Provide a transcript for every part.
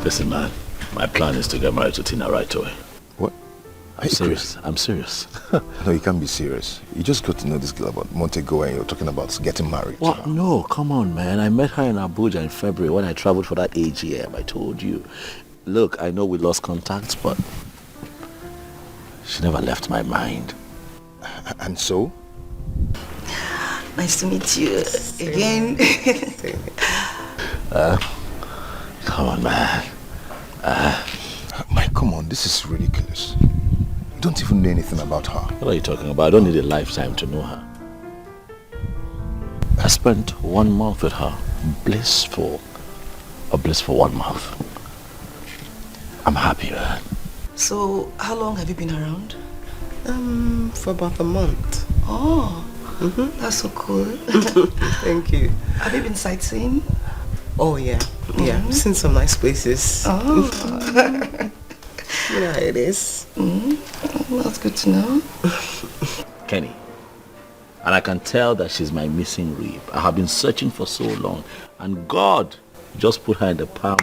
Listen, man. My plan is to get married to Tina right away. What? I'm serious. I'm serious. No, you can't be serious. You just got to know this girl about Montego and you're talking about getting married. What? No, come on, man. I met her in Abuja in February when I traveled for that AGM. I told you. Look, I know we lost contact, but she never left my mind. And so? Nice to meet you again. Come on, man. Mike, come on. This is ridiculous. You don't even know anything about her. What are you talking about? I don't need a lifetime to know her. I spent 1 month with her. Blissful. A blissful 1 month. I'm happy, man. So, how long have you been around? For about a month. Oh, that's so cool. Thank you. Have you been sightseeing? Oh, yeah. Yeah, seen some nice places. Oh. You know how it is. That's good to know. Kenny. And I can tell that she's my missing rib. I have been searching for so long. And God just put her in the palm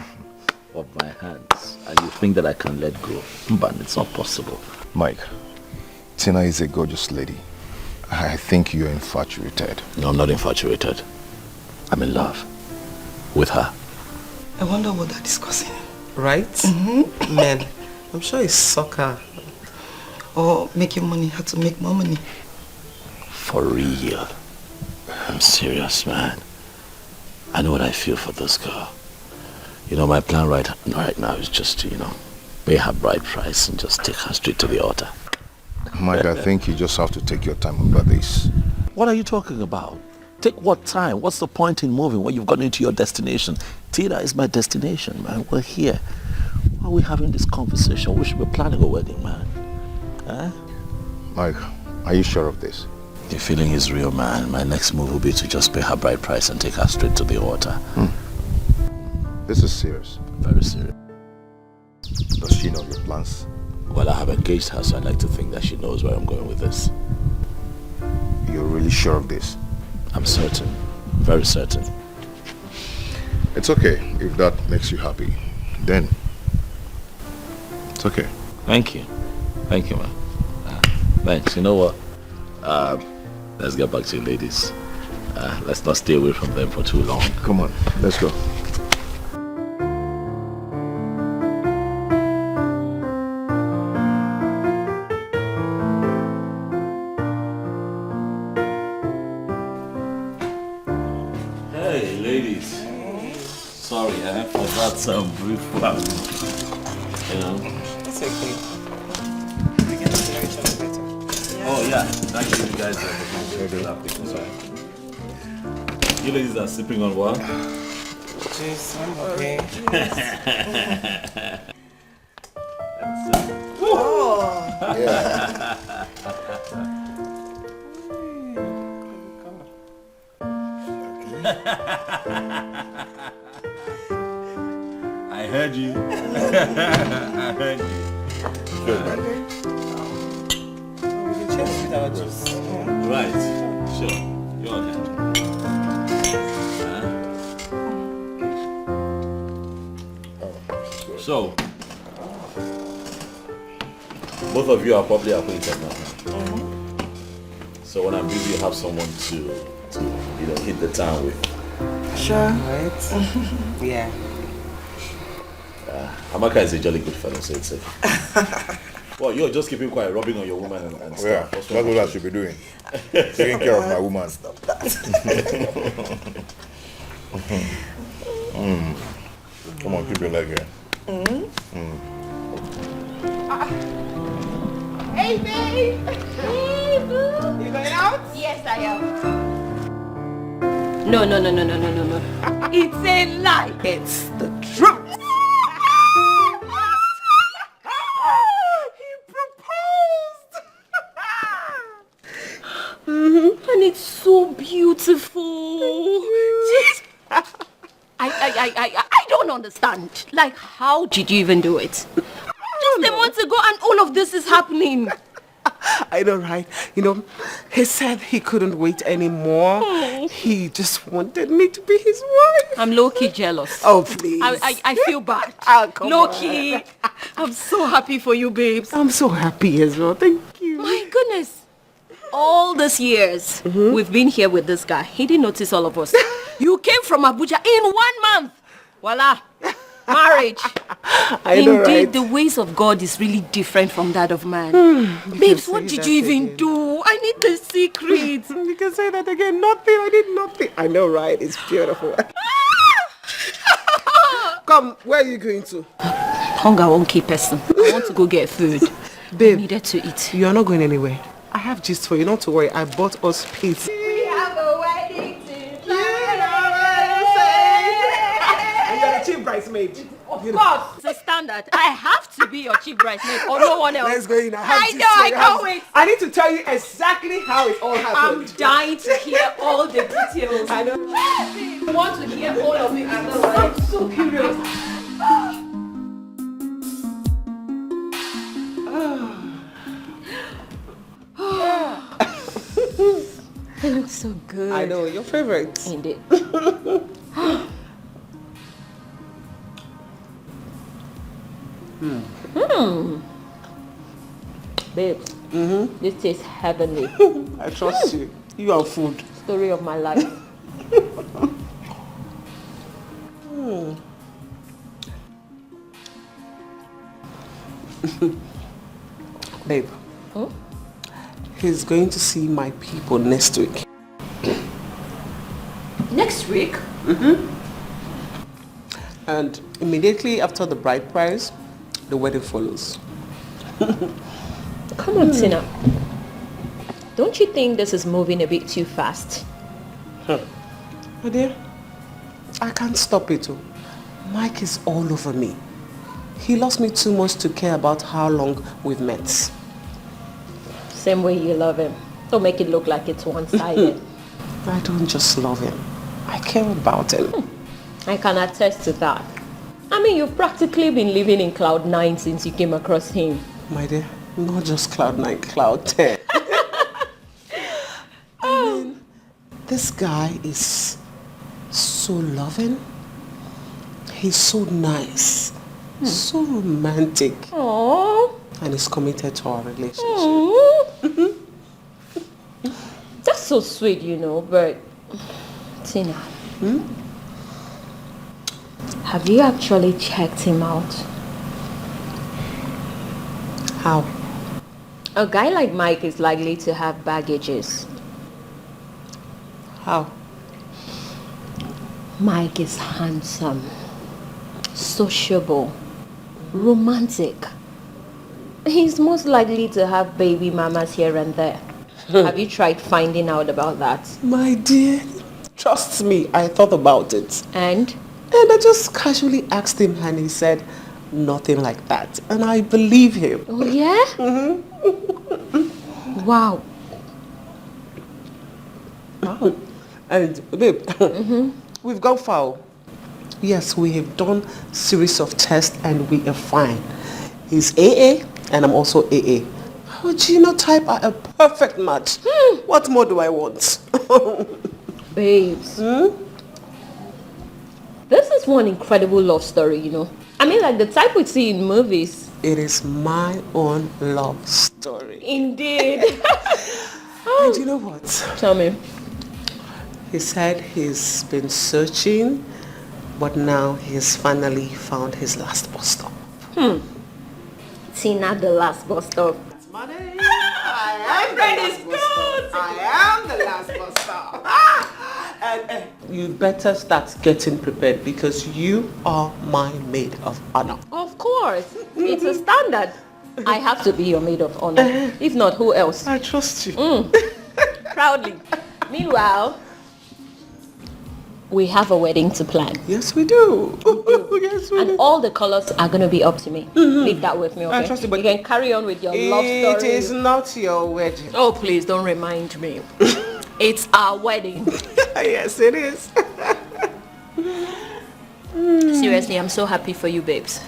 of my hands. And you think that I can let go. But it's not possible. Mike, Tina is a gorgeous lady. I think you're infatuated. No, I'm not infatuated. I'm in love. With her. I wonder what they're discussing. Right? Man, I'm sure it's soccer. Or making money, how to make more money. For real. I'm serious, man. I know what I feel for this girl. You know, my plan right now is just to, pay her bride price and just take her straight to the altar. Mike, I think you just have to take your time about this. What are you talking about? Take what time? What's the point in moving when you've gotten into your destination? Tina is my destination, man. We're here. Why are we having this conversation? We should be planning a wedding, man. Huh? Mike, are you sure of this? The feeling is real, man. My next move will be to just pay her bride price and take her straight to the altar. This is serious. Very serious. Does she know your plans? Well, I have engaged her, so I'd like to think that she knows where I'm going with this. You're really sure of this? I'm certain. Very certain. It's okay if that makes you happy. Then, it's okay. Thank you. Thank you, man. Thanks. You know what? Let's get back to you, ladies. Let's not stay away from them for too long. Come on, let's go. Hey, ladies. Sorry, I forgot some brief one. It's okay. Oh yeah, thank you guys for the application. You ladies are sipping on what? Jeez, I'm okay. Yeah. I heard you. I heard you. Good, man. We can check with our juice. Right. Sure. You're okay. So, both of you are probably acquainted now. So when I'm busy, you have someone to hit the town with. Sure. Right? Yeah. Amaka is a jolly good fellow, so it's safe. Well, you're just keeping quiet, rubbing on your woman and stuff. Yeah, that's what I should be doing. Taking care of my woman. Stop that. Come on, keep your leg here. Hey, babe! Hey, boo! You going out? Yes, I am. No. It's a lie. It's the truth. He proposed. And it's so beautiful. Jeez. I don't understand. Like, how did you even do it? Just a month ago and all of this is happening. I know, right? He said he couldn't wait anymore. He just wanted me to be his wife. I'm low-key jealous. Oh, please. I feel bad. Oh, come Low-key. I'm so happy for you, babes. I'm so happy as well. Thank you. My goodness. All these years we've been here with this guy. He didn't notice all of us. You came from Abuja in 1 month. Voila. Marriage. I know, Indeed, right? the ways of God is really different from that of man. Babes, what did you even do? I need the secret. You can say that again. Nothing. I did nothing. I know, right? It's beautiful. Come, where are you going to? Hunger won't keep person. I want to go get food. Babe, I needed to eat. you are not going anywhere. I have gist for you. Not to worry. I bought us pizza. We have a wedding to And you're the chief bridesmaid. Of course, it's a standard. I have to be your chief bridesmaid or no one else. Let's go in. I know, I can't wait. I need to tell you exactly how it all I'm happened. dying to hear all the details. I know. I want to hear all of it. I'm so curious. It looks so good. I know, your favorite. Indeed. Babes, this tastes heavenly. I trust you. You are food. Story of my life. Babe, he's going to see my people next week. Next week? And immediately after the bride price, the wedding follows. Come on, Tina. Don't you think this is moving a bit too fast? My dear, I can't stop it. Mike is all over me. He loves me too much to care about how long we've met. Same way you love him. Don't make it look like it's one-sided. I don't just love him. I care about him. I can attest to that. I mean, you've practically been living in cloud 9 since you came across him. My dear, not just cloud 9, cloud 10. I mean, this guy is so loving. He's so nice. So romantic. Aww. And he's committed to our relationship. Aww. That's so sweet, but Tina, have you actually checked him out? How? A guy like Mike is likely to have baggages. How? Mike is handsome, sociable, romantic. He's most likely to have baby mamas here and there. Have you tried finding out about that? My dear, trust me, I thought about it. And I just casually asked him and he said nothing like that. And I believe him. oh yeah? Wow. Wow. And babe, we've gone far. Yes, we have done series of tests and we are fine. He's AA and I'm also AA. Our genotype are a perfect match. What more do I want? Babes. This is one incredible love story, I mean, like the type we see in movies. It is my own love story. Indeed. And you know what? Tell me. He said he's been searching, but now he's finally found his last bus stop. Tina, the last bus stop. Money. I am the last bus stop. I am the last bus stop. And you better start getting prepared because you are my maid of honor. Of course. It's a standard. I have to be your maid of honor. If not, who else? I trust you. Proudly. Meanwhile, we have a wedding to plan. Yes, we do. Yes, we And do. all the colors are going to be up to me. Leave that with me, okay? I trust you, but you can carry on with your love It story. is not your wedding. Oh, please don't remind me. It's our wedding. Yes, it is. Seriously, I'm so happy for you, babes.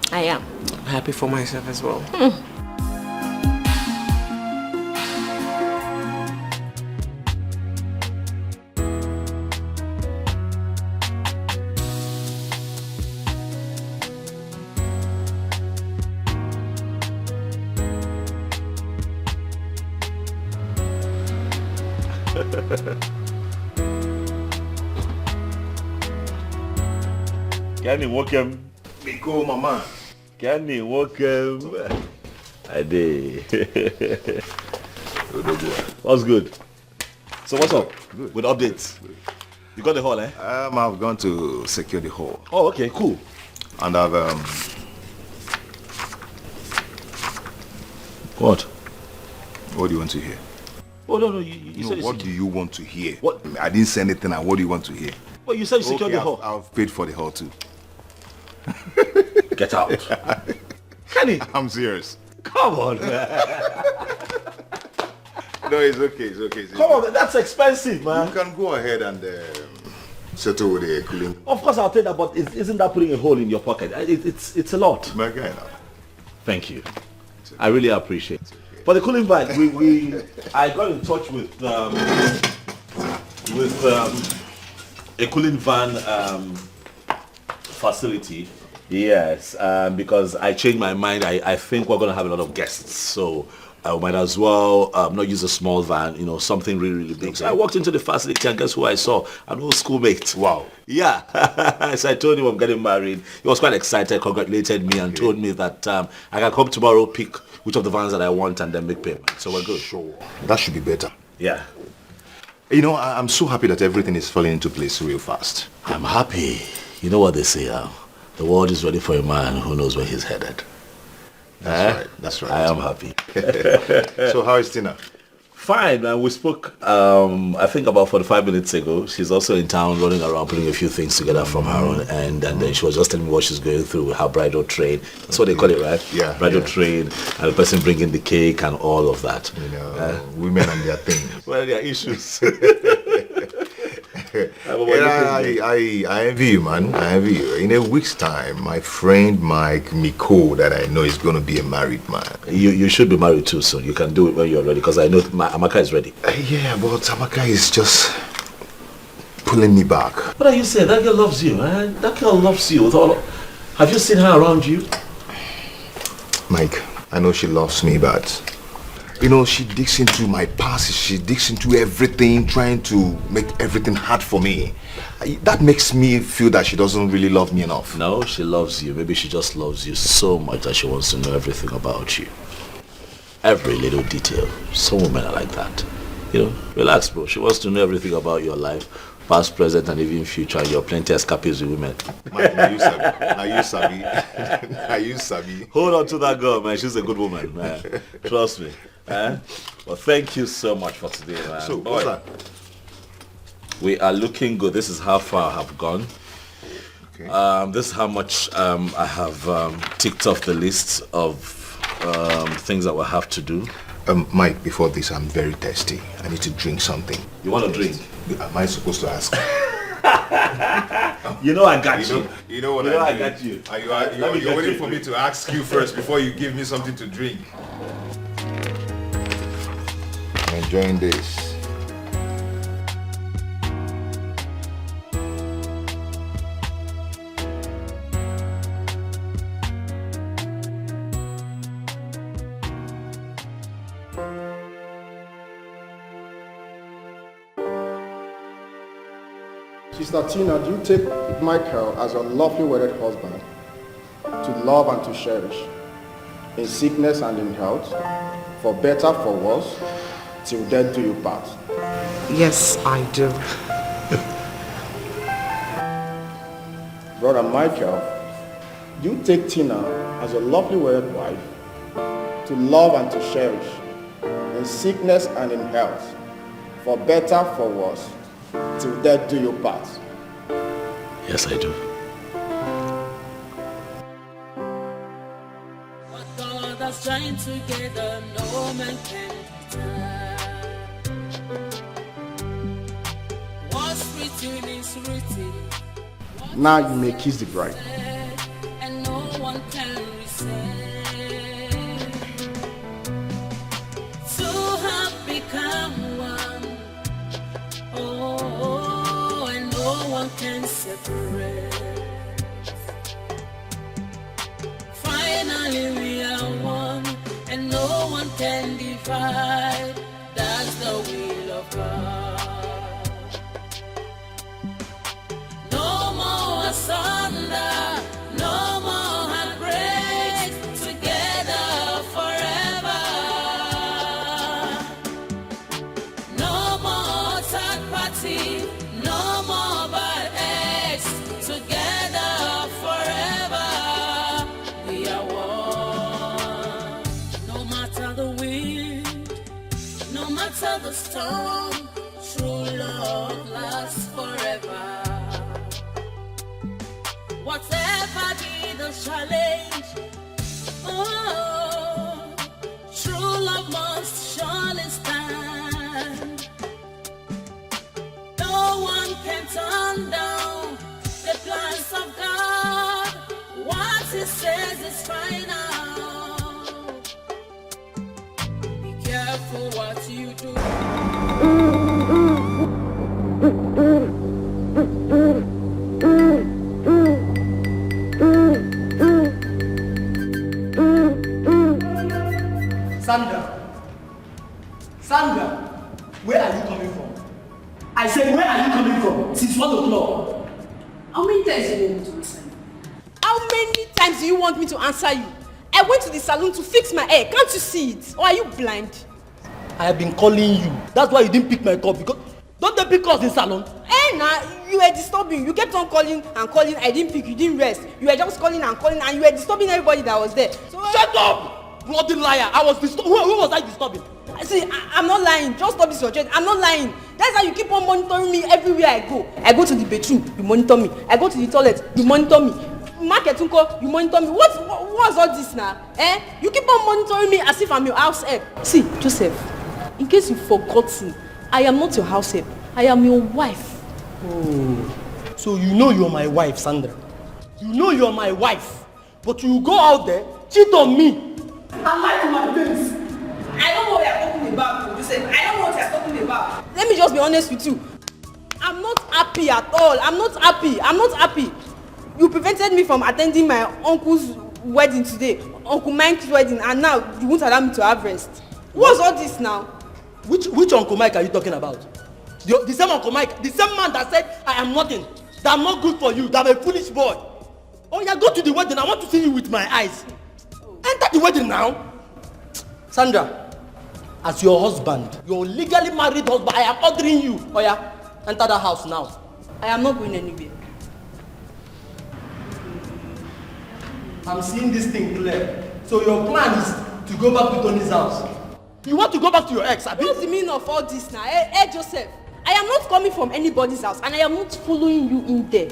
I am. I'm happy for myself as well. Kenny, welcome. Miko, mama. Kenny, welcome. I did. What's good? So what's up? Good. With updates? You got the hall, eh? I've gone to secure the hall. Oh, okay, cool. And I've What? What do you want to hear? Oh no, you said What do you want to hear? What? I didn't say anything. And what do you want to hear? Well, you said you secured Okay, the hall. I've paid for the hall too. Get out. Kenny, I'm serious. come on, man. No, it's okay. It's okay. Come on, man. That's expensive, man. You can go ahead and settle with the cooling. Of course, I'll take that, but isn't that putting a hole in your pocket? It's a lot. My guy now. Thank you. I really appreciate it. For the cooling van, I got in touch with a cooling van facility. Yes, because I changed my mind. I think we're going to have a lot of guests, so I might as well not use a small van, something really, really big. Okay. So I walked into the facility and guess who I saw? An old schoolmate. Wow. Yeah. So I told him I'm getting married. He was quite excited, congratulated me and told me that I can come tomorrow, pick which of the vans that I want and then make payment. So we're good. Sure. That should be better. Yeah. I'm so happy that everything is falling into place real fast. I'm happy. You know what they say, the world is ready for a man who knows where he's headed. That's right. I am happy. So how is Tina? Fine, man. We spoke, I think about 45 minutes ago. She's also in town running around putting a few things together from her own end. And then she was just telling me what she's going through with her bridal train. That's what they call it, right? Yeah. Bridal train, and the person bringing the cake and all of that. Women and their things. Well, their issues. I envy you, man. I envy you. In a week's time, my friend Mike Miko, that I know is going to be a married man. You should be married too soon. You can do it when you're ready, because I know Amaka is ready. Yeah, but Amaka is just pulling me back. What are you saying? That girl loves you, man. That girl loves you. Have you seen her around you? Mike, I know she loves me, but she digs into my past. She digs into everything, trying to make everything hard for me. That makes me feel that she doesn't really love me enough. No, she loves you. Maybe she just loves you so much that she wants to know everything about you. Every little detail. Some women are like that. Relax, bro. She wants to know everything about your life, past, present, and even future. And you're plenty escapees with women. Mike, now you sabi. Now you sabi. Hold on to that girl, man. She's a good woman, man. Trust me. Well, thank you so much for today, man. So, what's that? We are looking good. This is how far I have gone. Okay. This is how much I have ticked off the list of things that we'll have to do. Mike, before this, I'm very thirsty. I need to drink something. You want to drink? Am I supposed to ask? I got you. You know what I got you. You're waiting for me to ask you first before you give me something to drink. I'm enjoying this. Sister Tina, do you take Michael as your lovely wedded husband to love and to cherish, in sickness and in health, for better, for worse, till death do you part? Yes, I do. Brother Michael, do you take Tina as your lovely wedded wife to love and to cherish, in sickness and in health, for better, for worse, till death do you part? Yes, I do. What God has joined together, no man can divide. What's written is written. Now you may kiss the bride. And no one can resist. Two have become one. Oh, and no one can separate. Finally we are one, and no one can divide. That's the will of God. says it's final. Be careful what you do. Sandra, where are you coming from? I said, where are you coming from? Since 1 o'clock. How many times do you want me to listen? How many times do you want me to answer you? I went to the salon to fix my hair. Can't you see it? Or are you blind? I have been calling you. That's why you didn't pick my call, because don't they pick us in salon? Nah, you were disturbing. You kept on calling and calling. I didn't pick. You didn't rest. You were just calling, and you were disturbing everybody that was there. So, shut up! Bloody liar! I was disturbing. Who was I disturbing? See, I'm not lying. Just stop this your threat. I'm not lying. That's how you keep on monitoring me everywhere I go. I go to the bedroom, you monitor me. I go to the toilet, you monitor me. Market unko, you monitor me. What's all this now? You keep on monitoring me as if I'm your house help. See, Joseph, in case you've forgotten, I am not your house help. I am your wife. Oh, so you know you're my wife, Sandra. You know you're my wife, but you go out there, cheat on me, and lie to my face. I don't know what you're talking about, Joseph. I don't know what you're talking about. Let me just be honest with you. I'm not happy at all. I'm not happy. You prevented me from attending my uncle's wedding today, Uncle Mike's wedding, and now you won't allow me to have rest. What's all this now? Which Uncle Mike are you talking about? The same Uncle Mike, the same man that said I am nothing, that I'm not good for you, that I'm a foolish boy. Oh yeah, go to the wedding. I want to see you with my eyes. Enter the wedding now. Sandra, as your husband, your legally married husband, I am ordering you. Oh yeah, enter the house now. I am not going anywhere. I'm seeing this thing clear. So your plan is to go back to Tony's house. You want to go back to your ex, abi? What's the meaning of all this now? Hey, Joseph, I am not coming from anybody's house, and I am not following you in there.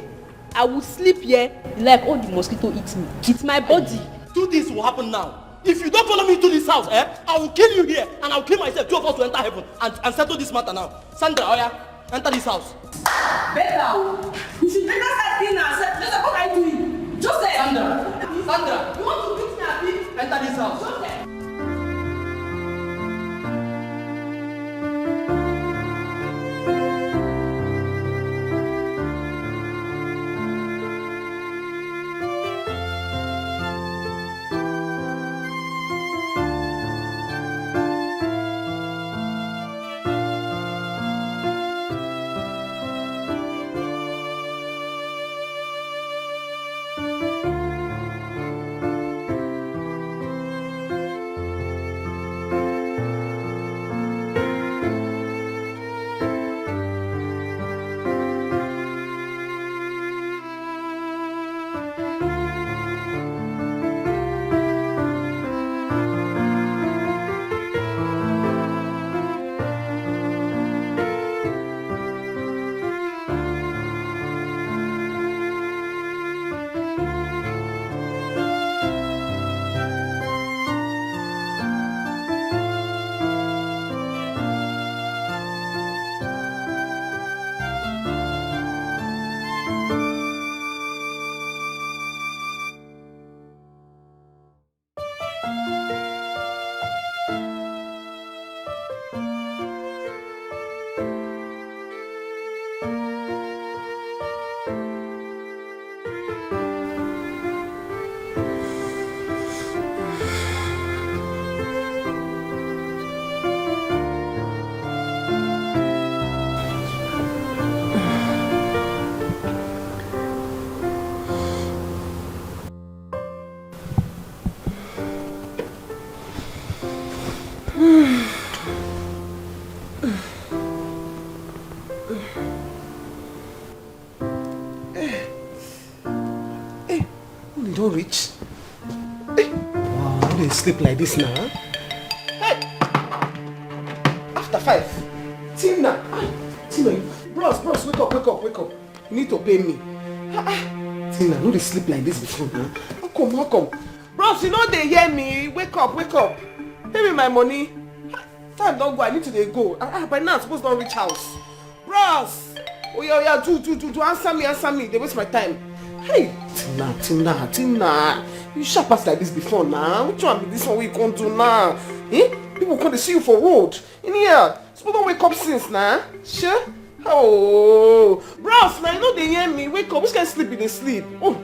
I will sleep here like all the mosquito eats me. It's my body. Two things will happen now. If you don't follow me to this house, I will kill you here, and I will kill myself. 2 of us will enter heaven and settle this matter now. Sandra, oh yeah, enter this house. Better. You should better start cleaning yourself. Joseph, what are you doing? Joseph! Sandra, you want to beat me, abi? enter this house. Joseph! Don't reach. Wow, how do you sleep like this now? Huh? Hey! After 5. Tina! Tina, bros, wake up. You need to pay me. Tina, no dey sleep like this before, huh? How come? Bros, you know they hear me. Wake up. Pay me my money. Time don't go, I need to dey go. By now I'm supposed to reach house. Bros! Oh yeah, do answer me. They waste my time. Hey, Tina. You sharp pass like this before now. Which one be this one we can't do now? Eh? People can't see you for road. In here. People don't wake up since now. Sure? Oh, bros, now you know they hear me. Wake up. Which can sleep in the sleep? Oh.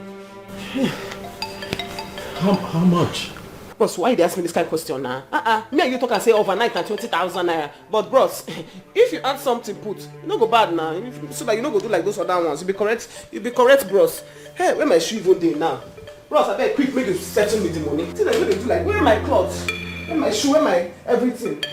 How much? Bros, why they ask me this kind of question now? Me and you talk and say overnight and 20,000 naira. But bros, if you add something put, you no go bad now. So that you no go do like those other ones. You be correct, bros. Hey, where my shoe even dey now? Bros, I beg quick make you settle me the money. See that they do like, where are my clothes? Where my shoe? Where my everything?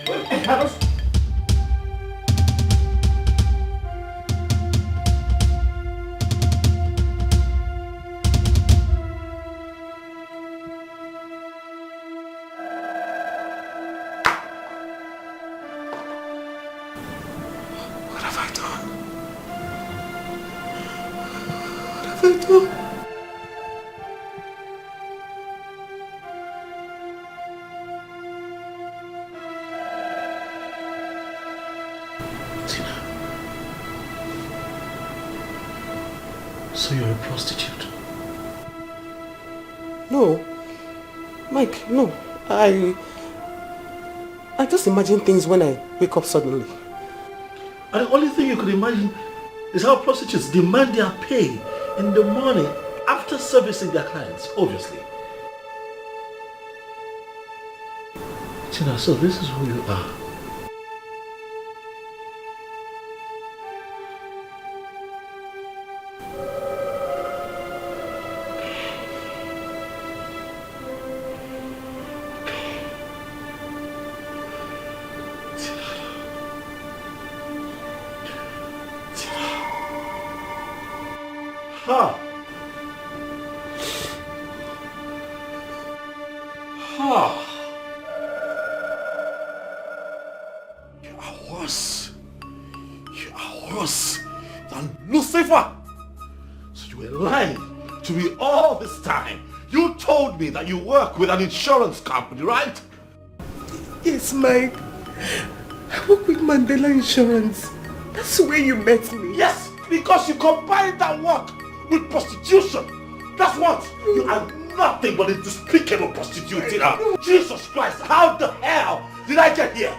So you're a prostitute? No. Mike, no. I just imagine things when I wake up suddenly. And the only thing you could imagine is how prostitutes demand their pay in the morning after servicing their clients, obviously. Tina, so this is who you are. That you work with an insurance company, right? Yes, Mike. I work with Mandela Insurance. That's where you met me. Yes, because you combined that work with prostitution. That's what? You are nothing but a despicable prostitute. Jesus Christ, how the hell did I get here?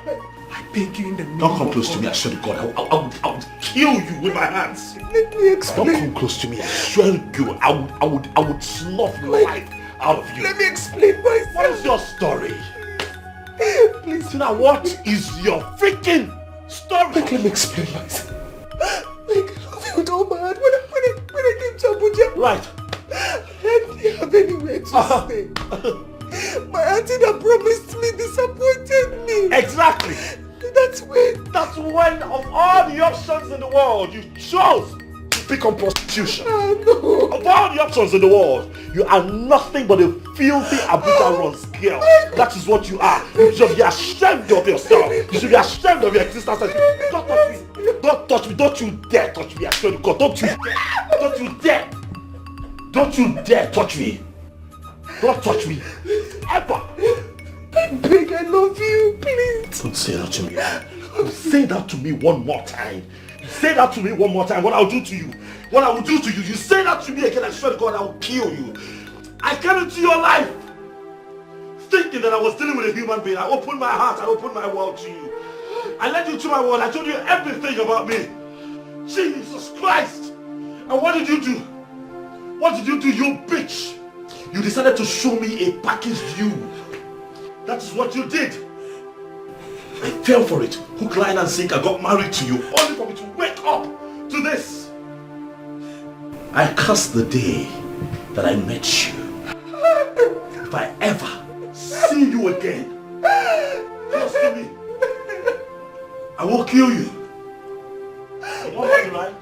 I beg you in the name. Don't come close to me, I swear to God. I would kill you with my hands. Let me explain. Don't come close to me, I swear to you. I would slough your life out of you. Let me explain myself. What is your story? Please. Now, what is your freaking story? Let me explain myself. Like, I felt all bad when I came to Abuja. Right. I didn't have anywhere to stay. My auntie that promised me disappointed me. Exactly. That's when of all the options in the world, you chose to pick on prostitution. No. Of all the options in the world, you are nothing but a filthy Abuja runs girl. That is what you are. You should be ashamed of yourself. You should be ashamed of your existence. Don't touch me. Don't touch me. Don't you dare touch me. I swear to God. Don't you dare. Don't you dare touch me. Don't touch me. Ever. I beg, I love you. Please. Don't say that to me. Say that to me one more time. Say that to me one more time. What I'll do to you. What I will do to you. You say that to me again, I swear to God, I will kill you. I came into your life thinking that I was dealing with a human being. I opened my heart, I opened my world to you. I led you to my world, I told you everything about me. Jesus Christ! And what did you do? What did you do, you bitch? You decided to show me a packaged you. That is what you did. I fell for it. Hook, line and sinker, got married to you, only for me to wake up to this. I curse the day that I met you. If I ever see you again, close to me, I will kill you. You want money, right?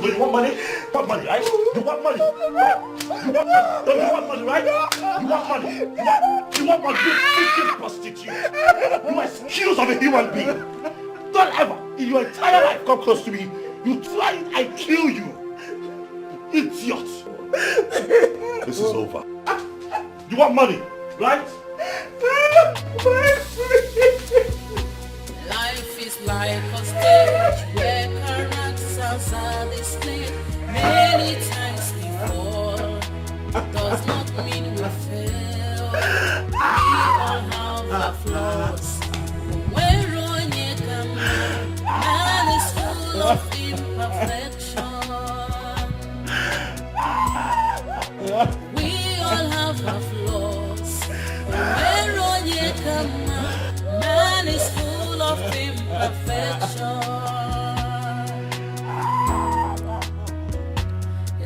Do you want money? You want money, right? You want money? Right? You want money? Don't you want money, right? You want money? You want money? You freaking prostitute. You excuse of a human being. Don't ever in your entire life come close to me. You try it, I kill you. Idiot. This is over. You want money, right? Life is like a stage where characters are displayed many times before. Does not mean we of imperfection. We all have our flaws. Where on ye come, man is full of imperfection.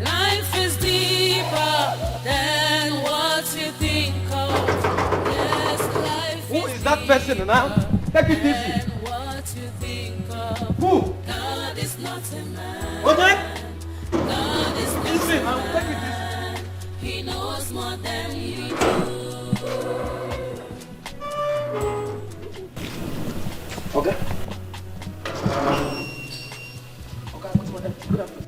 Life is deeper than what you think of. Yes, life Who is that person now? Take it easy. than what you think of. Who? God is not a man. Okay? God is not Easy, a now take it man. He knows more than you do. Okay. Okay, what's my name? Good afternoon.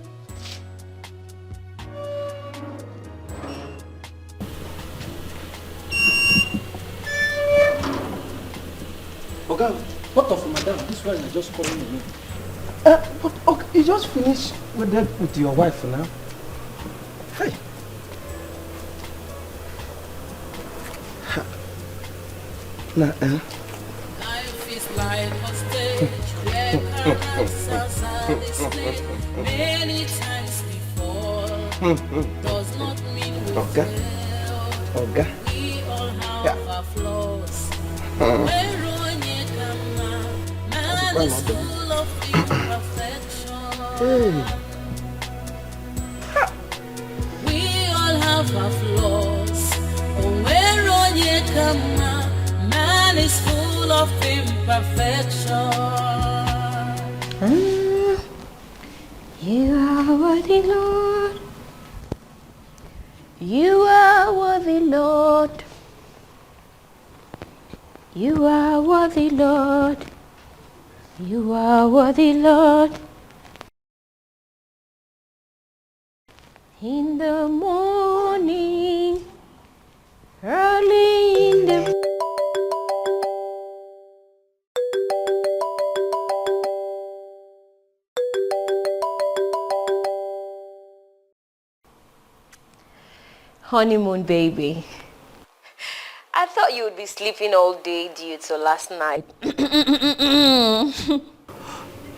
Okay, what of madam? This one is just calling me. But okay, you just finished with your wife now. Hey. Life is like a stage where characters are displayed. Many times before does not mean we failed. Okay. We all have our flaws. Where on ye come, man is full of imperfection. We all have our flaws. Where on ye come, man is full of imperfection. You are worthy, Lord. You are worthy, Lord. You are worthy, Lord. You are worthy, Lord. In the morning, early in the honeymoon, baby. I thought you would be sleeping all day due to last night.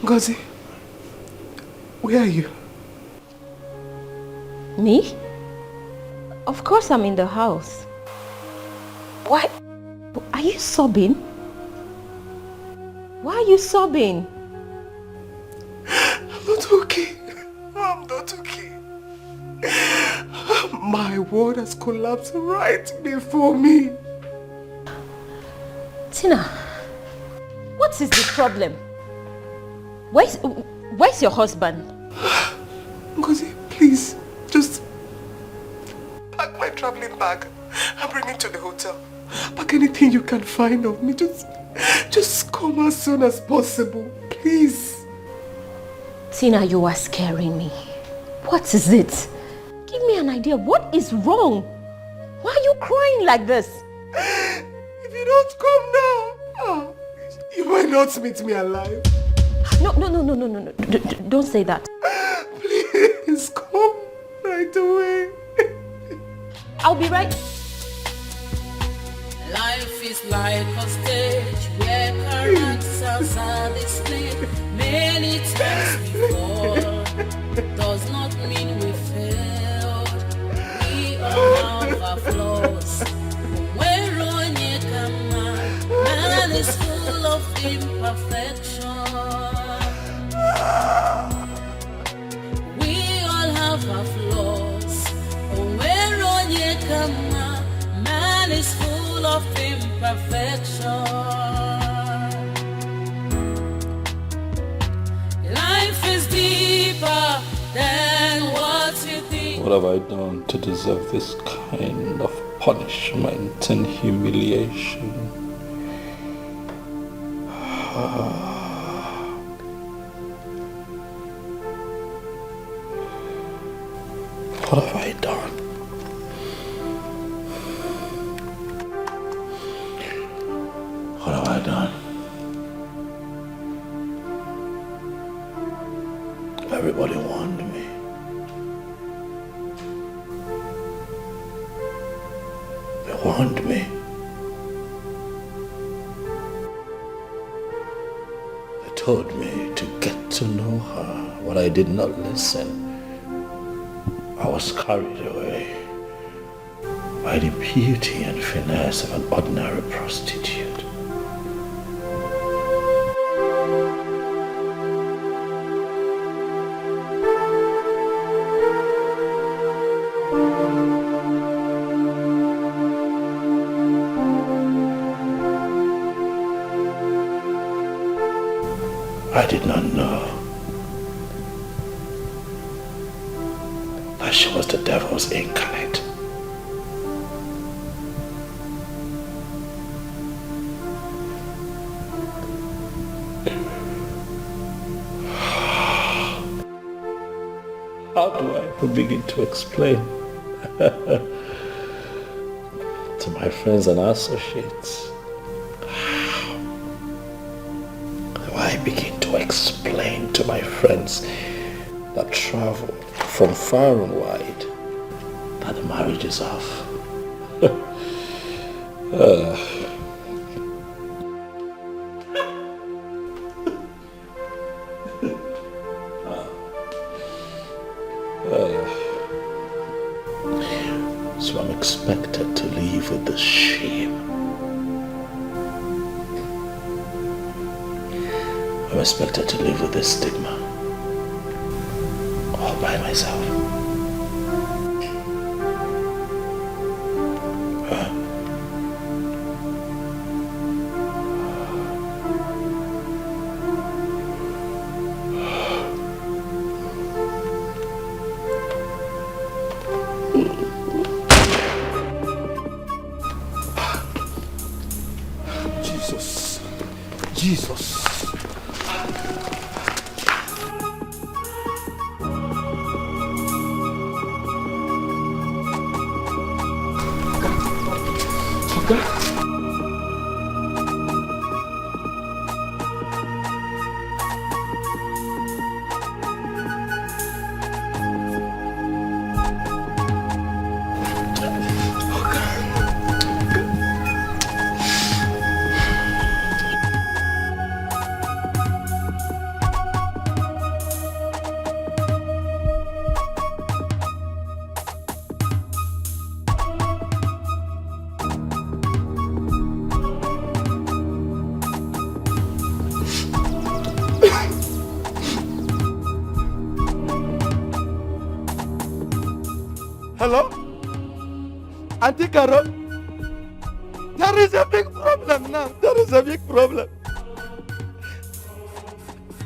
Ngozi, where are you? Me? Of course I'm in the house. Why? Are you sobbing? Why are you sobbing? I'm not okay. I'm not okay. My world has collapsed right before me. Tina, what is the problem? Where's your husband? Ngozi, please, just pack my traveling bag and bring me to the hotel. Pack anything you can find of me. Just come as soon as possible, please. Tina, you are scaring me. What is it? Give me an idea. What is wrong? Why are you crying like this? If you don't come now, you might not meet me alive. No. Don't say that. Please come right away. I'll be right. Life is like a stage where characters are displayed. Many times before does not mean we failed. We all have our flaws. Where on ye come, man is full of imperfection. We all have our flaws. Where on ye come, man is full of imperfection. Life is deeper than what you think. What have I done to deserve this kind of punishment and humiliation? What have I done? What have I done? Everybody warned me. They warned me. They told me to get to know her, but I did not listen. I was carried away by the beauty and finesse of an ordinary prostitute. I did not know that she was the devil's incarnate. How do I even begin to explain to my friends and associates? I begin to explain to my friends that travel from far and wide that the marriage is off. So I'm expected to live with the shame. I'm expected to live with this stigma all by myself. Jesus. Hello? Auntie Carol? There is a big problem now. There is a big problem.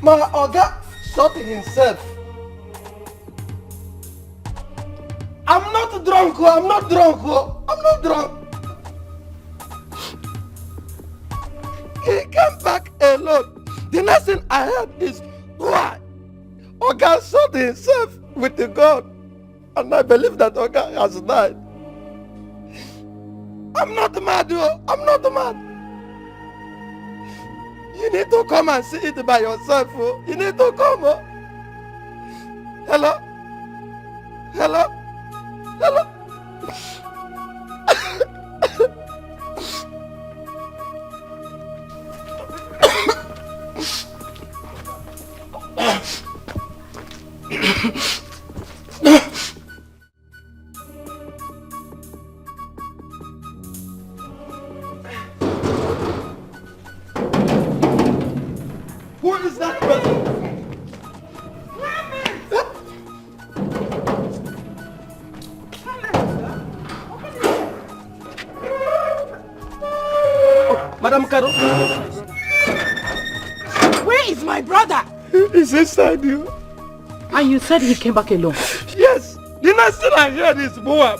My Oga shot himself. I'm not drunk, oh. I'm not drunk, oh. I'm not drunk. He came back alone. The next thing I heard is, why? Oga shot himself with the gun. And I believe that Oga has died. I'm not mad, oh. I'm not mad. You need to come and see it by yourself, oh. You need to come, oh. Hello? Hello? Hello? Who is that person? Madam Carol. Where is my brother? He's inside you. And you said he came back alone? Yes. The next thing I heard is Boab.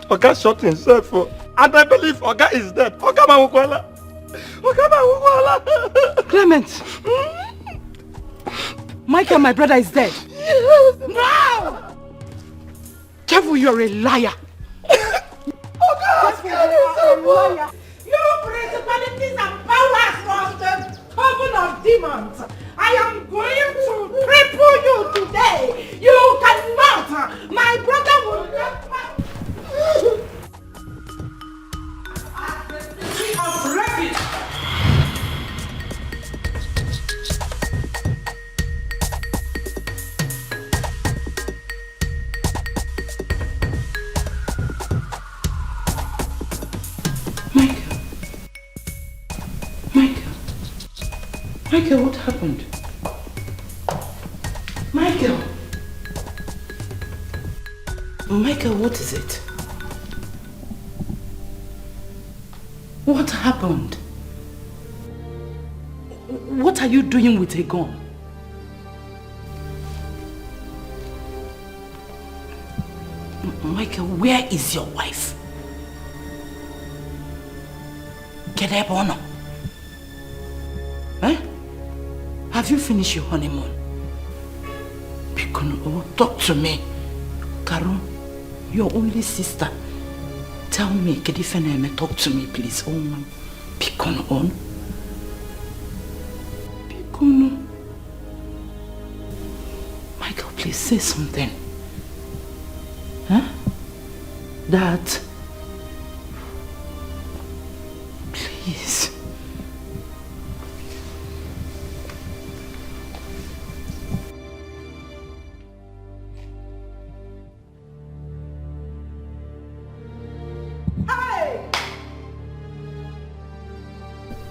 Oga shot himself. And I believe Oga is dead. Oga Mawukwala. Oga Mawukwala. Clement. Michael, my brother, is dead. Yes. No! Devil, you're a liar. Oga has killed himself. You principalities and powers from the coven of demons, I am going to cripple you today. You cannot. My brother will never. Of refuge. Michael, what happened? Michael! Michael, what is it? What happened? What are you doing with a gun? Michael, where is your wife? Get up or no? Eh? Have you finished your honeymoon? Pikono, talk to me. Karo, your only sister. Tell me, Kedifeneme, talk to me, please. Oh, my. Pikono on. Pikono. Michael, please say something. Huh? Dad. Please. Hey!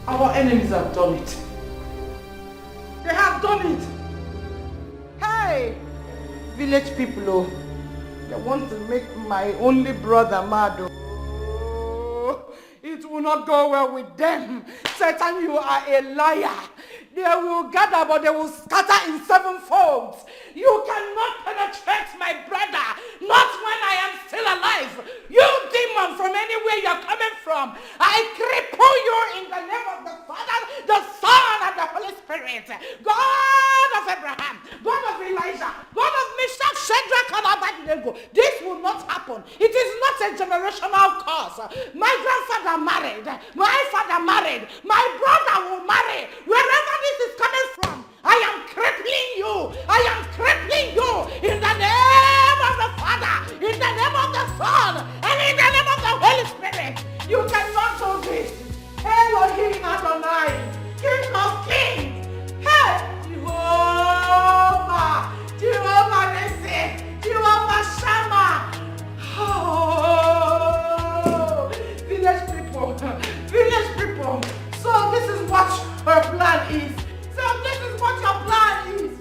Our enemies have done it. They have done it. Hey! Village people, oh. They want to make my only brother mad. Oh. It will not go well with them. Satan, you are a liar. They will gather, but they will scatter in 7 folds. You cannot penetrate my brother, not when I am still alive. You demon from anywhere you're coming from, I cripple you in the name of the Father, the Son, and the Holy Spirit. God of Abraham, God of Elijah, God of Meshach, Shadrach, and Abednego. This will not happen. It is not a generational curse. My grandfather married, my father married, my brother will marry. Wherever this is coming from, I am crippling you. I am crippling you in the name of the Father, in the name of the Son, and in the name of the Holy Spirit. You cannot do this. Elohim Adonai, King of Kings. Hey, Jehovah, Jehovah Nissi, Jehovah Shammah. Oh, village people. So this is what her plan is. So this is what your plan is.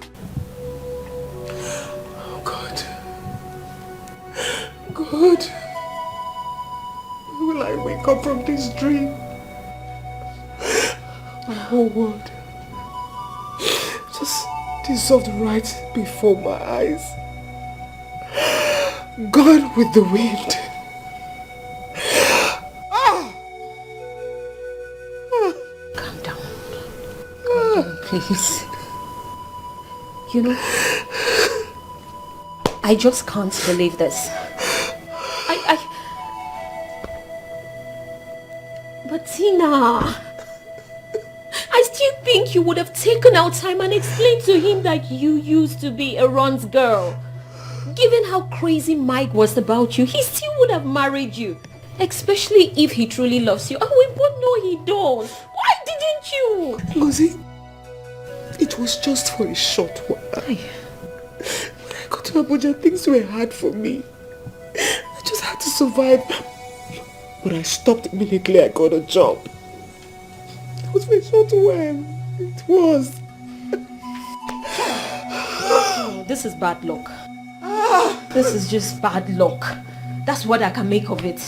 Oh God. God. Will I wake up from this dream? My whole world just dissolved right before my eyes. Gone with the wind. Calm down. Calm down, please. You know, I just can't believe this. But Tina, I still think you would have taken out time and explained to him that you used to be a Ron's girl. Given how crazy Mike was about you, he still would have married you. Especially if he truly loves you. And we both know he does. Why didn't you? Lucy, it was just for a short while. When I got to Abuja, things were hard for me. I just had to survive. But I stopped immediately I got a job. It was for a short while. It was. Oh, this is bad luck. This is just bad luck. That's what I can make of it.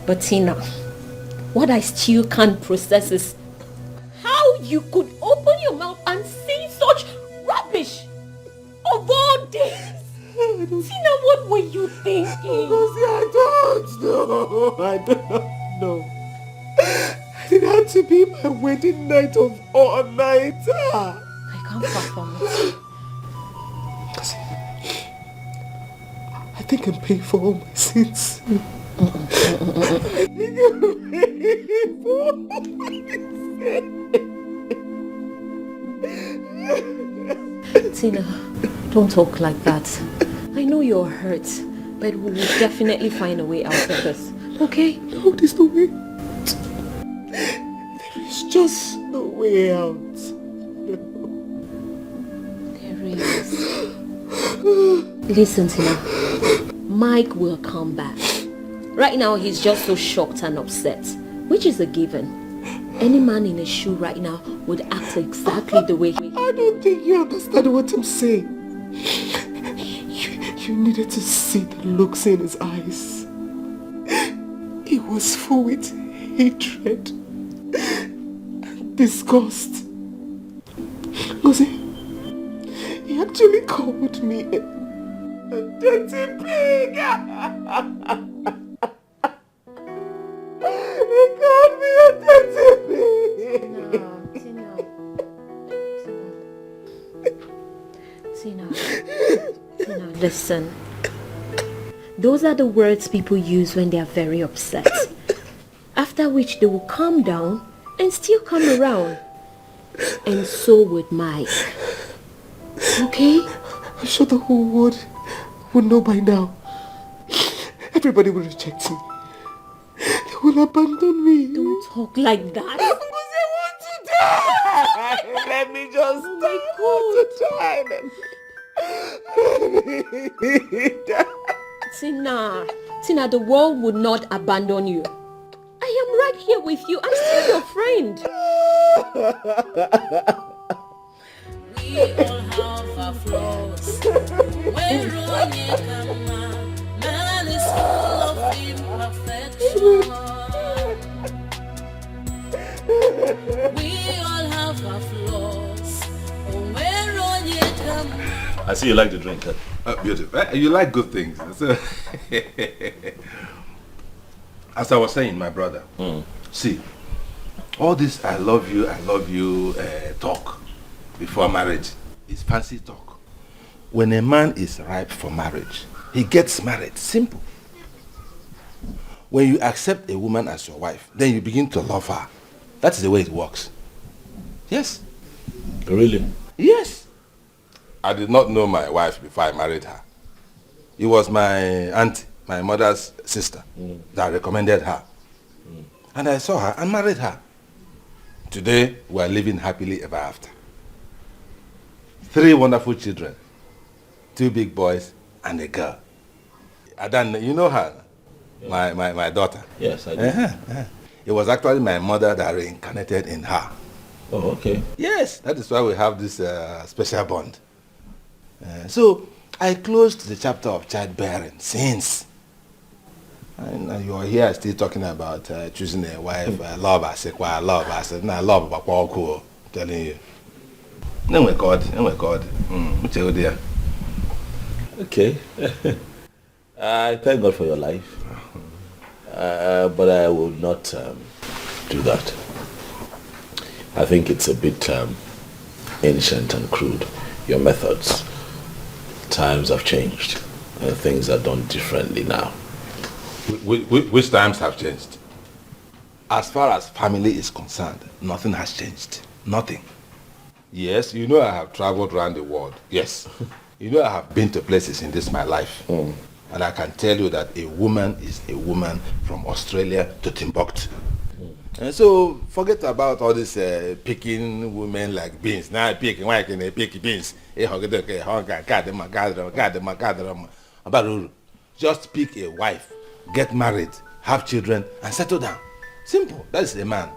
But Tina, what I still can't process is how you could open your mouth and say such rubbish of all days. Tina, what were you thinking? I don't know. It had to be my wedding night of all nights. I can't fathom it. I think I'm paying for all my sins. I think I'm paying for all my sins. Tina, don't talk like that. I know you're hurt, but we will definitely find a way out of this. Okay? No, there's no way. There is just no way out. No. There is. Listen, Tina. Mike will come back. Right now, he's just so shocked and upset, which is a given. Any man in a shoe right now would act exactly the way he... I don't think you understand what I'm saying. You needed to see the looks in his eyes. He was full with hatred and disgust. Lucy, he actually called me a dirty pig. He called me a dirty pig. Tina, listen. Those are the words people use when they are very upset. After which they will calm down and still come around. And so would Mike. Okay? I'm sure the whole world would know by now. Everybody will reject me. They will abandon me. Don't talk like that. Because I want to die. Let me just Tina, the world would not abandon you. I am right here with you. I'm still your friend. We all have our flaws. When man is full of imperfection. We all have our flaws. I see you like to drink, huh? Beautiful. You like good things. So as I was saying, my brother, see, all this I love you talk before marriage is fancy talk. When a man is ripe for marriage, he gets married. Simple. When you accept a woman as your wife, then you begin to love her. That's the way it works. Yes. Really? Yes. I did not know my wife before I married her. It was my auntie, my mother's sister, that recommended her. And I saw her and married her. Today, we are living happily ever after. 3 wonderful children, 2 big boys and a girl. Adan, you know her? Yeah. My daughter. Yes, I do. It was actually my mother that reincarnated in her. Oh, okay. Yes, that is why we have this special bond. So I closed the chapter of childbearing since. And you are here still talking about choosing a wife, love, I said, no, love about cool, telling you. No, God. Okay. I thank God for your life. But I will not do that. I think it's a bit ancient and crude. Your methods. Times have changed. And things are done differently now. Which times have changed? As far as family is concerned, nothing has changed. Nothing. Yes, you know I have traveled around the world. Yes. You know I have been to places in this my life. And I can tell you that a woman is a woman from Australia to Timbuktu. And so forget about all this picking women like beans. Now picking, why can they pick beans? Just pick a wife, get married, have children, and settle down. Simple. That is a man.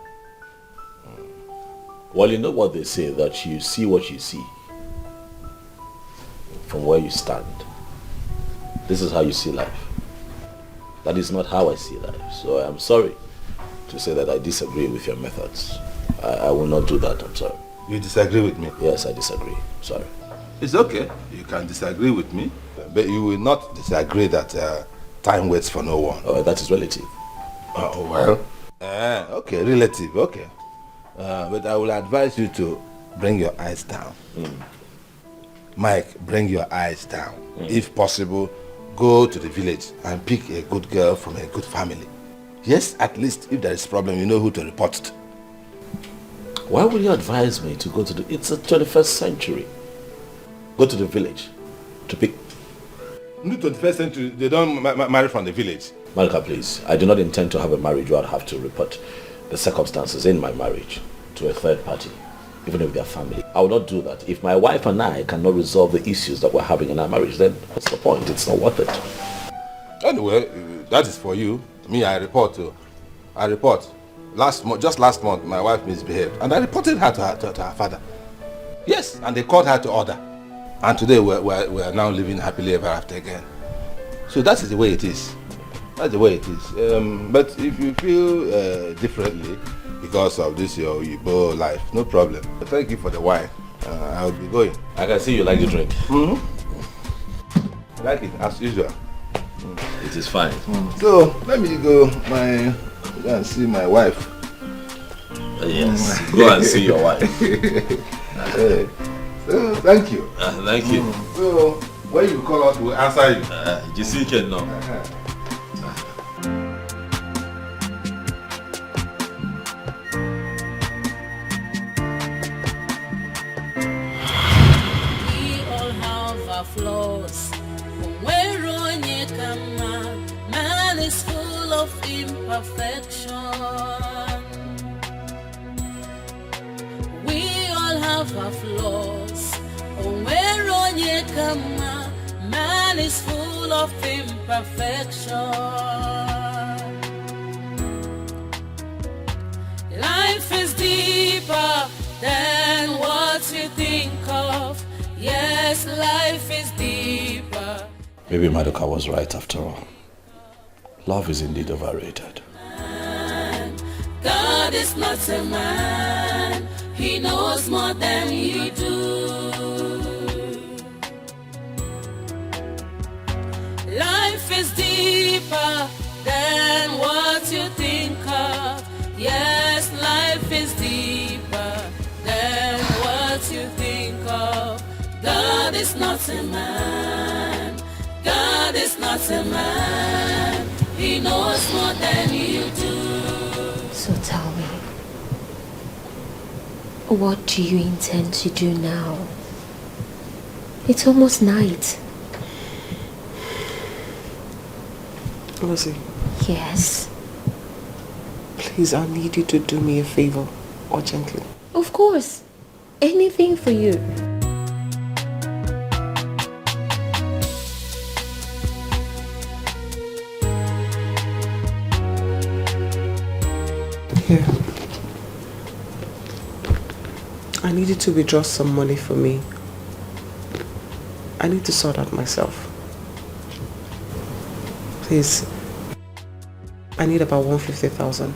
Well, you know what they say, that you see what you see from where you stand. This is how you see life. That is not how I see life. So I'm sorry to say that I disagree with your methods. I will not do that, I'm sorry. You disagree with me? Yes, I disagree. Sorry. It's okay. You can disagree with me, but you will not disagree that time waits for no one. Oh, that is relative. Oh, well. Okay, relative, okay. But I will advise you to bring your eyes down. Mike, bring your eyes down. If possible, go to the village and pick a good girl from a good family. Yes, at least if there is a problem, you know who to report to. Why would you advise me to go to the... It's the 21st century. Go to the village to pick... In the 21st century, they don't marry from the village. Malika, please. I do not intend to have a marriage where I'd have to report the circumstances in my marriage to a third party, even if they're family. I will not do that. If my wife and I cannot resolve the issues that we're having in our marriage, then what's the point? It's not worth it. Anyway, that is for you. Me, I report. just last month, my wife misbehaved, and I reported her to her father. Yes, and they called her to order. And today we're now living happily ever after again. So that is the way it is. That's the way it is. But if you feel differently because of this your Igbo life, no problem. But thank you for the wine. I'll be going. I can see you like the drink. Mm-hmm. I like it as usual. It is fine. So let me go and see my wife. Yes, go and see your wife. So thank you. Thank you. So when you call us, we'll answer you. Just see you now. We all have our flaws. Man is full of imperfection. We all have our flaws. Man is full of imperfection. Life is deeper than what you think of. Yes, life is deeper. Maybe Madoka was right after all. Love is indeed overrated. God is not a man. He knows more than you do. Life is deeper than what you think of. Yes, life is deeper than what you think of. God is not a man. God is not a man. He knows more than you do. So tell me, what do you intend to do now? It's almost night. Lucy. Yes? Please, I need you to do me a favor, urgently. Of course. Anything for you. Here. I need you to withdraw some money for me. I need to sort out myself. Please. I need about 150,000.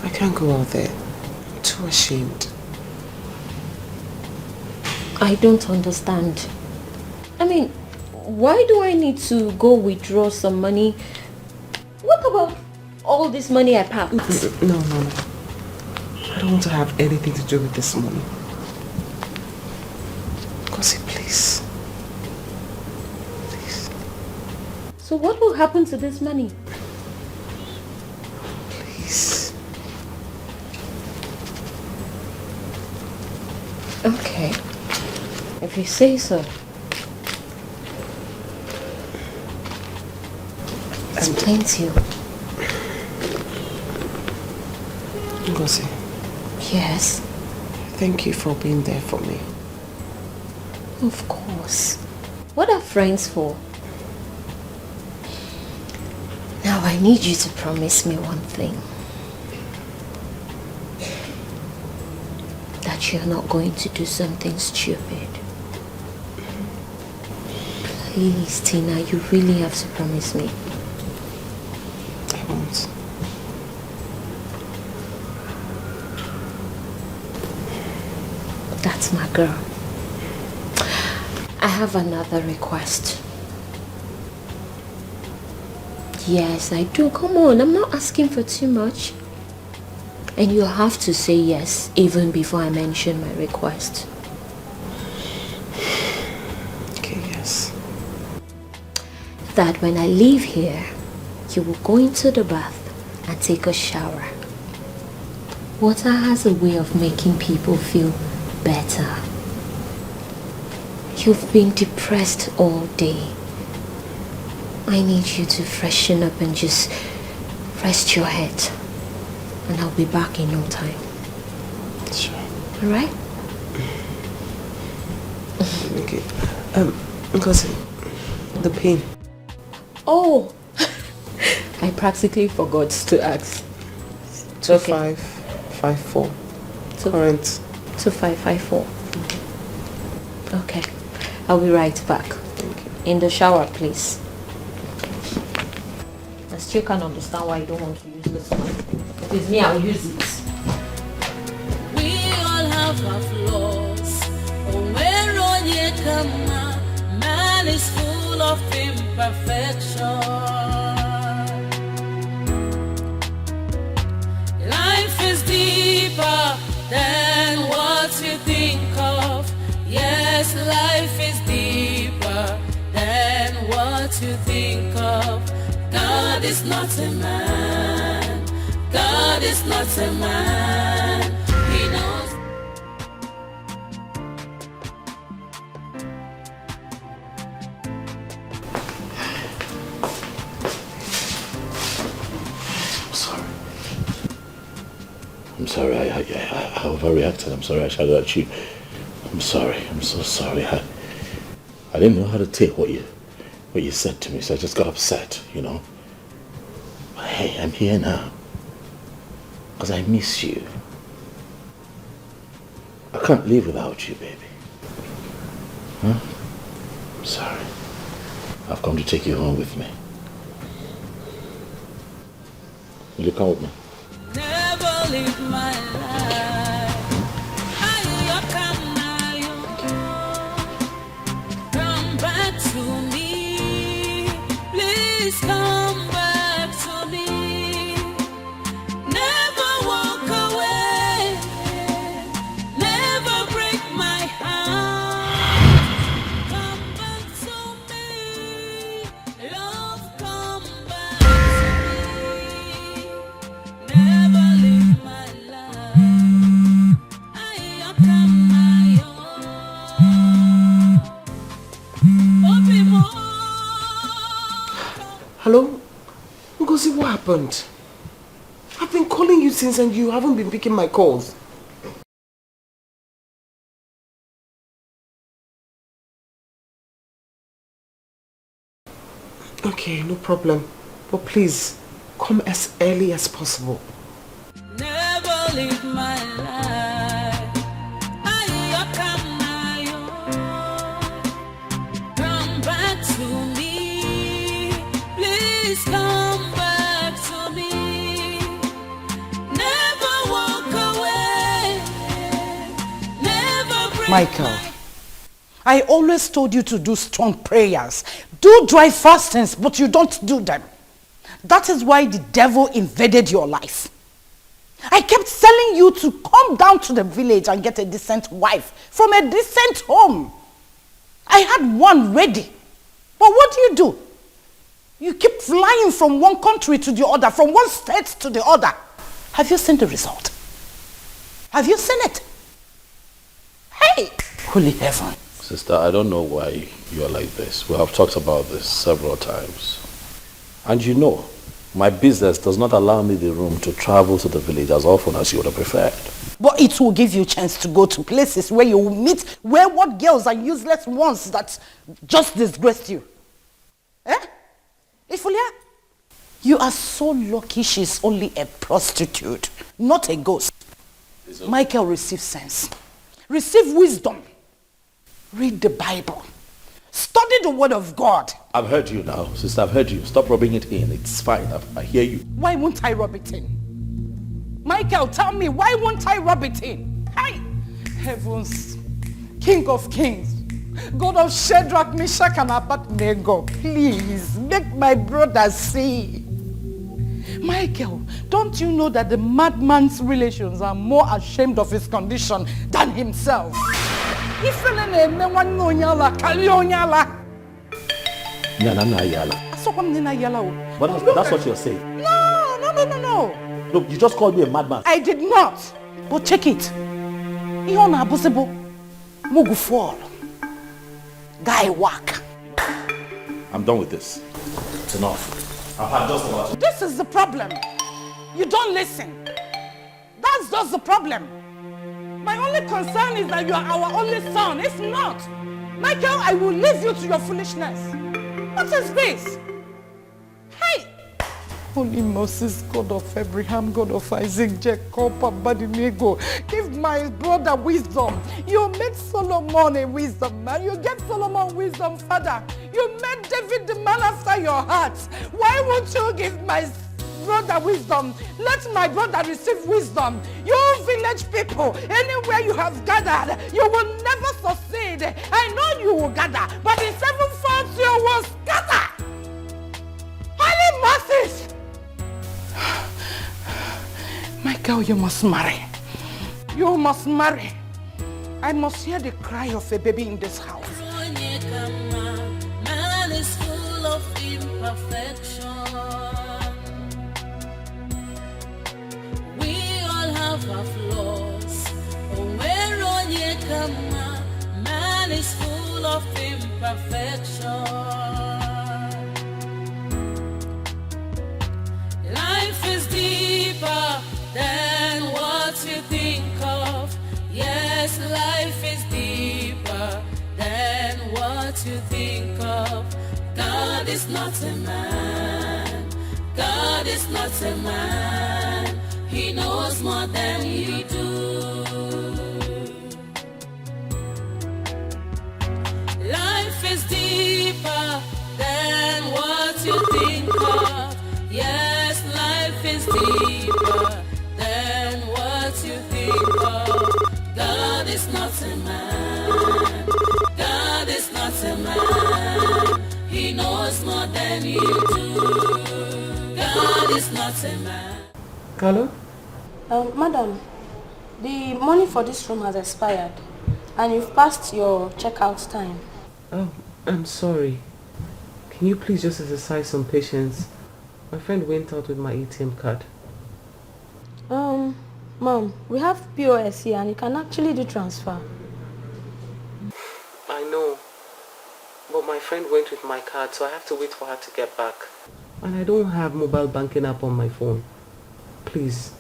I can't go out there. I'm too ashamed. I don't understand. I mean, why do I need to go withdraw some money? What about all this money I packed? No. I don't want to have anything to do with this money. Gossip, please. Please. So what will happen to this money? Please. Okay. If you say so. Explain to you. Ngozi. Yes? Thank you for being there for me. Of course. What are friends for? Now I need you to promise me one thing. That you're not going to do something stupid. Please, Tina, you really have to promise me. I won't. That's my girl. I have another request. Yes, I do. Come on, I'm not asking for too much. And you have to say yes, even before I mention my request. Okay, yes. That when I leave here, you will go into the bath and take a shower. Water has a way of making people feel better. You've been depressed all day. I need you to freshen up and just rest your head. And I'll be back in no time. Sure. Alright? Okay. Because the pain. Oh! I practically forgot to ask. 2554. Current. 2554. Okay. I'll be right back. Thank you. In the shower, please. I still can't understand why you don't want to use this one. If it's me, I'll use it. We all have our flaws. Oh, where on ye come, man is full of imperfection. Life is deeper than what you think of. Yes, life is deeper than what you think of. God is not a man. God is not a man. He knows. I'm sorry. I overreacted. I'm sorry I shouted at you. I'm sorry. I'm so sorry. I didn't know how to take what you said to me, so I just got upset, you know. But hey, I'm here now. Because I miss you. I can't live without you, baby. Huh? I'm sorry. I've come to take you home with me. Will you come with me? Never live my life. Come back to me. Please come back to me. Never walk away. Never break my heart. Come back to me. Love, come back to me. Never live my life. I come my own. Hello? Ngozi, what happened? I've been calling you since and you haven't been picking my calls. Okay, no problem. But please, come as early as possible. Never live my life. I come my own. Come back to me. Please come back to me. Never walk away. Never break Michael, my I always told you to do strong prayers. Do dry fastings, but you don't do them. That is why the devil invaded your life. I kept telling you to come down to the village and get a decent wife from a decent home. I had one ready. But what do? You keep flying from one country to the other, from one state to the other. Have you seen the result? Have you seen it? Hey, holy heaven. Sister, I don't know why you're like this. We have talked about this several times. And you know, my business does not allow me the room to travel to the village as often as you would have preferred. But it will give you a chance to go to places where you will meet wayward girls and useless ones that just disgraced you. Eh? Ifulia, you are so lucky she's only a prostitute, not a ghost. Okay. Michael, receive sense. Receive wisdom. Read the Bible. Study the word of God. I've heard you now, sister. I've heard you. Stop rubbing it in. It's fine. I hear you. Why won't I rub it in? Michael, tell me, why won't I rub it in? Hey, heavens, King of Kings, God of Shadrach, Meshach, and Abednego, please make my brother see. Michael, don't you know that the madman's relations are more ashamed of his condition than himself? But that's what you're saying. No. Look, you just called me a madman. I did not. But check it. Mugu fall. Guy whack. I'm done with this. It's enough. I've had just about it. This is the problem. You don't listen. That's just the problem. My only concern is that you are our only son. If not, Michael, I will leave you to your foolishness. What is this? Hey! Holy Moses, God of Abraham, God of Isaac, Jacob, Abednego, give my brother wisdom. You made Solomon a wisdom man. You gave Solomon wisdom, Father. You made David the man after your heart. Why won't you give my brother wisdom? Let my brother receive wisdom. You village people, anywhere you have gathered, you will never succeed. I know you will gather, but in 7 folds you will scatter. Holy Moses! My girl, you must marry. You must marry. I must hear the cry of a baby in this house. Man is full of imperfection. We all have our flaws. Man is full of imperfection. Life is deeper than what you think of. Yes, life is deeper than what you think of. God is not a man. God is not a man. He knows more than you do. Life is deeper than what you think of. Yes, life is deeper than what you think of. God is not a man. God is not a man. He knows more than you do. God is not a man. Hello? Madam, the money for this room has expired and you've passed your checkout time. Oh, I'm sorry. Can you please just exercise some patience? My friend went out with my ATM card. Mom, we have POS here and you can actually do transfer. I know. But my friend went with my card, so I have to wait for her to get back. And I don't have mobile banking app on my phone. Please,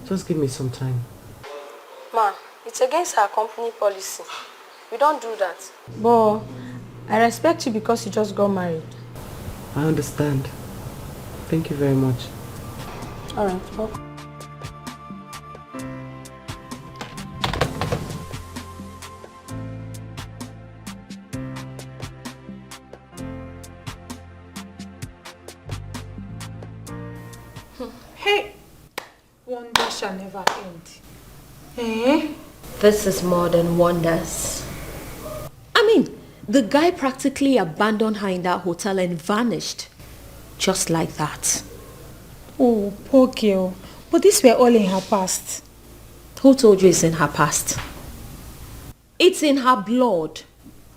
just give me some time. Ma, it's against our company policy. We don't do that. But I respect you because you just got married. I understand. Thank you very much. Alright, well. Hey, wonder shall never end. Eh? This is more than wonders. I mean, the guy practically abandoned her in that hotel and vanished. Just like that. Oh, poor girl. But these were all in her past. Who told you it's in her past? It's in her blood.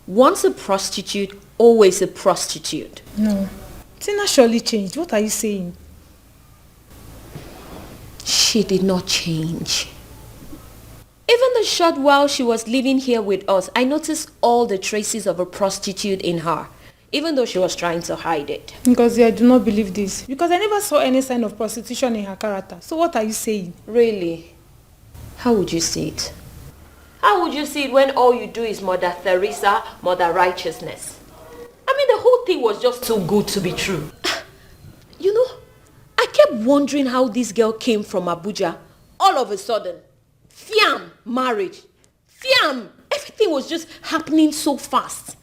Once a prostitute, always a prostitute. No. Tina surely changed. What are you saying? She did not change. Even the short while she was living here with us, I noticed all the traces of a prostitute in her, even though she was trying to hide it. Because I do not believe this. Because I never saw any sign of prostitution in her character. So what are you saying? Really? How would you see it? How would you see it when all you do is Mother Teresa, Mother Righteousness? I mean, the whole thing was just too good to be true. You know, I kept wondering how this girl came from Abuja. All of a sudden, fiam, marriage. Fiam, everything was just happening so fast.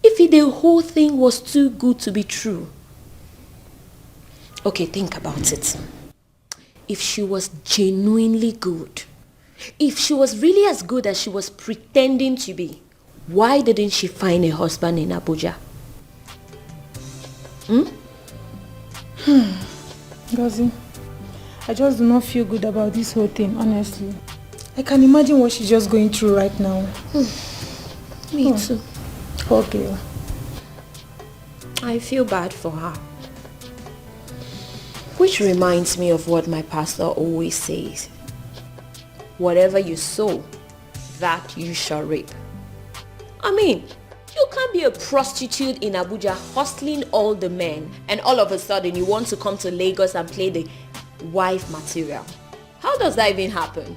If the whole thing was too good to be true. Okay, think about it. If she was genuinely good, if she was really as good as she was pretending to be, why didn't she find a husband in Abuja? Gazi, I just do not feel good about this whole thing, honestly. I can imagine what she's just going through right now. Me too. Okay. I feel bad for her. Which reminds me of what my pastor always says. Whatever you sow, that you shall reap. I mean, you can't be a prostitute in Abuja hustling all the men and all of a sudden you want to come to Lagos and play the wife material. How does that even happen?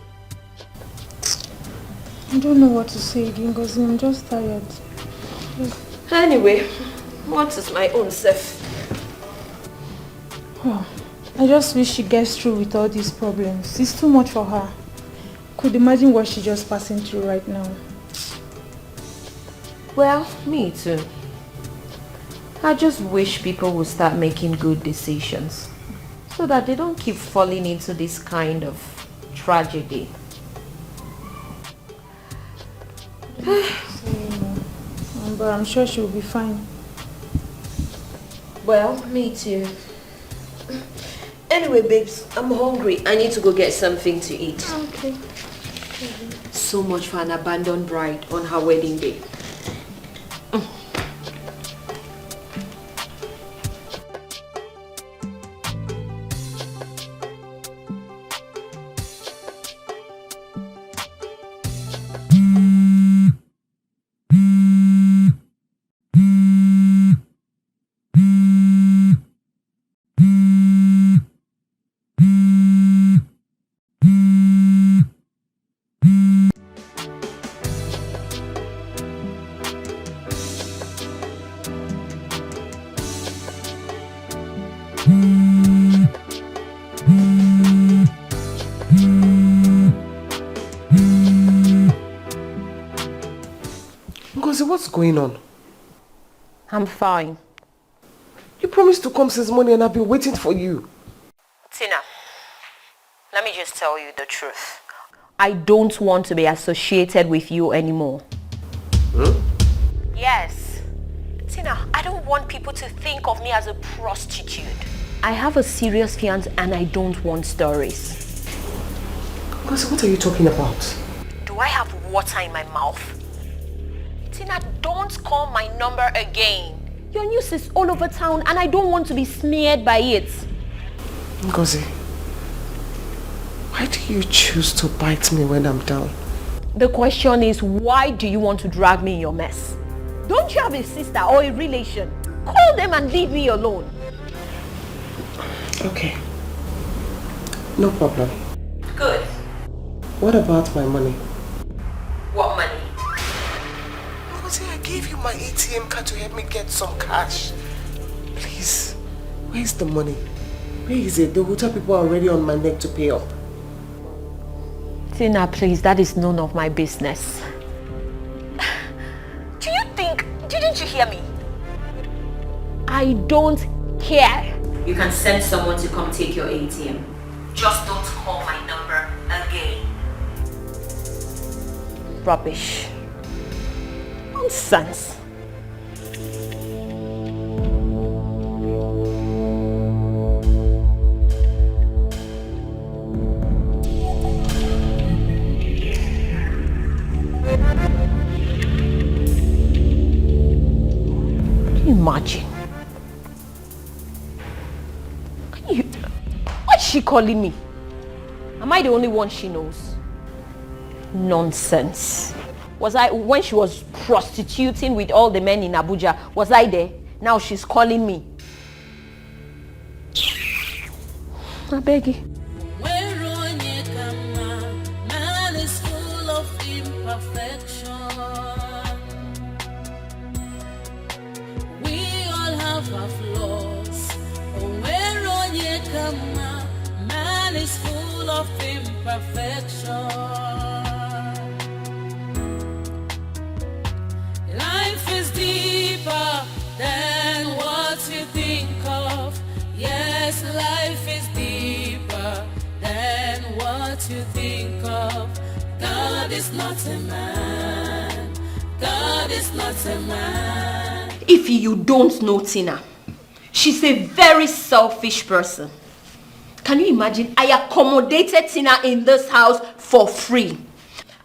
I don't know what to say again, Gozi. I'm just tired. Anyway, what is my own self? Oh, I just wish she gets through with all these problems. It's too much for her. Could imagine what she's just passing through right now. Well, me too. I just wish people would start making good decisions so that they don't keep falling into this kind of tragedy. But I'm sure she'll be fine. Well, me too. Anyway, babes, I'm hungry. I need to go get something to eat. Okay. So much for an abandoned bride on her wedding day. What's going on? I'm fine. You promised to come since morning and I've been waiting for you. Tina, let me just tell you the truth. I don't want to be associated with you anymore. Yes. Tina, I don't want people to think of me as a prostitute. I have a serious fiancé and I don't want stories. Because what are you talking about? Do I have water in my mouth? Tina, don't call my number again. Your news is all over town and I don't want to be smeared by it. Ngozi, why do you choose to bite me when I'm down? The question is, why do you want to drag me in your mess? Don't you have a sister or a relation? Call them and leave me alone. Okay. No problem. Good. What about my money? What money? I gave you my ATM card to help me get some cash. Please, where's the money? Where is it? The hotel people are already on my neck to pay up. Tina, please, that is none of my business. Didn't you hear me? I don't care. You can send someone to come take your ATM. Just don't call my number again. Rubbish. Nonsense. Imagine. Why is she calling me? Am I the only one she knows? Nonsense. Was I, when she was prostituting with all the men in Abuja, was I there? Now she's calling me. I beg you. Man is full of imperfection. We all have our flaws. Man is full of imperfection. Life is deeper than what you think of. Yes, life is deeper than what you think of. God is not a man. God is not a man. If you don't know Tina, she's a very selfish person. Can you imagine? I accommodated Tina in this house for free.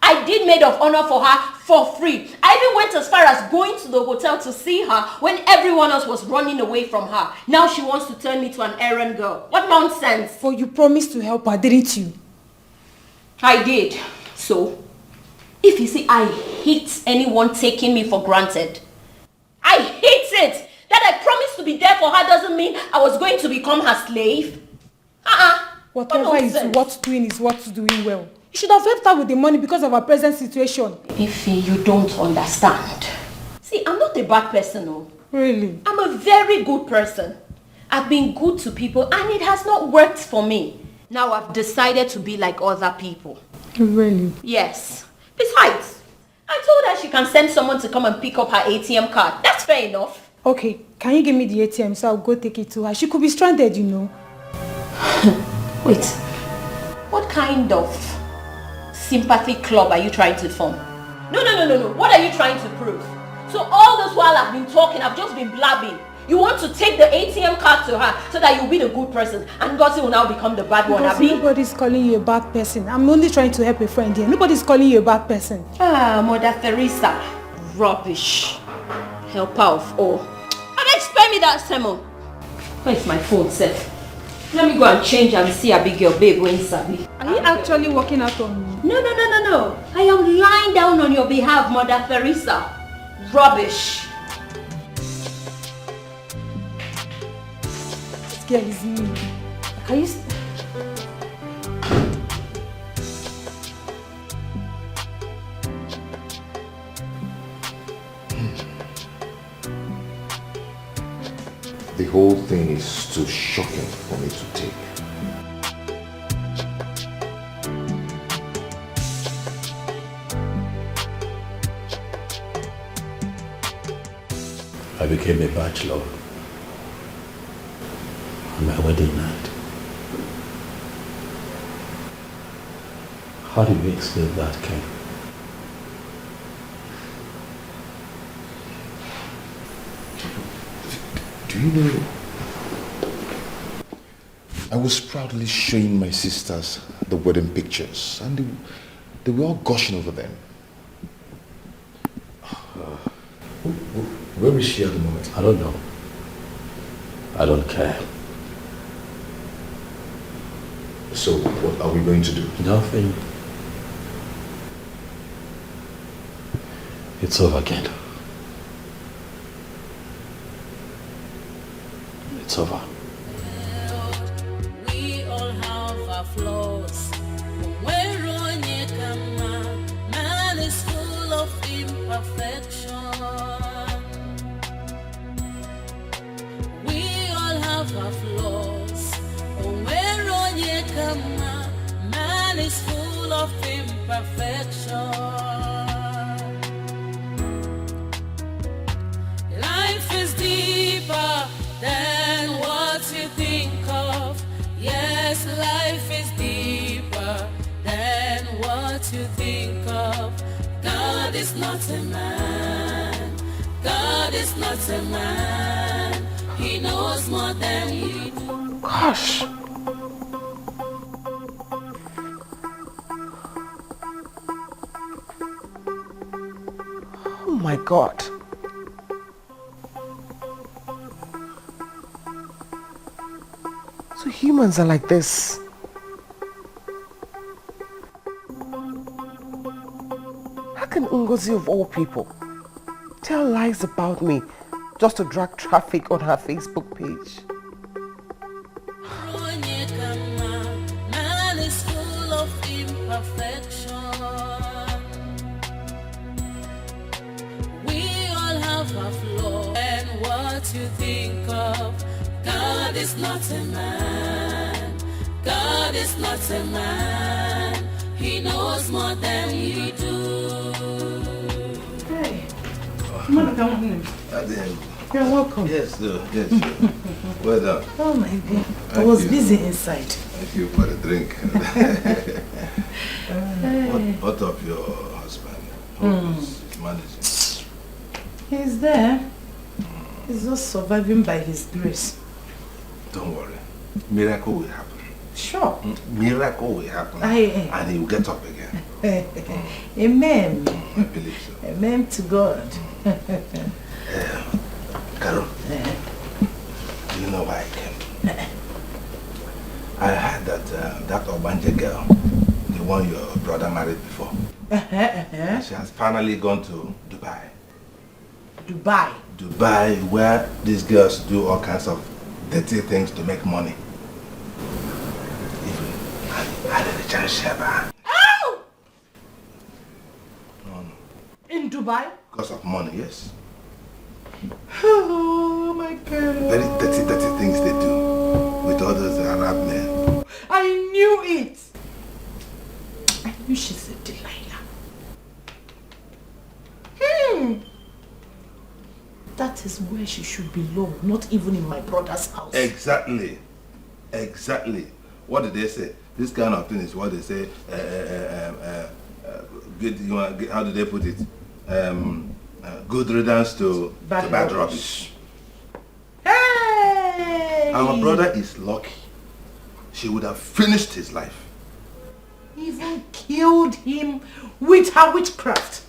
I did maid of honor for her for free. I even went as far as going to the hotel to see her when everyone else was running away from her. Now she wants to turn me to an errand girl. What nonsense. But you promised to help her, didn't you? I did. So, if you see, I hate anyone taking me for granted. I hate it. That I promised to be there for her doesn't mean I was going to become her slave. Whatever is what's doing is what's doing well. You should have helped her with the money because of her present situation. Ify, you don't understand. See, I'm not a bad person, no. Really? I'm a very good person. I've been good to people and it has not worked for me. Now I've decided to be like other people. Really? Yes. Besides, I told her she can send someone to come and pick up her ATM card. That's fair enough. Okay, can you give me the ATM so I'll go take it to her? She could be stranded, you know. Wait, what kind of sympathy club are you trying to form? No. What are you trying to prove? So all this while I've been talking, I've just been blabbing. You want to take the ATM card to her so that you'll be the good person and Gossip will now become the bad one, Abi? Nobody's calling you a bad person. I'm only trying to help a friend here. Nobody's calling you a bad person. Ah, Mother Teresa. Rubbish. Help out of all. And spare me that sermon. Where's my phone, Seth? Let me go and change and see Abigail, babe, when Sabi. Are you actually working out on me? No. I am lying down on your behalf, Mother Teresa. Rubbish. This girl is me. Can you... The whole thing is too shocking for me to take. I became a bachelor on my wedding night. How do you explain that, Ken? Do you know, I was proudly showing my sisters the wedding pictures and they were all gushing over them. Where is she at the moment? I don't know. I don't care. So what are we going to do? Nothing. It's over again. It's over. We all have our flaws. Man is full of imperfection. We all have our flaws. Man is full of imperfection. Life is deeper than what you think of. Yes, life is deeper than what you think of. God is not a man. God is not a man. He knows more than we do. Gosh. Oh my God. So humans are like this. How can Ngozi of all people tell lies about me just to drag traffic on her Facebook page? Man is full of imperfection. We all have our flaws. And what you think of, God is not a man. God is not a man. He knows more than we do. Hey, come on. You're welcome. Yes, sir. Yes, sir. Well done. Oh my God. I was busy inside. Thank you for the drink. What of your husband? He's managing. He's there. He's just surviving by his grace. Don't worry. Miracle will happen. Sure. Miracle will happen. And he will get up again. Amen. I believe so. Amen to God. Carol, do you know why I came? I heard that that Obanje girl, the one your brother married before, she has finally gone to Dubai. Dubai, where these girls do all kinds of dirty things to make money. Even I had a chance Sheba. Oh! No. In Dubai? Because of money, yes. Oh, Oh my God. Very dirty things they do with all those Arab men. I knew it. I knew she's a Delilah. That is where she should belong, not even in my brother's house. Exactly. What did they say? This kind of thing is what they say. How do they put it? Good riddance to bad rubbish. Hey! Our brother is lucky. She would have finished his life. Even killed him with her witchcraft.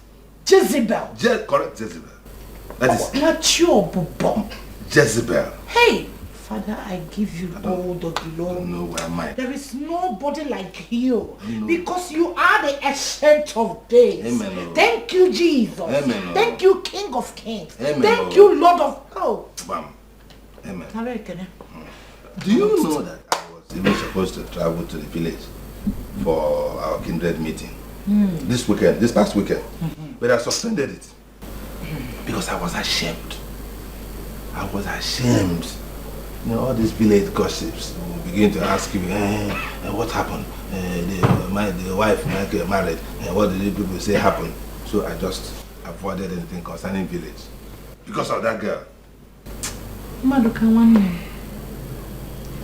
Jezebel. Correct, Jezebel. That is mature bomb. Jezebel. Hey, Father, I give you all the glory. I don't know where am I. There is nobody like you because you are the Ancient of Days. Amen. Thank you, Jesus. Amen. Thank you, King of Kings. Amen. Thank you, Lord of Oh. Bam. Amen. Do you know that I was even supposed to travel to the village for our kindred meeting this past weekend, but I suspended it because I was ashamed. You know, all these village gossips will begin to ask you, what happened? The wife married, and what did the people say happened? So I just avoided anything concerning village because of that girl. Maduka,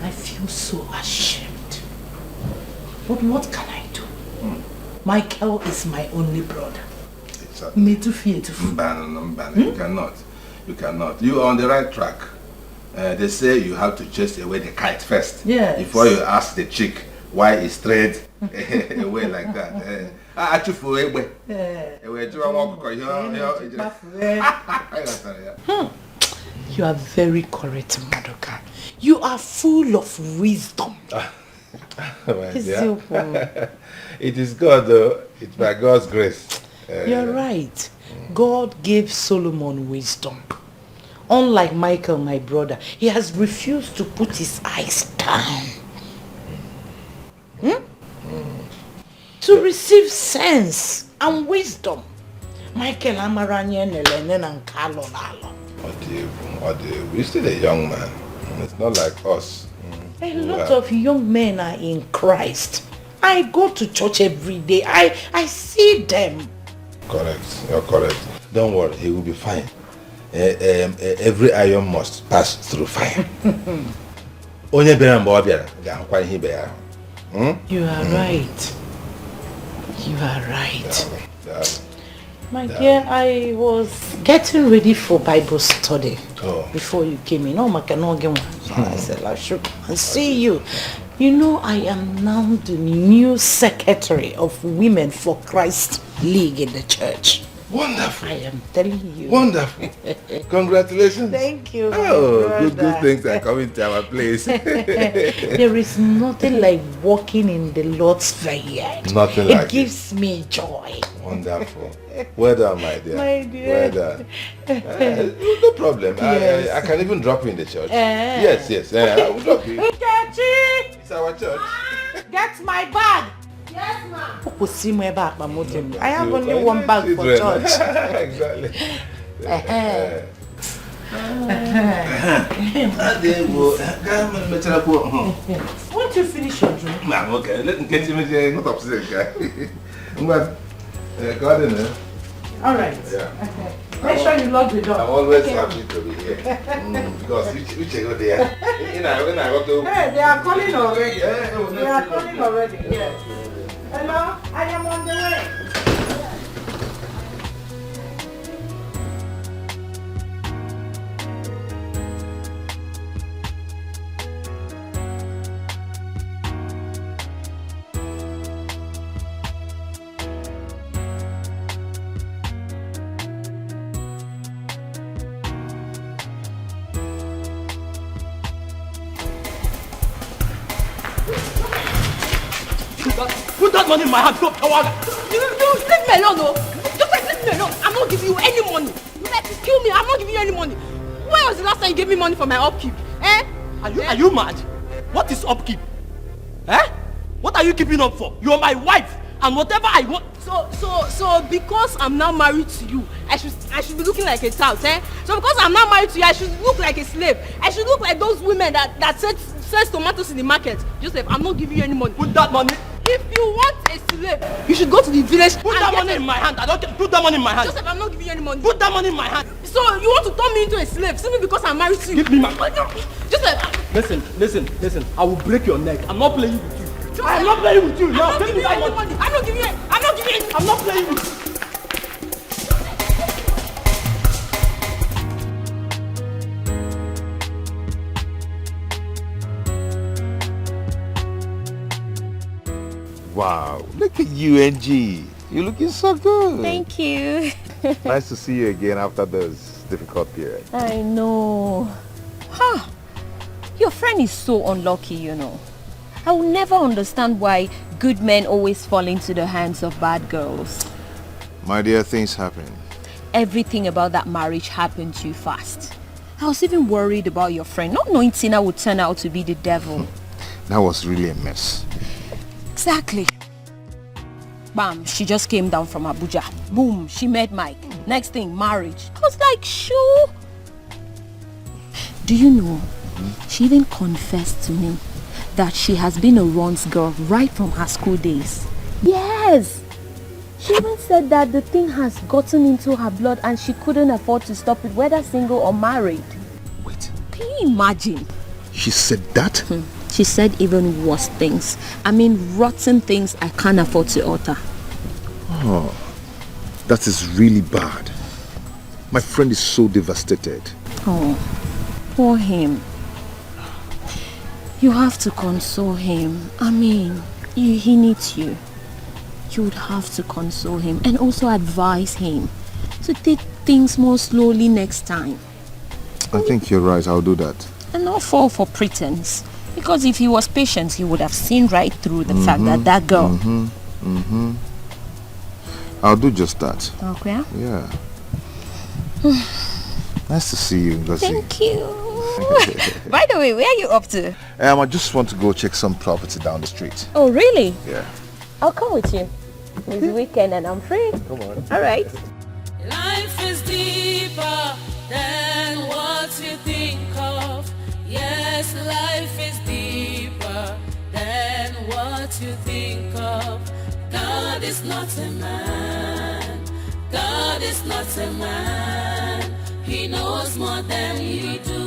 I feel so ashamed. But what can I do? Michael is my only brother. Exactly. Me too fear to You cannot. You are on the right track. They say you have to chase away the kite first. Yes. Before you ask the chick why it's straight away like that. You are very correct, Madoka. You are full of wisdom. It is God though. It's by God's grace. You're right. God gave Solomon wisdom. Unlike Michael, my brother, he has refused to put his eyes down. To receive sense and wisdom. Michael Amaranya Nelenen and Carlo Lalo. We're still a young man. It's not like us. A lot of young men are in Christ. I go to church every day. I see them. Correct. You're correct. Don't worry, he will be fine. Every iron must pass through fire. You are right. You are right. My dear, I was getting ready for Bible study before you came in. So I said, I should come and see you. You know, I am now the new secretary of Women for Christ League in the church. Wonderful. I am telling you. Wonderful. Congratulations. Thank you. Oh, good things are coming to our place. There is nothing like walking in the Lord's vineyard. Nothing like it. It gives me joy. Wonderful. Well done, my dear. My dear. Well done. No problem. Yes. I can even drop you in the church. Yes. I will drop you. Nkechi! It's our church. Get my bag. Yes, ma'am. I have only one bag for church. Exactly. Won't you finish your drink? I'm okay. Let me get you not upset, guy. All right. Yeah. Okay. Make sure you lock the door. I'm always happy to be here. Because we check out there. Hey, they are calling already. They are calling already. Yes. Hello, I am on the way. Put that money in my hand, go power. You leave me alone, no. Just like leave me alone. I'm not giving you any money. You like to kill me, I'm not giving you any money. When was the last time you gave me money for my upkeep? Are you mad? What is upkeep? What are you keeping up for? You're my wife, and whatever I want. So because I'm now married to you, I should be looking like a tout, So So because I'm not married to you, I should look like a slave. I should look like those women that sells tomatoes in the market. Joseph, I'm not giving you any money. Put that money. If you want a slave, you should go to the village. Put that money in my hand. I don't care. Put that money in my hand. Joseph, I'm not giving you any money. Put that money in my hand. So you want to turn me into a slave simply because I'm married to you? Give me my money. Joseph. Listen. I will break your neck. I'm not playing with you. Joseph, I'm not playing with you. I'm not giving you any money. I'm not giving you. I'm not giving you. I'm not playing with you. Wow, look at you, NG. You're looking so good. Thank you. Nice to see you again after this difficult period. I know. Your friend is so unlucky, you know. I will never understand why good men always fall into the hands of bad girls. My dear, things happen. Everything about that marriage happened too fast. I was even worried about your friend, not knowing Tina would turn out to be the devil. That was really a mess. Exactly. Bam, she just came down from Abuja. Boom, she met Mike. Next thing, marriage. I was like, sure. Do you know, she even confessed to me that she has been a runs girl right from her school days. Yes. She even said that the thing has gotten into her blood and she couldn't afford to stop it, whether single or married. Wait. Can you imagine? She said that? She said even worse things. I mean, rotten things I can't afford to utter. Oh, that is really bad. My friend is so devastated. Oh, poor him. You have to console him. I mean, he needs you. You would have to console him and also advise him to take things more slowly next time. I think you're right. I'll do that. And not fall for pretense. Because if he was patient, he would have seen right through the fact that girl... I'll do just that. Okay. Yeah. Nice to see you, Ngozi. Thank you. By the way, where are you up to? I just want to go check some property down the street. Oh, really? Yeah. I'll come with you. It's weekend and I'm free. Come on. All right. Life is deeper than what you think of. Yes, life is deeper than what you think of. God is not a man. God is not a man. He knows more than you do.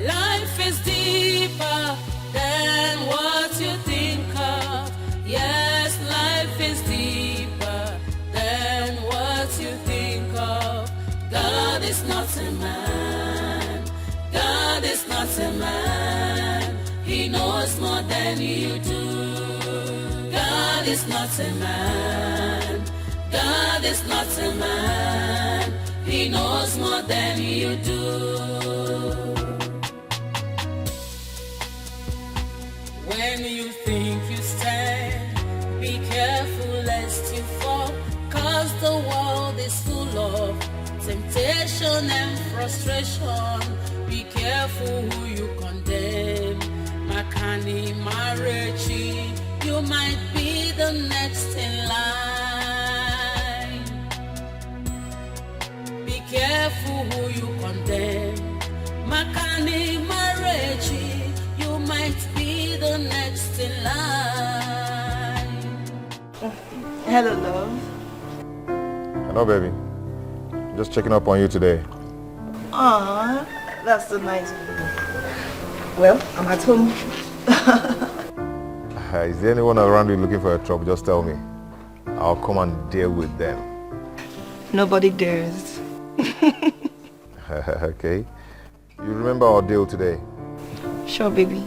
Life is deeper than what you think of. Yes, life is deeper than what you think of. God is not a man. God is not a man. He knows more than you do. God is not a man. God is not a man. He knows more than you do. When you think you stand, be careful lest you fall, 'cause the world is full of temptation and frustration. Be careful who you condemn. Makani Marechi, you might be the next in line. Be careful who you condemn. Makani Marechi, you might be the next in line. Hello, love. Hello, baby. Just checking up on you today. Aw, that's so nice of you. Well, I'm at home. Is there anyone around you looking for a trouble? Just tell me. I'll come and deal with them. Nobody dares. Okay. You remember our deal today? Sure, baby.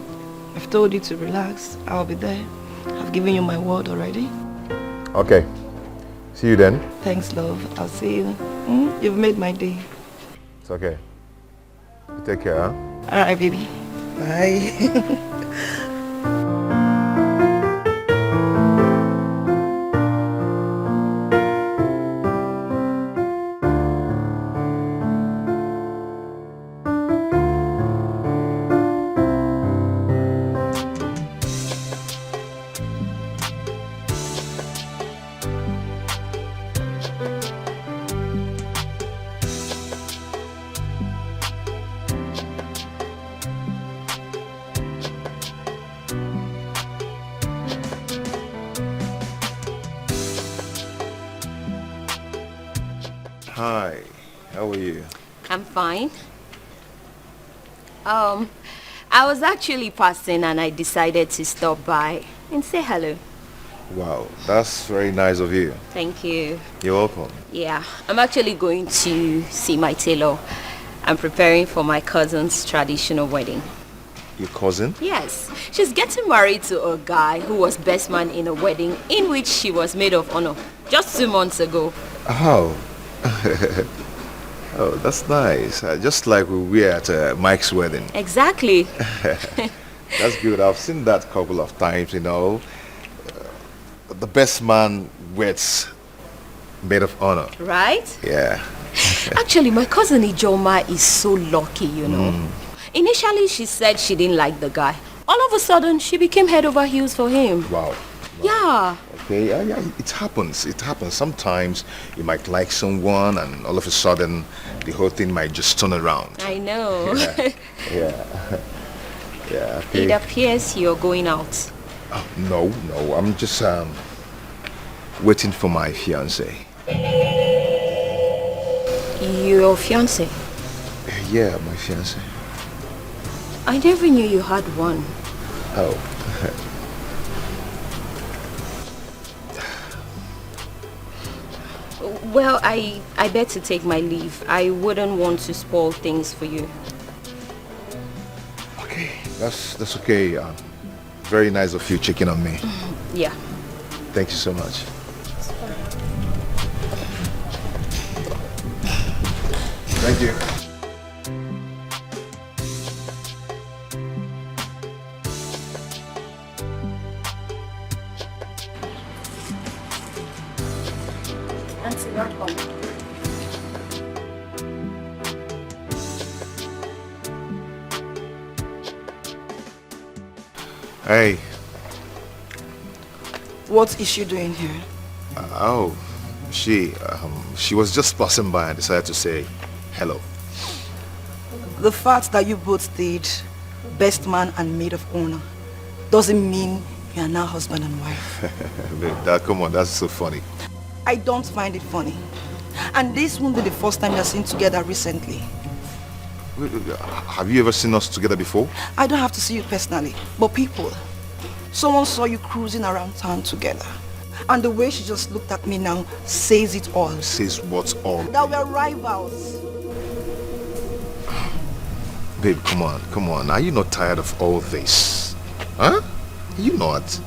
I've told you to relax. I'll be there. I've given you my word already. Okay. See you then. Thanks, love. I'll see you. You've made my day. It's okay. You take care, huh? Alright, baby. Bye. Hi, how are you? I'm fine. I was actually passing and I decided to stop by and say hello. Wow, that's very nice of you. Thank you. You're welcome. Yeah, I'm actually going to see my tailor. I'm preparing for my cousin's traditional wedding. Your cousin? Yes, she's getting married to a guy who was best man in a wedding in which she was maid of honor just 2 months ago. Oh. Oh, that's nice. Just like we were at Mike's wedding. Exactly. That's good. I've seen that a couple of times, you know. The best man weds maid of honor. Right? Yeah. Actually, my cousin Ijoma is so lucky, you know. Initially, she said she didn't like the guy. All of a sudden, she became head over heels for him. Wow. Yeah. Okay, yeah, it happens. It happens. Sometimes you might like someone and all of a sudden the whole thing might just turn around. I know. Yeah. Yeah, okay. It appears you're going out. Oh, no, I'm just waiting for my fiance. Your fiance? Yeah, my fiance. I never knew you had one. Oh. Well, I better take my leave. I wouldn't want to spoil things for you. Okay, that's okay. Very nice of you checking on me. Yeah. Thank you so much. Thank you. Auntie, welcome. Hey. What is she doing here? Oh, she was just passing by and decided to say hello. The fact that you both did best man and maid of honor doesn't mean you are now husband and wife. Babe, come on, that's so funny. I don't find it funny. And this won't be the first time you're seen together recently. Have you ever seen us together before? I don't have to see you personally, but people. Someone saw you cruising around town together. And the way she just looked at me now says it all. Says what's all? That we're rivals. Babe, come on. Are you not tired of all this? Huh? Are you not?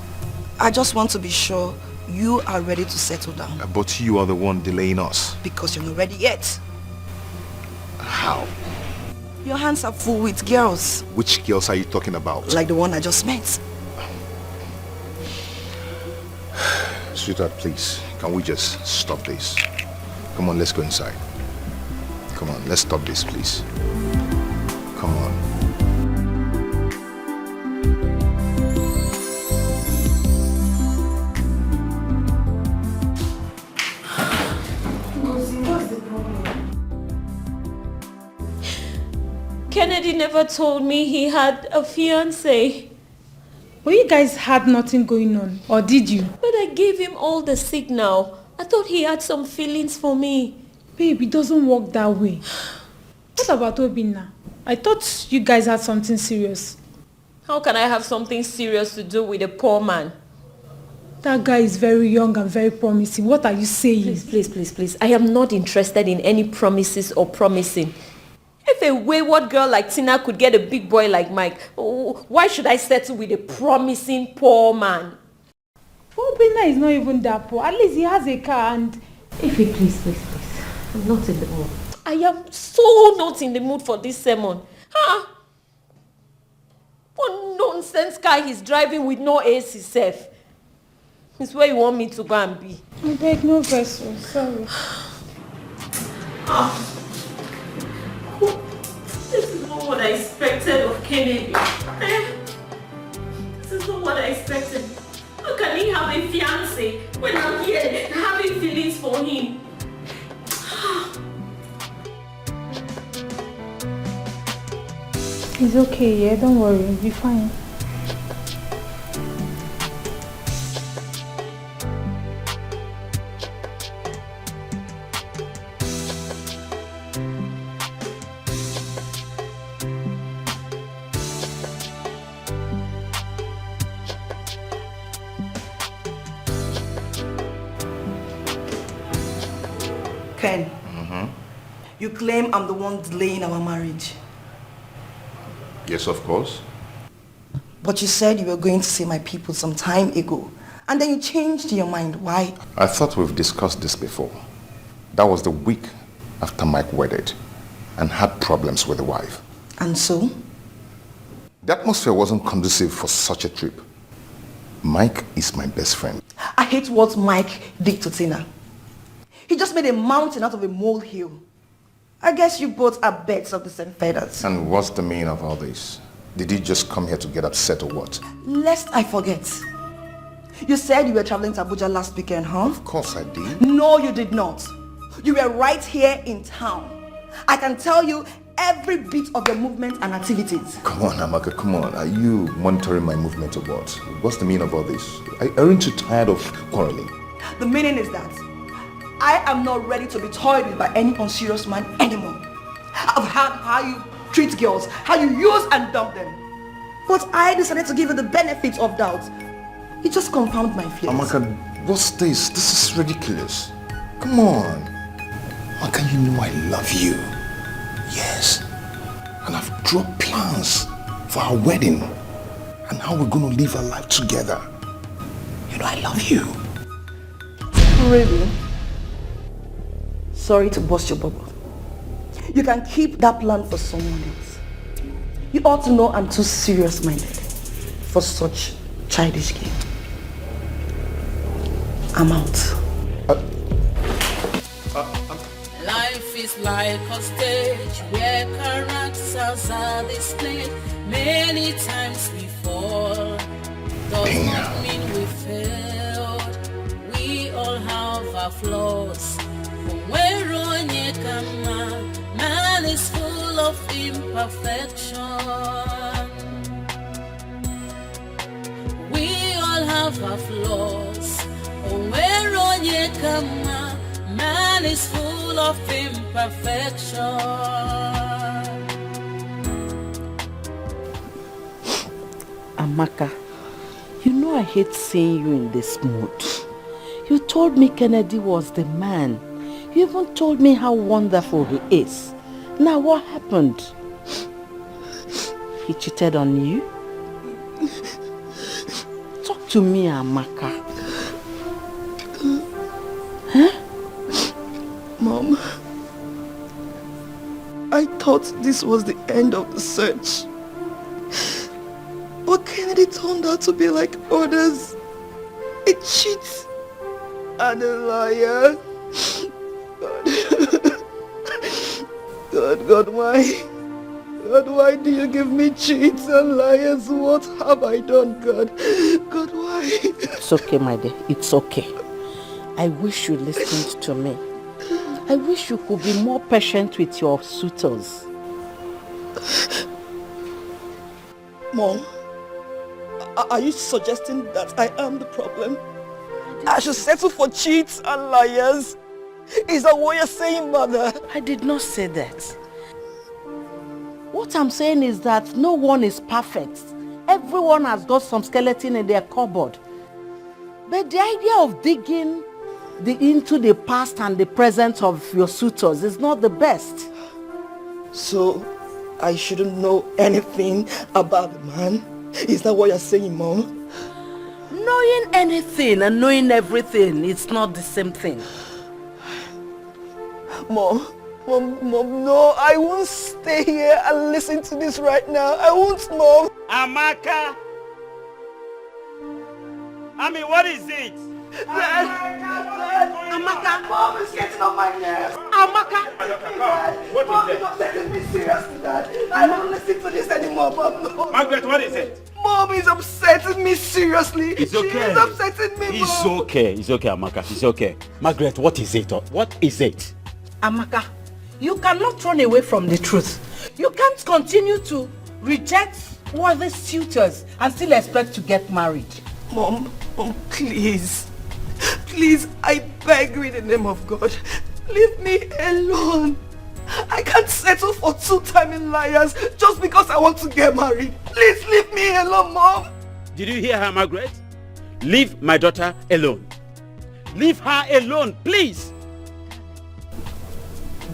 I just want to be sure you are ready to settle down. But you are the one delaying us. Because you're not ready yet. How? Your hands are full with girls. Which girls are you talking about? Like the one I just met. Sweetheart, please, can we just stop this? Come on, let's go inside. Come on, let's stop this, please. Come on. What's the problem? Kennedy never told me he had a fiancé. Well, you guys had nothing going on, or did you? But I gave him all the signal. I thought he had some feelings for me. Babe, it doesn't work that way. What about Obinna? I thought you guys had something serious. How can I have something serious to do with a poor man? That guy is very young and very promising. What are you saying? Please. I am not interested in any promises or promising. If a wayward girl like Tina could get a big boy like Mike, why should I settle with a promising poor man? Obinna is not even that poor. At least he has a car and... Ify, please. I'm not in the mood. I am so not in the mood for this sermon. Huh? What nonsense car he's driving with no AC safe. It's where you want me to go and be. I beg no vessel, sorry. This is not what I expected of Kennedy. This is not what I expected. How can he have a fiancé when I'm here having feelings for him? It's okay, yeah? Don't worry, you'll be fine. Ken, you claim I'm the one delaying our marriage. Yes, of course. But you said you were going to see my people some time ago. And then you changed your mind. Why? I thought we've discussed this before. That was the week after Mike wedded and had problems with the wife. And so? The atmosphere wasn't conducive for such a trip. Mike is my best friend. I hate what Mike did to Tina. He just made a mountain out of a molehill. I guess you both are birds of the same feathers. And what's the meaning of all this? Did you just come here to get upset or what? Lest I forget. You said you were traveling to Abuja last weekend, huh? Of course I did. No, you did not. You were right here in town. I can tell you every bit of your movement and activities. Come on, Amaka, come on. Are you monitoring my movement or what? What's the meaning of all this? Aren't you tired of quarreling? The meaning is that I am not ready to be toyed with by any unserious man anymore. I've heard how you treat girls, how you use and dump them. But I decided to give you the benefit of doubt. It just confounded my fears. Amaka, what's this? This is ridiculous. Come on. Amaka, you know I love you. Yes. And I've drawn plans for our wedding and how we're going to live our life together. You know I love you. Really? Sorry to burst your bubble. You can keep that plan for someone else. You ought to know I'm too serious-minded for such childish game. I'm out. Life is like a stage where characters are displayed. Many times we fall. Does not mean we failed. We all have our flaws. Where on it come, man is full of imperfection. We all have our flaws. Where on it come, man is full of imperfection. Amaka, you know I hate seeing you in this mood. You told me Kennedy was the man. You even told me how wonderful he is. Now what happened? He cheated on you? Talk to me, Amaka. Huh? Mom, I thought this was the end of the search. But Kennedy turned out to be like others. A cheat and a liar. God, why? God, why do you give me cheats and liars? What have I done, God? God, why? It's okay, my dear. It's okay. I wish you listened to me. I wish you could be more patient with your suitors. Mom, are you suggesting that I am the problem? I should settle for cheats and liars? Is that what you're saying, Mother? I did not say that. What I'm saying is that no one is perfect. Everyone has got some skeleton in their cupboard. But the idea of digging into the past and the present of your suitors is not the best. So, I shouldn't know anything about the man? Is that what you're saying, Mom? Knowing anything and knowing everything, it's not the same thing. Mom, no, I won't stay here and listen to this right now. I won't, Mom. Amaka! I mean, what is it? Amaka! Mom is getting on my nerves. Amaka! What Mom, is it? you're not taking me seriously, Dad. I don't listen to this anymore, Mom. No. Margaret, what is it? Mom is upsetting me seriously. It's okay. She is upsetting me, It's Mom. okay. It's okay, Amaka. It's okay. Margaret, what is it? What is it? Amaka, you cannot run away from the truth. You can't continue to reject worthy suitors and still expect to get married. Mom, please. Please, I beg you in the name of God. Leave me alone. I can't settle for two-timing liars just because I want to get married. Please leave me alone, Mom. Did you hear her, Margaret? Leave my daughter alone. Leave her alone, please.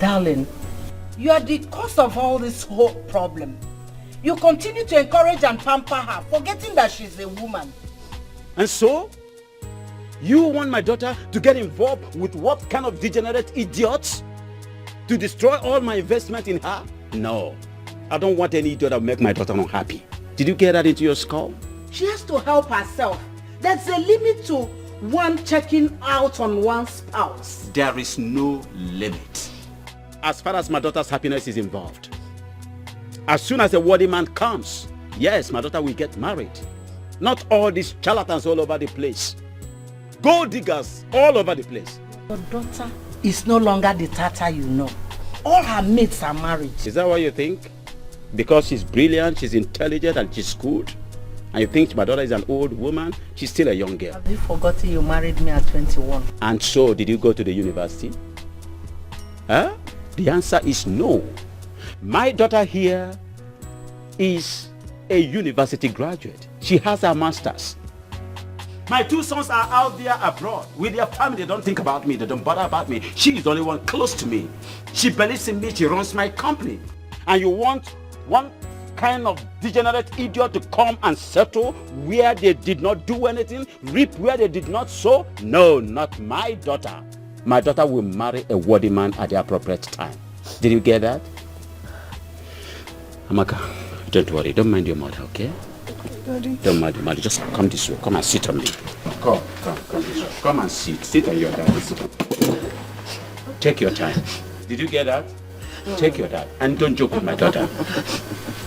darling, you are the cause of all this whole problem. You continue to encourage and pamper her, forgetting that she's a woman. And so? You want my daughter to get involved with what kind of degenerate idiots? To destroy all my investment in her? No. I don't want any idiot that will make my daughter unhappy. Did you get that into your skull? She has to help herself. There's a limit to one checking out on one spouse. There is no limit. As far as my daughter's happiness is involved. As soon as a worthy man comes, yes, my daughter will get married. Not all these charlatans all over the place. Gold diggers all over the place. Your daughter is no longer the Tata you know. All her mates are married. Is that what you think? Because she's brilliant, she's intelligent, and she's good? And you think my daughter is an old woman? She's still a young girl. Have you forgotten you married me at 21? And so, did you go to the university? Huh? The answer is no. My daughter here is a university graduate. She has her master's. My two sons are out there abroad with their family. They don't think about me. They don't bother about me. She is the only one close to me. She believes in me. She runs my company. And you want one kind of degenerate idiot to come and settle where they did not do anything, reap where they did not sow? No, not my daughter. My daughter will marry a worthy man at the appropriate time. Did you get that? Amaka, don't worry. Don't mind your mother, okay? Daddy. Don't mind your mother. Just come this way. Come and sit on me. Come this way. Come and sit. Sit on your dad. Take your time. Did you get that? Take your time. And don't joke with my daughter.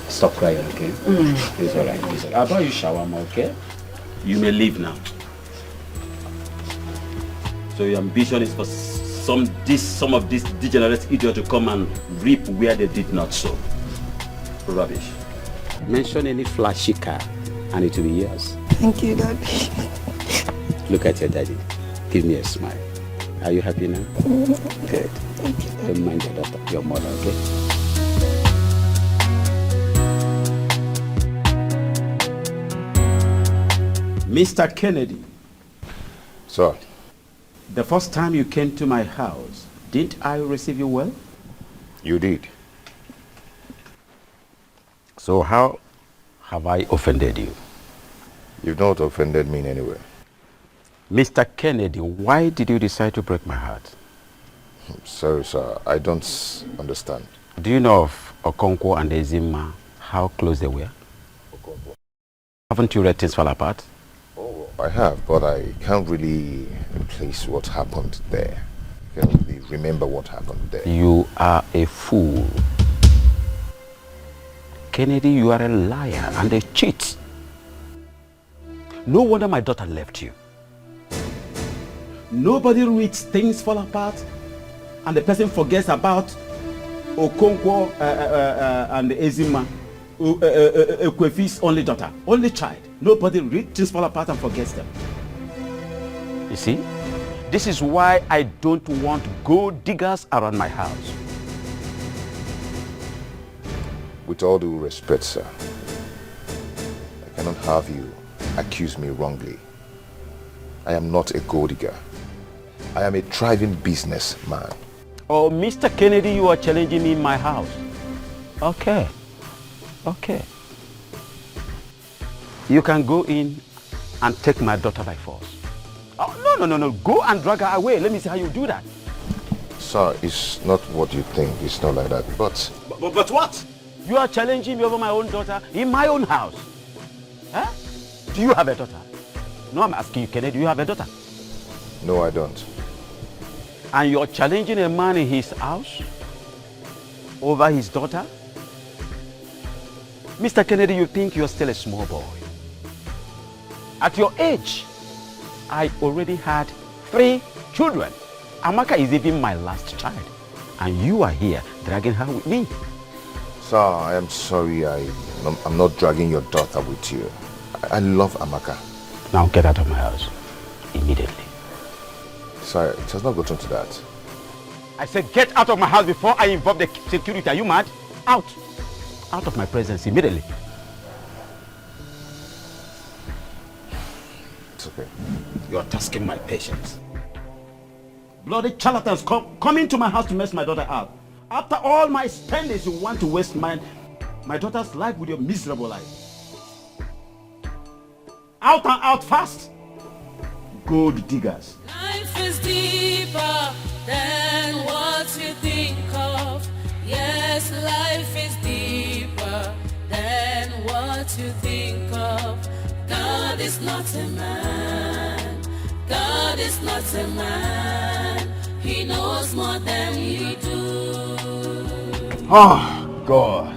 Stop crying, okay? It's alright. It's alright. I'll buy you shawarma, okay? You may leave now. So your ambition is for some of these degenerate idiots to come and reap where they did not sow. Rubbish. Mention any flashy car and it will be yours. Thank you, Daddy. Look at your daddy. Give me a smile. Are you happy now? Good. Thank you, Daddy. Don't mind your daughter, your mother, okay? Mr. Kennedy. Sir. The first time you came to my house, didn't I receive you well? You did. So how have I offended you? You've not offended me in any way. Mr. Kennedy, why did you decide to break my heart? Sorry, sir. I don't understand. Do you know of Okonkwo and Ezima, how close they were? Okonkwo? Haven't you read Things Fall Apart? Oh, I have, but I can't really place what happened there. I can't really remember what happened there. You are a fool. Kennedy, you are a liar and a cheat. No wonder my daughter left you. Nobody reads Things Fall Apart and the person forgets about Okonkwo and Ezima, Ekwefi's only daughter, only child. Nobody reads Things Fall Apart and forgets them. You see, this is why I don't want gold diggers around my house. With all due respect, sir, I cannot have you accuse me wrongly. I am not a gold digger. I am a thriving businessman. Oh, Mr. Kennedy, you are challenging me in my house. Okay. Okay. You can go in and take my daughter by force. Oh, no. Go and drag her away. Let me see how you do that. Sir, it's not what you think. It's not like that. But what? You are challenging me over my own daughter in my own house. Huh? Do you have a daughter? No, I'm asking you, Kennedy, do you have a daughter? No, I don't. And you're challenging a man in his house over his daughter? Mr. Kennedy, you think you're still a small boy. At your age, I already had 3 children. Amaka is even my last child. And you are here dragging her with me. Sir, I am sorry. I'm not dragging your daughter with you. I love Amaka. Now get out of my house. Immediately. Sir, it has not gotten to that. I said get out of my house before I involve the security. Are you mad? Out. Out of my presence immediately. It's okay. You're tasking my patience. Bloody charlatans come into my house to mess my daughter up. After all my spendings, you want to waste my daughter's life with your miserable life. Out and out fast. Gold diggers. Life is deeper than what you think of. Yes, life is deeper than what you think of. God is not a man. God is not a man. He knows more than you do. Oh, God.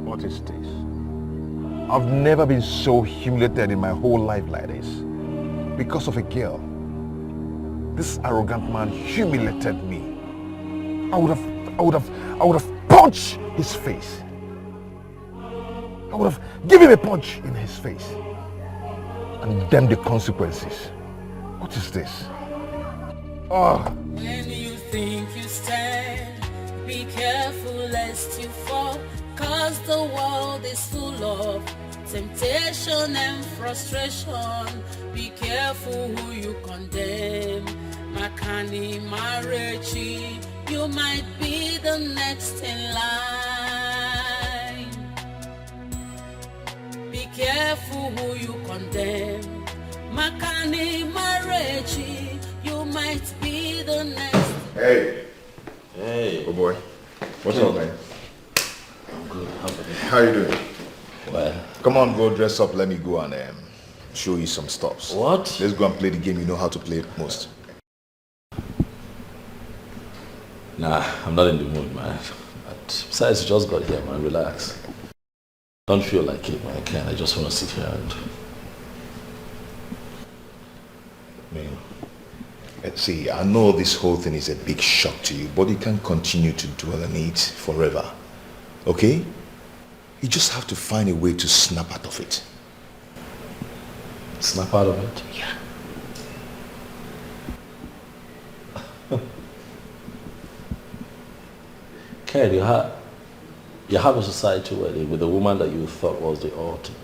What is this? I've never been so humiliated in my whole life like this. Because of a girl. This arrogant man humiliated me. I would have punched his face. I would have given him a punch in his face. And then the consequences. What is this? Oh. When you think you stand, be careful lest you fall, 'cause the world is full of temptation and frustration. Be careful who you condemn. Makani Marechi, you might be the next in line. Be careful who you condemn. Makani Marechi, you might be the next. Hey. Hey. Oh boy. What's up, man? I'm good. How you doing? Well. Come on, go dress up. Let me go and show you some stuff. What? Let's go and play the game you know how to play it most. Nah, I'm not in the mood, man. But besides, you just got here, man. Relax. Don't feel like it, man. I just want to sit here and... Man, see, I know this whole thing is a big shock to you, but you can't continue to dwell on it forever. Okay? You just have to find a way to snap out of it. Snap out of it? Yeah. Ken, you have a society wedding with a woman that you thought was the ultimate.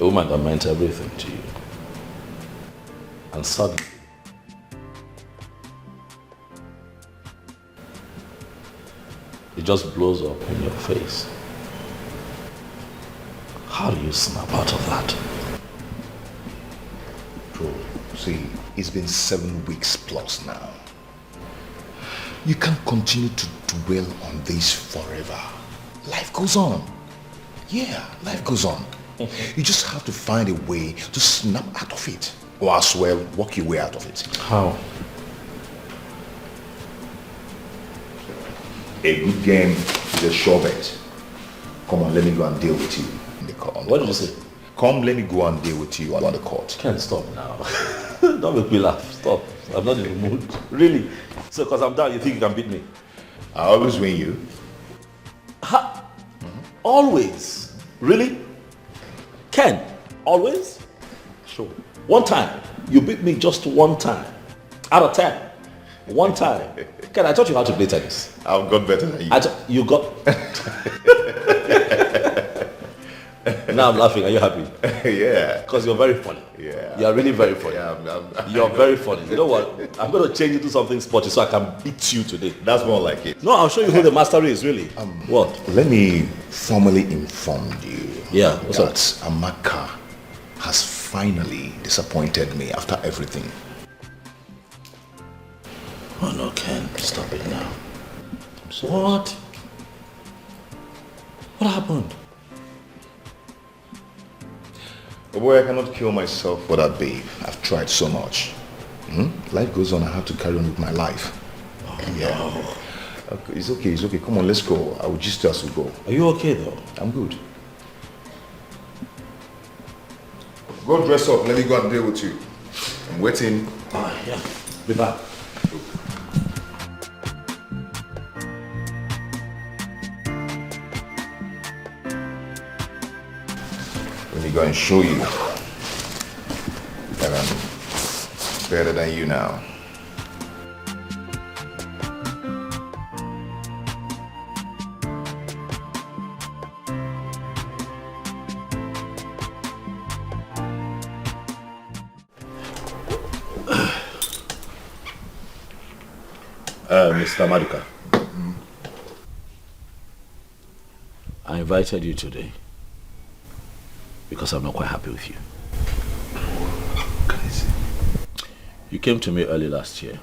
A woman that meant everything to you. And suddenly, it just blows up in your face. How do you snap out of that? Bro, see, it's been 7 weeks plus now. You can't continue to dwell on this forever. Life goes on. Yeah, life goes on. You just have to find a way to snap out of it. Or as well, walk your way out of it. How? A good game is a sure bet. Come on, let me go and deal with you in the court. What did you say? Come, let me go and deal with you on the court. Can't stop now. Don't make me laugh. Stop. I'm not in the mood. Really? So, because I'm down, you think you can beat me? I always win you. Ha! Always? Really? Ken, always? Sure. One time. You beat me just one time. Out of 10. One time. Ken, I taught you how to play tennis. I've got better than you. You got... Now I'm laughing. Are you happy? Yeah. Because you're very funny. Yeah. You're really very funny. Yeah, You're very funny. You know what? I'm going to change it to something sporty so I can beat you today. That's more like it. No, I'll show you who the master is, really. What? Let me formally inform you. Yeah, what's that Amaka has finally disappointed me after everything. Oh no, Ken, stop it now. What? What happened? Oh boy, I cannot kill myself for that babe. I've tried so much. Life goes on. I have to carry on with my life. Oh, yeah. No. Okay, it's okay. Come on, let's go. I will just as we go. Are you okay though? I'm good. Go dress up. Let me go and deal with you. I'm waiting. Yeah. Be back. Let me go and show you that I'm better than you now. Mr. Maduka. I invited you today because I'm not quite happy with you. Can I see? You came to me early last year,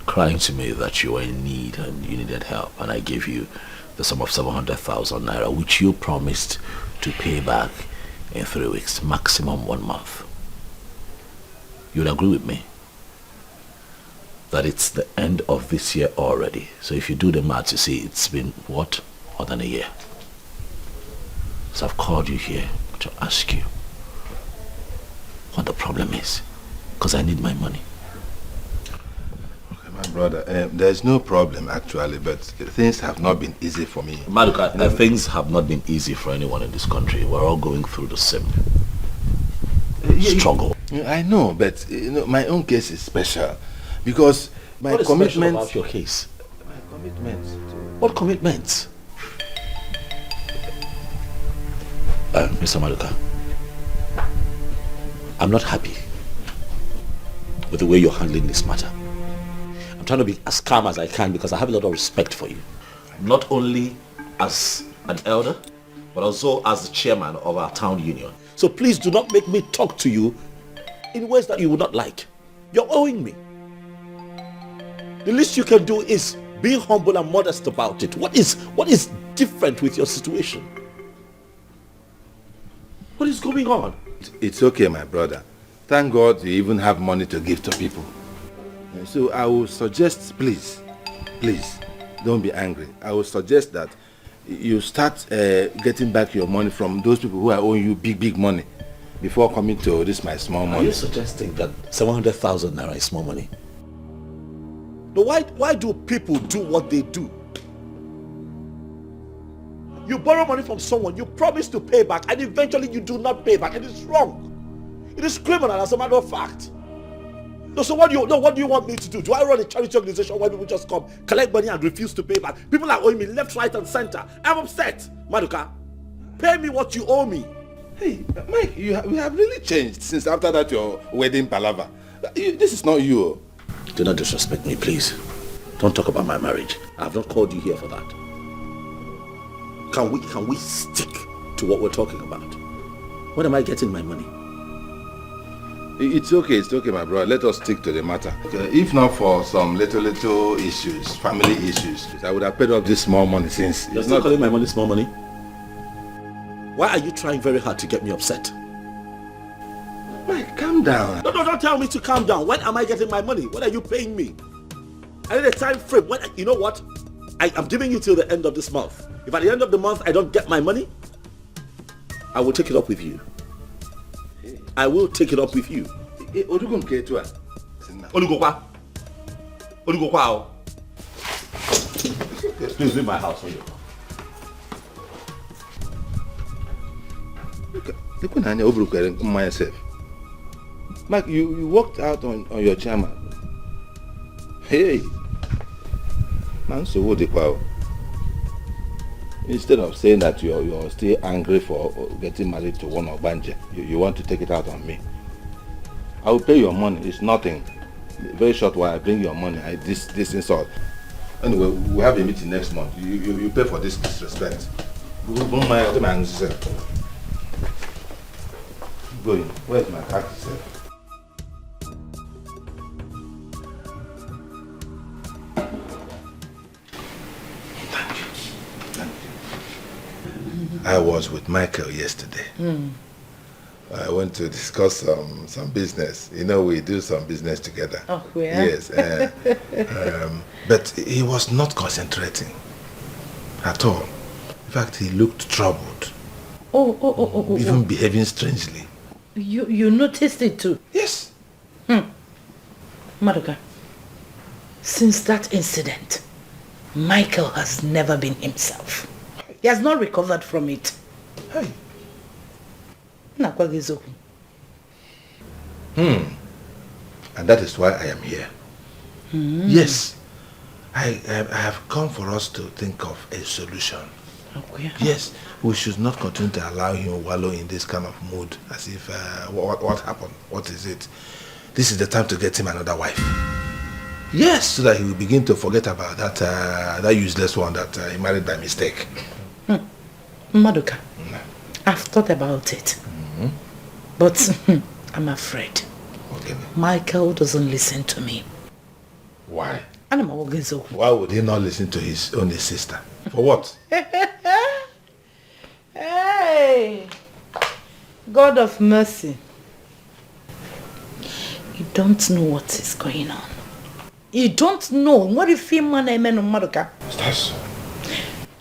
crying to me that you were in need and you needed help, and I gave you the sum of 700,000 naira, which you promised to pay back in 3 weeks, maximum 1 month. You would agree with me that it's the end of this year already. So if you do the math, you see it's been what? More than a year. So I've called you here to ask you what the problem is, because I need my money. Okay, my brother, there's no problem actually, but things have not been easy for me. Maduka, things have not been easy for anyone in this country. We're all going through the same struggle. I know, but my own case is special because my commitment about your case. My commitment. What commitments? Mr. Maduka, I'm not happy with the way you're handling this matter. I'm trying to be as calm as I can because I have a lot of respect for you. Not only as an elder, but also as the chairman of our town union. So please do not make me talk to you in ways that you would not like. You're owing me. The least you can do is be humble and modest about it. What is different with your situation? What is going on? It's okay, my brother. Thank God you even have money to give to people. So I will suggest, please, don't be angry. I will suggest that you start getting back your money from those people who are owing you big money before coming to this my small money. Are you suggesting that 700,000 naira is small money? But why do people do what they do? You borrow money from someone, you promise to pay back, and eventually you do not pay back. It is wrong. It is criminal, as a matter of fact. No, so what do you want me to do? Do I run a charity organization where people just come, collect money and refuse to pay back? People are owing me left, right, and center. I'm upset. Maduka, pay me what you owe me. Hey, Mike, we have really changed since after that your wedding palaver. This is not you. Do not disrespect me, please. Don't talk about my marriage. I have not called you here for that. Can we stick to what we're talking about? When am I getting my money? It's okay, my brother. Let us stick to the matter. Okay, if not for some little issues, family issues, I would have paid off this small money since... You're still calling my money small money? Why are you trying very hard to get me upset? Mike, calm down. No, don't tell me to calm down. When am I getting my money? When are you paying me? I need a time frame. You know what? I'm giving you till the end of this month. If at the end of the month I don't get my money, I will take it up with you. I will take it up with you. Please leave my house. Mike, you walked out on your chairman. Hey, man, so what the power? Instead of saying that you're still angry for getting married to one of Banje, you want to take it out on me. I will pay your money. It's nothing. Very short while I bring your money. This insult. Anyway, we have a meeting next month. You pay for this disrespect. Going. Where's my card, sir? I was with Michael yesterday. I went to discuss some business. You know, we do some business together. Oh, we are? Yes. But he was not concentrating at all. In fact, he looked troubled. Oh. Even behaving strangely. You noticed it too? Yes. Maduka, since that incident, Michael has never been himself. He has not recovered from it. Hey. And that is why I am here. Yes. I have come for us to think of a solution. Okay. Yes, we should not continue to allow him wallow in this kind of mood as if, what happened? What is it? This is the time to get him another wife. Yes, so that he will begin to forget about that useless one that he married by mistake. Maduka, I've thought about it. But I'm afraid. Okay. Michael doesn't listen to me. Why? Why would he not listen to his only sister? For what? Hey! God of mercy. You don't know what is going on. You don't know. What if he man Maduka?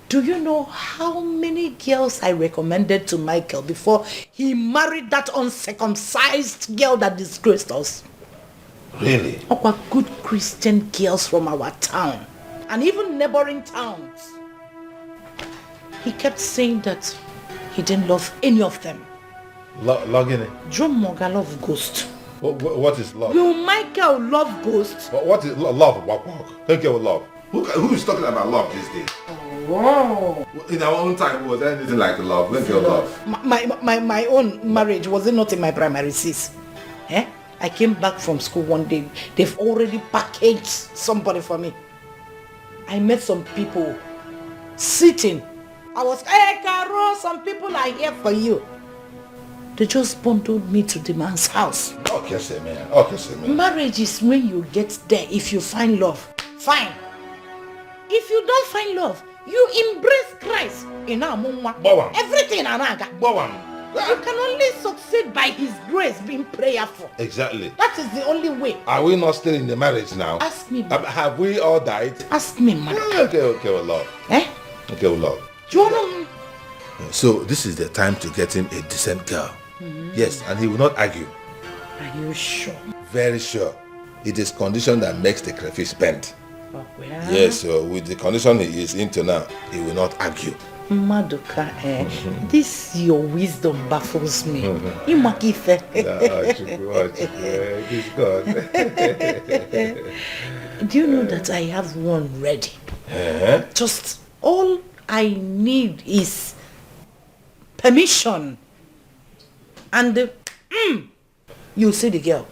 Do you know how many girls I recommended to Michael before he married that uncircumcised girl that disgraced us? Really? Our good Christian girls from our town and even neighboring towns. He kept saying that he didn't love any of them. Logging it? John Morgan love ghost. What is love? You Michael love ghost. What is love? Don't get with love. Who is talking about love these days? Wow. In our own time, was there anything like love? Don't get love. My own marriage, was it not in my primary sis? Eh? I came back from school one day. They've already packaged somebody for me. I met some people sitting. I was, hey Carol, some people are here for you. They just bundled me to the man's house. Okay, say man. Marriage is when you get there. If you find love, fine. If you don't find love, you embrace Christ. Everything anaga. You can only succeed by his grace, being prayerful. Exactly. That is the only way. Are we not still in the marriage now? Ask me. Have we all died? Ask me, man. Okay, with love. Eh? Okay, with love. Do you know? So this is the time to get him a decent girl. Yes, and he will not argue. Are you sure? Very sure. It is condition that makes the crayfish bend. Oh, well. Yes, so with the condition he is into now, he will not argue. Maduka, this your wisdom baffles me. Imakife. Do you know that I have one ready? Just all I need is permission. And you see the girl.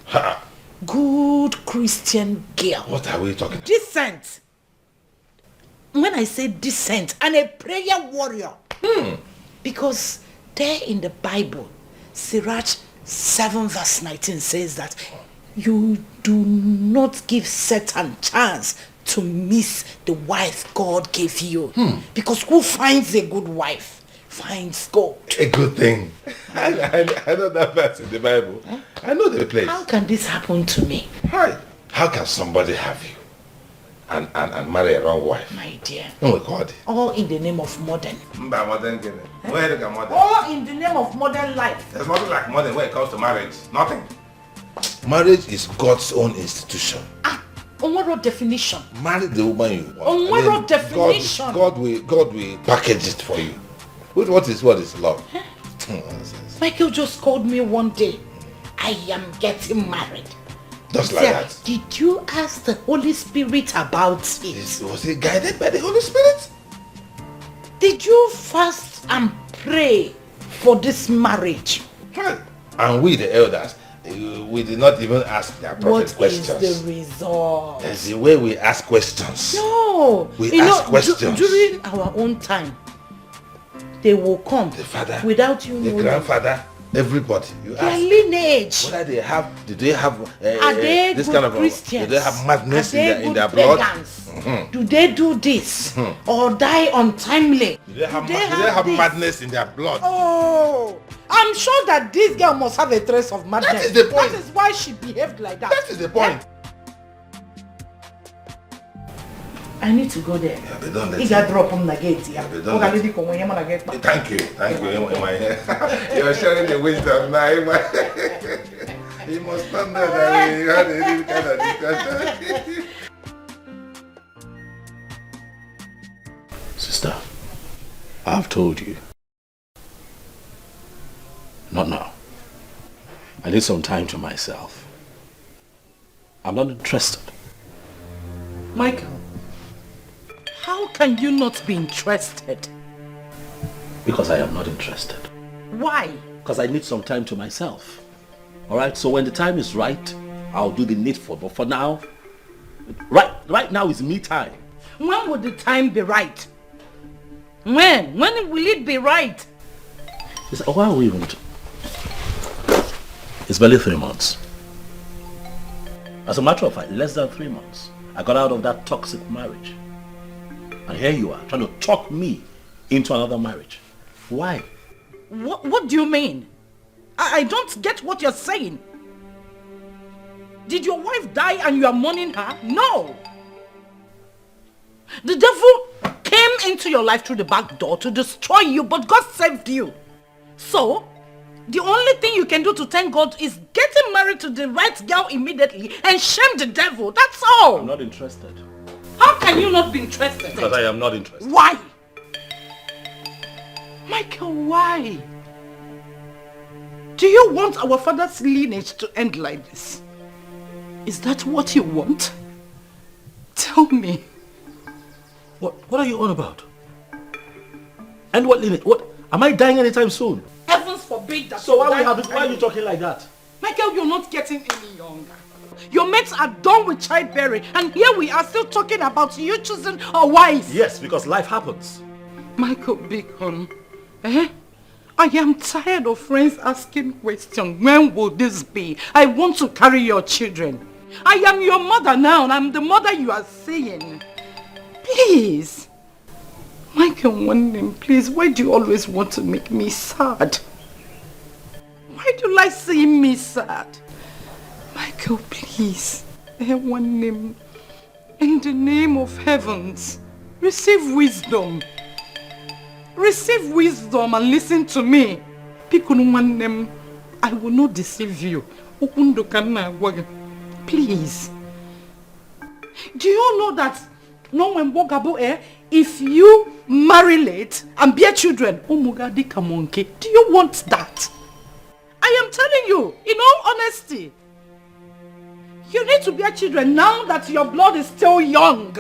Good Christian girl. What are we talking about? Decent. When I say decent, and a prayer warrior. Because there in the Bible, Sirach 7 verse 19 says that you do not give Satan chance to miss the wife God gave you. Because who finds a good wife finds God. A good thing. I know that verse in the Bible. I know the place. How can this happen to me? How can somebody have you and marry a wrong wife? My dear. Oh God. All in the name of modern. Modern. Where look at modern? All in the name of modern life. There's nothing like modern when it comes to marriage. Nothing. Marriage is God's own institution. On what definition? Marry the woman you want. On what definition? God will package it for you. What is love? Michael just called me one day. I am getting married. Just like that. Did you ask the Holy Spirit about it? Was he guided by the Holy Spirit? Did you fast and pray for this marriage? And we the elders, we did not even ask the appropriate questions. What is the result? There's the way we ask questions. No. We ask questions. During our own time, they will come. The father. Without you knowing. The grandfather. Everybody. You Their ask. Lineage. Whether do they have Are they this good kind of Christians? do they have madness Are they in their good blood? pagans? Do they do this or die untimely? Do they have madness in their blood? Oh, I'm sure that this girl must have a trace of madness. That is the point. That is why she behaved like that. That is the point. I need to go there. Yeah, but don't let He got drop on the gate. Yeah. Thank you. You're sharing the wisdom now. You must not know that we had any kind of discussion. Sister, I've told you. Not now. I need some time to myself. I'm not interested. Michael, how can you not be interested? Because I am not interested. Why? Because I need some time to myself. Alright, so when the time is right, I'll do the needful. But for now, Right now is me time. When would the time be right? When? When will it be right? Why are we even... It's barely 3 months. As a matter of fact, less than 3 months. I got out of that toxic marriage. And here you are, trying to talk me into another marriage. Why? What do you mean? I don't get what you're saying. Did your wife die and you are mourning her? No. The devil came into your life through the back door to destroy you, but God saved you. So, the only thing you can do to thank God is getting married to the right girl immediately and shame the devil. That's all. I'm not interested. How can you not be interested? Because I am not interested. Why? Michael, why? Do you want our father's lineage to end like this? Is that what you want? Tell me. What are you on about? And what lineage? What? Am I dying anytime soon? Heavens forbid that. So why are you talking like that? Michael, you're not getting any younger. Your mates are done with childbearing, and here we are still talking about you choosing a wife. Yes, because life happens. Michael Bacon, I am tired of friends asking questions. When will this be? I want to carry your children. I am your mother now, and I'm the mother you are seeing. Please. Michael, one name, please. Why do you always want to make me sad? Why do you like seeing me sad? Michael, please. One name. In the name of heavens, receive wisdom. Receive wisdom and listen to me. One name. I will not deceive you. Please. Do you know that if you marry late and bear children, do you want that? I am telling you, in all honesty, you need to bear children now that your blood is still young.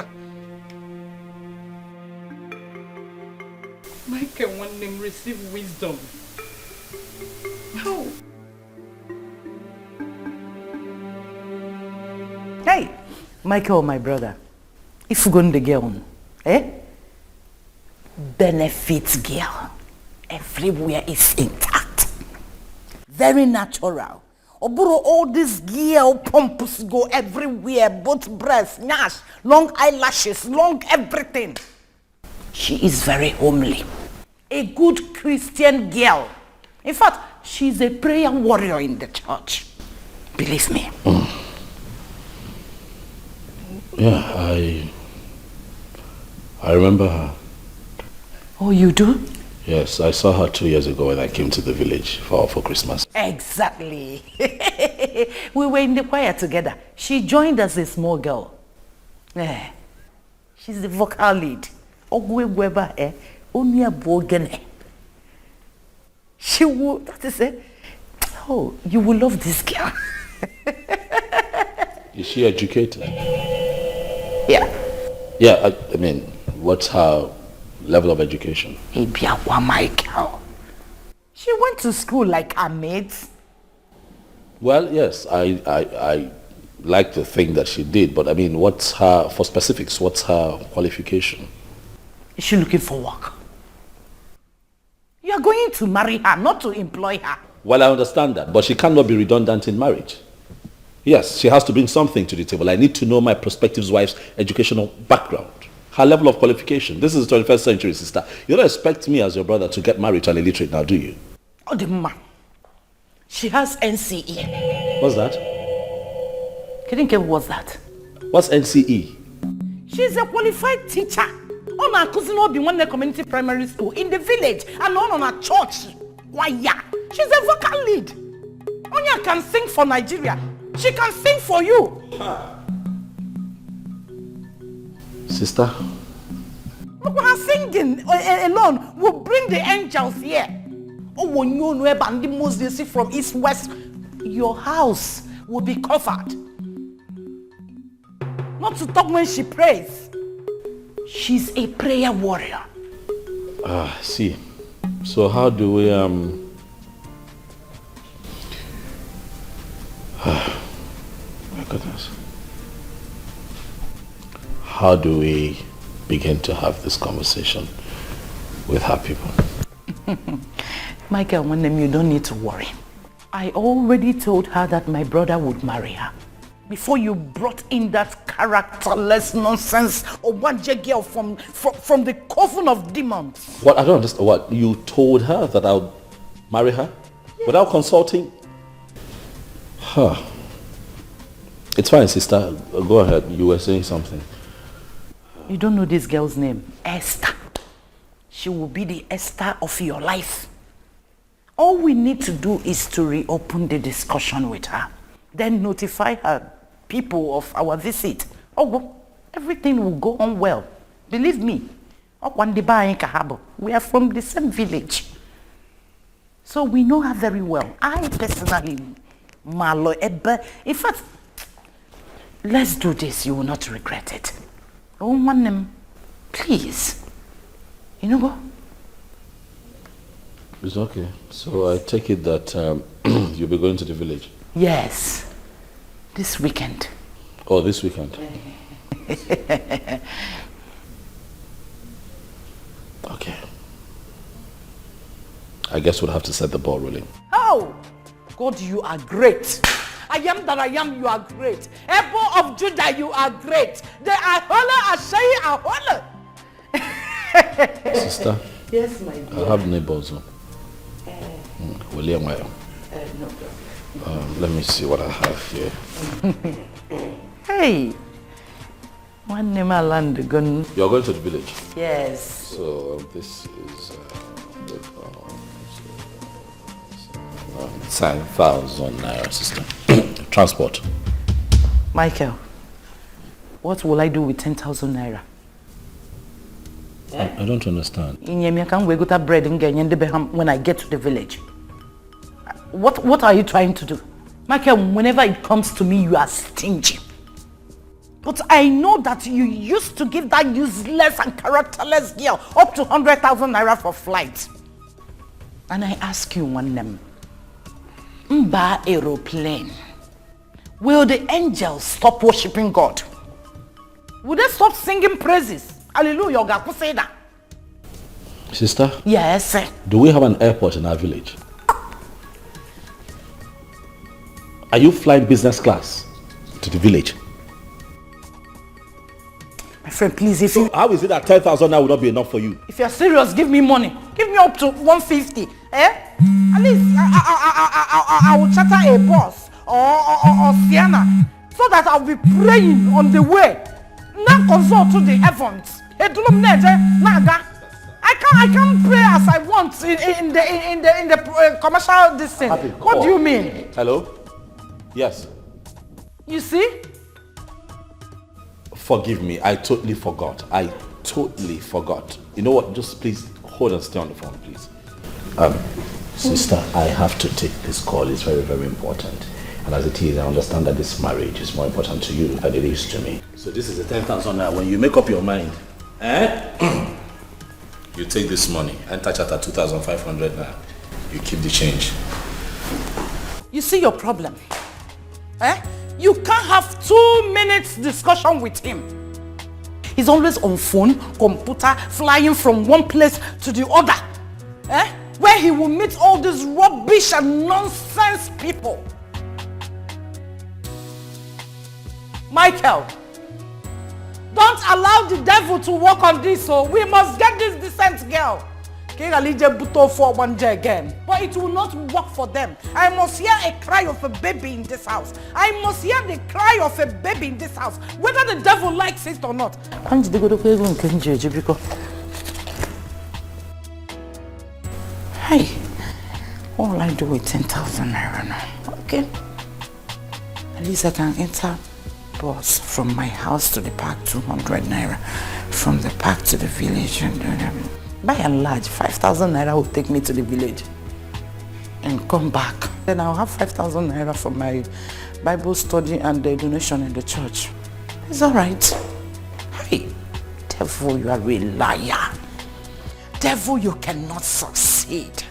Michael, one name, receive wisdom. No. Hey, Michael, my brother. If you go the girl, benefits girl. Everywhere is intact. Very natural. Oburo, all this girl pumps go everywhere, both breasts, nash, long eyelashes, long everything. She is very homely. A good Christian girl. In fact, she's a prayer warrior in the church. Believe me. Yeah, I remember her. Oh, you do? Yes, I saw her 2 years ago when I came to the village for Christmas. Exactly. We were in the choir together. She joined as a small girl. She's the vocal lead. She will, that is it. Oh, you will love this girl. Is she educated? Yeah. Yeah, I mean, what's her level of education? Michael. She went to school like her mates. Well, yes, I like to think that she did, but I mean, what's her, for specifics, what's her qualification? Is she looking for work? You are going to marry her, not to employ her. Well, I understand that, but she cannot be redundant in marriage. Yes, she has to bring something to the table. I need to know my prospective wife's educational background, her level of qualification. This is the 21st century, sister. You don't expect me as your brother to get married to an illiterate now, do you? Oh, the man. She has NCE. What's that? What's that? What's NCE? She's a qualified teacher. On our cousin will be one community primary school in the village and on a church. Why, yeah. She's a vocal lead. Onya can sing for Nigeria. She can sing for you. Sister? Look, her singing alone will bring the angels here. Oh, when you know about the most they see from east west, your house will be covered. Not to talk when she prays. She's a prayer warrior. See. So how do we my goodness. how do we begin to have this conversation with her people? Michael, you don't need to worry. I already told her that my brother would marry her. Before you brought in that characterless nonsense or one girl from the coven of demons. What? I don't understand. What? You told her that I'll marry her? Yes. Without consulting? Huh. It's fine, sister. Go ahead. You were saying something. You don't know this girl's name. Esther. She will be the Esther of your life. All we need to do is to reopen the discussion with her. Then notify her people of our visit. Oh, well, everything will go on well. Believe me. We are from the same village. So we know her very well. I personally, Malo Ebbe. In fact, let's do this. You will not regret it. Oh, man, please. You know what? It's okay. So I take it that you'll be going to the village? Yes. This weekend. Oh, this weekend. Okay. I guess we'll have to set the ball rolling. Oh! God, you are great. I am that I am, you are great. Apple of Judah, you are great. The Ahola, Ashai, Ahola. Sister? Yes, my dear. I have neighbors. William, no. let me see what I have here. Hey. One name I land gun. You're going to the village? Yes. So this is 10,000 naira, sister. Transport. Michael, what will I do with 10,000 naira? I don't understand. I can't wait to bread when I get to the village. What are you trying to do? Michael, whenever it comes to me, you are stingy. But I know that you used to give that useless and characterless girl up to 100,000 naira for flight. And I ask you one name. Mba aeroplane. Will the angels stop worshipping God? Will they stop singing praises? Hallelujah, God, who say that? Sister? Yes, sir. Do we have an airport in our village? Are you flying business class to the village? My friend, please, if you... How is it that 10,000 now will not be enough for you? If you're serious, give me money. Give me up to 150. Eh? At least I will charter a bus or Sienna so that I'll be praying on the way. Now consult to the heavens. I can't pray as I want in the commercial distance. What do you mean? Hello? Yes. You see? Forgive me, I totally forgot. You know what? Just please hold and stay on the phone, please. Sister, I have to take this call. It's very, very important. And as it is, I understand that this marriage is more important to you than it is to me. So this is the 10,000 now. When you make up your mind, you take this money, enter chapter 2,500 now. You keep the change. You see your problem? You can't have 2 minutes discussion with him. He's always on phone, computer, flying from one place to the other. Where he will meet all these rubbish and nonsense people. Michael, don't allow the devil to work on this, so we must get this decent girl. Again. But it will not work for them. I must hear a cry of a baby in this house. I must hear the cry of a baby in this house, whether the devil likes it or not. Hey, what will I do with 10,000 naira now? Okay. At least I can enter bus from my house to the park, 200 naira. From the park to the village. By and large, 5,000 naira will take me to the village and come back. Then I'll have 5,000 naira for my Bible study and the donation in the church. It's all right. Hey, devil, you are a liar. Devil, you cannot succeed.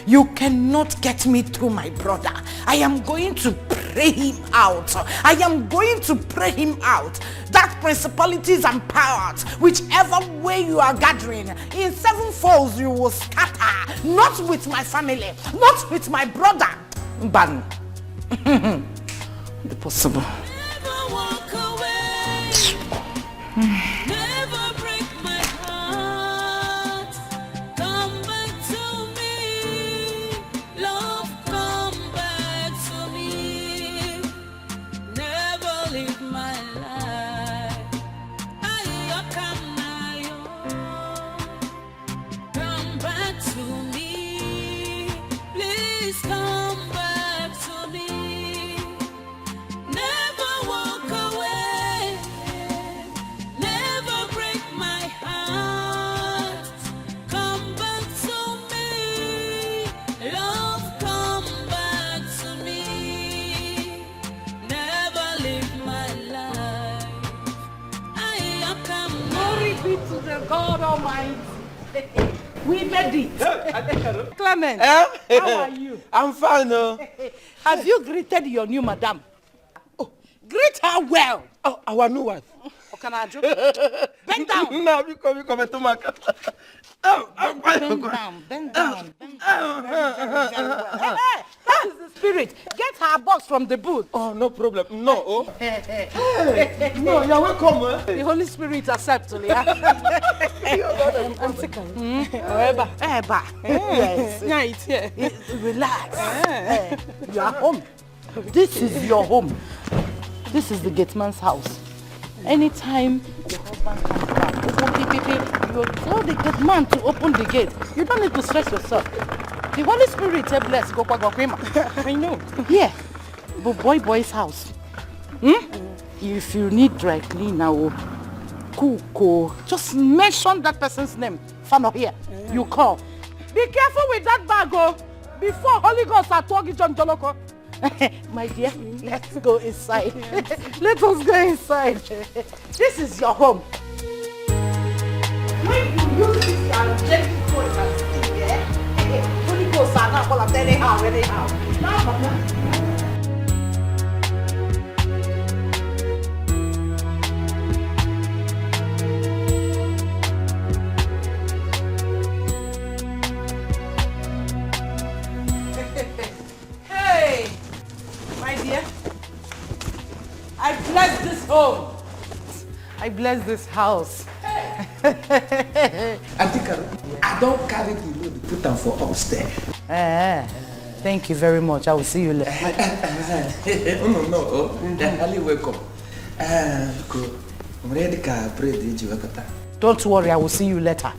You cannot get me through my brother. I am going to pray pray him out. I am going to pray him out. That principalities and powers, whichever way you are gathering, in 7 folds you will scatter. Not with my family, not with my brother. Ban. The possible. Never walk away. Never break my heart. Come back to me. Love, come back to me. Never leave my life. Come back to me. Please come back to me. Never walk away. Never break my heart. Come back to me. Love, come back to me. Never leave my life. I am come. Glory be to the God Almighty. We made it. Clement, how are you? I'm fine, no. Have you greeted your new madam? Oh, greet her well. Oh, our new wife. Oh, can I joke? Bend down. No, you come to my car. Bend down. Very, very well. Hey, that is the spirit. Get her box from the booth. Oh, no problem. No. Oh. No, you're welcome. The Holy Spirit accepts you. I'm sick. Eba. Yes. Yeah, it's here. Relax. You are home. This is your home. This is the gate man's house. Anytime your husband comes back, you tell the gate man to open the gate. You don't need to stress yourself. The Holy Spirit is blessed. I know. Yeah, but boy's house. If you need dry cleaner or cook, just mention that person's name. Fano here. You call. Be careful with that bag, before Holy Ghost are talking John Joloko. My dear, let's go inside. Let us go inside. This is your home. When you use this gentle voice and speak, Holy Ghost are not going to anyhow. Now, Mama. I bless this home. I bless this house. Auntie Carol, I don't carry the load, put them for upstairs. Thank you very much. I will see you later. No. Ali, welcome. Don't worry, I will see you later.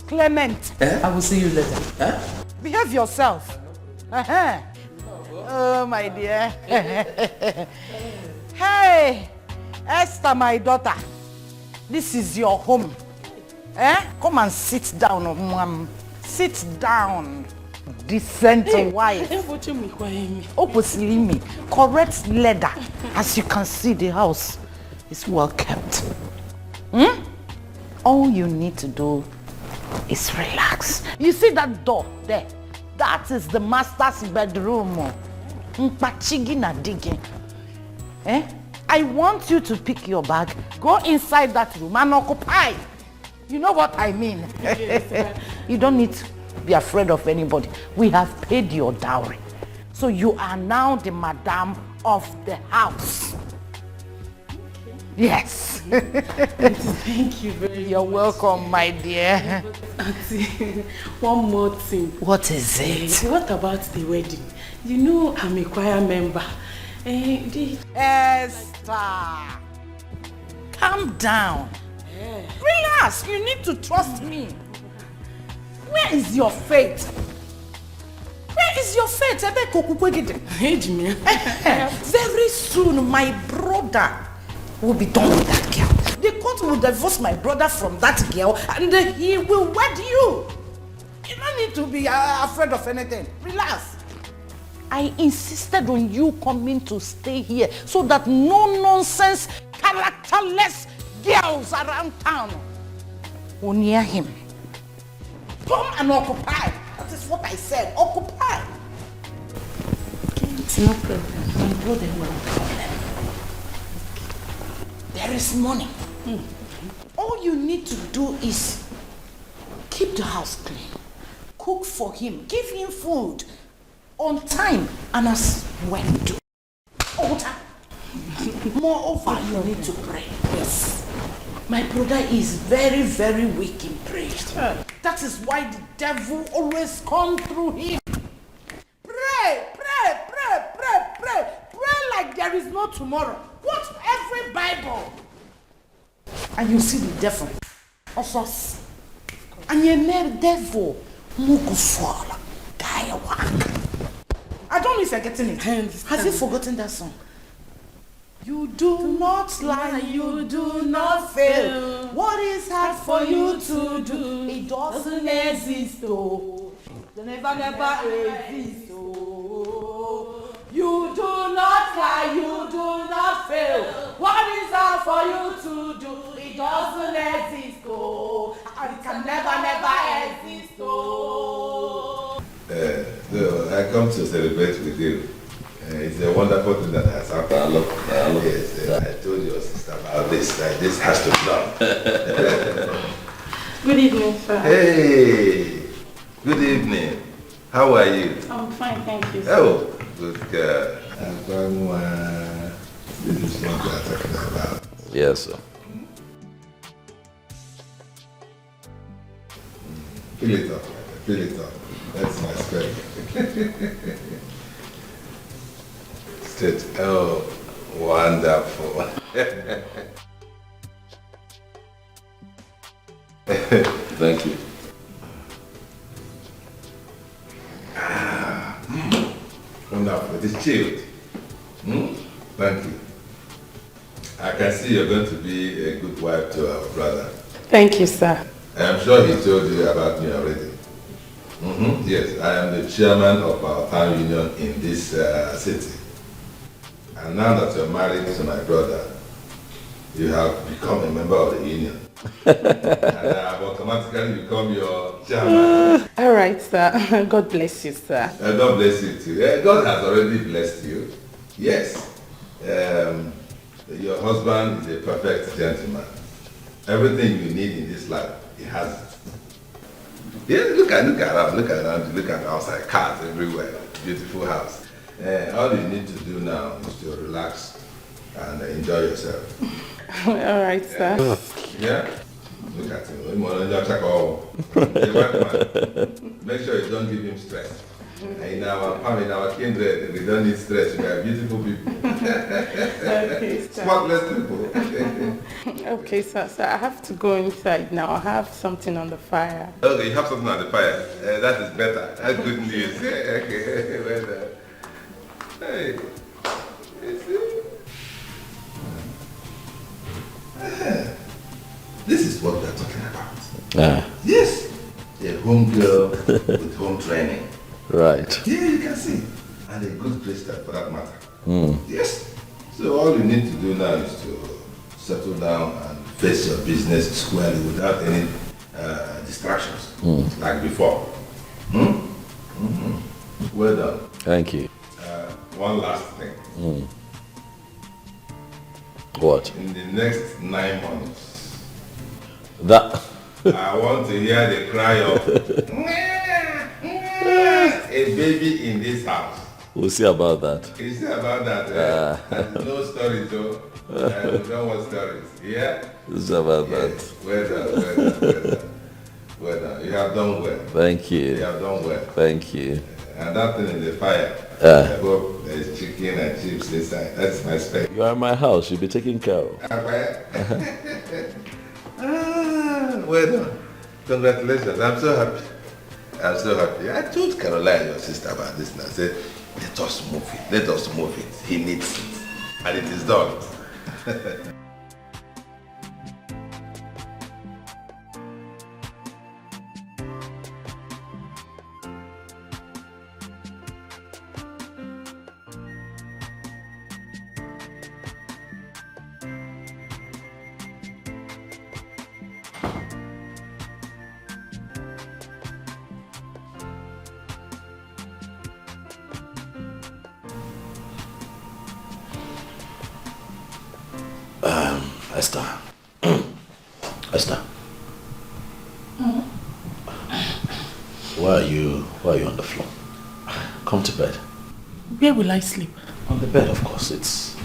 Clement, I will see you later. Behave yourself. Oh, my dear. Hey, Esther, my daughter. This is your home. Come and sit down, mom. Sit down. Decent wife. Opposite correct leather. As you can see, the house is well kept. All you need to do is relax. You see that door there? That is the master's bedroom. I want you to pick your bag, go inside that room and occupy. You know what I mean? Yes, you don't need to be afraid of anybody. We have paid your dowry. So you are now the madam of the house. Okay. Yes. Thank you very much. You're welcome, my dear. Auntie, one more thing. What is it? What about the wedding? You know I'm a choir member. Esther, calm down. Relax, you need to trust me. Where is your faith? Where is your faith? Very soon my brother will be done with that girl. The court will divorce my brother from that girl and he will wed you. You don't need to be afraid of anything. Relax. I insisted on you coming to stay here so that no nonsense, characterless girls around town will near him. Come and occupy. That is what I said. Occupy. It's no problem. My brother, no problem. There is money. All you need to do is keep the house clean, cook for him, give him food on time and as when to. All time. Moreover, you need to pray. Yes. My brother is very, very weak in prayer. That is why the devil always comes through him. Pray, pray, pray, pray, pray. Pray like there is no tomorrow. Quote every Bible. And you see the devil. Of us. And you know the devil. I don't know if you're getting it. Has he forgotten that song? You do not lie, you do not fail. What is hard for you to do? It doesn't exist, oh. It never exist, oh. You do not lie, you do not fail. What is hard for you to do? It doesn't exist, oh. It can never exist, oh. So I come to celebrate with you. It's a wonderful thing that has happened. Yes, I told your sister about this. This has to be done. Good evening, sir. Hey, good evening. How are you? I'm fine, thank you, sir. Oh, good girl. This is what we are talking about. Yes, sir. Fill it up, fill it up. That's my spirit. Oh, wonderful. Thank you. Wonderful. It is chilled. Thank you. I can see you're going to be a good wife to our brother. Thank you, sir. I'm sure he told you about me already. Yes, I am the chairman of our town union in this city. And now that you're married to my brother, you have become a member of the union. And I have automatically become your chairman. All right, sir. God bless you, sir. God bless you too. God has already blessed you. Yes. Your husband is a perfect gentleman. Everything you need in this life, he has it. Yeah, look around, look at outside, cars everywhere, beautiful house. All you need to do now is to relax and enjoy yourself. All right, sir. Yeah? Look at him. Make sure you don't give him stress. In our family, in our kindred, we don't need stress. We are beautiful people. Okay, sir. Spotless people. Okay, sir. So I have to go inside now. I have something on the fire. Okay, you have something on the fire. That is better. That's good news. Okay, well done. Hey, this is what we are talking about. Yes, a home girl with home training. Right. Yeah, you can see. And a good Christian for that matter. Yes. So all you need to do now is to settle down and face your business squarely without any distractions, like before. Well done. Thank you. One last thing. What? In the next 9 months, That. I want to hear the cry of a baby in this house. We'll see about that. You see about that? There's no stories though. We don't want stories. Yeah? We'll see about that. Well done. Well done. You have done well. Thank you. You have done well. Thank you. And that thing in the fire. I hope there's chicken and chips inside. That's my spec. You are in my house. You'll be taken care of. Well done. Congratulations. I'm so happy. I'm so happy. I told Caroline, your sister, about this and I said, let us move it. Let us move it. He needs it. And it is done. Esther. Esther. Why are you on the floor? Come to bed. Where will I sleep? On the bed, of course. It's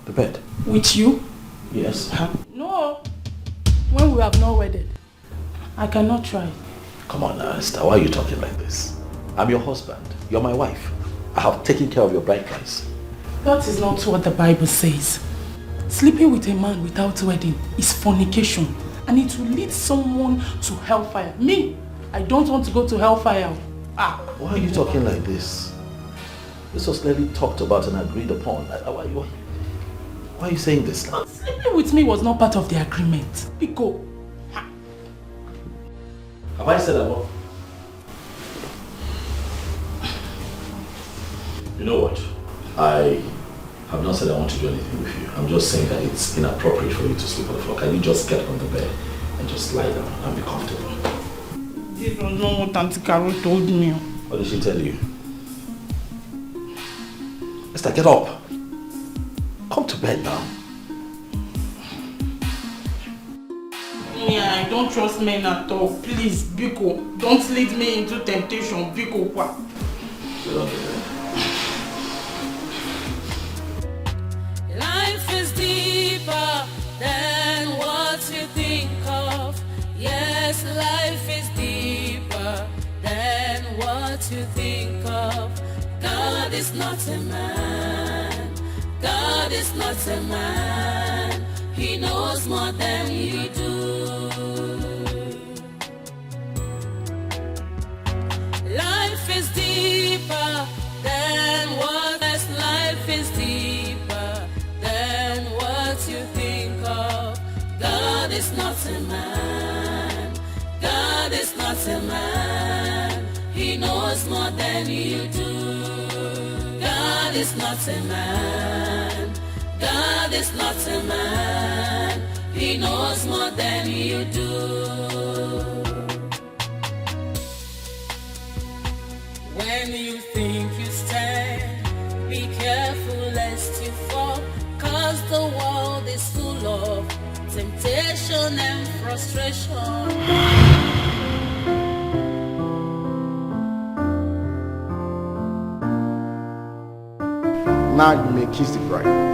the bed. With you? Yes. No. When we have not wedded, I cannot try. Come on now, Esther. Why are you talking like this? I'm your husband. You're my wife. I have taken care of your bride price. That is not what the Bible says. Sleeping with a man without wedding is fornication, and it will lead someone to hellfire. Me, I don't want to go to hellfire. Why are you talking like this? This was clearly talked about and agreed upon. Why are you saying this now? Sleeping with me was not part of the agreement. Pico. Have I said that? You know what? I have not said I want to do anything with you. I'm just saying that it's inappropriate for you to sleep on the floor. Can you just get on the bed and just lie down and be comfortable? This was not what Auntie Carol told me. What did she tell you? Esther, get up. Come to bed now. Yeah, I don't trust men at all. Please, Biko, don't lead me into temptation. Biko, what? Get on the bed. Life is deeper than what you think of. Yes, life is deeper than what you think of. God is not a man. God is not a man. He knows more than you do. Life is deeper than what life is deeper than what you think of. God is not a man. God is not a man. He knows more than you do. God is not a man. God is not a man. He knows more than you do. When you think you stand, be careful lest you fall, 'cause the world is full of temptation and frustration. Now you may kiss the bride.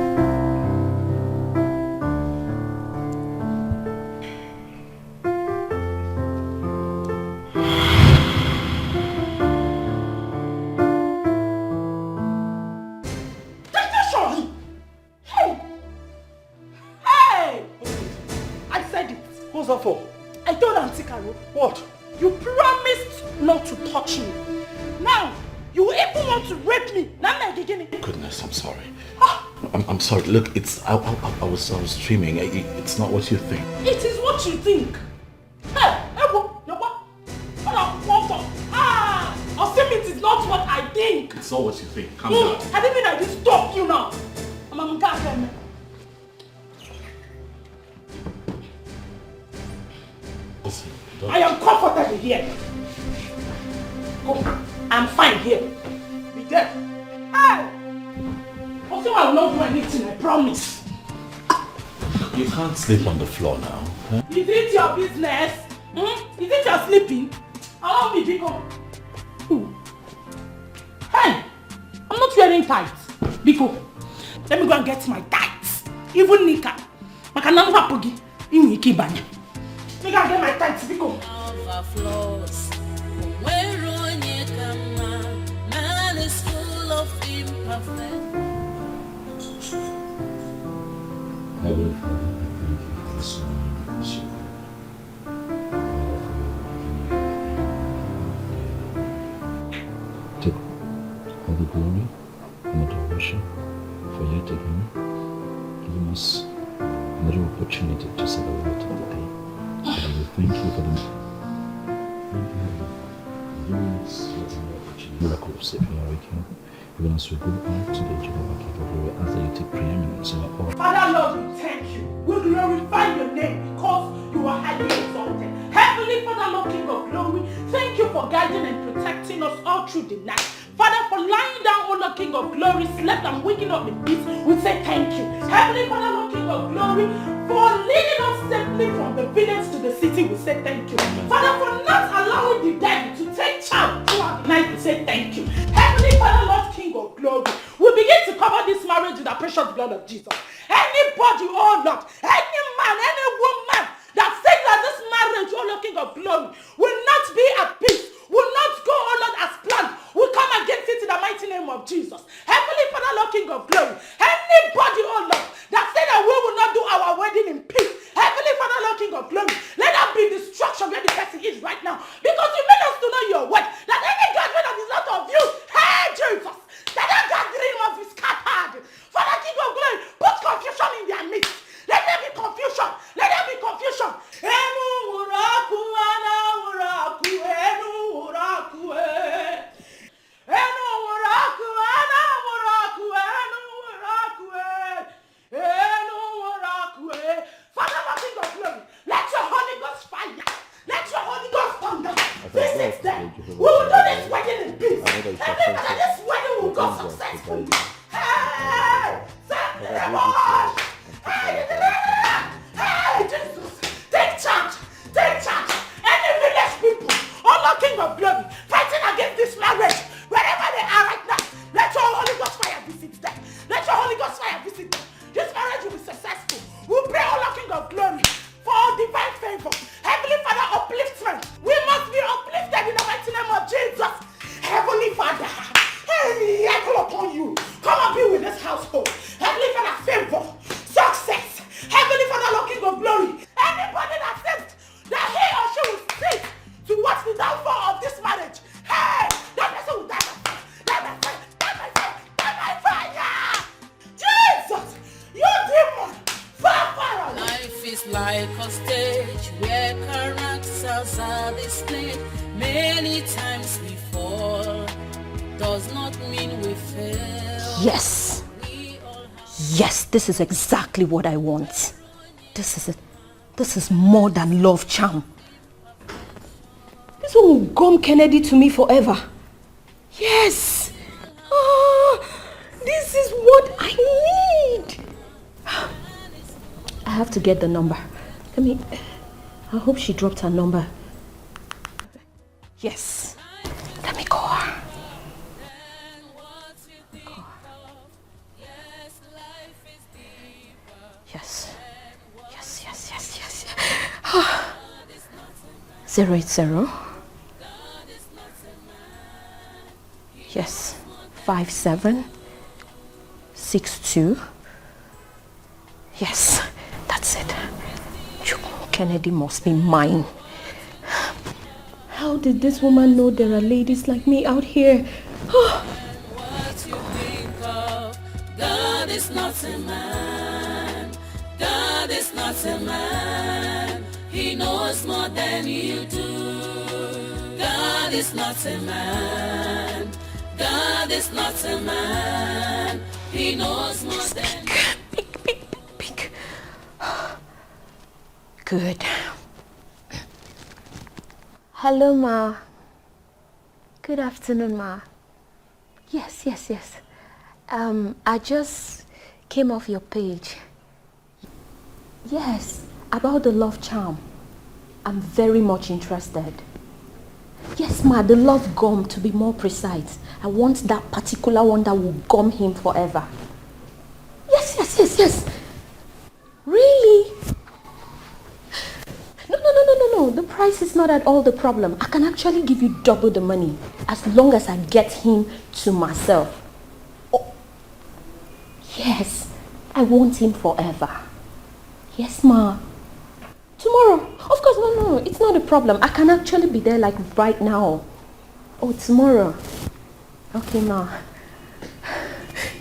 What's that for? I told Auntie Carol. What? You promised not to touch me. Now, you even want to rape me. Now I'm beginning. Goodness, I'm sorry. I'm sorry. Look, I was dreaming. It's not what you think. It is what you think. Hey, it is not what I think. It's not what you think. Calm down. I didn't mean I didn't stop you now. I'm going. Listen, I am comfortable here. Go. I'm fine here. Be there. Hey! Also, I will not do anything, I promise. You can't sleep on the floor now. Huh? Is it your business? Is it your sleeping? Allow me, Biko. Hey! I'm not wearing tights. Biko, let me go and get my tights. Even Nika. I can never Peggy. In Ikibanya. Let me go and get my tights, Biko. Man is full of imperfect. Heavenly Father, I thank you for this morning. Take all the glory and adoration for yet again giving us another opportunity to say the word of the day. And we thank you for the miracle of saving our weekend. Even as we go out today, Jehovah, King of glory, as that you take preeminence over all. Father Lord, we thank you. We glorify your name because you are highly exalted. Heavenly Father Lord, King of glory, thank you for guiding and protecting us all through the night. Father, for lying down, O Lord, King of glory, slept and waking up in peace, we say thank you. Heavenly Father Lord, King of of Glory, for leading us safely from the village to the city, we say thank you. Father, for not allowing the devil to take charge throughout the night, we say thank you. Heavenly Father, Lord King of Glory, we begin to cover this marriage in the precious blood of Jesus. Anybody, oh Lord, any man, any woman that says that this marriage, oh Lord King of Glory, will not be at peace, will not go, oh Lord, as planned, we come against it in the mighty name of Jesus. Heavenly Father, Lord King of Glory, anybody, oh Lord, that say that we will not do our wedding in peace, Heavenly Father, Lord King of Glory, let that be destruction where the person is right now. Because you made us to know your word, that any gathering that is not of you, hey Jesus, that gathering must be scattered. Father, King of Glory, put confusion in their midst. Let there be confusion. Let there be confusion. Father, King of Glory, let your Holy Ghost fire. Let your Holy Ghost thunder. This is them. We will do this wedding in peace. Everybody, this wedding will go successfully. Hey! Hey, Jesus! Take charge! Take charge! Any village people, all Lord King of Glory, fighting against this marriage, wherever they are right now, let your Holy Ghost fire visit them. Let your Holy Ghost fire visit them. This marriage will be successful. We pray, O Lord King of Glory, for divine favor. Heavenly Father, upliftment. We must be uplifted in the mighty name of Jesus. Heavenly Father, hey, I call upon you. Come and be with this household. Heavenly Father, favor, success. Heavenly Father, Lord King of Glory, anybody that says that he or she will seek to watch the downfall of this marriage, hey, that person will die by fire. Die by fire. Die by fire. Die by fire. Jesus, you demon, fire. Life is like a stage where characters are displayed. Many times we fall, does not mean we fail. Yes. Yes, this is exactly what I want. This is it. This is more than love charm. This one will gum Kennedy to me forever. Yes. This is what I need. I have to get the number. I hope she dropped her number. Yes. Let me call her. Yes. Yes, yes, yes, yes. 080. Yes. 5762. Yes, that's it. Kennedy must be mine. How did this woman know there are ladies like me out here? God is not a man. God is not a man. He knows more than you do. God is not a man. God is not a man. He knows more than you. Speak. Good. Hello, Ma. Good afternoon, Ma. Yes. I just came off your page. Yes, about the love charm. I'm very much interested. Yes, Ma, the love gum, to be more precise. I want that particular one that will gum him forever. Yes. Really? No. The price is not at all the problem. I can actually give you double the money as long as I get him to myself. Oh. Yes, I want him forever. Yes, Ma. Tomorrow? Of course, no. It's not a problem. I can actually be there like right now. Oh, tomorrow. Okay, Ma.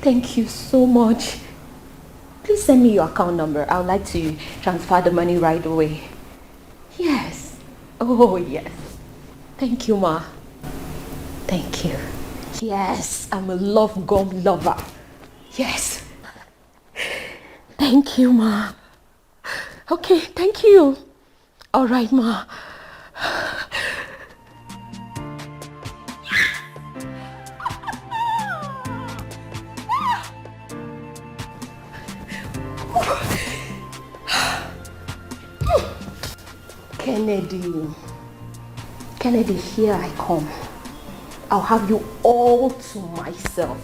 Thank you so much. Please send me your account number. I would like to transfer the money right away. Yes. Oh, yes. Thank you, Ma. Thank you. Yes, I'm a love gum lover. Yes. Thank you, Ma. Okay, thank you. All right, Ma. Kennedy. Kennedy, here I come. I'll have you all to myself.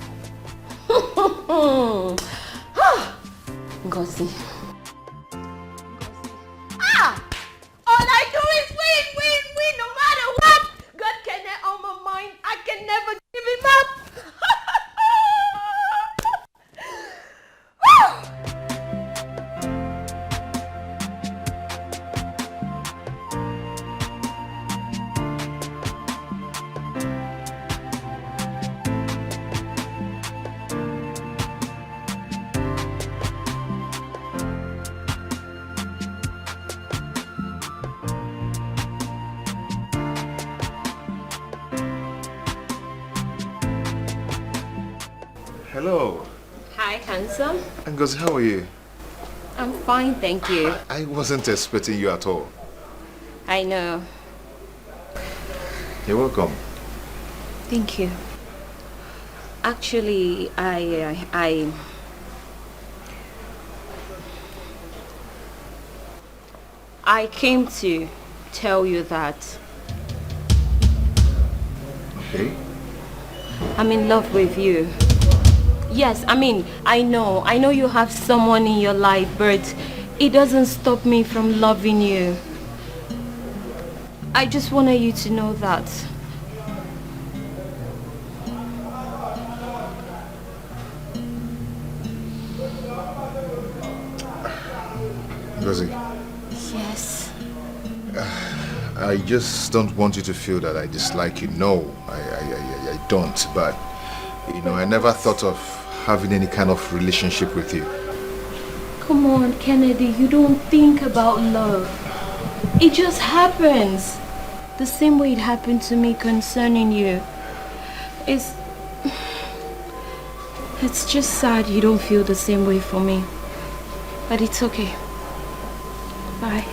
Ngozi. All I do is win, no matter what. God Kennedy on my mind. I can never give him up. Hello. Hi, handsome. Ngozi, how are you? I'm fine, thank you. I wasn't expecting you at all. I know. You're welcome. Thank you. Actually, I came to tell you that Okay. I'm in love with you. Yes, I know you have someone in your life, but it doesn't stop me from loving you. I just wanted you to know that. Ngozi, Yes. I just don't want you to feel that I dislike you. No, I don't. But, you know, I never thought of having any kind of relationship with you. Come on, Kennedy, you don't think about love. It just happens. The same way it happened to me concerning you. It's just sad you don't feel the same way for me. But it's okay. Bye.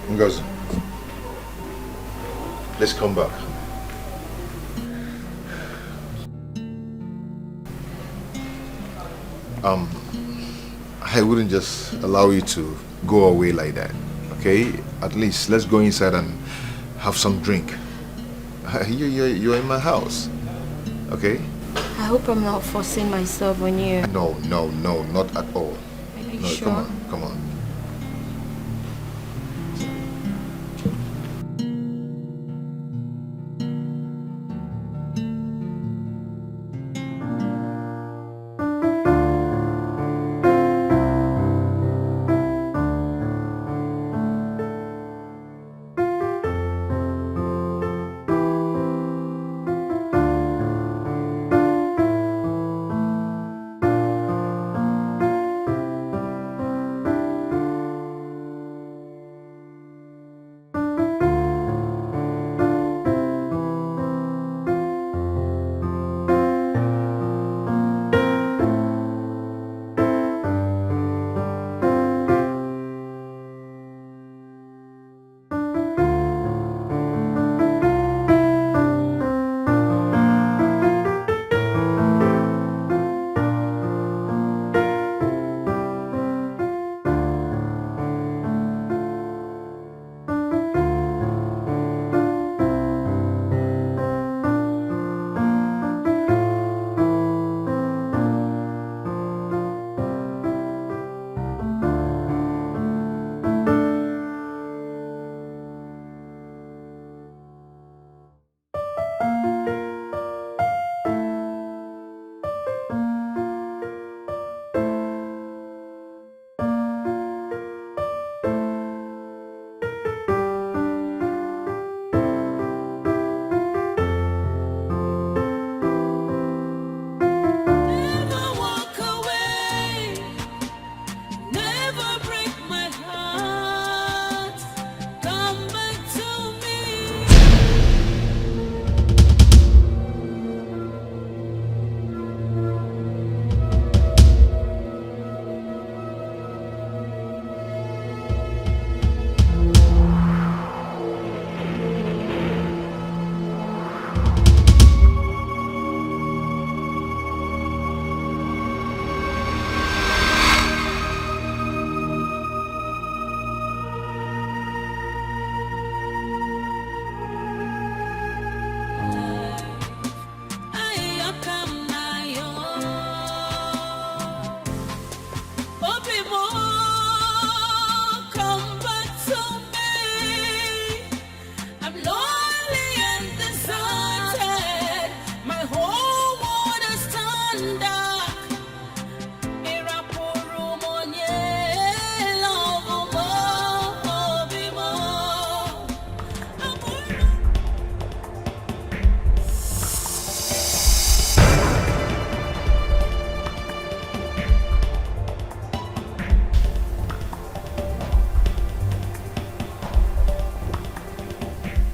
Ngozi, let's come back. I wouldn't just allow you to go away like that, okay? At least let's go inside and have some drink. You're in my house, okay? I hope I'm not forcing myself on you. No, not at all. Are you No, sure? come on.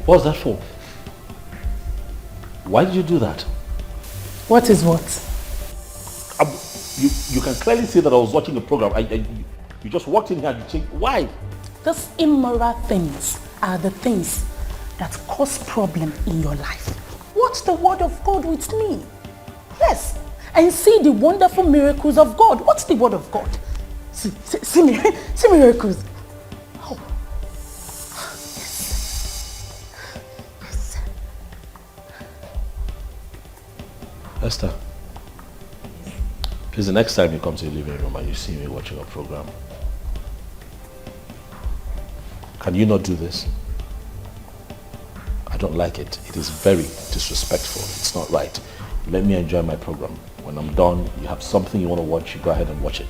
What's that for? Why did you do that? What is what? You can clearly see that I was watching the program. You just walked in here and you changed. Why? Those immoral things are the things that cause problem in your life. Watch the word of God with me. Yes. And see the wonderful miracles of God. What's the word of God? See miracles. Oh. Yes. Esther, please, the next time you come to the living room and you see me watching a program, can you not do this? I don't like it. It is very disrespectful. It's not right. Let me enjoy my program. When I'm done, you have something you want to watch, you go ahead and watch it.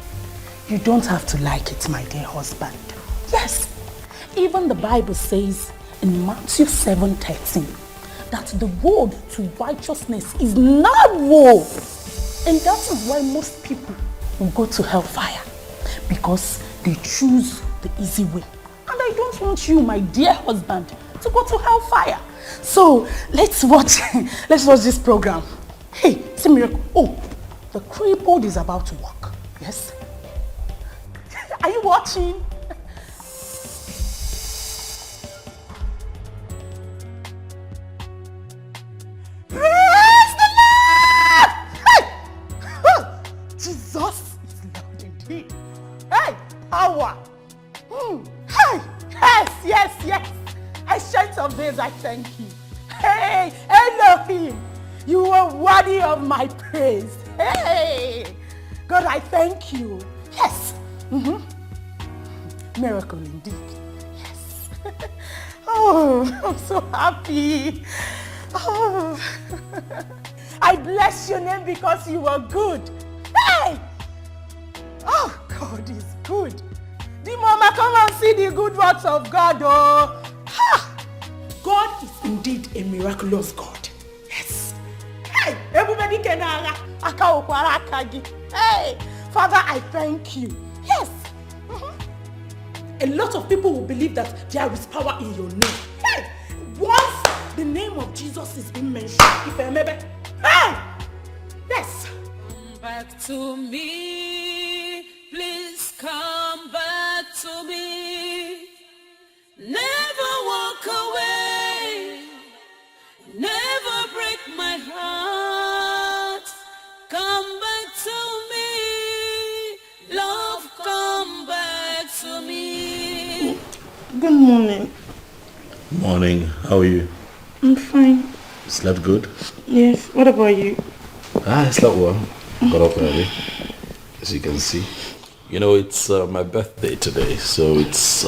You don't have to like it, my dear husband. Yes. Even the Bible says in Matthew 7:13 that the road to righteousness is narrow. And that is why most people will go to hellfire, because they choose the easy way. And I don't want you, my dear husband, to go to hellfire. So let's watch this program. Hey, see miracle. Oh, the crippled is about to walk. Yes. Are you watching? Praise the Lord! Hey! Jesus is Lord indeed. Hey, power. Hey, yes. Ancient of days, I thank you. Hey, Elohim, you are worthy of my praise. Hey, God, I thank you. Yes. Miracle indeed. Yes. Oh, I'm so happy. Oh, I bless your name because you are good. Hey! Oh, God is good. The mama, come and see the good works of God. Oh, ha! God is indeed a miraculous God. Yes. Hey, everybody can Hey, Father, I thank you. Yes. A lot of people will believe that there is power in your name. Hey, once the name of Jesus is being mentioned, if I remember, hey, yes. Come back to me, please come back to me. Never walk away, never break my heart. Come back to me, love, come back to me. Good morning. Morning. How are you? I'm fine. Slept good? Yes. What about you? I slept well. Got up early, as you can see. You know, it's my birthday today, so it's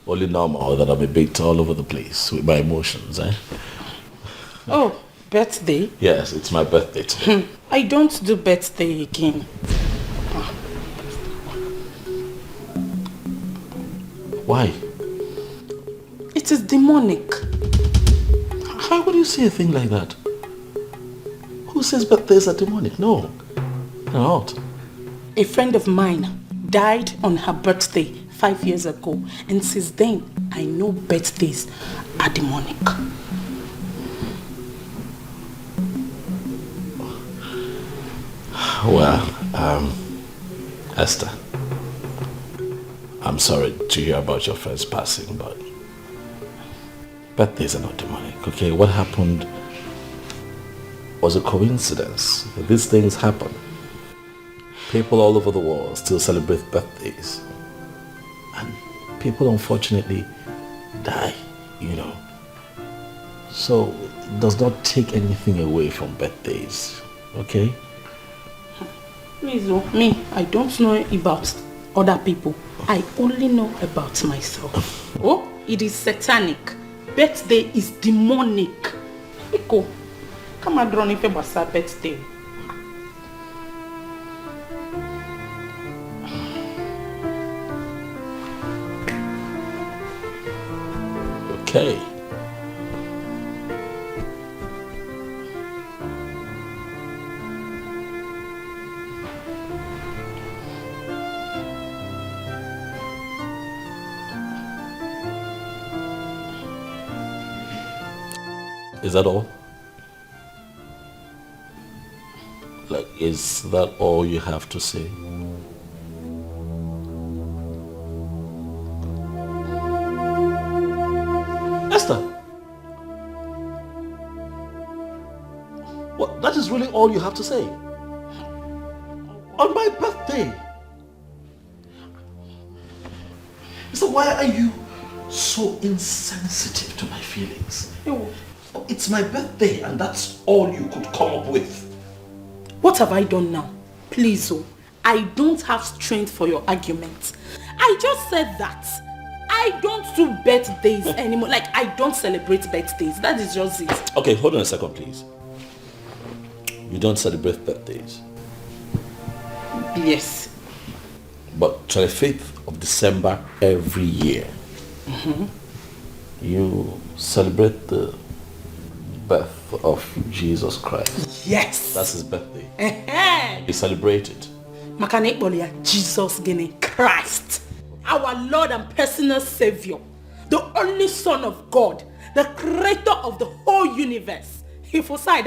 only normal that I'm a bit all over the place with my emotions, eh? Oh, birthday? Yes, it's my birthday today. I don't do birthday again. Why? It is demonic. How would you say a thing like that? Who says birthdays are demonic? No, they're not. A friend of mine died on her birthday 5 years ago, and since then I know birthdays are demonic. Well, Esther, I'm sorry to hear about your friend's passing, but birthdays are not demonic, okay? What happened was a coincidence. These things happen. People all over the world still celebrate birthdays. And people unfortunately die, you know. So it does not take anything away from birthdays, okay? Please, me, I don't know about other people. I only know about myself. Oh, it is satanic. Birthday is demonic. Iko, come on, draw if it was a birthday. Okay. Is that all? Like, is that all you have to say? Esther! What? That is really all you have to say? On my birthday? So why are you so insensitive to my feelings? It's my birthday and that's all you could come up with. What have I done now? Please, oh, I don't have strength for your argument. I just said that. I don't do birthdays anymore. Like, I don't celebrate birthdays. That is just it. Okay, hold on a second, please. You don't celebrate birthdays? Yes. But 25th of December every year, you celebrate the birth of Jesus Christ. Yes. That's his birthday. You celebrate it. Makanek Bolia, Jesus Gene Christ, our Lord and personal Savior, the only Son of God, the creator of the whole universe. If side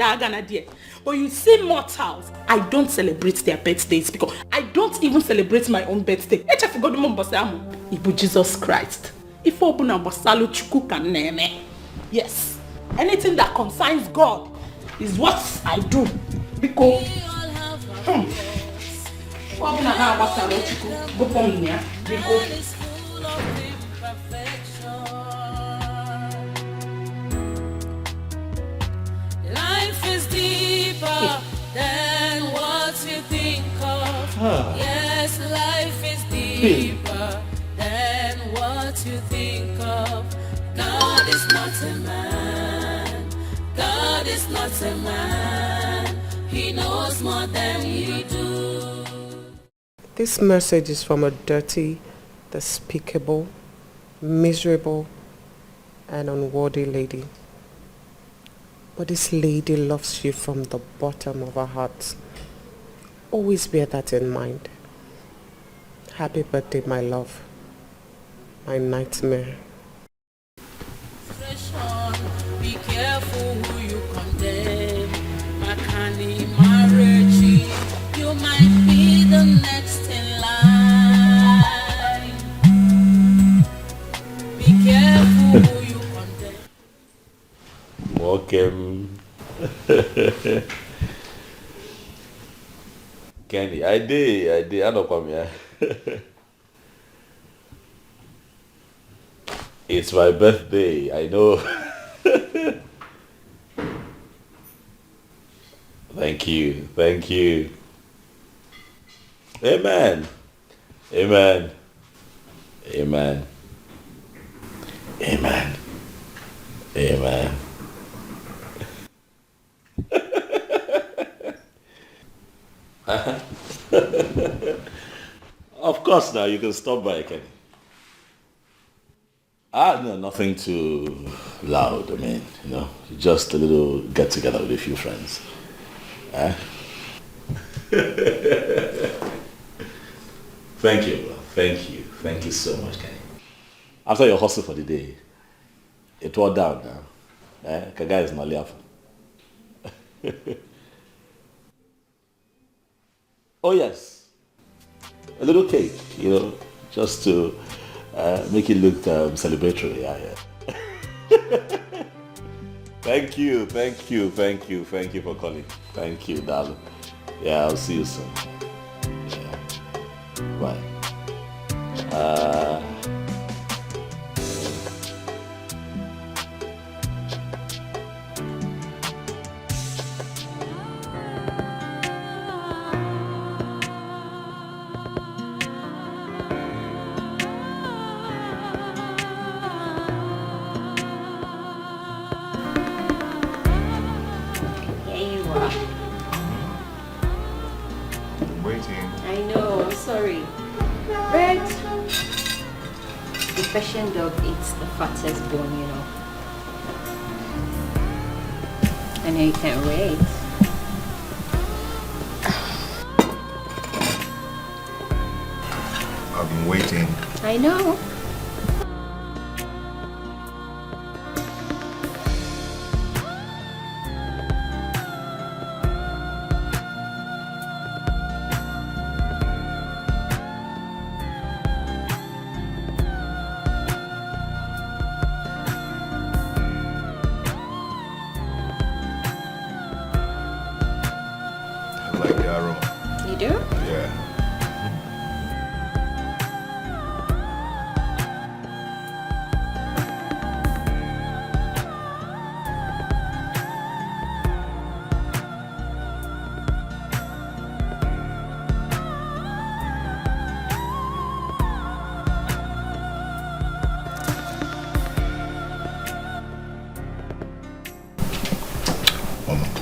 but you see mortals, I don't celebrate their birthdays because I don't even celebrate my own birthday. Ibu Jesus Christ. Yes. Anything that concerns God is what I do. Because life is deeper than what you think of. Yes, life is deeper than what you think of. God is not a man. God is not a man. He knows more than we do. This message is from a dirty, despicable, miserable, and unworthy lady. But this lady loves you from the bottom of her heart. Always bear that in mind. Happy birthday, my love. My nightmare. Be careful who you condemn. Makani marriage, you might be the next in line. Be careful who you condemn. Welcome. Kenny, I did. I don't come here. It's my birthday, I know. Thank you. Amen. Amen. Amen. Amen. Amen. Of course now, you can stop by, Kenny. No, nothing too loud. I mean, just a little get together with a few friends. Thank you, bro. Thank you so much, Kenny. After your hustle for the day, it wore down now. Kaga is not laughing. Oh yes, a little cake, just to make it look celebratory. Yeah. Thank you for calling. Thank you, darling. Yeah, I'll see you soon. Yeah. Bye. Persian dog eats the fattest bone, I know you can't wait. I've been waiting. I know.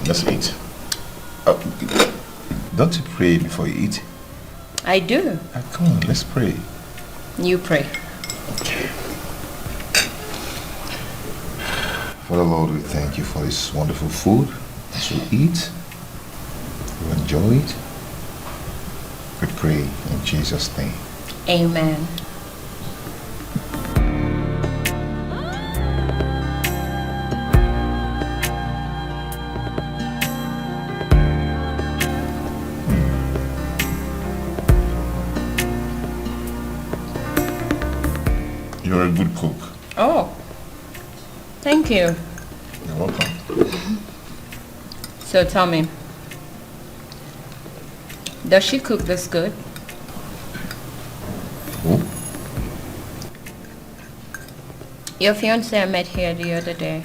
let's eat. Don't you pray before you eat? I do. Come on, let's pray. You pray. Okay. Father Lord, we thank you for this wonderful food that we eat. We enjoy it. We pray in Jesus' name. Amen. You're a good cook. Oh, thank you. You're welcome. So tell me, does she cook this good? Who? Your fiancé I met here the other day.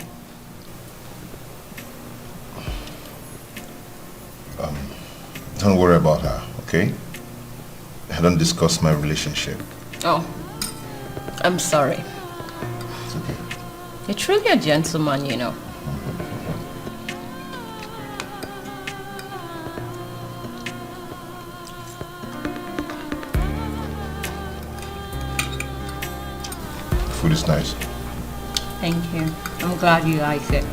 Don't worry about her, okay? I don't discuss my relationship. Oh, I'm sorry. It's okay. You're truly a gentleman, you know. Food is nice. Thank you. I'm glad you like it.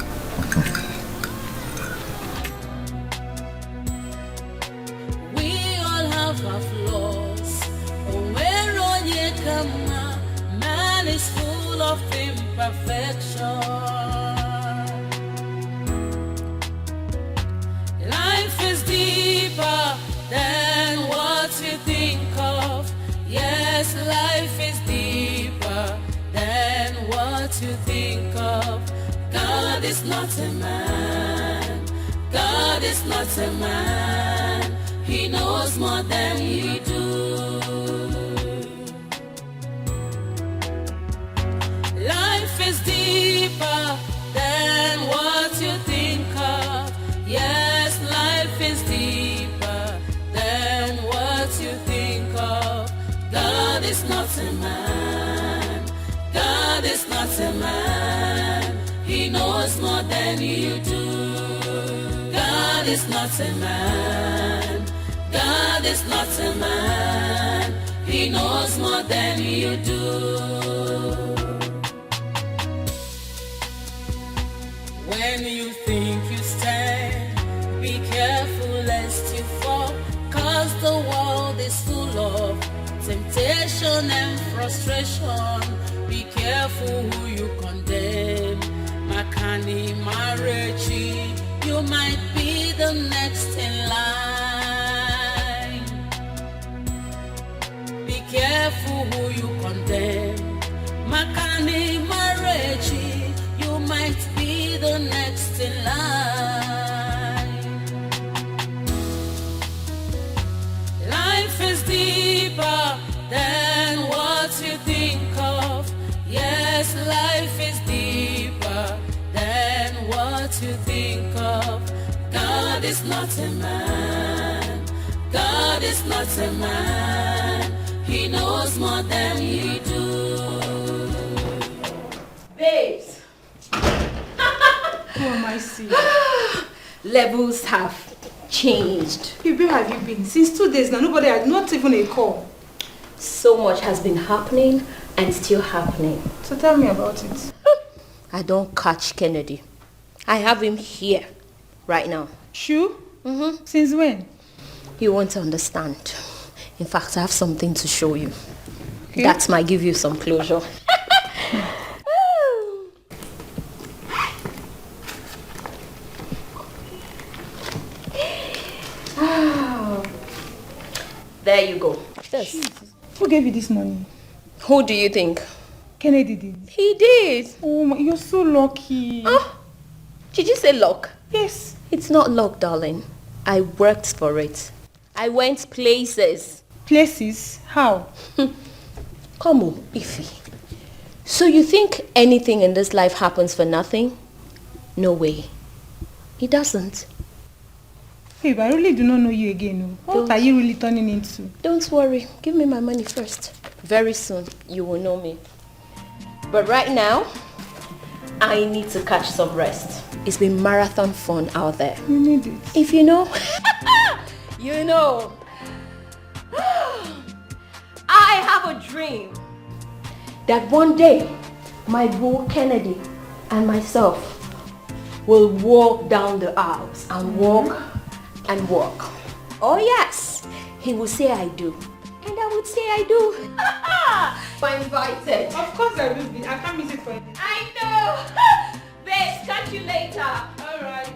We all have our flaws. Where on ye come, man is full of imperfection. Life is deeper than what you think of. Yes, life is deeper than what you think of. God is not a man. God is not a man. He knows more than you do. Life is deeper than what you think of. Yes, life is deeper than what you think of. God is not a man. God is not a man. He knows more than you do. God is not a man. God is not a man. He knows more than you do. When you think you stand, be careful lest you fall, 'cause the world is full of temptation and frustration. Be careful who you condemn. Makani Marechi, you might be the next in line. Be careful who you condemn. Makani Marechi, you might be the next in line. Life is deeper than what you think of. Yes, life is deeper than what you think of. God is not a man. God is not a man. He knows more than you do. Babes. Who am I seeing? Levels have changed. Where have you been? Since 2 days now, nobody had not even a call. So much has been happening and still happening. So tell me about it. I don't catch Kennedy. I have him here right now. Sure? Since when? You won't understand. In fact, I have something to show you. Okay. That might give you some closure. There you go. Yes. Who gave you this money? Who do you think? Kennedy did. He did. Oh my, you're so lucky. Oh, did you say luck? Yes. It's not luck, darling. I worked for it. I went places. Places? How? Come on, Ify. So you think anything in this life happens for nothing? No way. It doesn't. Babe, I really do not know you again. What are you really turning into? Don't worry. Give me my money first. Very soon, you will know me. But right now, I need to catch some rest. It's been marathon fun out there. You need it. If you know, you know. I have a dream that one day my boo Kennedy and myself will walk down the aisles and walk and walk. Oh yes, he will say I do. And I would say I do. I'm invited. Of course I will be. I can't miss it for anything. I know. Babes, catch you later. All right.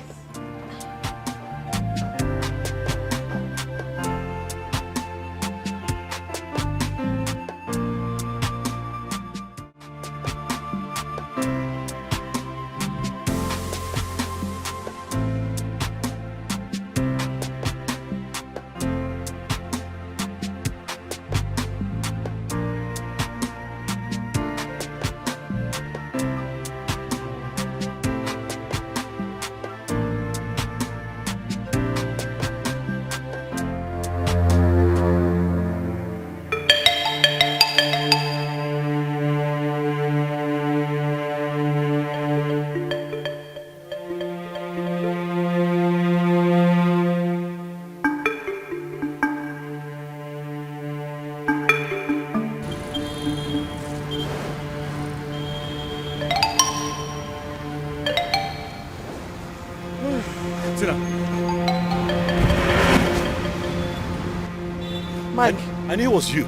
Mike. I knew it was you.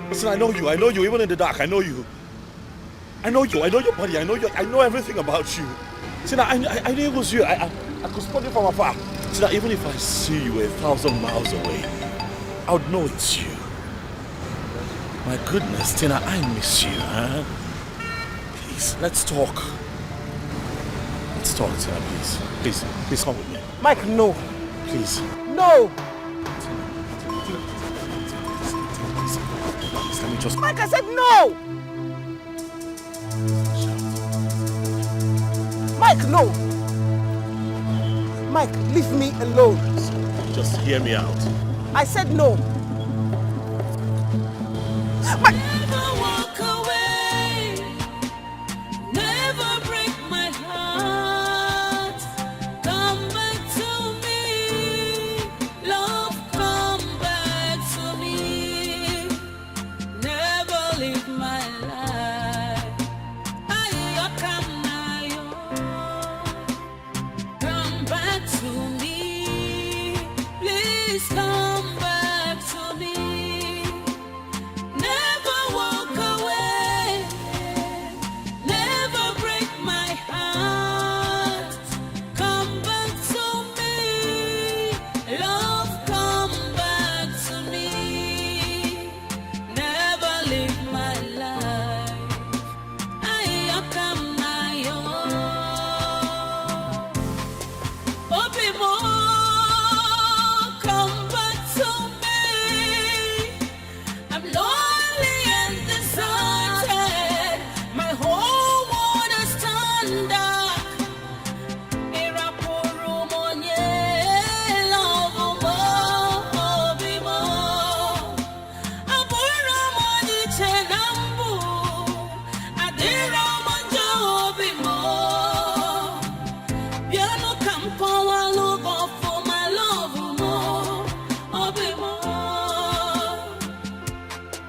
Listen, I know you, even in the dark, I know you. I know your body, I know everything about you. See, I knew it was you. I could spot you from afar. See, even if I see you 1,000 miles away, I would know it's you. My goodness, Tina, I miss you, huh? Please, let's talk. Let's talk, Tina, please. Please come with me. Mike, no. Please. No! Let me just... Mike, I said no! Mike, no! Mike, leave me alone. Just hear me out. I said no. Mike! Never walk away. Never break my heart. Come back to me. Love, come back to me. Never leave my life. Come back to me. Please come back to me. Never walk away. Never break my heart. Come back to me. Love, come back to me. Never leave my life. I come now. Open more. Come back to me. I'm lonely and deserted. My whole world has turned dark. Irapuru monye, love mo, obi mo. Abura moni chenambu, adira monjo obi mo. Piano campo I look for my love mo, obi mo.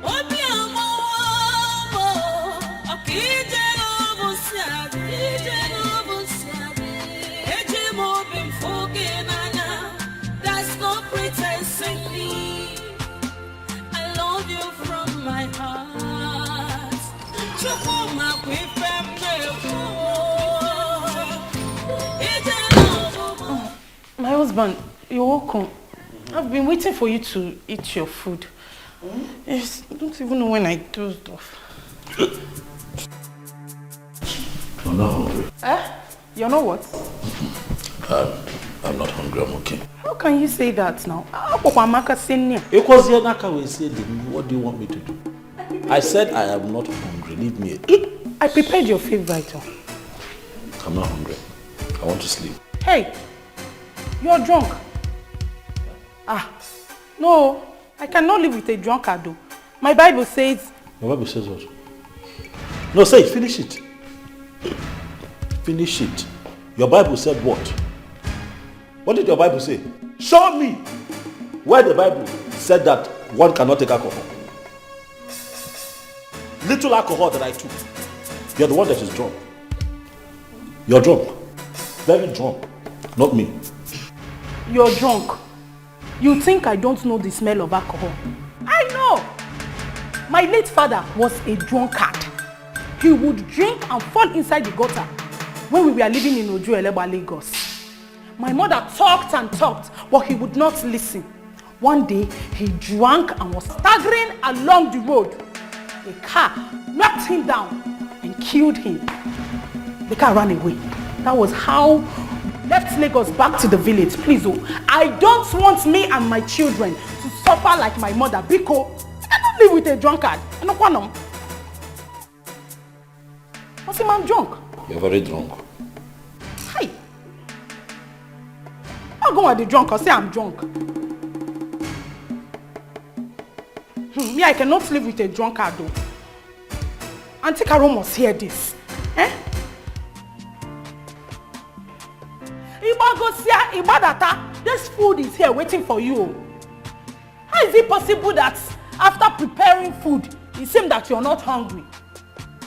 Obi amo, akije lobo siade. Eje mo been forgiven. That's no pretense in me. I love you from my heart. Chukuma kwifem My husband, you're welcome. I've been waiting for you to eat your food. Yes, I don't even know when I dozed off. I'm not hungry. You're not what? I'm not hungry, I'm okay. How can you say that now? What do you want me to do? I said I am not hungry. Leave me. I prepared your favorite. I'm not hungry. I want to sleep. Hey, you're drunk. No, I cannot live with a drunkard. My Bible says... Your Bible says what? No, say it. Finish it. Finish it. Your Bible said what? What did your Bible say? Show me where the Bible said that one cannot take alcohol. Little alcohol that I took. You're the one that is drunk. You're drunk. Very drunk. Not me. You're drunk. You think I don't know the smell of alcohol? I know. My late father was a drunkard. He would drink and fall inside the gutter when we were living in Ojueleba, Lagos. My mother talked and talked, but he would not listen. One day, he drank and was staggering along the road. A car knocked him down and killed him. The car ran away. That was how we left Lagos back to the village. Please, oh, I don't want me and my children to suffer like my mother. Biko, I don't live with a drunkard. I don't want them. What's him, I'm drunk? You're very drunk. Hi. I'll go at the drunk or say I'm drunk. Me, I cannot live with a drunkard though. Auntie Carol must hear this. Eh? This food is here waiting for you. How is it possible that after preparing food, it seems that you're not hungry?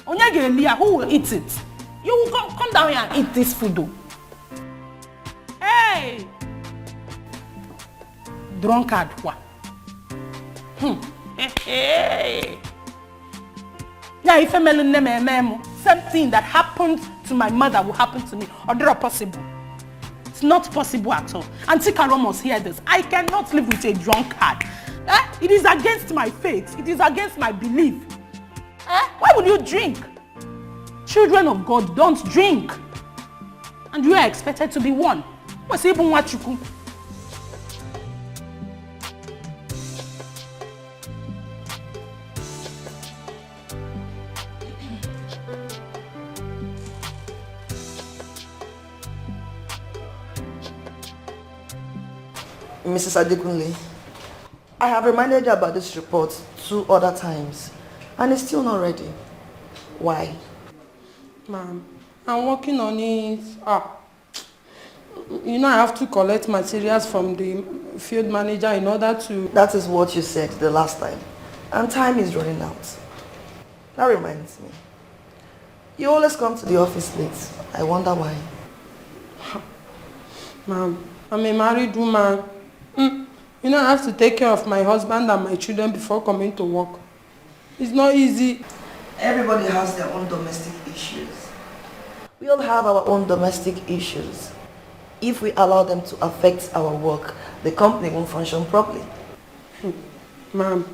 Onyege, who will eat it? You will come down here and eat this food though. Hey! Drunkard, what? Hey! Yeah, if I'm same thing that happened to my mother will happen to me. Or not possible. It's not possible at all. Auntie Carol must hear this. I cannot live with a drunkard. It is against my faith. It is against my belief. Why would you drink? Children of God don't drink. And you are expected to be one. What's even what you could? Mrs. Adekunle, I have reminded you about this report 2 other times, and it's still not ready. Why? Ma'am, I'm working on it. You know, I have to collect materials from the field manager in order to... That is what you said the last time, and time is running out. That reminds me. You always come to the office late. I wonder why. Ma'am, I'm a married woman. You know, I have to take care of my husband and my children before coming to work. It's not easy. Everybody has their own domestic issues. We all have our own domestic issues. If we allow them to affect our work, the company won't function properly. Ma'am,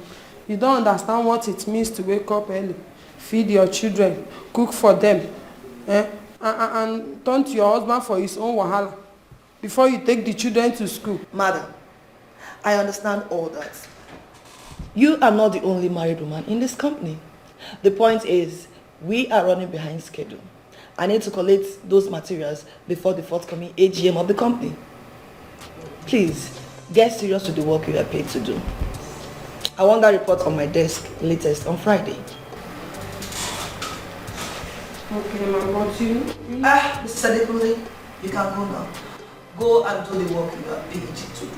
you don't understand what it means to wake up early, feed your children, cook for them, and turn to your husband for his own wahala before you take the children to school. Madam, I understand all that. You are not the only married woman in this company. The point is, we are running behind schedule. I need to collect those materials before the forthcoming AGM of the company. Please, get serious with the work you are paid to do. I want that report on my desk latest on Friday. Okay, ma'am, what you? Mr. Adekunle, you can go now. Go and do the work you are paid to do.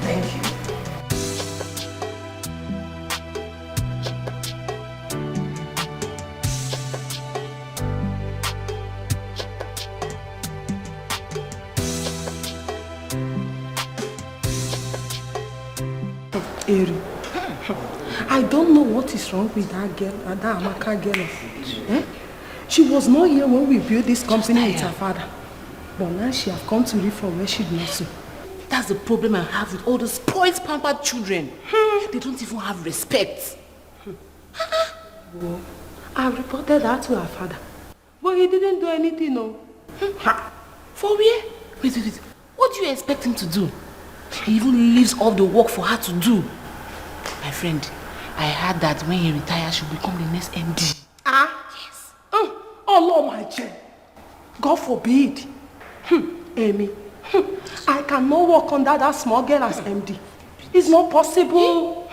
Thank you. Eri, I don't know what is wrong with that girl, that Amaka girl. She was not here when we built this company with her father. But now she has come to live from where she knows to. That's the problem I have with all the spoiled, pampered children. They don't even have respect. Well, I reported that to her father. But he didn't do anything, no. For where? Wait. What do you expect him to do? He even leaves all the work for her to do. My friend, I heard that when he retires, she'll become the next MD. Yes. Oh, Lord, my child. God forbid. Amy, I cannot work under that small girl as MD. It's not possible.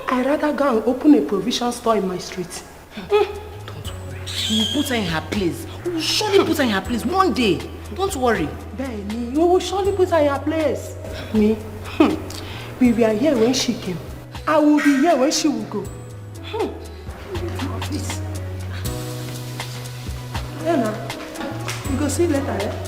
I'd rather go and open a provision store in my street. Don't worry. We will put her in her place. We will surely put her in her place one day. Don't worry. Benny, we will surely put her in her place. Me? We were here when she came. I will be here when she will go. Please. Yeah, we go see later, eh?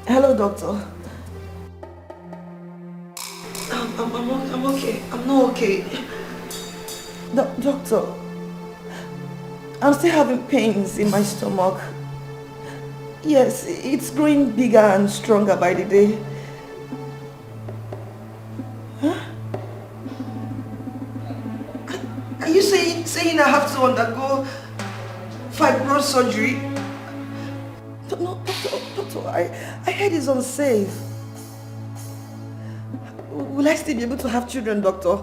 Hello, doctor. I'm okay. I'm not okay. Doctor, I'm still having pains in my stomach. Yes, it's growing bigger and stronger by the day. Huh? Are you saying I have to undergo fibroid surgery? No, doctor, I heard it's unsafe. Will I still be able to have children, doctor?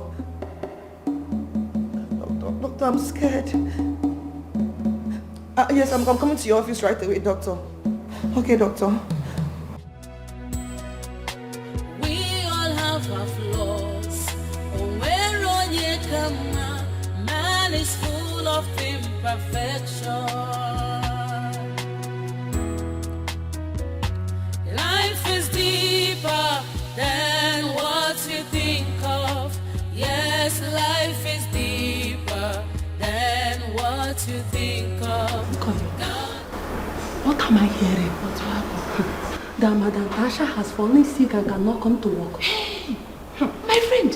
Doctor, I'm scared. Yes, I'm coming to your office right away, doctor. Okay, doctor. We all have our flaws. Man is full of imperfection. Life is deeper than what you think of. Yes, life is deeper than what you think of. What am I hearing? What happened? That Madam Tasha has fallen sick and cannot come to work. Hey, my friend,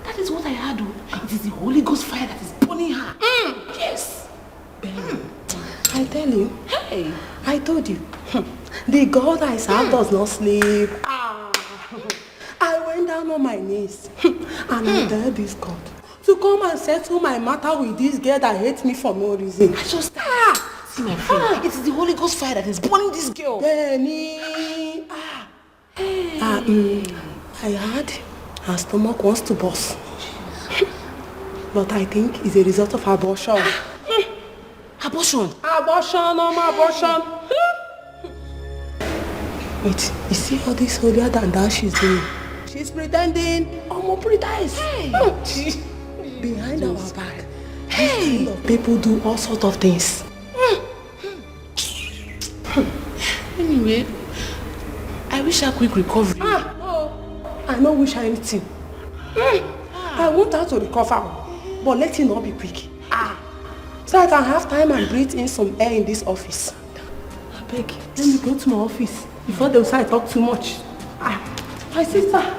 that is what I heard. It is the Holy Ghost fire that is burning her. Yes. I tell you, I told you, the God I serve does not sleep. I went down on my knees and I begged this God to come and settle my matter with this girl that hates me for no reason. I just see my friend. It is the Holy Ghost fire that is burning this girl. Benny. I heard her stomach wants to burst. But I think it's a result of abortion. Abortion? Abortion, abortion. Wait, you see all this holier than that she's doing? She's pretending. Pretends. Behind our back. This kind of people do all sorts of things. Anyway, I wish her quick recovery. I don't wish her anything. I want her to recover, but let it not be quick. So I can have time and breathe in some air in this office. I beg, let me go to my office before they will say I talk too much. My sister.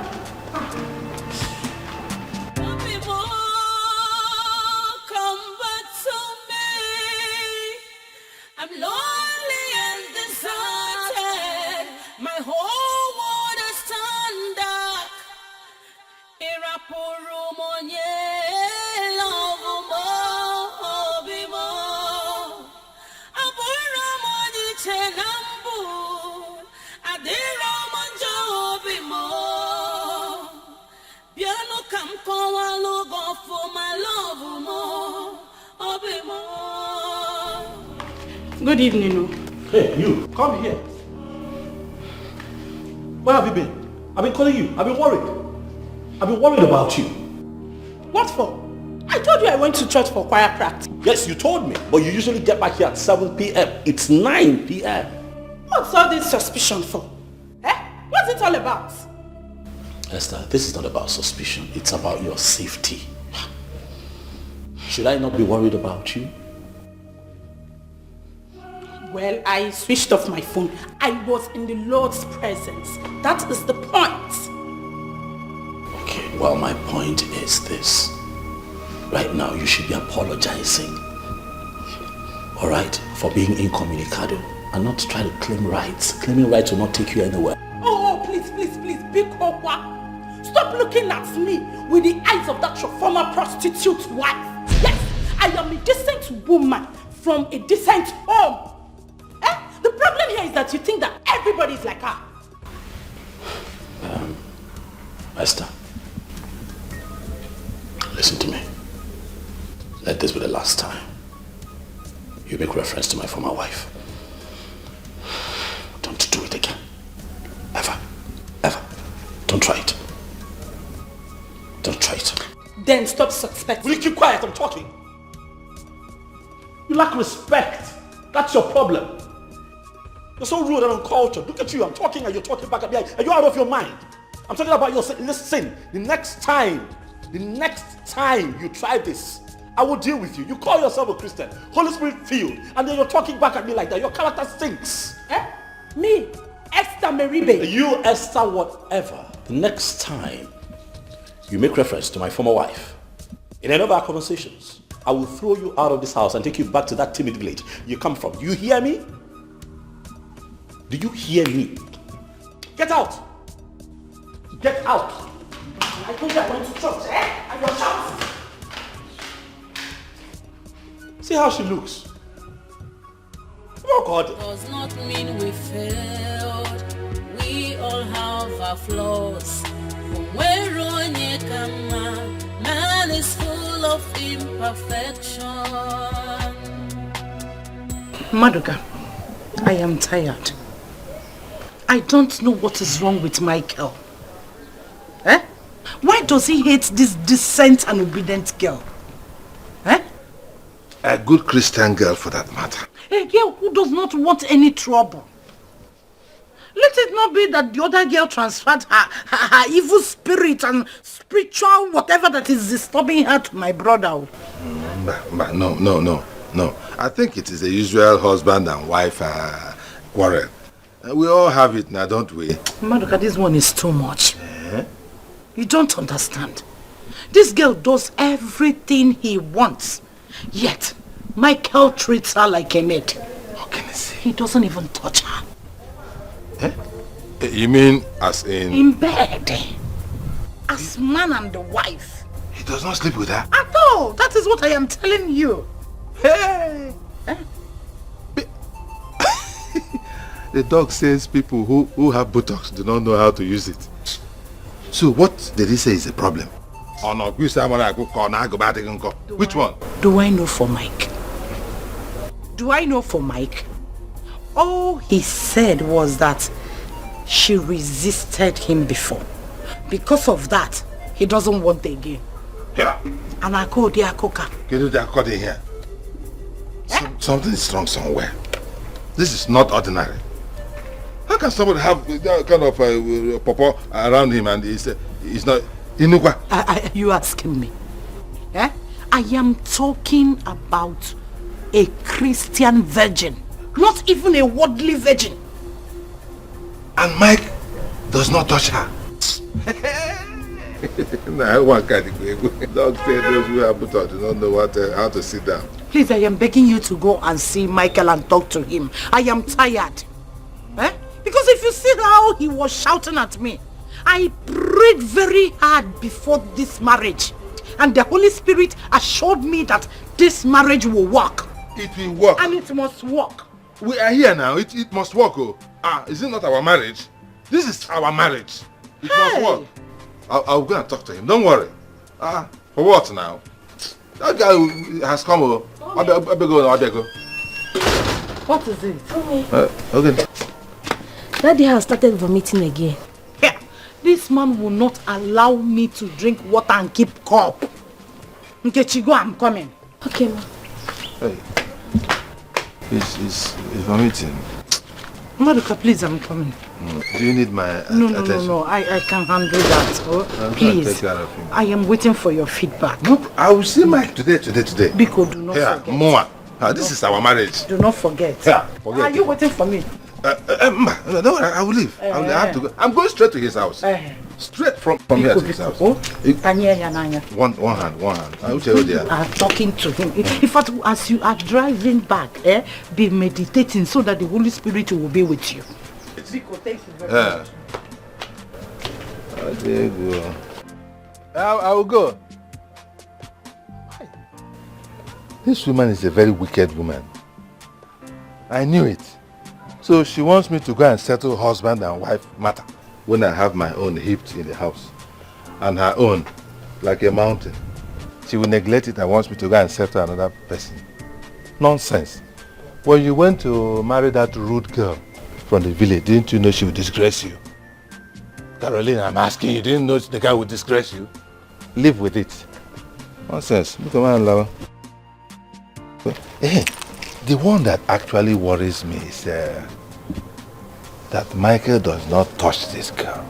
Good evening. Hey, you, come here. Where have you been? I've been calling you. I've been worried. I've been worried about you. What for? I told you I went to church for choir practice. Yes, you told me, but you usually get back here at 7 p.m. It's 9 p.m. What's all this suspicion for? What's it all about? Esther, this is not about suspicion. It's about your safety. Should I not be worried about you? Well, I switched off my phone. I was in the Lord's presence. That is the point. Okay, well, my point is this. Right now, you should be apologizing. Alright? For being incommunicado and not try to claim rights. Claiming rights will not take you anywhere. Oh, please, big Okwa. Stop looking at me with the eyes of that your former prostitute wife. Yes, I am a decent woman from a decent home. here is that you think that everybody is like her. Esther, listen to me. Let this be the last time you make reference to my former wife. Don't do it again. Ever. Ever. Don't try it. Don't try it. Then stop suspecting. Will you keep quiet? I'm talking. You lack respect. That's your problem. You're so rude and uncultured. Look at you. I'm talking and you're talking back at me. Are you out of your mind? I'm talking about your sin. Listen, the next time you try this, I will deal with you. You call yourself a Christian, Holy Spirit filled, and then you're talking back at me like that. Your character stinks. Me, Esther Meribe. You, Esther, whatever. The next time you make reference to my former wife in any of our conversations, I will throw you out of this house and take you back to that timid village you come from. You hear me? Do you hear me? Get out! Get out! I told you I went to church, And you're shouting. See how she looks. Oh God. Does not mean we failed. We all have our flaws. Man is full of imperfection. Maduka, I am tired. I don't know what is wrong with Michael. Why does he hate this decent and obedient girl? A good Christian girl for that matter. A girl who does not want any trouble. Let it not be that the other girl transferred her evil spirit and spiritual whatever that is disturbing her to my brother. No. I think it is a usual husband and wife quarrel. We all have it now, don't we? Maduka, this one is too much. You don't understand. This girl does everything he wants. Yet, Michael treats her like a maid. How can I say? He doesn't even touch her. You mean as in... In bed. As man and the wife. He does not sleep with her? At all. That is what I am telling you. Hey! The dog says people who have buttocks do not know how to use it. So what did he say is the problem? Which one? Do I know for Mike? All he said was that she resisted him before. Because of that, he doesn't want it again. Yeah. And I called the Akoka. Can you do that here? Something is wrong somewhere. This is not ordinary. How can somebody have that kind of pawpaw around him and he's not... You asking me? I am talking about a Christian virgin. Not even a worldly virgin. And Mike does not touch her. Dog said those who have put out do not know how to sit down. Please, I am begging you to go and see Michael and talk to him. I am tired. Because if you see how he was shouting at me, I prayed very hard before this marriage. And the Holy Spirit assured me that this marriage will work. It will work. And it must work. We are here now. It must work. Is it not our marriage? This is our marriage. It must work. I'll go and talk to him. Don't worry. For what now? That guy has come. I'll go. What is it? Okay. Daddy has started vomiting again. Yeah. This man will not allow me to drink water and keep cup. Nkechigo, I'm coming. Okay, ma. Hey. He's vomiting. Maduka, please, I'm coming. Do you need my attention? No. I can handle that. Please. Take care of him. I am waiting for your feedback. No, I will see Mike today. Biko, do not forget. Moa. This is our marriage. Do not forget. Forget. Are you waiting for me? No, I will leave. I have to go. I'm going straight to his house. Straight from here to his house. One hand. I will tell you there. I'm talking to him. In fact, as you are driving back, be meditating so that the Holy Spirit will be with you. Biko, thank you very much. There you go. I will go. This woman is a very wicked woman. I knew it. So she wants me to go and settle husband and wife matter when I have my own heaped in the house. And her own, like a mountain. She will neglect it and wants me to go and settle another person. Nonsense. When you went to marry that rude girl from the village, didn't you know she would disgrace you? Caroline, I'm asking you, didn't know the guy would disgrace you? Live with it. Nonsense. Look at my lover. Hey, the one that actually worries me is that Michael does not touch this girl.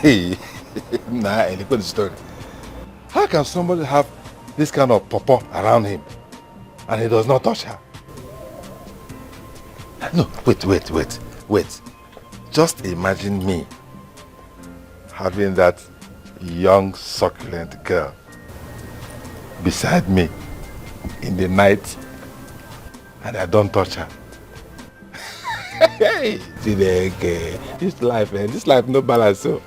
Hey, nah, look at the story. How can somebody have this kind of pawpaw around him and he does not touch her? No, wait. Just imagine me having that young, succulent girl beside me in the night and I don't touch her. Hey, this life, man, this life no balance. So.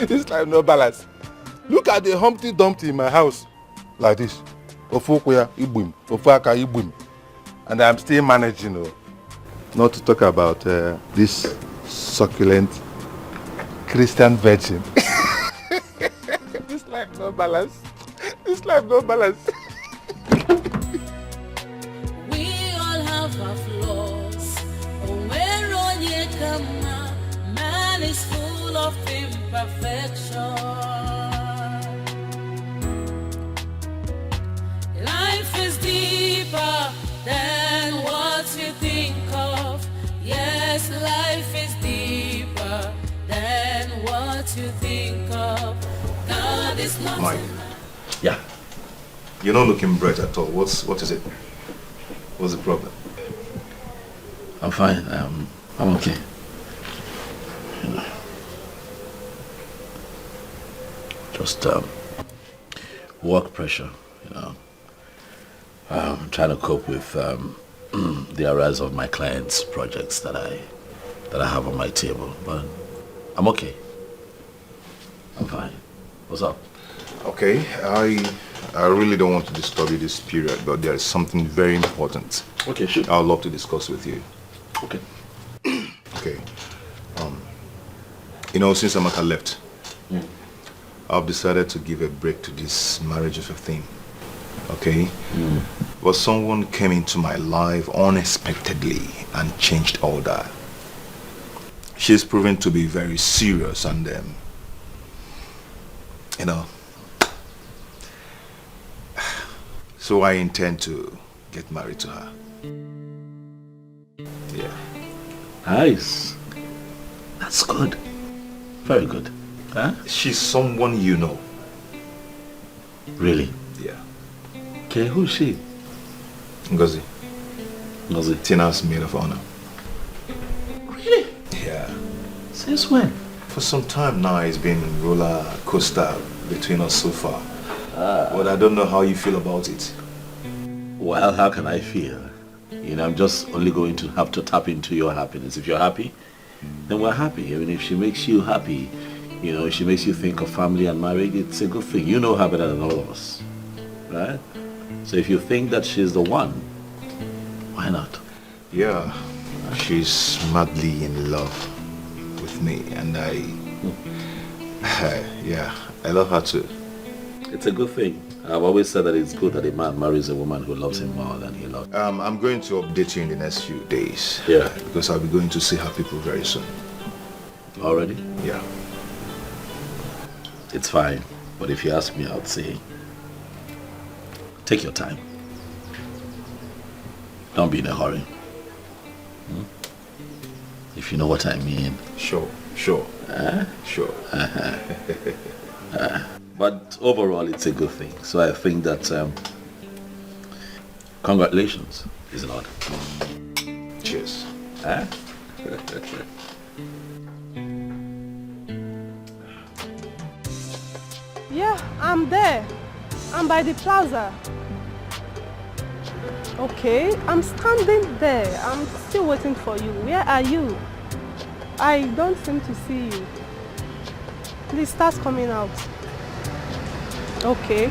This life no balance. Look at the Humpty Dumpty in my house. Like this. And I'm still managing. Not to talk about this succulent Christian virgin. This life no balance. This life no balance. We all have our flaws. Where on ye come, man is full of imperfection. Life is deeper than what you think of. Yes, life is deeper than what you think of. God is not. Mike. Yeah. You're not looking bright at all. What is it? What's the problem? I'm fine. I'm okay. You know. Just work pressure, you know. I'm trying to cope with the arise of my clients' projects that I have on my table, but I'm okay. I'm fine. What's up? Okay, I really don't want to disturb you this period, but there is something very important. Okay, sure. I would love to discuss with you. Okay. Okay. You know, since Amaka left, I've decided to give a break to this marriage of a thing. Okay? But someone came into my life unexpectedly and changed all that. She's proven to be very serious and you know. So I intend to get married to her. Yeah. Nice. That's good. Very good. Huh? She's someone you know. Really? Yeah. Okay, who's she? Ngozi. Ngozi. Tina's maid of honor. Really? Yeah. Since when? For some time now, it's been roller coaster between us so far. But I don't know how you feel about it. Well, how can I feel? You know, I'm just only going to have to tap into your happiness. If you're happy, then we're happy. I mean, if she makes you happy, you know, if she makes you think of family and marriage, it's a good thing. You know her better than all of us, right? So if you think that she's the one, why not? Yeah, she's madly in love with me, and yeah, I love her too. It's a good thing. I've always said that it's good that a man marries a woman who loves him more than he loves. I'm going to update you in the next few days. Yeah. Because I'll be going to see her people very soon. Already? Yeah. It's fine. But if you ask me, I'd say, take your time. Don't be in a hurry. If you know what I mean. Sure. Sure. But overall, it's a good thing. So I think that congratulations is in order. Cheers. Yeah, I'm there. I'm by the plaza. Okay, I'm standing there. I'm still waiting for you. Where are you? I don't seem to see you. Please start coming out. Okay.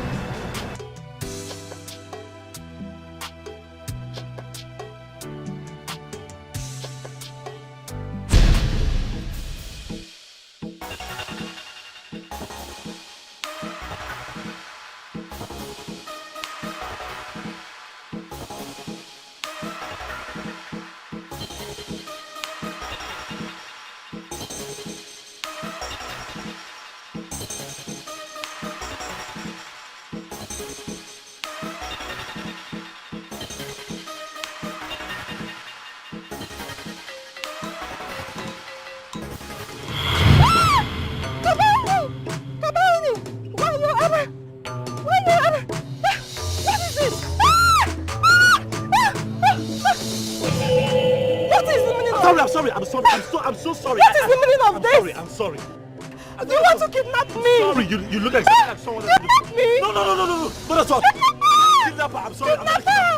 I'm so sorry. What is the meaning of this? I'm sorry. Do you want to kidnap me? Sorry, you look exactly like someone else. Kidnap me? No, that's all. Kidnapper, I'm sorry. Kidnapper!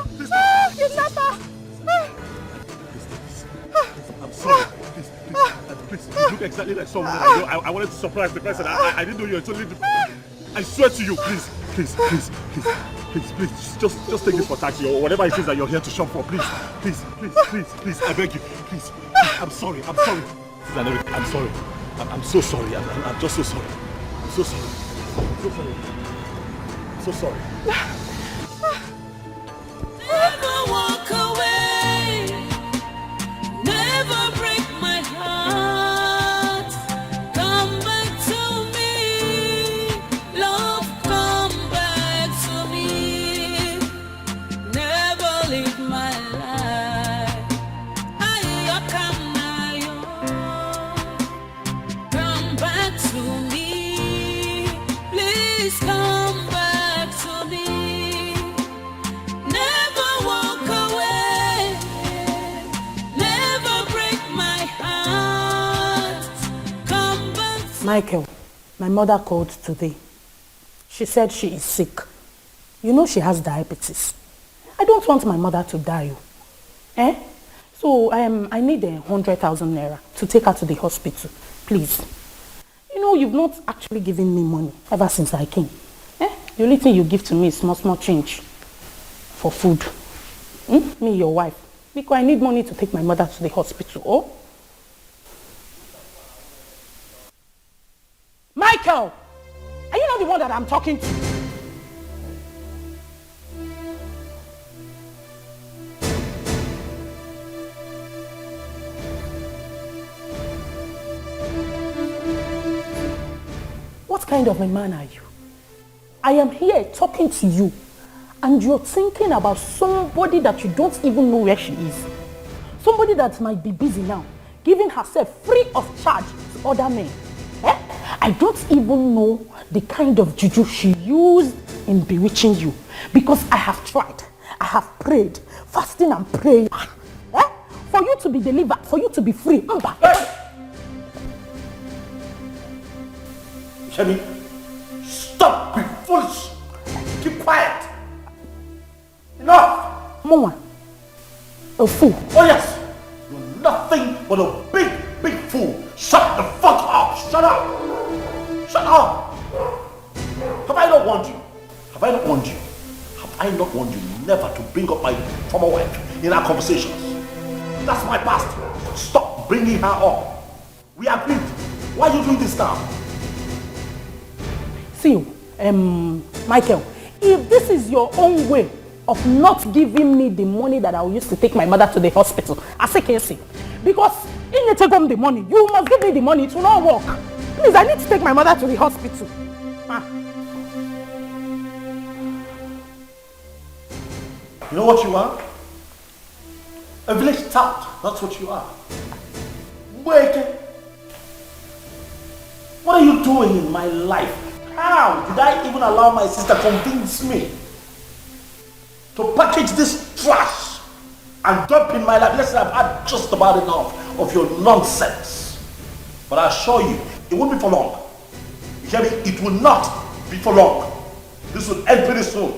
Kidnapper! I'm sorry. Please, you look exactly like someone else. I wanted to surprise the person. I didn't know you were totally different. I swear to you, please, just take this for taxi or whatever it is that you're here to shop for. Please, I beg you, please. I'm sorry. I'm sorry. I'm so sorry. I'm just so sorry. I'm so sorry. I'm so sorry. Never walk away. Never break my heart. Come back to me. Love, come back to me. Never leave my life. Come back to me. Please come back to me. Never walk away. Never break my heart. Come back. Michael, my mother called today. She said she is sick. You know she has diabetes. I don't want my mother to die. So I need 100,000 naira to take her to the hospital. Please. You know, you've not actually given me money ever since I came. The only thing you give to me is small change for food. Me, your wife. Because I need money to take my mother to the hospital. Oh? Michael! Are you not the one that I'm talking to? What kind of a man are you? I am here talking to you and you're thinking about somebody that you don't even know where she is. Somebody that might be busy now, giving herself free of charge to other men. I don't even know the kind of juju she used in bewitching you, because I have tried, I have prayed, fasting and praying, for you to be delivered, for you to be free. Shemi, stop being foolish. Keep quiet. Enough. Mama, a fool. Oh yes, you're nothing but a big fool. Shut the fuck up. Shut up. Shut up. Have I not warned you? Have I not warned you? Have I not warned you never to bring up my former wife in our conversations? That's my past. Stop bringing her up. We agreed. Why are you doing this now? See, Michael, if this is your own way of not giving me the money that I will use to take my mother to the hospital, I say Casey, because if you take home the money, you must give me the money. It will not work. Please, I need to take my mother to the hospital. You know what you are? A village tout. That's what you are. Wait. What are you doing in my life? How did I even allow my sister to convince me to package this trash and dump in my life? Listen, I've had just about enough of your nonsense. But I assure you, it won't be for long. You hear me? It will not be for long. This will end pretty soon.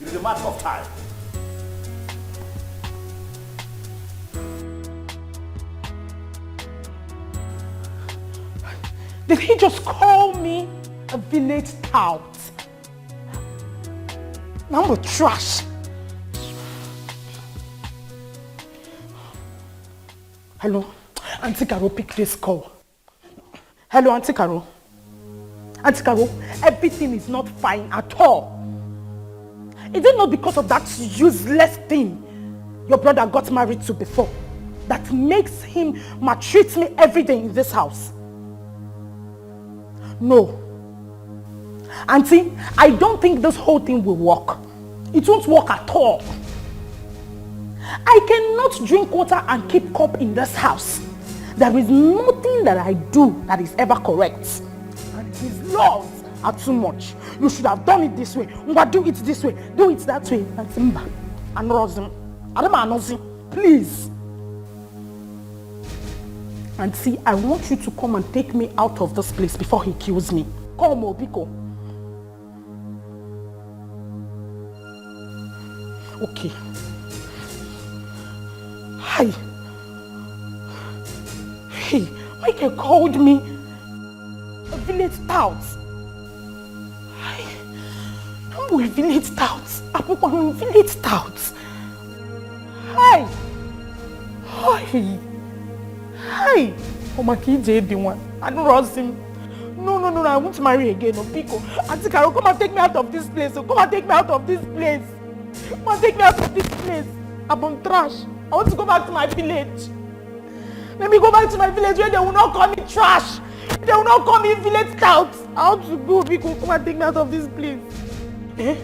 It is a matter of time. Did he just call me a village tout? Now I'm a trash. Hello, Auntie Caro, pick this call. Hello, Auntie Caro. Auntie Caro, everything is not fine at all. Is it not because of that useless thing your brother got married to before that makes him maltreat me every day in this house? No. Auntie, I don't think this whole thing will work. It won't work at all. I cannot drink water and keep cup in this house. There is nothing that I do that is ever correct. And his laws are too much. You should have done it this way. Do it this way. Do it that way. And Simba. And Rosin. Please. And see, I want you to come and take me out of this place before he kills me. Come, Obiko. Okay. Hi. Hey, Michael called me a village tout. Hi. I'm a village tout. I'm a village tout. Hi. Hi. Hi. Oh my kid, JD1. I don't trust him. No, I want to marry again. No, Pico. Auntie Carol, come and take me out of this place. Come and take me out of this place. Come and take me out of this place. I'm on trash. I want to go back to my village. Let me go back to my village where they will not call me trash. They will not call me village tout. I want to go, Pico. Come and take me out of this place. Eh?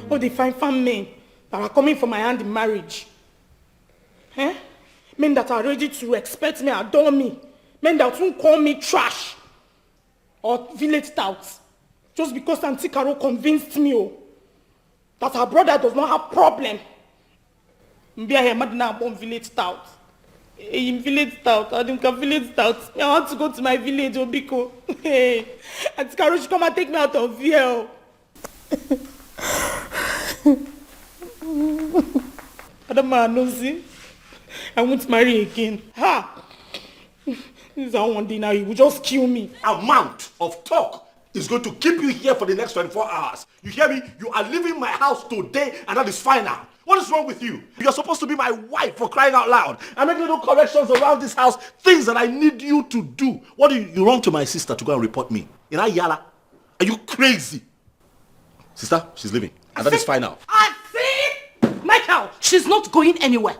Oh, they find men that are coming for my hand in marriage. Eh? Men that are ready to respect me, adore me. Men that won't call me trash or village touts. Just because Auntie Carol convinced me that her brother does not have problem. I want village tout. In village tout, I don't have village tout. I want to go to my village, Obiko. Hey, Auntie Carol should come and take me out of here. I don't know, I won't marry again. Ha! This is how one day now he will just kill me. Amount of talk is going to keep you here for the next 24 hours. You hear me? You are leaving my house today and that is final. What is wrong with you? You're supposed to be my wife, for crying out loud. I make little corrections around this house, things that I need you to do. What do you run to my sister to go and report me? In Ayala? Are you crazy? Sister, she's leaving. And that is final. I see! Michael, she's not going anywhere.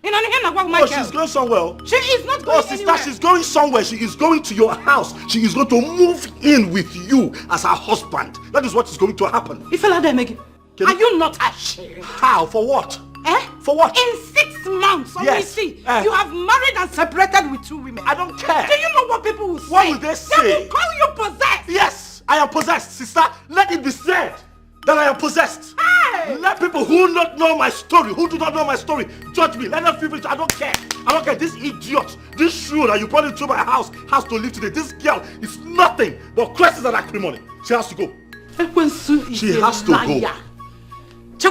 Oh, she's going somewhere. She is not going sister, anywhere. She's going somewhere. She is going to your house. She is going to move in with you as her husband. That is what is going to happen. Are you not ashamed? How? For what? Eh? For what? In 6 months, Yes. you have married and separated with 2 women. I don't care. Do you know what people will say? What will they say? They will call you possessed. Yes, I am possessed, sister. Let it be said that I am possessed. Hey! Let people who do not know my story, judge me. Let them feel it. I don't care. I don't care. This idiot, this shrew that you brought into my house has to live today. This girl is nothing but curses and acrimony. She has to go. She has to go. So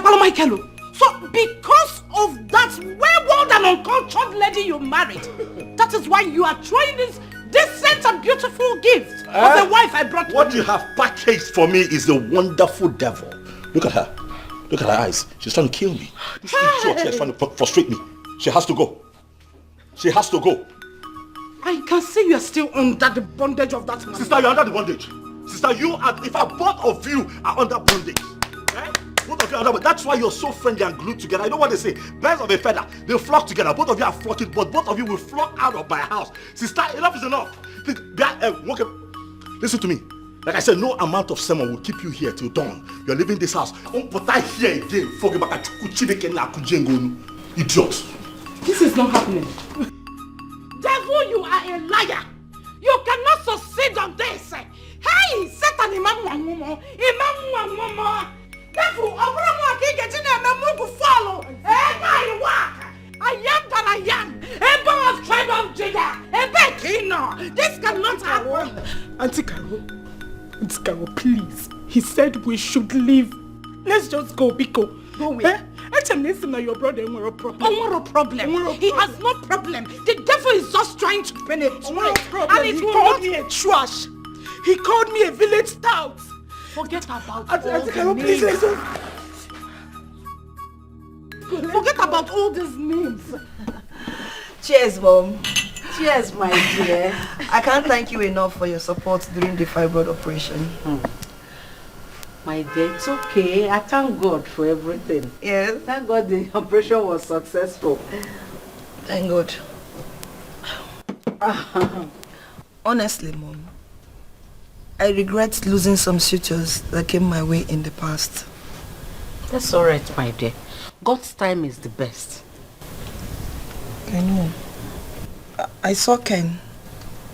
because of that wayward and uncultured lady you married, that is why you are throwing this decent and beautiful gift of a wife I brought. What you have packaged for me is a wonderful devil. Look at her. Look at her eyes. She's trying to kill me. This idiot here is trying to frustrate me. She has to go. She has to go. I can see you are still under the bondage of that man. Sister, you're under the bondage. Sister, you are, in fact, both of you are under bondage. Eh? Both of you are under bondage. That's why you're so friendly and glued together. I know what they say. Birds of a feather, they flock together. Both of you are flocking, but both of you will flock out of my house. Sister, enough is enough. Listen to me. Like I said, no amount of sermon will keep you here till dawn. You're leaving this house. But I hear again. Idiot. This is not happening. Devil, you are a liar. You cannot succeed on this. Hey, Satan, Imam. Devil, follow. I am that I am. A born of tribe of Judah. A Bekino. This cannot happen. Auntie Carol, please. He said we should leave. Let's just go, Biko. Go where? Your brother has a problem. He has no problem. The devil is just trying to penetrate. And he called me a trash. He called me a village tout. Forget about all the names. Forget about all these names. Cheers, Mom. Cheers, my dear. I can't thank you enough for your support during the fibroid operation. My dear, it's okay. I thank God for everything. Yes. Thank God the operation was successful. Thank God. Honestly, Mom, I regret losing some suitors that came my way in the past. That's alright, my dear. God's time is the best. I know. I saw Ken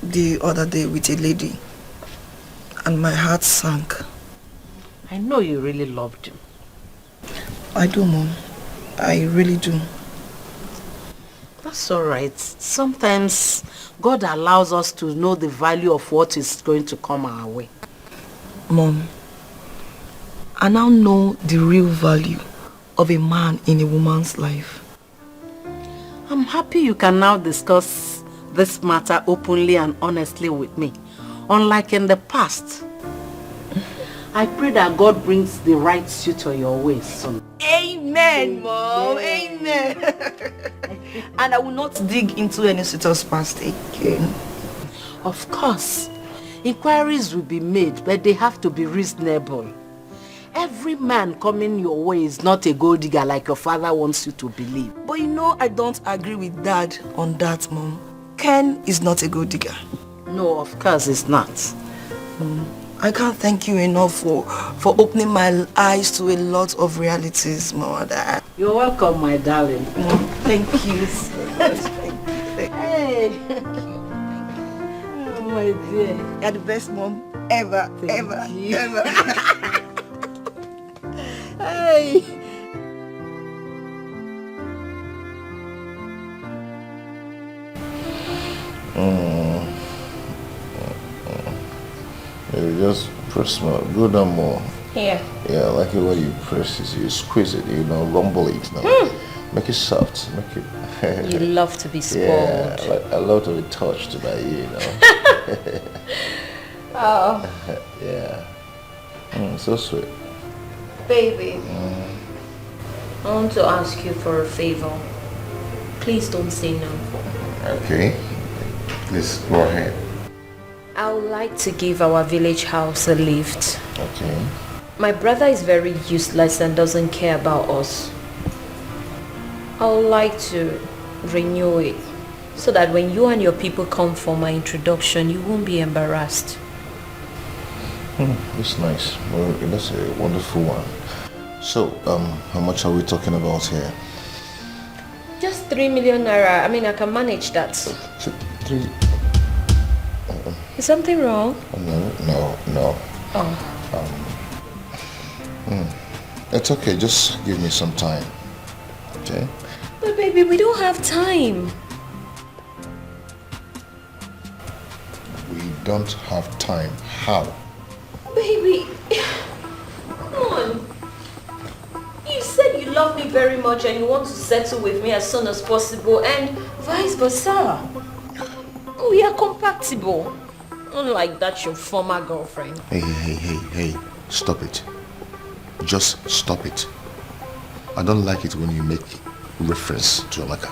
the other day with a lady and my heart sank. I know you really loved him. I do, Mom. I really do. That's all right. Sometimes God allows us to know the value of what is going to come our way. Mom, I now know the real value of a man in a woman's life. I'm happy you can now discuss this matter openly and honestly with me. Unlike in the past. I pray that God brings the right suitor your way soon. Amen, Mom. Amen. And I will not dig into any suitor's past again. Of course. Inquiries will be made, but they have to be reasonable. Every man coming your way is not a gold digger like your father wants you to believe. But you know I don't agree with Dad on that, Mom. Ken is not a gold digger. No, of course it's not. I can't thank you enough for opening my eyes to a lot of realities, Mother. You're welcome, my darling. Thank you so much. Hey. Oh, my dear. You're the best mom ever, ever. Hey. You just press more, go down more. Here. Yeah, I like it when you press it, you squeeze it, rumble it. Make it soft, make it. You love to be spoiled. Yeah, I love to be touched by you, Oh. Yeah. So sweet. Baby. I want to ask you for a favor. Please don't say no. Okay. Please go ahead. I would like to give our village house a lift. Okay. My brother is very useless and doesn't care about us. I would like to renew it so that when you and your people come for my introduction, you won't be embarrassed. That's nice. Well, that's a wonderful one. So, how much are we talking about here? Just 3 million naira. I mean, I can manage that. 3. Is something wrong? No. Oh. It's okay. Just give me some time. Okay? But baby, we don't have time. We don't have time. How? Baby, come on. You said you love me very much and you want to settle with me as soon as possible, and vice versa. We are compatible. Unlike that your former girlfriend. Hey. Stop it. Just stop it. I don't like it when you make reference to Amaka.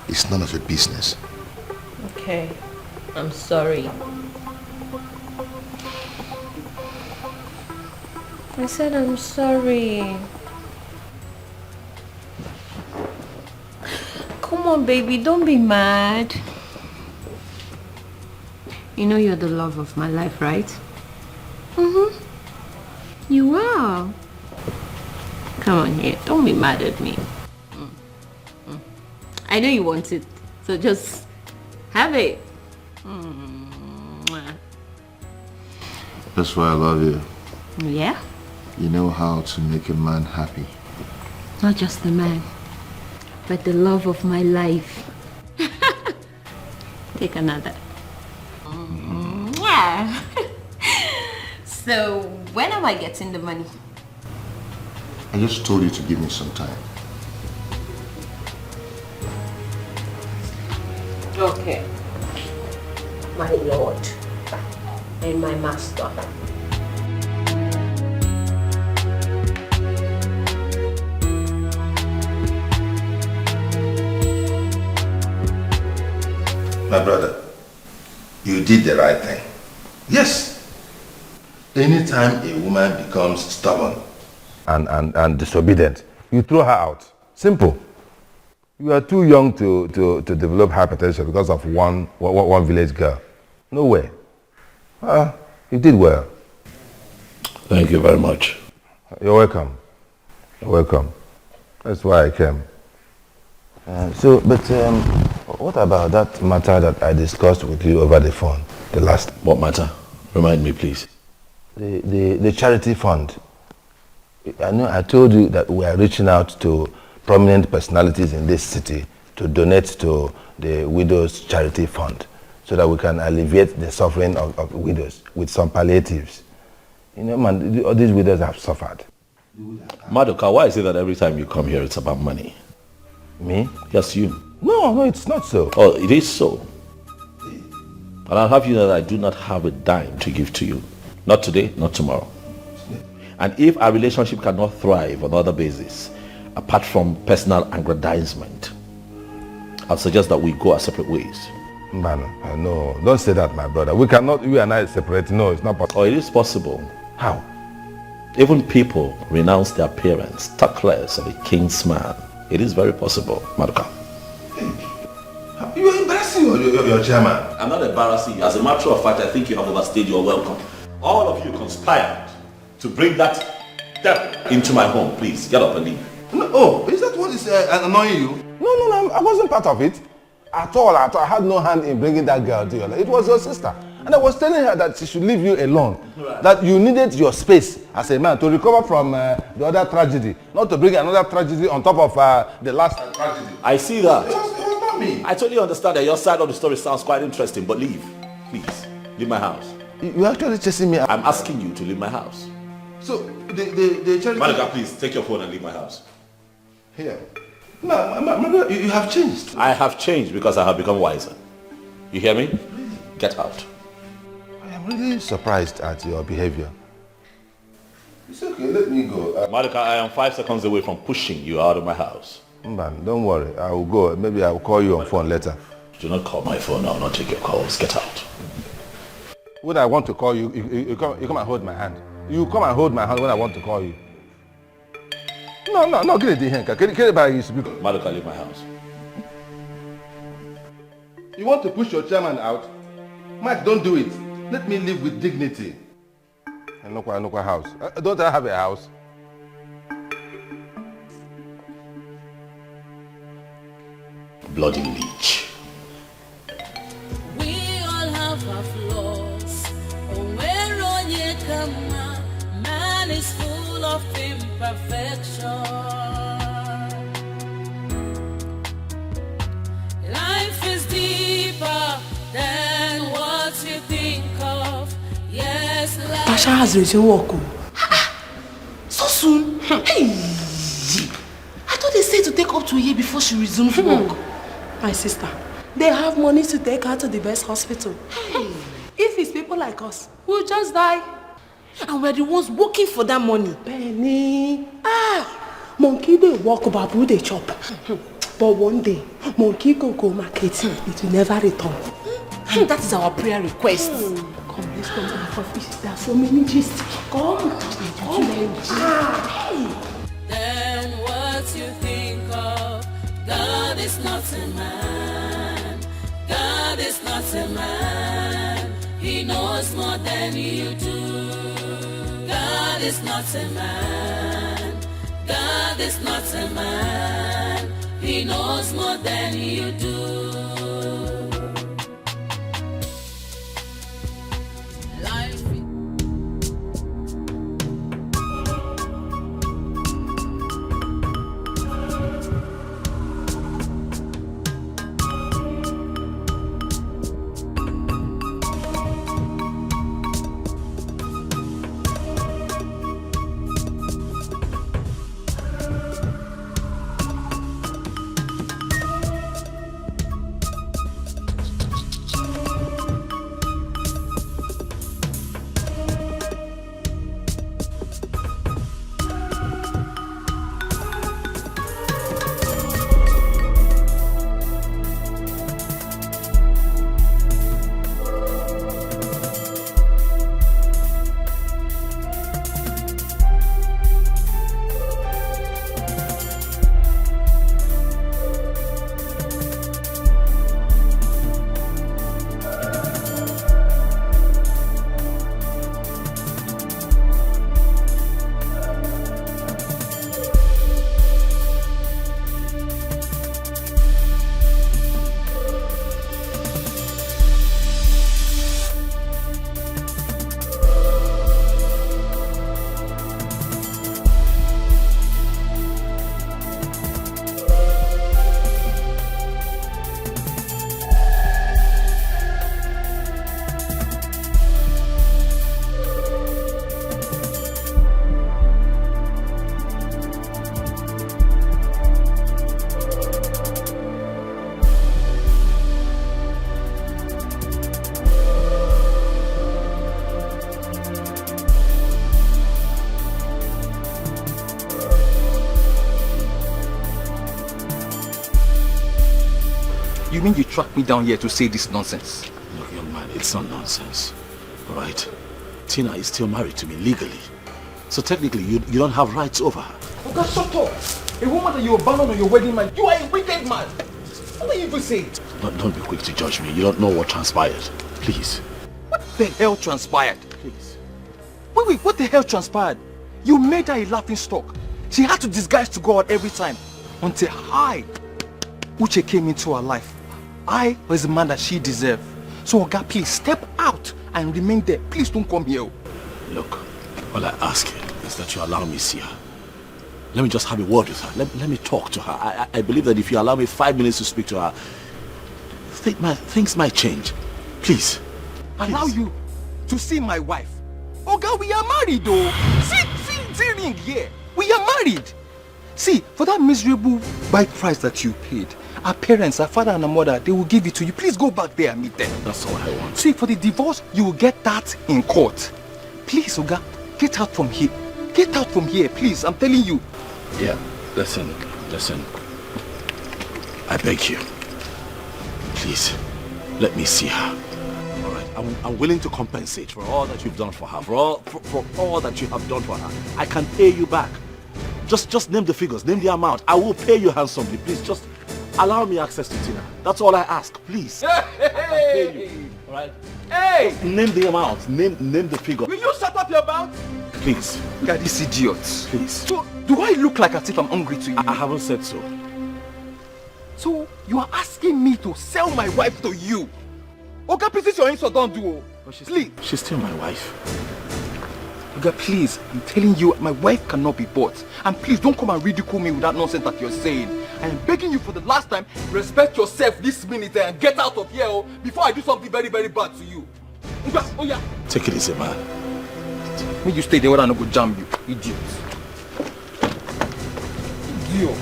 It's none of your business. Okay. I'm sorry. I said I'm sorry. Come on, baby, don't be mad. You know you're the love of my life, right? You are. Come on here, don't be mad at me. I know you want it, so just have it. That's why I love you. Yeah? You know how to make a man happy. Not just the man, but the love of my life. Take another. So, when am I getting the money? I just told you to give me some time. Okay. My Lord and my Master. My brother, you did the right thing. Yes. Anytime a woman becomes stubborn and disobedient, you throw her out. Simple. You are too young to develop hypertension because of one village girl. No way. You did well. Thank you very much. You're welcome. You're welcome. That's why I came. What about that matter that I discussed with you over the phone? The last. What matter? Remind me, please. The charity fund. I know I told you that we are reaching out to prominent personalities in this city to donate to the Widows Charity Fund so that we can alleviate the suffering of widows with some palliatives. You know, man, all these widows have suffered. Madoka, why is it that every time you come here it's about money? Me? Yes, you. No, it's not so. Oh, it is so. And I'll have you know that I do not have a dime to give to you. Not today, not tomorrow. And if our relationship cannot thrive on other basis, apart from personal aggrandizement, I'll suggest that we go our separate ways. Man, no, don't say that, my brother. We cannot, you and I separate. No, it's not possible. Oh, it is possible. How? Even people renounce their parents, talk less of a king's man. It is very possible, Madoka. You're embarrassing your chairman. I'm not embarrassing you. As a matter of fact, I think you have overstayed your welcome. All of you conspired to bring that devil into my home. Please, get up and leave. No, oh, is that what is annoying you? No, I wasn't part of it. At all. I had no hand in bringing that girl to your life. It was your sister. And I was telling her that she should leave you alone. Right. That you needed your space as a man to recover from the other tragedy. Not to bring another tragedy on top of the last tragedy. I see that. It was not me. I totally understand that your side of the story sounds quite interesting, but leave. Please, leave my house. You're actually chasing me. I'm asking you to leave my house. So, the charity... Madoka, please, take your phone and leave my house. Here. No, you have changed. I have changed because I have become wiser. You hear me? Get out. I am really surprised at your behavior. It's okay, let me go. Madoka, I am 5 seconds away from pushing you out of my house. Man, don't worry. I will go. Maybe I will call you on phone later. Do not call my phone. I will not take your calls. Get out. When I want to call you, you come and hold my hand. You come and hold my hand when I want to call you. No, get it, Henka. Get it by his people. Madoka, leave my house. You want to push your chairman out? Mike, don't do it. Let me live with dignity. And look at house. Don't I have a house? Bloody leech. We all have our flaws. Man is full of imperfection. Life is deeper than what you think of. Yes, life. Tasha has resumed work. So soon? Hey! I thought they said to take up to a year before she resumes work. My sister, they have money to take her to the best hospital. Hey. If it's people like us, we'll just die. And we're the ones working for that money. Penny. Monkey they walk, babu they chop. But one day, monkey go marketing. It will never return. That is our prayer request. Come, let's come to the fish. There are so many gists. Come. Hey. Then what you think of? God is not a man. God is not a man. He knows more than you do. God is not a man. God is not a man. He knows more than you do. Life. You mean you tracked me down here to say this nonsense? Look, young man, it's not nonsense. All right? Tina is still married to me legally. So technically, you don't have rights over her. Oh God, shut up! A woman that you abandoned on your wedding night, you are a wicked man! What are you even saying? Don't be quick to judge me. You don't know what transpired. Please. What the hell transpired? Please. Wait, what the hell transpired? You made her a laughing stock. She had to disguise to go out every time. Until I, Uche, came into her life. I was the man that she deserved. So Oga, please step out and remain there. Please don't come here. Look, all I ask you is that you allow me see her. Let me just have a word with her. Let me talk to her. I believe that if you allow me 5 minutes to speak to her, things might change. Please. Allow you to see my wife? Oga, we are married though. See ring here. We are married. See, for that miserable bike price that you paid, our parents, our father and our mother, they will give it to you. Please go back there and meet them. That's all I want. See, for the divorce, you will get that in court. Please, Oga, get out from here. Get out from here, please. I'm telling you. Yeah, listen. I beg you. Please, let me see her. All right, I'm willing to compensate for all that you've done for her, for all that you have done for her. I can pay you back. Just name the figures, name the amount. I will pay you handsomely. Please, just allow me access to Tina. That's all I ask, please. I can pay you. All right? Hey! Name the amount. Name the figure. Will you shut up your mouth? Please. God, these idiots. Please. So, do I look like as if I'm hungry to you? I haven't said so. So, you are asking me to sell my wife to you? Okay, please, this your insult, don't do. Please. She's still my wife. Okay, please, I'm telling you, my wife cannot be bought. And please, don't come and ridicule me with that nonsense that you're saying. I am begging you for the last time, respect yourself this minute and get out of here before I do something very, very bad to you. Oh yeah. Take it easy, man. When you stay there, where I not go jam you, idiot. Idiot.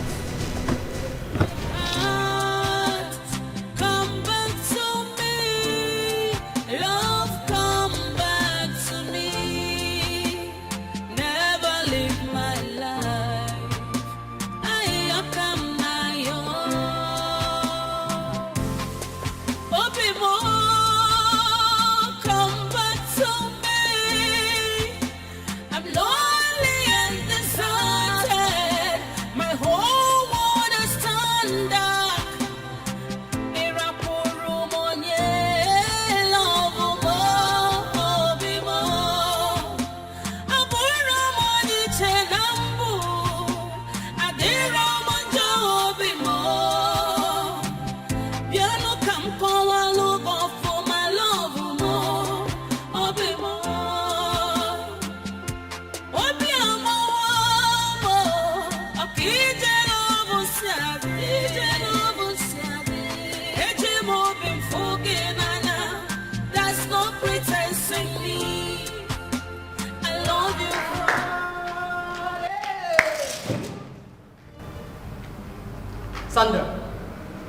Sandra,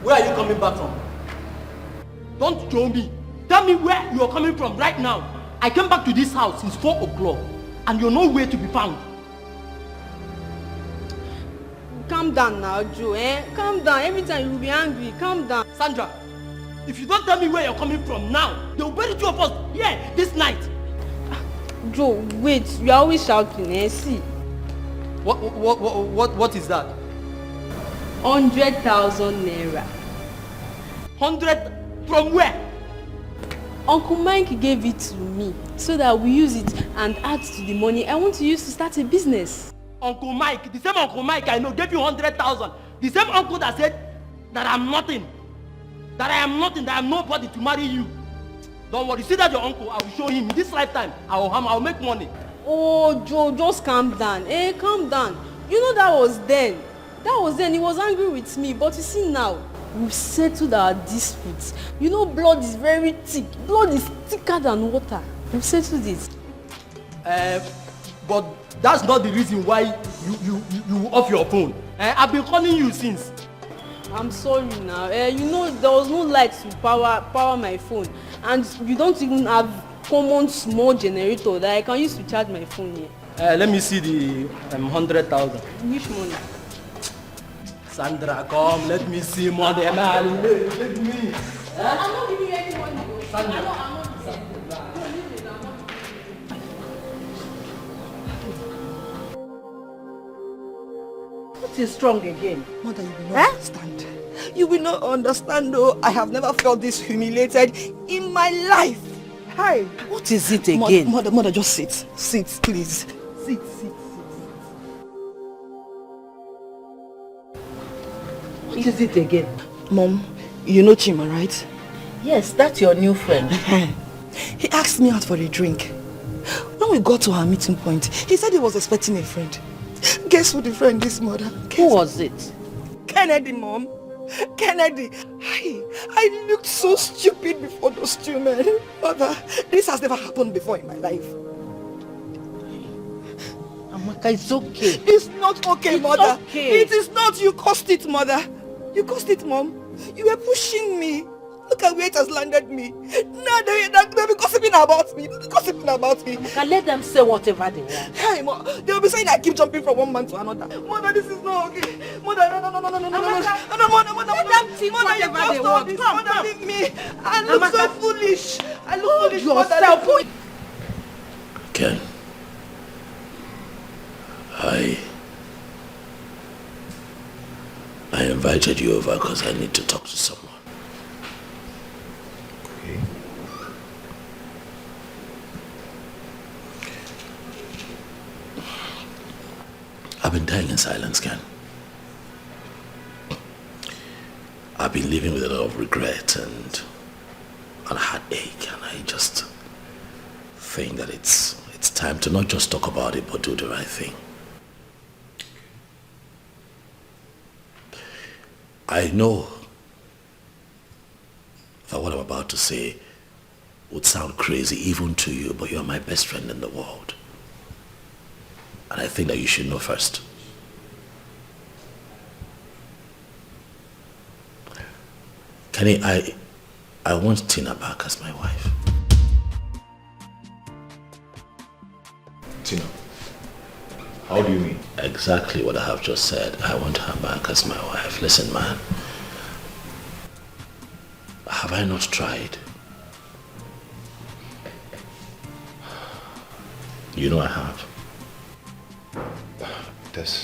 where are you coming back from? Don't show me. Tell me where you are coming from right now. I came back to this house since 4 o'clock and you're nowhere to be found. Calm down now, Joe, Calm down. Every time you will be angry. Calm down. Sandra, if you don't tell me where you're coming from now, they will bury 2 of us here this night. Joe, wait. You are always shouting, See. What is that? 100,000 naira. 100 from where? Uncle Mike gave it to me so that we use it and add to the money I want to use to start a business. Uncle Mike, the same Uncle Mike I know gave you 100,000. The same uncle that said that I'm nothing. That I am nothing, that I'm nobody to marry you. Don't worry, see that your uncle, I will show him in this lifetime. I'll make money. Oh, Joe, just calm down. Calm down. You know that was then. He was angry with me, but you see now, we've settled our disputes. You know, blood is very thick. Blood is thicker than water. We've settled it. But that's not the reason why you off your phone. I've been calling you since. I'm sorry now. You know, there was no light to power my phone. And you don't even have common small generator that I can use to charge my phone here. Let me see the 100,000. Which money? Sandra, come, let me see money. Let me. I'm not giving you any money. Sandra. I'm not What is wrong again? Mother, you will not understand. You will not understand, though. I have never felt this humiliated in my life. Hi. What is it again? Mother, just sit. Sit, please. Sit. What is it again? Mom, you know Chima, right? Yes, that's your new friend. He asked me out for a drink. When we got to our meeting point, he said he was expecting a friend. Guess who the friend is, Mother? Who was it? Kennedy, Mom. Kennedy. I looked so stupid before those two men. Mother, this has never happened before in my life. Amaka, it's okay. It's not okay, It's Mother. okay. It is not. You caused it, Mother. You caused it, Mom. You were pushing me. Look at where it has landed me. Now they'll be gossiping about me. Amaka, let them say whatever they want. Hey, Mom. They'll be saying I keep jumping from one man to another. Mother, this is not okay. Mother, no. Mother, let them think whatever they want. Mother, leave me. I look so foolish. I look foolish, yourself. Mother. Ken, I invited you over because I need to talk to someone. Okay. I've been dying in silence, Ken. I've been living with a lot of regret and a heartache, and I just think that it's time to not just talk about it, but do the right thing. I know that what I'm about to say would sound crazy even to you, but you're my best friend in the world. And I think that you should know first. Kenny, I want Tina back as my wife. Tina? How do you mean? Exactly what I have just said. I want her back as my wife. Listen, man. Have I not tried? You know I have.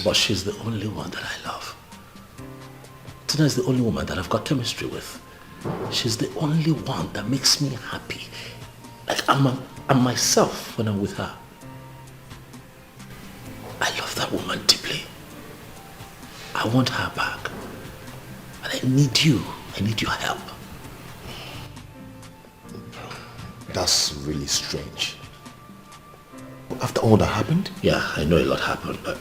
But she's the only one that I love. Tina is the only woman that I've got chemistry with. She's the only one that makes me happy. Like I'm myself when I'm with her. I love that woman deeply. I want her back. And I need you. I need your help. That's really strange. After all that happened? Yeah, I know a lot happened, but,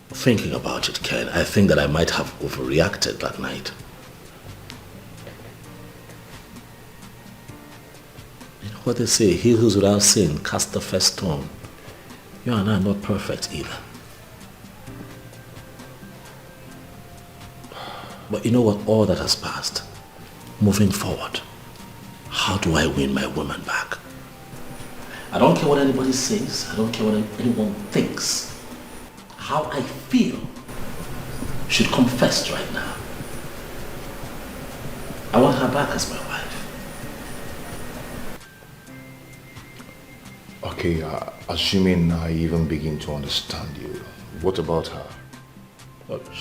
thinking about it, Ken, I think that I might have overreacted that night. You know what they say, he who's without sin cast the first stone. You and I are not perfect either. But you know what? All that has passed. Moving forward, how do I win my woman back? I don't care what anybody says. I don't care what anyone thinks. How I feel should come first right now. I want her back as my wife. Okay, assuming I even begin to understand you, what about her?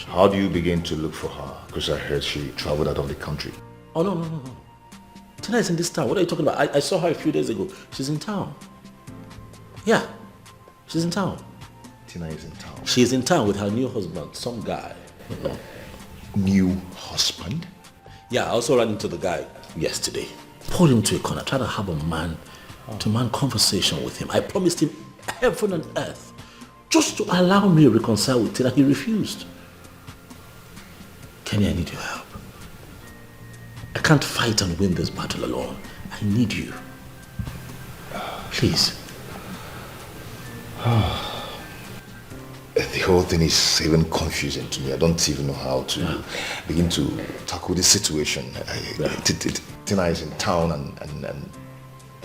How do you begin to look for her? Because I heard she traveled out of the country. Oh, no. Tina is in this town. What are you talking about? I saw her a few days ago. She's in town. Yeah, she's in town. Tina is in town. She's in town with her new husband, some guy. New husband? Yeah, I also ran into the guy yesterday. Pulled him to a corner, tried to have a man-to-man conversation with him. I promised him heaven and earth just to allow me to reconcile with Tina. He refused. Kenny, I need your help. I can't fight and win this battle alone. I need you. Please. The whole thing is even confusing to me. I don't even know how to begin to tackle this situation. Tina is in town and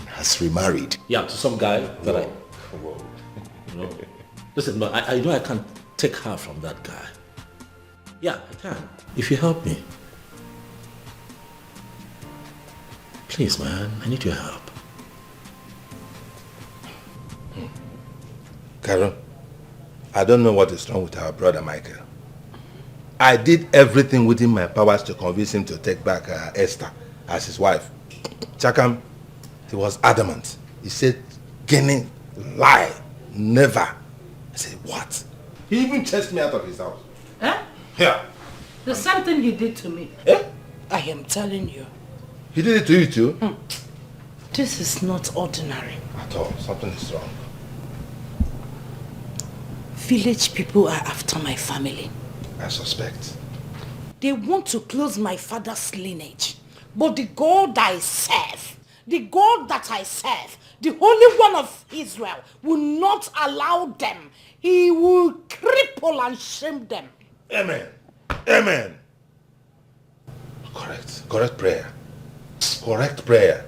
has remarried. Yeah, to some guy that Listen, I know I can't take her from that guy. Yeah, I can. If you help me. Please, man, I need your help. Carol, I don't know what is wrong with our brother Michael. I did everything within my powers to convince him to take back Esther as his wife. Chakam, he was adamant. He said, Kenny, lie, never. I said, what? He even chased me out of his house. Eh? Yeah. The same thing he did to me. Eh? I am telling you. He did it to you too? This is not ordinary. At all. Something is wrong. Village people are after my family. I suspect. They want to close my father's lineage. But the God I serve, the Holy One of Israel, will not allow them. He will cripple and shame them. Amen. Amen. Correct prayer. Correct prayer.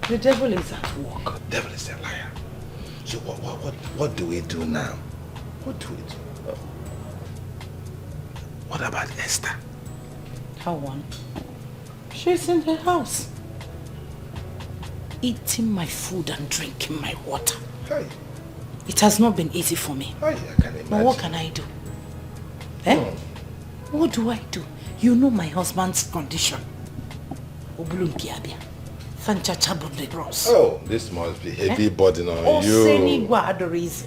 The devil is at work. The devil is a liar. So what do we do now? What do we do? What about Esther? How one? She's in the house. Eating my food and drinking my water. Hey. It has not been easy for me. Hey, I can imagine. But what can I do? Eh? What do I do? You know my husband's condition. Oh, this must be heavy burden on you.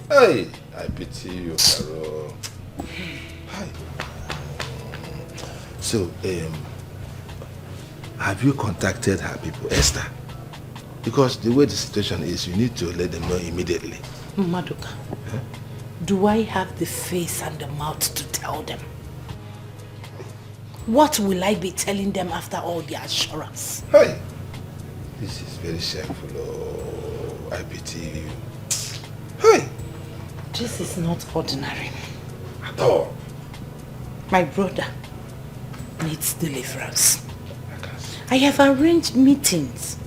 Hey, I pity you, Carol. So, have you contacted her people, Esther? Because the way the situation is, you need to let them know immediately. Maduka, do I have the face and the mouth to tell them? What will I be telling them after all the assurance? Hey, this is very shameful. Oh, I pity you. Hey, this is not ordinary. At all. My brother needs deliverance. I have arranged meetings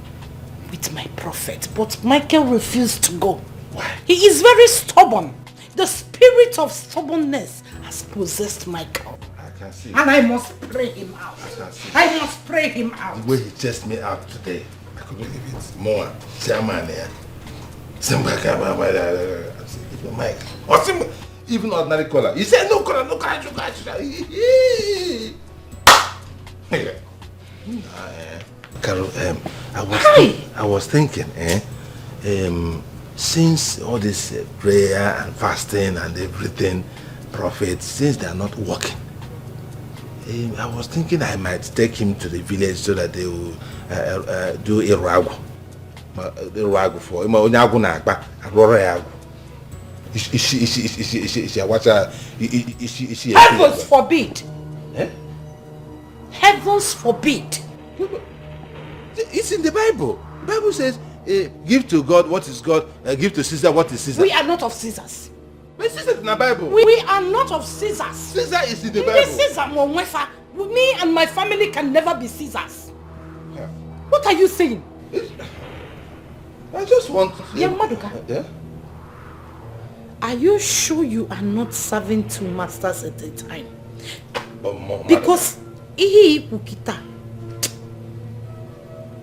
with my prophet, but Michael refused to go. Why? He is very stubborn. The spirit of stubbornness has possessed Michael. I can see. And I must pray him out. I must pray him out. The way he chased me out today, I could believe it. More. Chairman here. Mike. Even ordinary color. He said no color, no color. Carol, I was thinking, since all this prayer and fasting and everything, prophets, since they are not working, I was thinking I might take him to the village so that they will do a ragu. For Heavens forbid! Eh? Heavens forbid! It's in the Bible. The Bible says, give to God what is God, give to Caesar what is Caesar. We are not of Caesars. But Caesar is in the Bible. We are not of Caesars. Caesar is in the Bible. Me and my family can never be Caesars. Yeah. What are you saying? I just want to... Yeah, Maduka. Yeah? Are you sure you are not serving two masters at a time? Because ihe ikwukita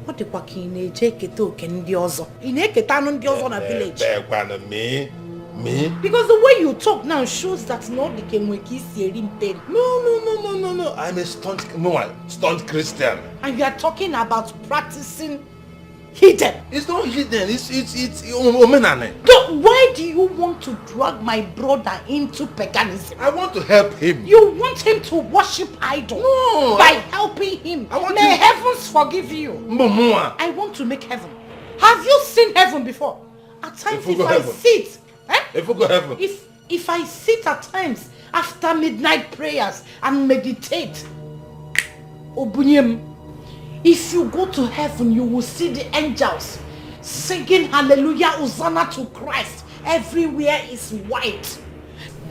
ọ dịkwa ka ị na-eje eketa oke ndị ọzọ. Ị na-eketa anụ ndị ọzọ na village. Me? Because the way you talk now shows that no the can make you No. I'm a stunt Christian. And you are talking about practicing hidden. It's not hidden. It's omenane. Why do you want to drag my brother into paganism? I want to help him. You want him to worship idol? No. By helping him. May heavens forgive you. Mumua. I want to make heaven. Have you seen heaven before? At times if I sit, if I sit at times after midnight prayers and meditate, Obunyem, if you go to heaven, you will see the angels singing hallelujah, Hosanna to Christ. Everywhere is white.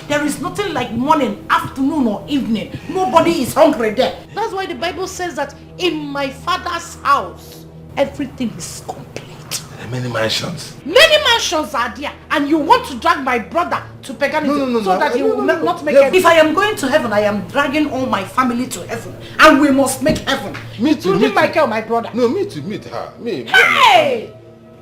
There is nothing like morning, afternoon or evening. Nobody is hungry there. That's why the Bible says that in my Father's house, everything is complete. many mansions. Many mansions are there, and you want to drag my brother to paganism so that he will not make heaven. If I am going to heaven, I am dragging all my family to heaven, and we must make heaven. Me too. Including Michael, my brother. No, me to meet her. Hey!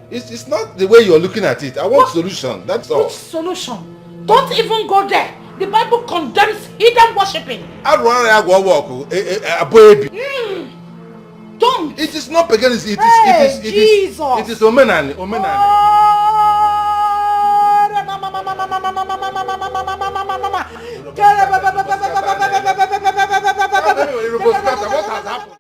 It's not the way you're looking at it. I want solution. That's all. Which solution? Don't even go there. The Bible condemns hidden worshipping. Don't. It is not paganism. It is omenani. What has happened?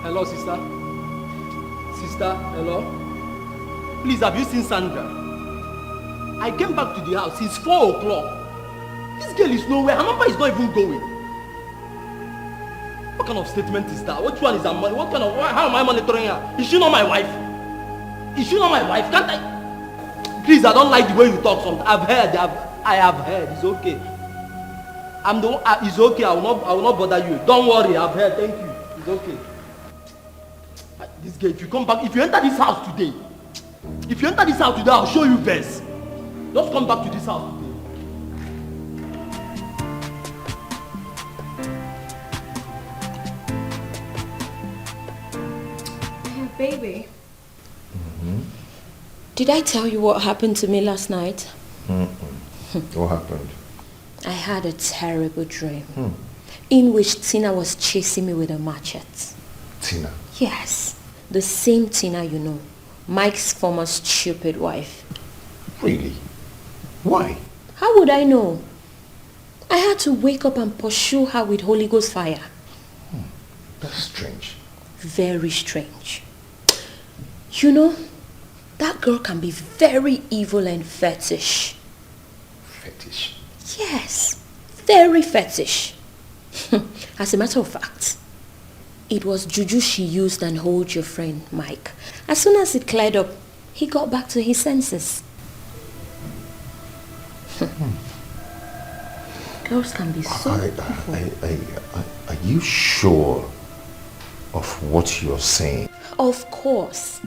Hello, sister. Sister, hello. Please, have you seen Sandra? I came back to the house since 4 o'clock. This girl is nowhere. Her number is not even going. What kind of statement is that? Which one is her money? How am I monitoring her? Is she not my wife? Is she not my wife? Can't I? Please, I don't like the way you talk sometimes. I have heard. It's okay. I'm the one. It's okay. I will not bother you. Don't worry. I've heard. Thank you. It's okay. This girl, if you come back, if you enter this house today, I'll show you best. Just come back to this house today. Baby. Did I tell you what happened to me last night? What happened? I had a terrible dream in which Tina was chasing me with a machete. Tina? Yes, the same Tina you know, Mike's former stupid wife. Really? Why? How would I know? I had to wake up and pursue her with Holy Ghost fire. That's strange. Very strange. You know, that girl can be very evil and fetish. Fetish? Yes, very fetish. As a matter of fact, it was juju she used and hold your friend Mike. As soon as it cleared up, he got back to his senses. Girls can be so evil. Are you sure of what you're saying? Of course.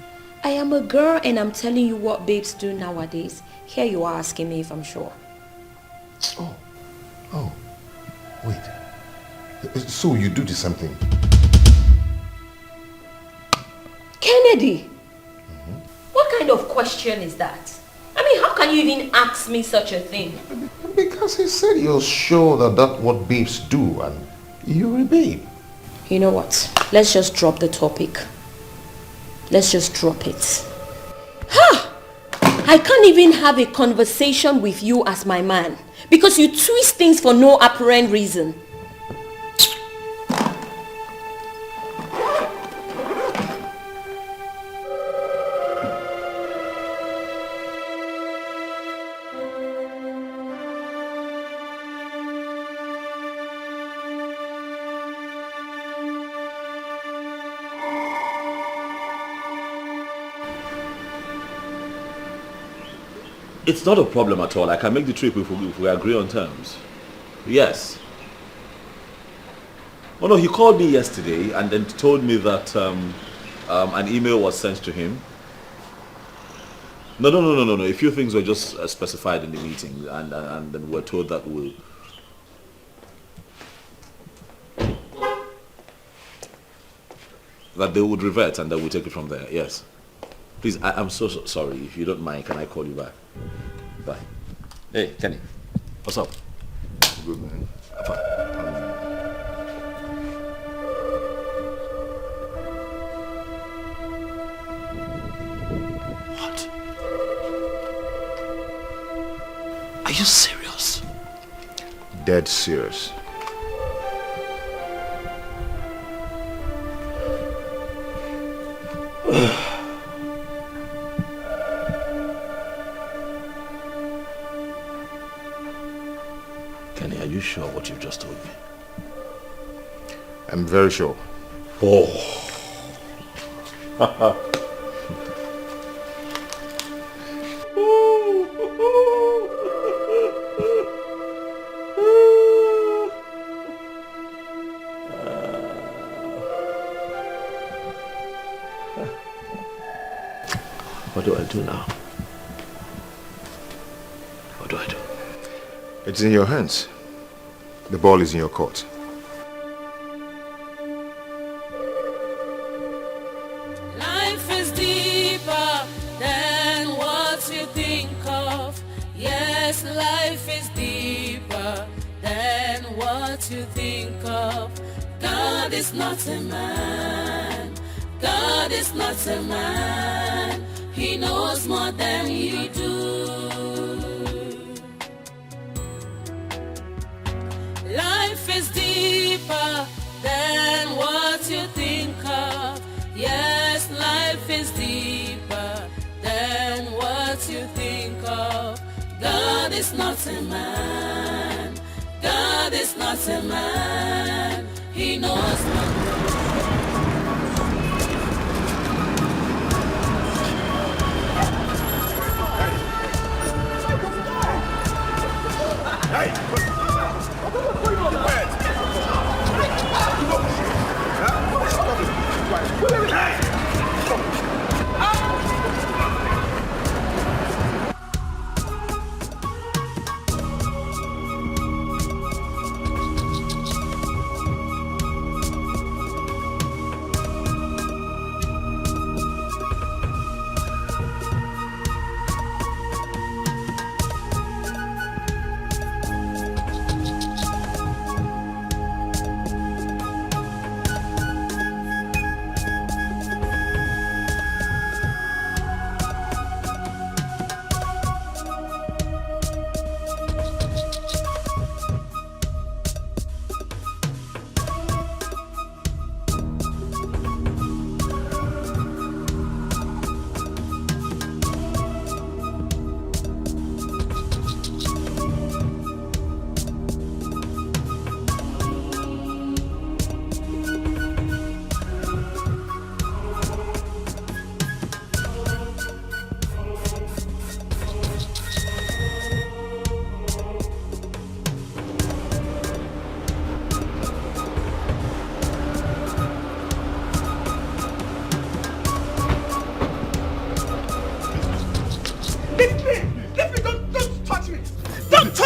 I am a girl and I'm telling you what babes do nowadays. Here you are asking me if I'm sure. Oh, wait. So you do the same thing? Kennedy! What kind of question is that? I mean, how can you even ask me such a thing? Because he said you're sure that that's what babes do and you're a babe. You know what? Let's just drop the topic. Let's just drop it. Ha! I can't even have a conversation with you as my man because you twist things for no apparent reason. It's not a problem at all. I can make the trip if we agree on terms. Yes. Oh no, he called me yesterday and then told me that an email was sent to him. No. A few things were just specified in the meeting and then we're told that they would revert and that we'll take it from there. Yes. Please, I'm so sorry. If you don't mind, can I call you back? Bye. Hey, Kenny. What's up? Good, man. What? Are you serious? Dead serious. Kenny, are you sure what you've just told me? I'm very sure. Oh. What do I do now? What do I do? It's in your hands. The ball is in your court. Life is deeper than what you think of. Yes, life is deeper than what you think of. God is not a man. God is not a man. He knows more than you do. Life is deeper than what you think of. Yes, life is deeper than what you think of. God is not a man. God is not a man. He knows more. Hey! What's going on?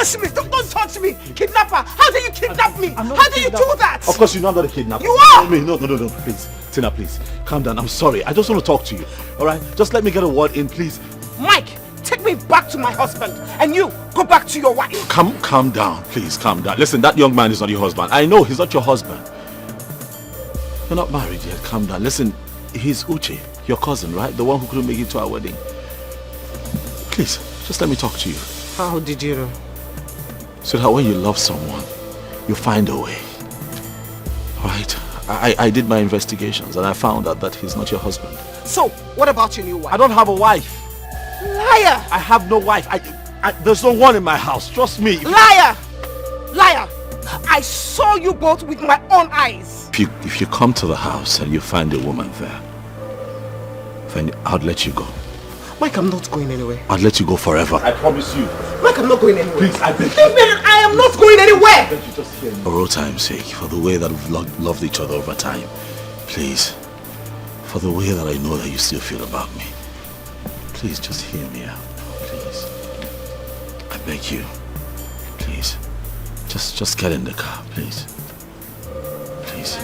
touch me! Don't touch me! Kidnapper! How did you kidnap me? How did you do that? Of course, you're not the kidnapper. You are! No, please. Tina, please. Calm down. I'm sorry. I just want to talk to you. Alright? Just let me get a word in, please. Mike, take me back to my husband. And you, go back to your wife. Calm down. Please, calm down. Listen, that young man is not your husband. I know he's not your husband. You're not married yet. Calm down. Listen, he's Uche, your cousin, right? The one who couldn't make it to our wedding. Please, just let me talk to you. How did you know? So that when you love someone, you find a way. Alright? I did my investigations and I found out that he's not your husband. So, what about your new wife? I don't have a wife. Liar! I have no wife. There's no one in my house. Trust me. Liar! Liar! I saw you both with my own eyes. If you come to the house and you find a woman there, then I'll let you go. Mike, I'm not going anywhere. I'll let you go forever. I promise you. Mike, I'm not going anywhere. Please, I beg you. Leave me, I am not going anywhere. I beg you, just hear me. For all time's sake, for the way that we've loved each other over time, please, for the way that I know that you still feel about me, please just hear me out. Please. I beg you. Please. Just get in the car, please. Please.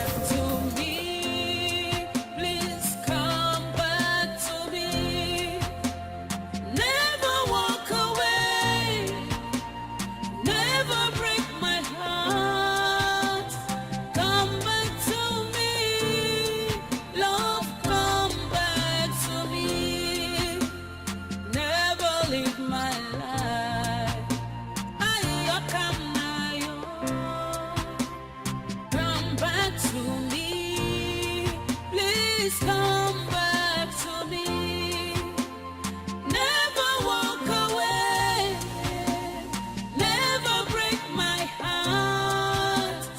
Never break my heart.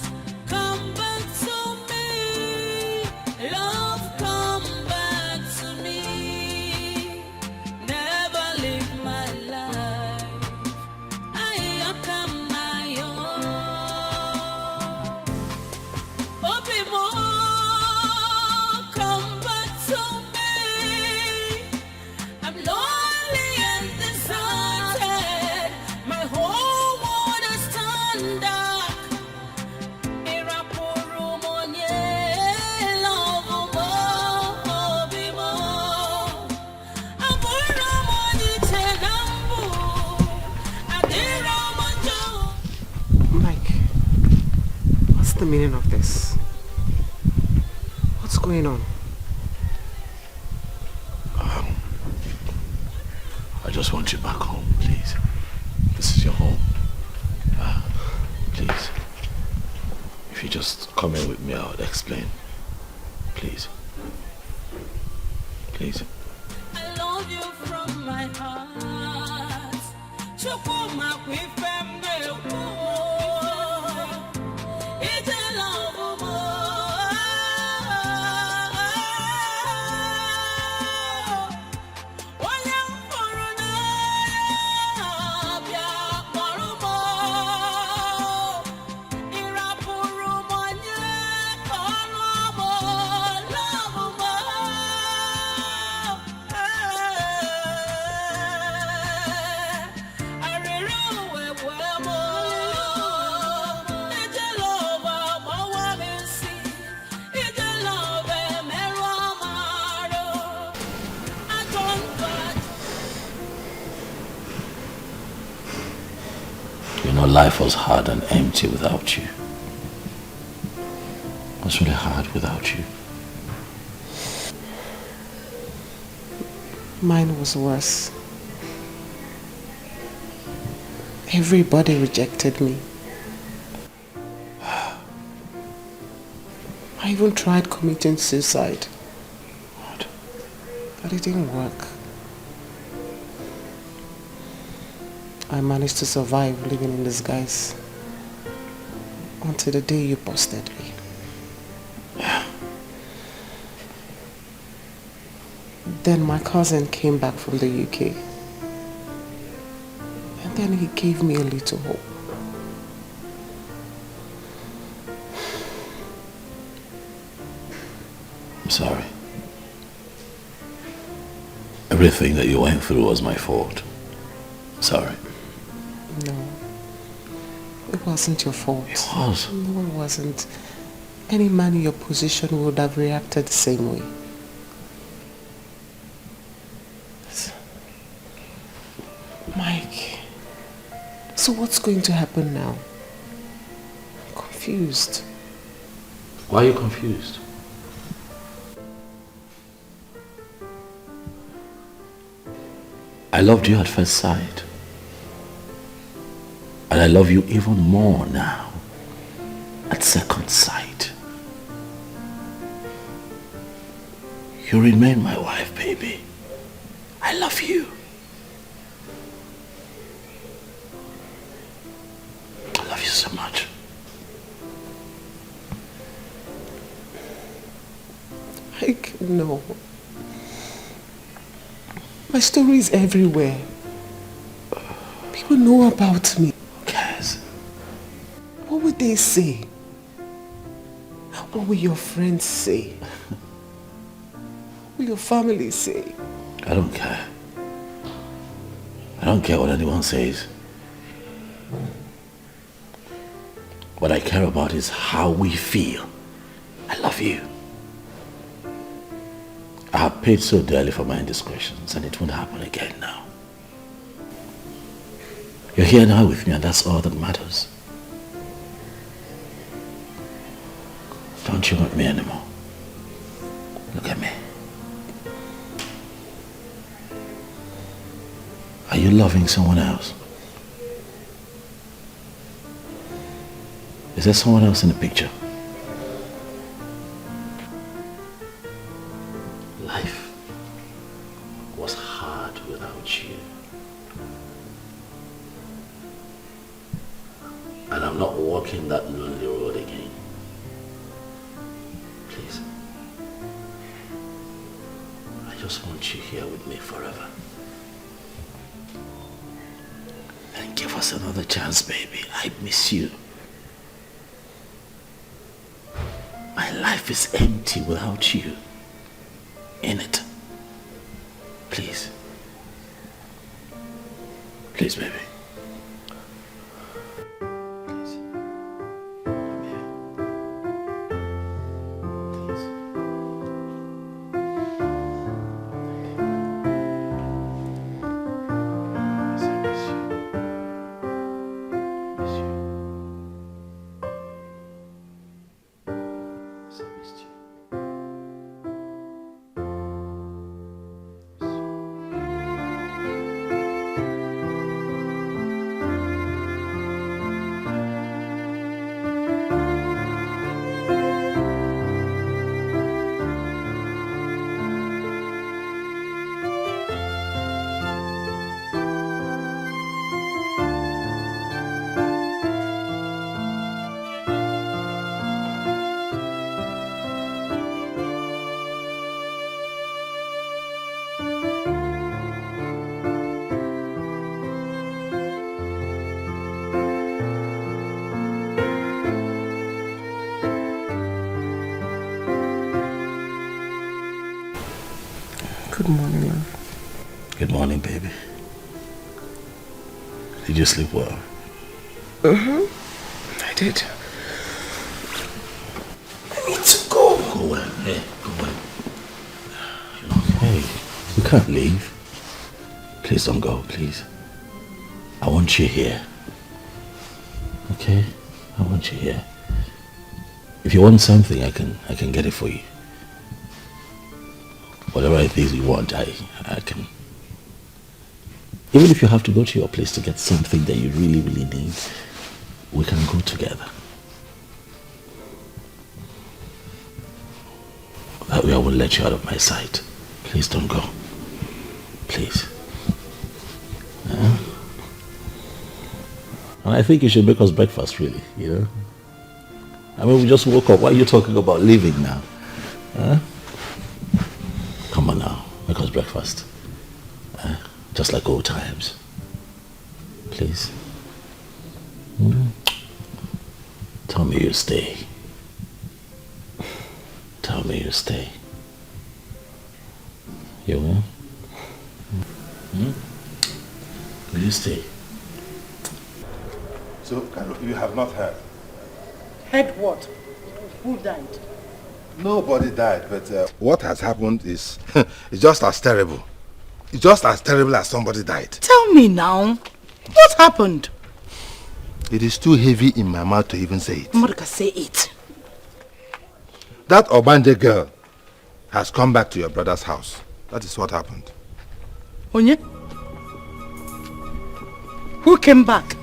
Come back to me. meaning of this? What's going on? I just want you back home, please. This is your home. Please. If you just come in with me, I'll explain. Please. Please. I love you from my heart. Chukuma it's a love Life was hard and empty without you. It was really hard without you. Mine was worse. Everybody rejected me. I even tried committing suicide. What? But it didn't work. I managed to survive living in disguise until the day you busted me. Yeah. Then my cousin came back from the UK. And then he gave me a little hope. I'm sorry. Everything that you went through was my fault. Sorry. No, it wasn't your fault. It was. No, it wasn't. Any man in your position would have reacted the same way. Mike, so what's going to happen now? I'm confused. Why are you confused? I loved you at first sight. And I love you even more now, at second sight. You remain my wife, baby. I love you. I love you so much. Like, no. My story is everywhere. People know about me. Who cares? What would they say? What will your friends say? What will your family say? I don't care. I don't care what anyone says. What I care about is how we feel. I love you. I have paid so dearly for my indiscretions, and it won't happen again now. You're here now with me, and that's all that matters. Don't you want me anymore? Look at me. Are you loving someone else? Is there someone else in the picture? Life was hard without you. And I'm not walking that lonely road again. Please. I just want you here with me forever. And give us another chance, baby. I miss you. My life is empty without you in it. Please. Please, baby. Good morning, love. Good morning, baby. Did you sleep well? I did. I need to go. Go well. Hey, go well. Hey, you can't leave. Please don't go, please. I want you here. Okay? I want you here. If you want something, I can get it for you. Whatever it is you want, I can. Even if you have to go to your place to get something that you really, really need, we can go together. That way I will let you out of my sight. Please don't go. Please. And I think you should make us breakfast, really, you know? I mean, we just woke up. Why are you talking about leaving now? Come on now, make us breakfast. Just like old times. Please. Tell me you stay. Tell me you stay. You will? Will you stay? So, Carol, you have not heard? Heard what? Who died? Nobody died, but what has happened is it's just as terrible. It's just as terrible as somebody died. Tell me now. What happened? It is too heavy in my mouth to even say it. Marika, say it. That Obanje girl has come back to your brother's house. That is what happened. Onye? Who came back?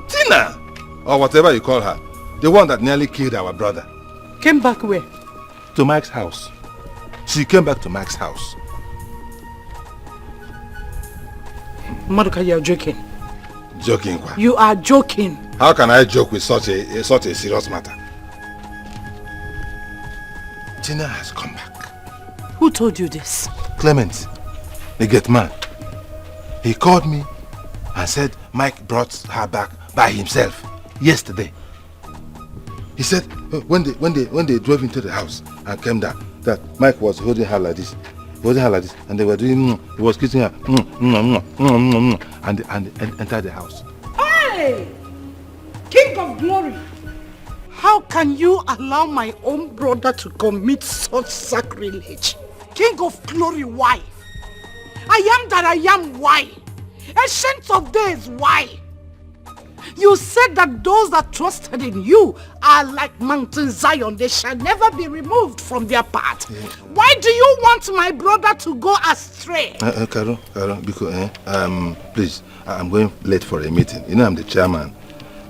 Tina! Or whatever you call her. The one that nearly killed our brother. Came back where? To Mike's house. She came back to Mike's house. Marika, you are joking. Joking, what? You are joking. How can I joke with such a serious matter? Tina has come back. Who told you this? Clement, the gate man. He called me and said Mike brought her back by himself yesterday. He said when they drove into the house and came down, that Mike was holding her like this, and they were doing, he was kissing her, and entered the house. Hey! King of glory! How can you allow my own brother to commit such sacrilege? King of glory, why? I am that I am, why? Ancient of days, why? You said that those that trusted in you are like Mountain Zion. They shall never be removed from their path. Yeah. Why do you want my brother to go astray? Carol, because, please, I'm going late for a meeting. You know I'm the chairman.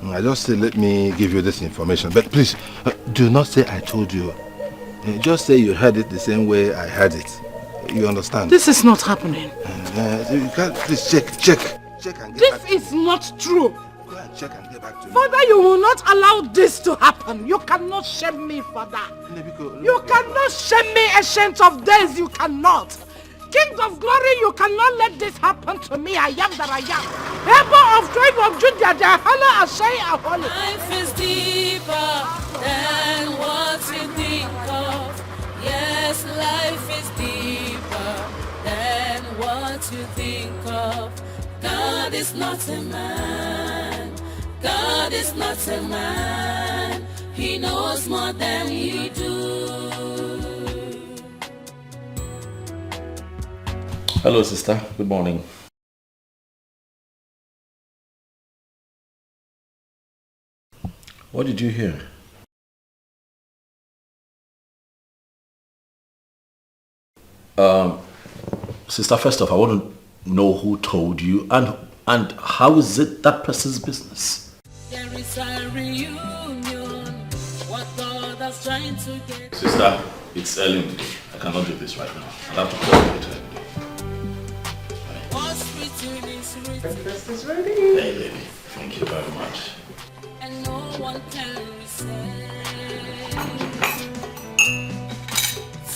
I just say, let me give you this information. But please, do not say I told you. Just say you heard it the same way I heard it. You understand? This is not happening. You can't, please check and get this back. Is not true. Go and check and get back to me. Father, you will not allow this to happen. You cannot shame me, Father. You cannot shame me, Ancient of Days. You cannot. King of glory, you cannot let this happen to me. I am that I am. Able of tribe of Judah, the Hala Ashai Aholi. Life is deeper than what you think of. Yes, life is deeper than what you think of. God is not a man. God is not a man. He knows more than you do. Hello, sister. Good morning. What did you hear? Sister, first off, I want to know who told you and how is it that person's business? There is a reunion. What God is trying to get. Sister, it's early in the day. I cannot do this right now. I'll have to call you later in the day. Breakfast is ready. Hey, baby. Thank you very much. And no one can resist.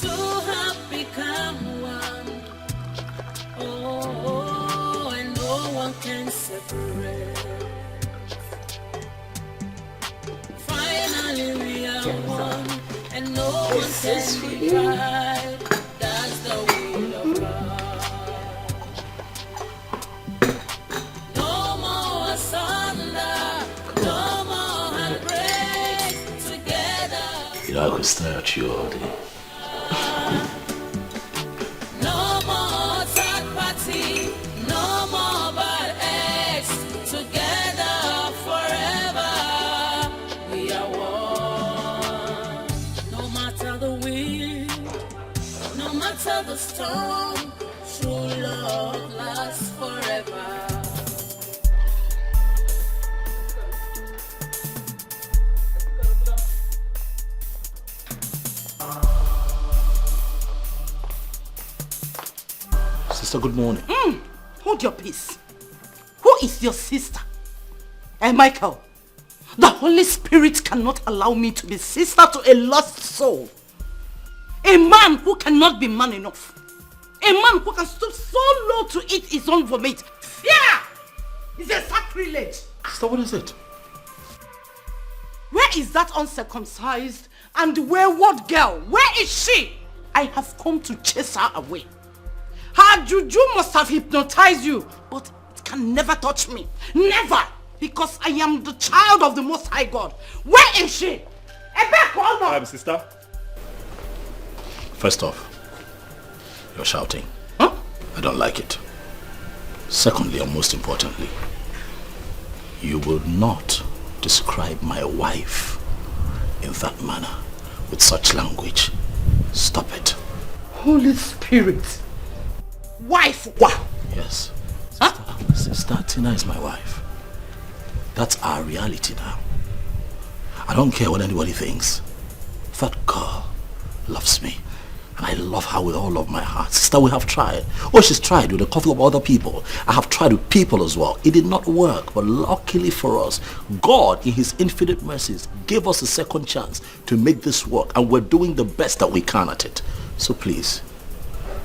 Two have become one. Oh, and no one can separate. Finally we are one, and no one can divide. That's the will of God. know, I could stare at you all day. No more third party, no more bad ex. Together forever, we are one. No matter the wind, no matter the storm, true love lasts forever. Sister, good morning. Hold your peace. Who is your sister? Michael, the Holy Spirit cannot allow me to be sister to a lost soul. A man who cannot be man enough. A man who can stoop so low to eat his own vomit. Fear is a sacrilege. Sister, what is it? Where is that uncircumcised and wayward girl? Where is she? I have come to chase her away. Her juju must have hypnotized you, but it can never touch me. Never! Because I am the child of the Most High God. Where is she? Sister. First off, you're shouting. Huh? I don't like it. Secondly, and most importantly, you will not describe my wife in that manner, with such language. Stop it. Holy Spirit. Wife? Yes. Sister Tina is my wife. That's our reality now. I don't care what anybody thinks. That girl loves me. And I love her with all of my heart. Sister, we have tried. Oh, she's tried with a couple of other people. I have tried with people as well. It did not work. But luckily for us, God, in his infinite mercies, gave us a second chance to make this work. And we're doing the best that we can at it. So please,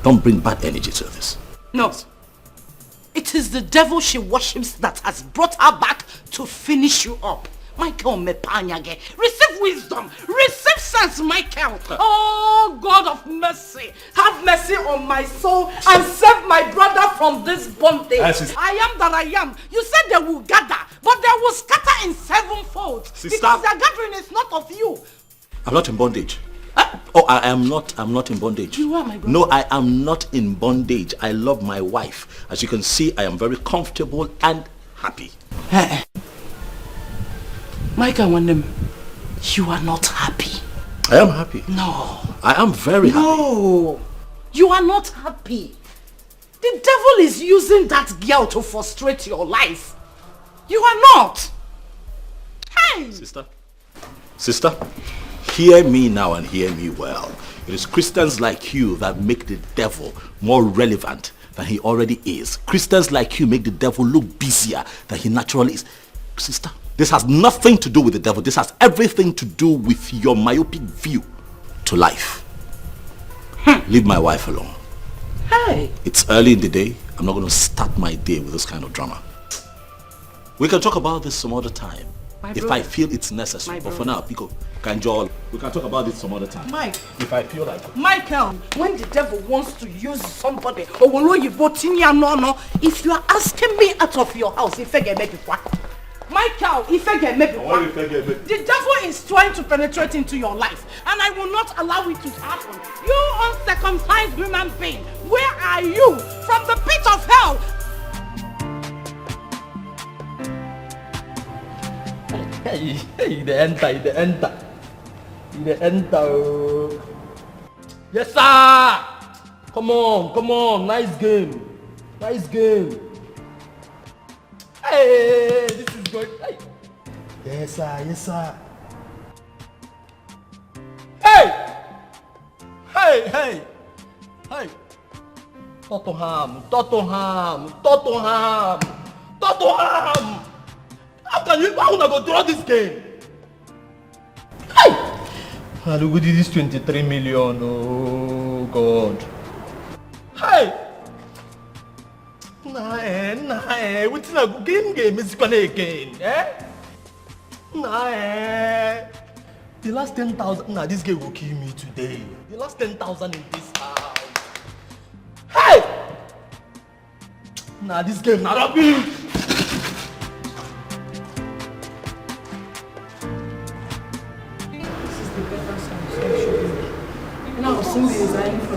don't bring bad energy to this. No. It is the devil she worships that has brought her back to finish you up. Michael Mepanyage, receive wisdom, receive sense, Michael. Oh, God of mercy, have mercy on my soul and save my brother from this bondage. I am that I am. You said they will gather, but they will scatter in sevenfold. Sister. Because their gathering is not of you. I'm not in bondage. Oh, I'm not in bondage. You are my brother. No, I am not in bondage. I love my wife. As you can see, I am very comfortable and happy. Michael Wandem, you are not happy. I am happy. No. I am very happy. No. You are not happy. The devil is using that girl to frustrate your life. You are not. Hey! Sister, hear me now and hear me well. It is Christians like you that make the devil more relevant than he already is. Christians like you make the devil look busier than he naturally is. Sister, this has nothing to do with the devil. This has everything to do with your myopic view to life. Leave my wife alone. Hey! It's early in the day. I'm not going to start my day with this kind of drama. We can talk about this some other time. If I feel it's necessary. But for now, Pico, Kanjol, we can talk about this some other time. Mike. If I feel like it. Michael, when the devil wants to use somebody, if you are asking me out of your house, Michael, the devil is trying to penetrate into your life, and I will not allow it to happen. You uncircumcised human being, where are you? From the pit of hell. Hey, the enter. Yes, sir. Come on. Nice game. Hey, this is good. Hey. Yes, sir. Hey. Tottenham. How can you go draw this game? Hey! Look at this 23 million. Oh God. Hey! Nah, what's in a game is gonna again, Nah, the last 10,000. Nah, this game will kill me today. The last 10,000 in this house. Hey! Nah, this game not rubbish.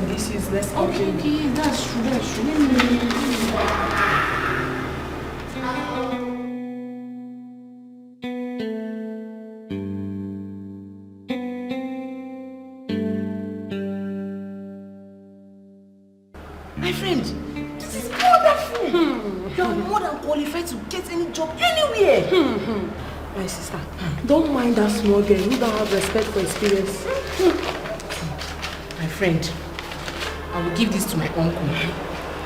of this useless Okay, that's true. My friend, this is wonderful. You are more than qualified to get any job anywhere. My sister, don't mind that small girl who don't have respect for experience. My friend, I will give this to my uncle.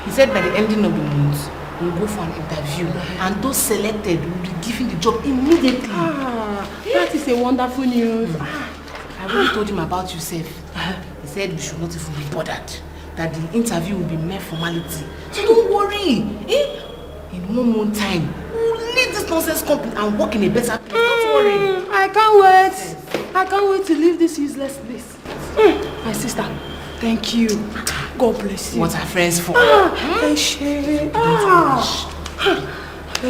He said by the ending of the month, we'll go for an interview and those selected will be given the job immediately. That is a wonderful news. I already told him about yourself. He said we should not even be bothered, that the interview will be mere formality. So don't worry. In 1 month time, we'll leave this nonsense company and work in a better place. Don't worry. I can't wait. I can't wait to leave this useless place. My sister, thank you. God bless you. What are friends for? Like,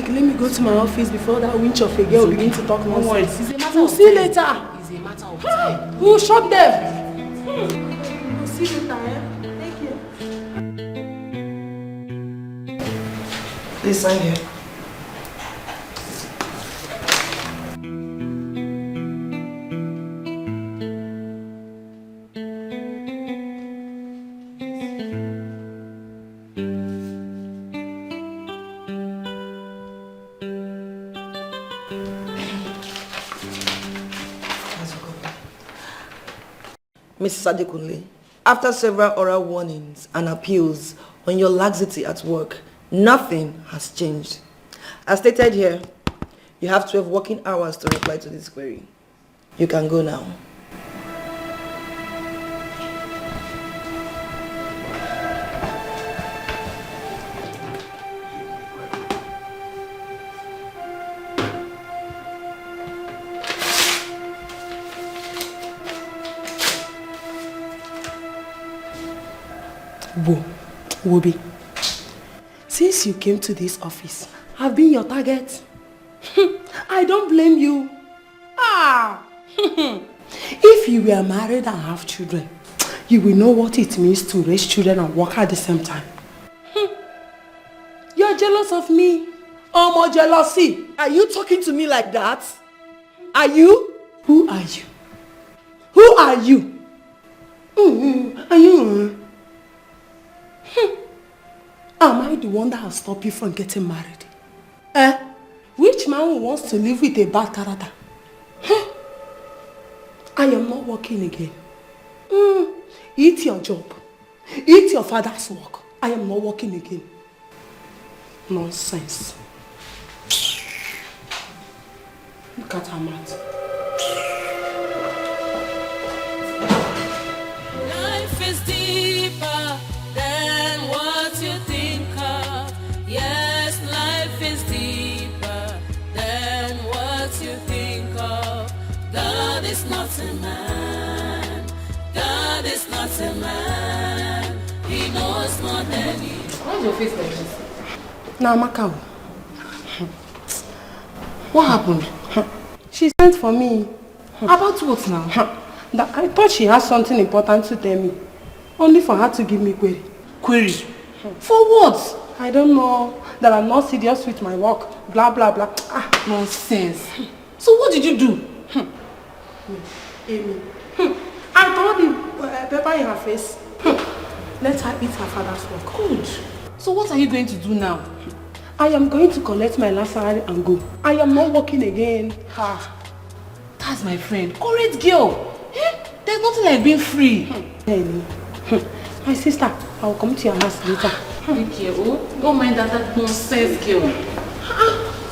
let me go to my office before that winch of a girl begin to talk nonsense. It's a matter We'll of see time. later. It's a matter of time. Who shot them? We'll see later, Thank you. Please sign here. Mrs. Adekunle, after several oral warnings and appeals on your laxity at work, nothing has changed. As stated here, you have 12 working hours to reply to this query. You can go now. Wobi, since you came to this office, I've been your target. I don't blame you. If you were married and have children, you will know what it means to raise children and work at the same time. You're jealous of me. Oh, more jealousy. Are you talking to me like that? Are you? Who are you? Who are you? Are you? Am I the one that has stopped you from getting married? Which man wants to live with a bad character? I am not working again. Eat your job. Eat your father's work. I am not working again. Nonsense. Look at her mouth. Life is deeper than what you think of. Yes, life is deeper than what you think of. God is not a man. God is not a man. He knows more than you. Why's your face like this? Now, Makao. What happened? She sent for me. About what now? That I thought she had something important to tell me. Only for her to give me query. Query? For what? I don't know. That I'm not serious with my work. Blah, blah, blah. Nonsense. So what did you do? Amy. I told the pepper in her face. Let her eat her father's work. Good. So what are you going to do now? I am going to collect my last salary and go. I am not working again. That's my friend. Correct girl. There's nothing like being free. Amy. My sister, I will come to your house later. Take care, oh. Don't mind that nonsense girl.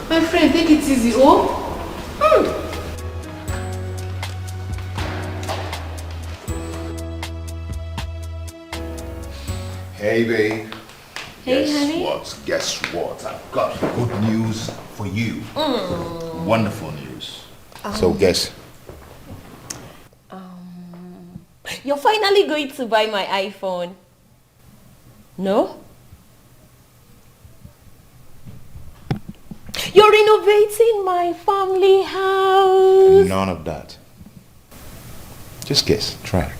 My friend, take it easy, oh. Hey, babe. Hey, honey. Guess what? I've got good news for you. Wonderful news. So guess. You're finally going to buy my iPhone. No? You're renovating my family house. None of that. Just guess. Try.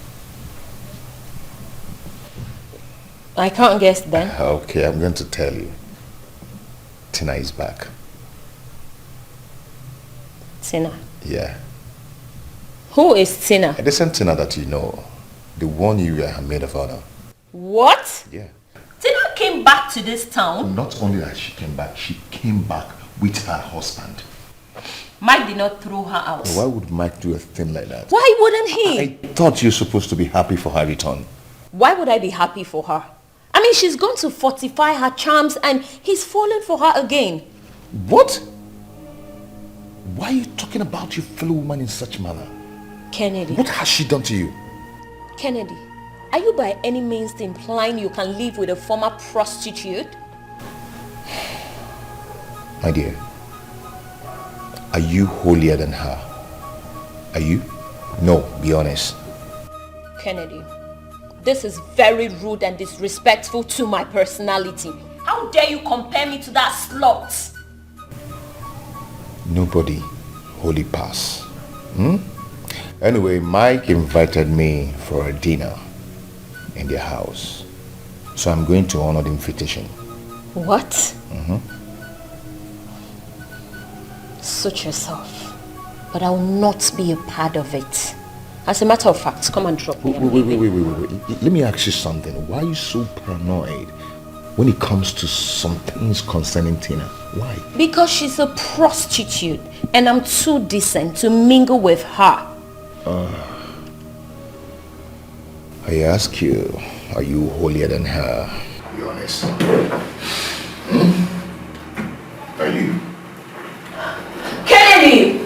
I can't guess then. Okay, I'm going to tell you. Tina is back. Tina? Yeah. Who is Tina? The same Tina that you know. The one you were her maid of honor. What? Yeah. Tina came back to this town? Not only that she came back with her husband. Mike did not throw her out. Why would Mike do a thing like that? Why wouldn't he? I thought you were supposed to be happy for her return. Why would I be happy for her? I mean, she's going to fortify her charms and he's fallen for her again. What? Why are you talking about your fellow woman in such manner? Kennedy. What has she done to you? Kennedy, are you by any means implying you can live with a former prostitute? My dear, are you holier than her? Are you? No, be honest. Kennedy, this is very rude and disrespectful to my personality. How dare you compare me to that slut? Nobody holy pass. Anyway, Mike invited me for a dinner in their house. So I'm going to honor the invitation. What? Suit yourself. But I will not be a part of it. As a matter of fact, come and drop me. Wait. Let me ask you something. Why are you so paranoid when it comes to some things concerning Tina? Why? Because she's a prostitute and I'm too decent to mingle with her. I ask you, are you holier than her? Be honest. Are you? Kennedy!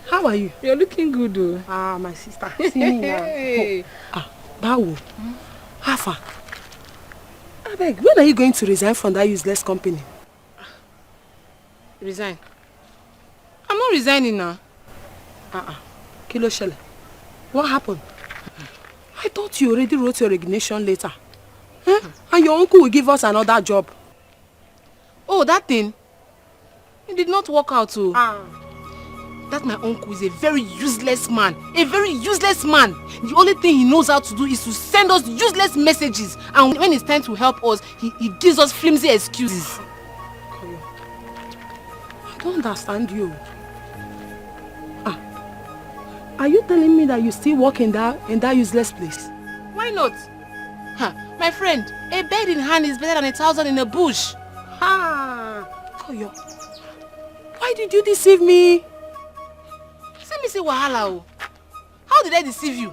How are you? You're looking good, though. Ah, my sister. See me now. Hey. Bawo. How far? I beg, when are you going to resign from that useless company? Resign? I'm not resigning now. Kilo Shele. What happened? I thought you already wrote your resignation letter. And your uncle will give us another job. Oh, that thing? It did not work out, too. That my uncle is a very useless man. A very useless man. The only thing he knows how to do is to send us useless messages. And when it's time to help us, he gives us flimsy excuses. I don't understand you. Are you telling me that you still work in that useless place? Why not? My friend, a bird in hand is better than 1,000 in a bush. Koyo, why did you deceive me? Let me say wahala. How did I deceive you?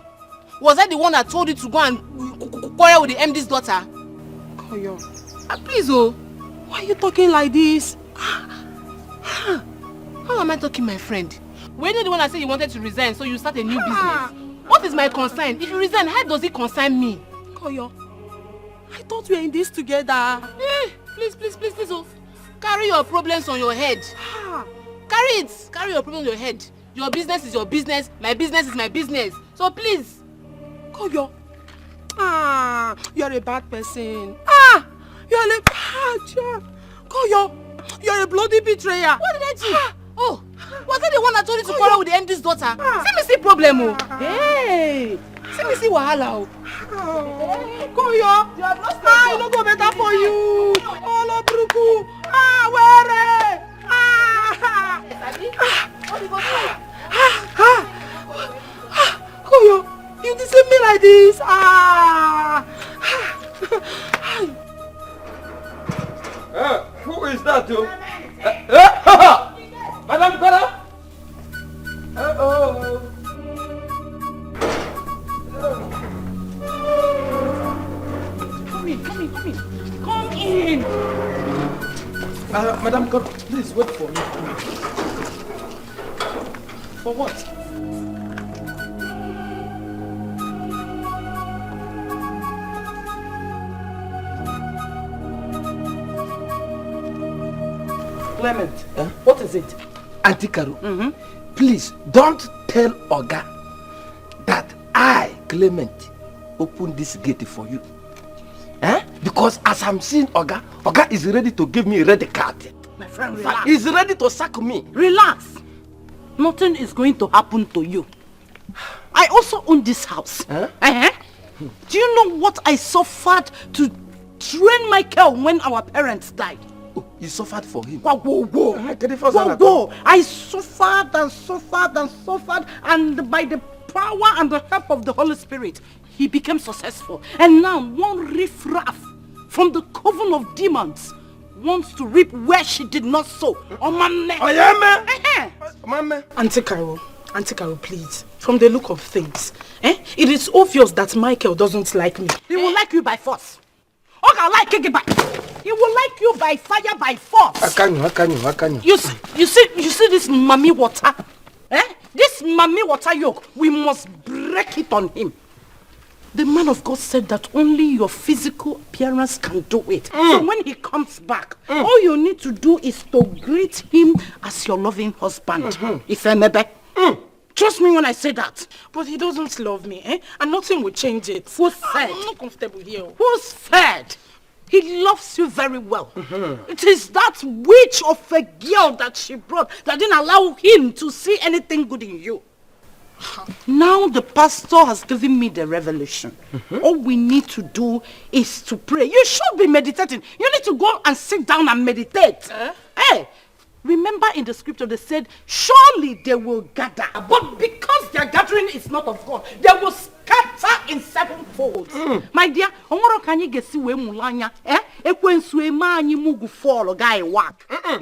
Was I the one that told you to go and quarrel with the MD's daughter? Koyo, please, why are you talking like this? How am I talking, my friend? When you're the one that said you wanted to resign, so you start a new business. What is my concern? If you resign, how does it concern me? Koyo, I thought we were in this together. Please, carry your problems on your head. Carry it. Carry your problems on your head. Your business is your business. My business is my business. So please. Koyo. You're a bad person. You're a bad. Koyo, you're a bloody betrayer. What did I do? Was I the one that told you to quarrel with the MD's daughter? See me see problem. Hey. See me see wahala. Koyo, I no go better for you. Olo bruku. Where? Koyo, you deceive me like this. Who is that, too? Madam Bella? Come in. Madam, God, please wait for me. For what? Clement, what is it? Auntie Karu, please don't tell Oga that I, Clement, opened this gate for you. Because as I'm seeing Oga is ready to give me a red card. My friend, relax. He's ready to sack me. Relax. Nothing is going to happen to you. I also own this house. Huh? Do you know what I suffered to train Michael when our parents died? Oh, you suffered for him? Whoa. I suffered and by the power and the help of the Holy Spirit, he became successful. And now one riffraff from the coven of demons wants to reap where she did not sow. Oh, man. Auntie Carol, please. From the look of things, it is obvious that Michael doesn't like me. He will like you by force. He will like you by fire, by force. How can you? You see this mommy water? This mommy water yoke, we must break it on him. The man of God said that only your physical appearance can do it. So when he comes back, all you need to do is to greet him as your loving husband. Trust me when I say that. But he doesn't love me, and nothing will change it. Who's said? I'm not comfortable here. Who's said? He loves you very well. It is that witch of a girl that she brought that didn't allow him to see anything good in you. Now the pastor has given me the revelation. All we need to do is to pray. You should be meditating. You need to go and sit down and meditate. Hey, remember in the scripture they said, surely they will gather. But because their gathering is not of God, they will scatter in sevenfold. My dear,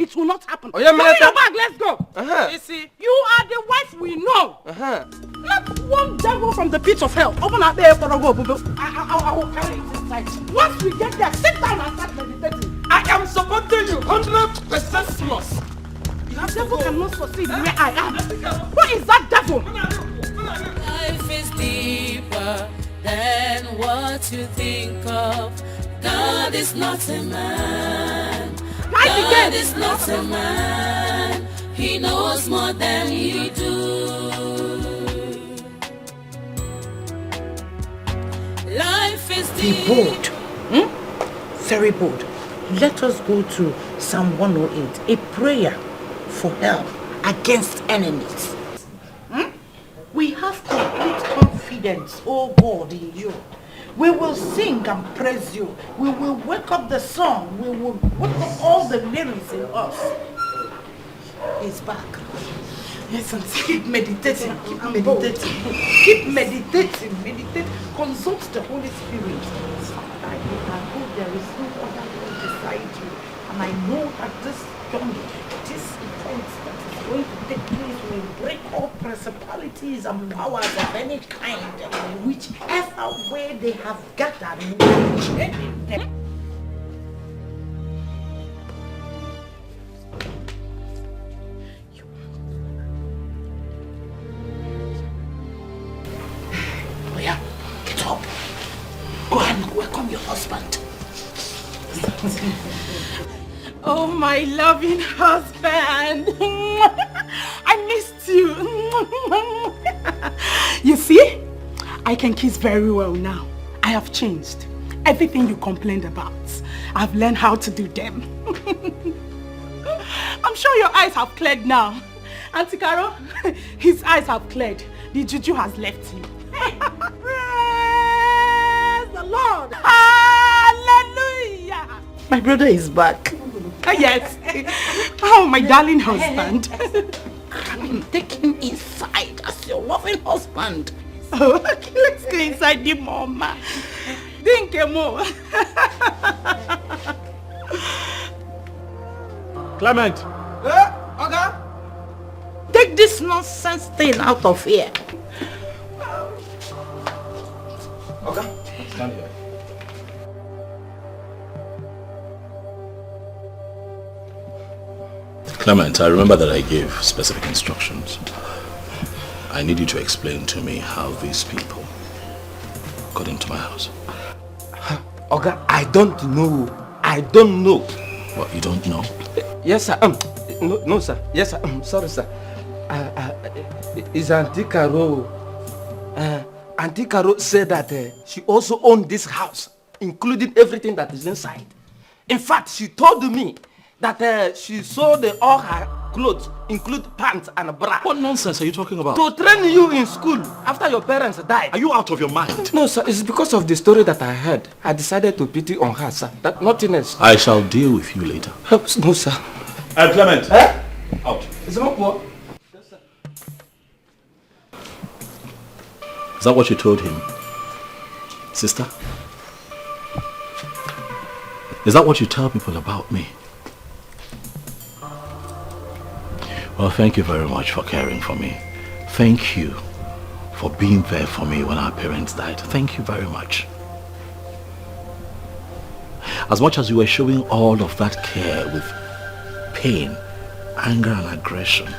it will not happen. Come in your bag, let's go. You see, you are the wife we know. Not one devil from the pit of hell. Open up there for a go. I will carry it inside. Once we get there, sit down and start meditating. I am supporting you 100% plus. The devil cannot succeed where I am. What is that devil? Life is deeper than what you think of. God is not a man. God is not a man. He knows more than you do. Life is Be bold. Very bold. Let us go to Psalm 108, a prayer for help against enemies. We have complete confidence, oh God, in you. We will sing and praise you. We will wake up the song. We will wake up all the lyrics in us. He's back. Yes, and keep meditating. Keep meditating. Keep meditating. Meditate. Consult the Holy Spirit. I hope there is no other one beside you. And I know that this journey, this event that is going to take place will break all principalities and powers of any kind. Whichever way they have gathered, we will change them. Oh yeah, get up. Go and welcome your husband. Oh, my loving husband. I missed you. You see, I can kiss very well now. I have changed. Everything you complained about, I've learned how to do them. I'm sure your eyes have cleared now. Auntie Carol, his eyes have cleared. The juju has left him. Praise the Lord. Hallelujah. My brother is back. Yes. Oh, my darling husband. Come in, take him inside as your loving husband. Oh, okay, let's go inside the mama. Think more. Clement. Okay. Take this nonsense thing out of here. Okay. Stand here. Clement, I remember that I gave specific instructions. I need you to explain to me how these people got into my house. Okay, I don't know. I don't know. What, you don't know? Yes, sir. No, sir. Yes, sir. Sorry, sir. Is Auntie Carol. Auntie Carol said that she also owned this house. including everything that is inside. In fact, she told me that she sold all her clothes, include pants and a bra. What nonsense are you talking about? To train you in school after your parents died. Are you out of your mind? No, sir. It's because of the story that I heard. I decided to pity on her, sir. That nothing else. I shall deal with you later. No, sir. Clement. Eh? Out. Is that what you told him? Sister? Is that what you tell people about me? Well, thank you very much for caring for me. Thank you for being there for me when our parents died. Thank you very much. As much as you were showing all of that care with pain, anger and aggression.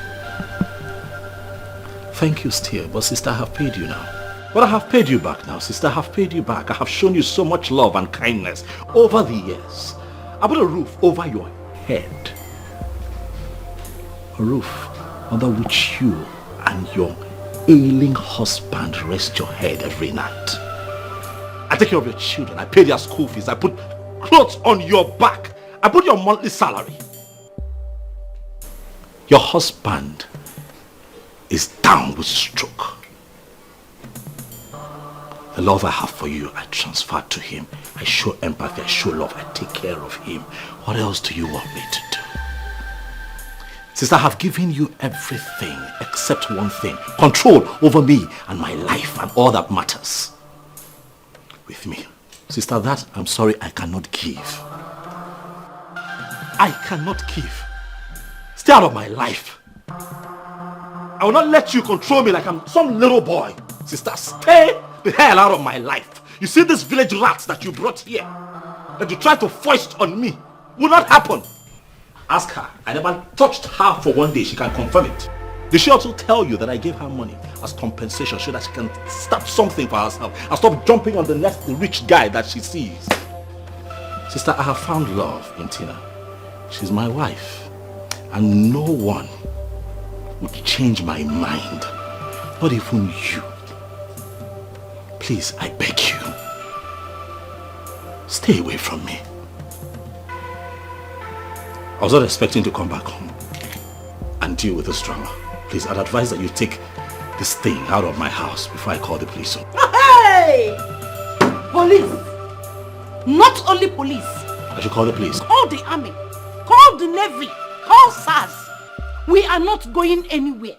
Thank you still, but sister, I have paid you now. But I have paid you back now, sister. I have paid you back. I have shown you so much love and kindness over the years. I put a roof over your head. A roof under which you and your ailing husband rest your head every night. I take care of your children. I pay their school fees. I put clothes on your back. I put your monthly salary. Your husband is down with stroke. The love I have for you, I transfer to him. I show empathy, I show love, I take care of him. What else do you want me to do? Sister, I have given you everything except one thing. Control over me and my life and all that matters with me. Sister, that, I'm sorry, I cannot give. I cannot give. Stay out of my life. I will not let you control me like I'm some little boy. Sister, stay the hell out of my life. You see these village rats that you brought here, that you tried to foist on me, will not happen. Ask her. I never touched her for one day. She can confirm it. Did she also tell you that I gave her money as compensation so that she can start something for herself and stop jumping on the next rich guy that she sees? Sister, I have found love in Tina. She's my wife. And no one would change my mind. Not even you. Please, I beg you. Stay away from me. I was not expecting to come back home and deal with this drama. Please, I'd advise that you take this thing out of my house before I call the police. Hey! Police! Not only police. I should call the police. Call the army. Call the navy. Call SARS. We are not going anywhere.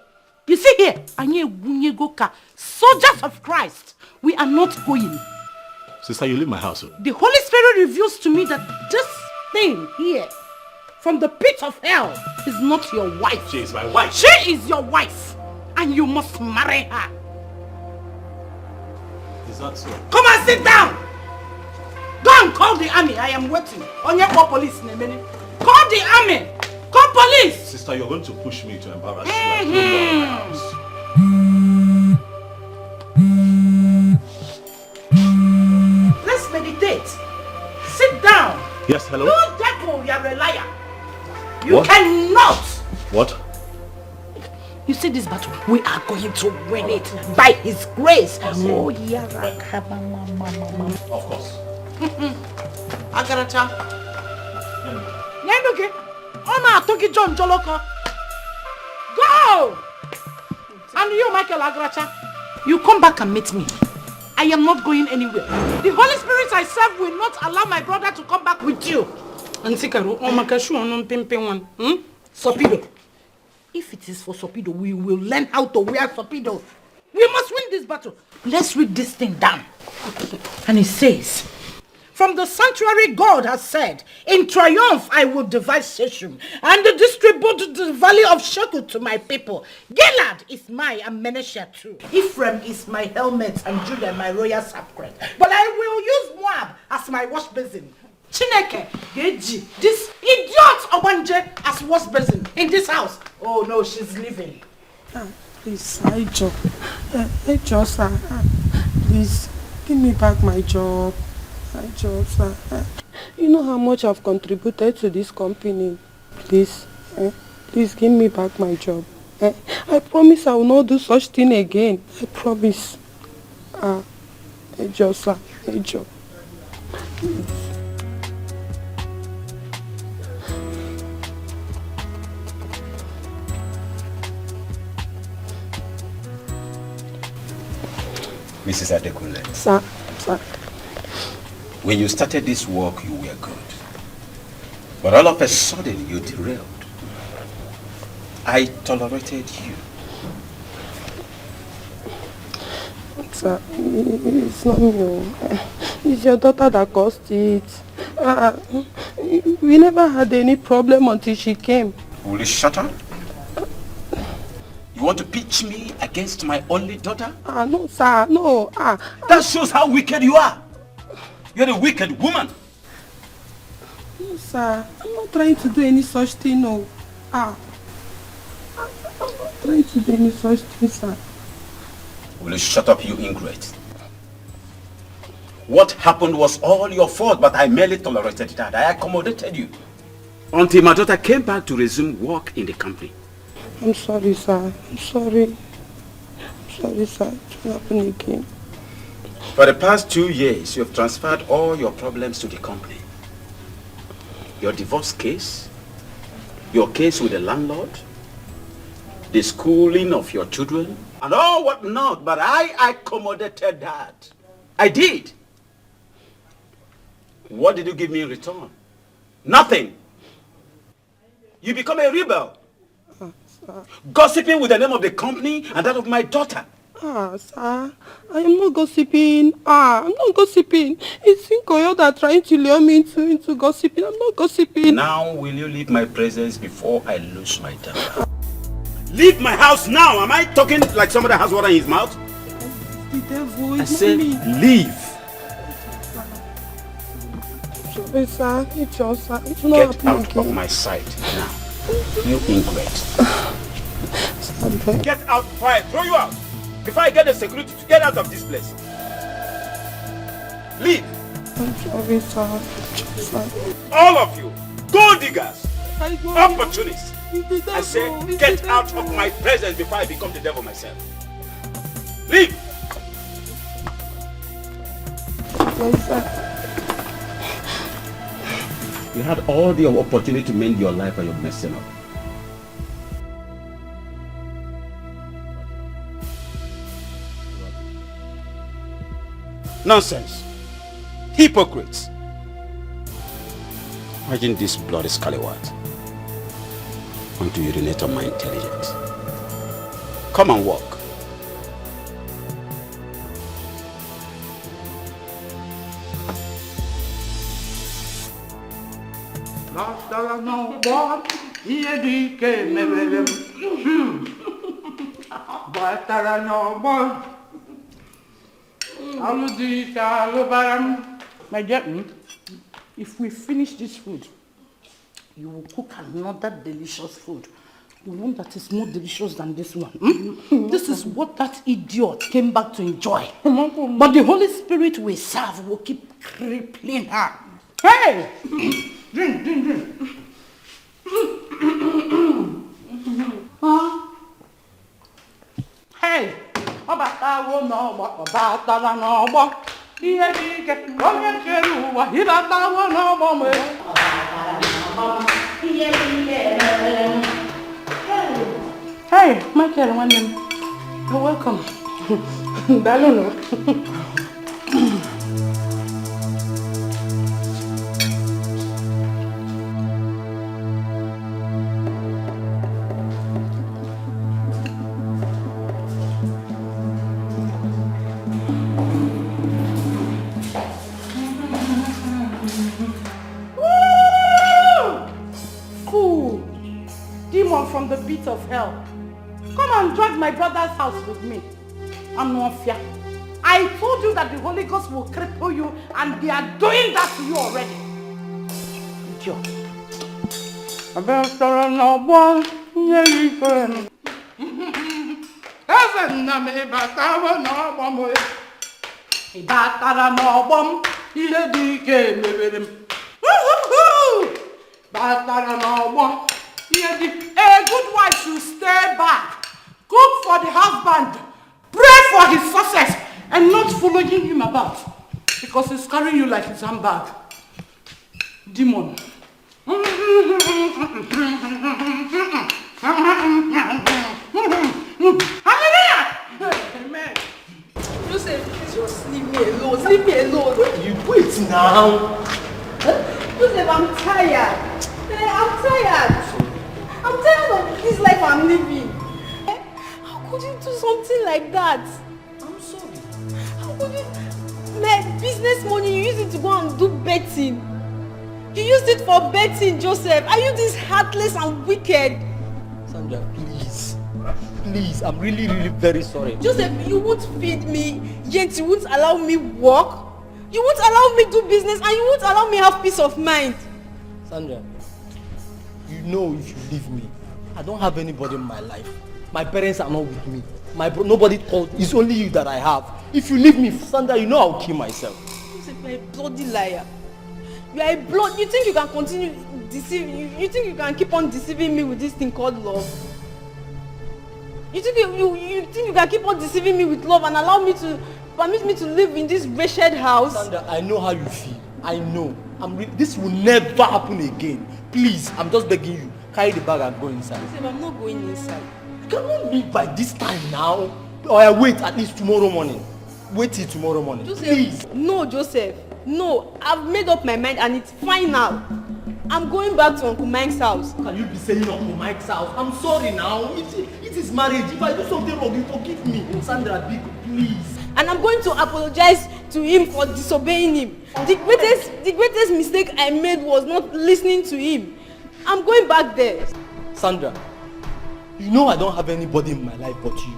You see here, soldiers of Christ, we are not going. Sister, you leave my house. The Holy Spirit reveals to me that this thing here, from the pit of hell, is not your wife. She is my wife. She is your wife. And you must marry her. Is that so? Come and sit down. Go and call the army. I am waiting. On your police in a minute. Call the army. Call police. Sister, you're going to push me to embarrass you. Let's meditate. Sit down. Yes, hello? You devil, you're a liar. You What? cannot. What? You see this battle? We are going to win it by His grace. Oh, yeah. Of course. Agaracha. Nyenduke. Ona atoki John Joloko. Go! And you, Michael Agaracha, you come back and meet me. I am not going anywhere. The Holy Spirit I serve will not allow my brother to come back with you. Sopido. If it is for Sopido, we will learn how to wear Sopido. We must win this battle. Let's read this thing down. And it says, from the sanctuary God has said, in triumph I will divide Shechem and distribute the valley of Shekel to my people. Gilad is my and Menashe too. Ephraim is my helmet and Judah my royal sacred. But I will use Moab as my wash basin. Chineke, Geji, this idiot Obanje as wash basin in this house. Oh no, she's leaving. Please, sir. Please, give me back my job. Sir. You know how much I've contributed to this company. Please, please give me back my job. I promise I will not do such thing again. I promise. Sir. Mrs. Adekunle. Sir. When you started this work, you were good. But all of a sudden, you derailed. I tolerated you. Sir, it's not me. It's your daughter that caused it. We never had any problem until she came. Will you shut up? You want to pitch me against my only daughter? No, sir, no. That shows how wicked you are. You're a wicked woman. No, sir, I'm not trying to do any such thing, no. I'm not trying to do any such thing, sir. Will you shut up, you ingrate? What happened was all your fault, but I merely tolerated that. I accommodated you. Until my daughter came back to resume work in the company. I'm sorry, sir. I'm sorry. I'm sorry, sir. It will happen again. For the past 2 years, you have transferred all your problems to the company. Your divorce case, your case with the landlord, the schooling of your children, and all what not, but I accommodated that. I did. What did you give me in return? Nothing. You become a rebel. Gossiping with the name of the company and that of my daughter. Sir, I am not gossiping. I'm not gossiping. It's Inkoyo that trying to lure me into gossiping. I'm not gossiping. Now will you leave my presence before I lose my temper? Leave my house now! Am I talking like somebody has water in his mouth? The devil is I said me. leave. Sorry, sir. It's your sir. It's not Get out of my sight now. You ingrate. Get out before I throw you out. Before I get the security to get out of this place. Leave. I'm sorry, sir. Sir. All of you. Gold diggers. Opportunists. I say get out of my presence before I become the devil myself. Leave. Yes, sir. You had all the opportunity to mend your life and you're messing up. Nonsense. Hypocrites. Imagine this bloody scallywag. Want to urinate on my intelligence. Come and walk. My dear, if we finish this food, you will cook another delicious food. The one that is more delicious than this one. This is what that idiot came back to enjoy. But the Holy Spirit we serve will keep crippling her. Hey! Drink. Hey! Hey, Michael, one name. You're welcome. Dalono. From the pit of hell. Come and drag my brother's house with me. I'm not fear. I told you that the Holy Ghost will cripple you and they are doing that to you already. Idiot. A good wife should stay back, cook for the husband, pray for his success, and not following him about because he's carrying you like his handbag. Demon. Amen. Joseph, please just leave me alone. Leave me alone. You wait now. Joseph, I'm tired. I'm tired. I'm tired of this life I'm living. How could you do something like that? I'm sorry. How could you... My business money, you use it to go and do betting. You used it for betting, Joseph. Are you this heartless and wicked? Sandra, please. Please, I'm really very sorry. Joseph, you won't feed me, yet you won't allow me work. You won't allow me do business, and you won't allow me have peace of mind. Sandra, you know if you leave me, I don't have anybody in my life. My parents are not with me. Nobody called. It's only you that I have. If you leave me, Sandra, you know I'll kill myself. Joseph, you're a bloody liar. You are a blood. You think you can continue deceiving? You think you can keep on deceiving me with this thing called love? You think you think you can keep on deceiving me with love and allow me to permit me to live in this wretched house? Sandra, I know how you feel. I know. This will never happen again. Please, I'm just begging you. Carry the bag and go inside. Joseph, I'm not going inside. You cannot leave by this time now. Or I wait at least tomorrow morning. Wait till tomorrow morning. Joseph, please. No, Joseph. No, I've made up my mind and it's final. I'm going back to Uncle Mike's house. Can you be saying Uncle Mike's house? I'm sorry now. It is marriage. If I do something wrong, you forgive me. Sandra, please. And I'm going to apologize to him for disobeying him. The greatest mistake I made was not listening to him. I'm going back there. Sandra, you know I don't have anybody in my life but you.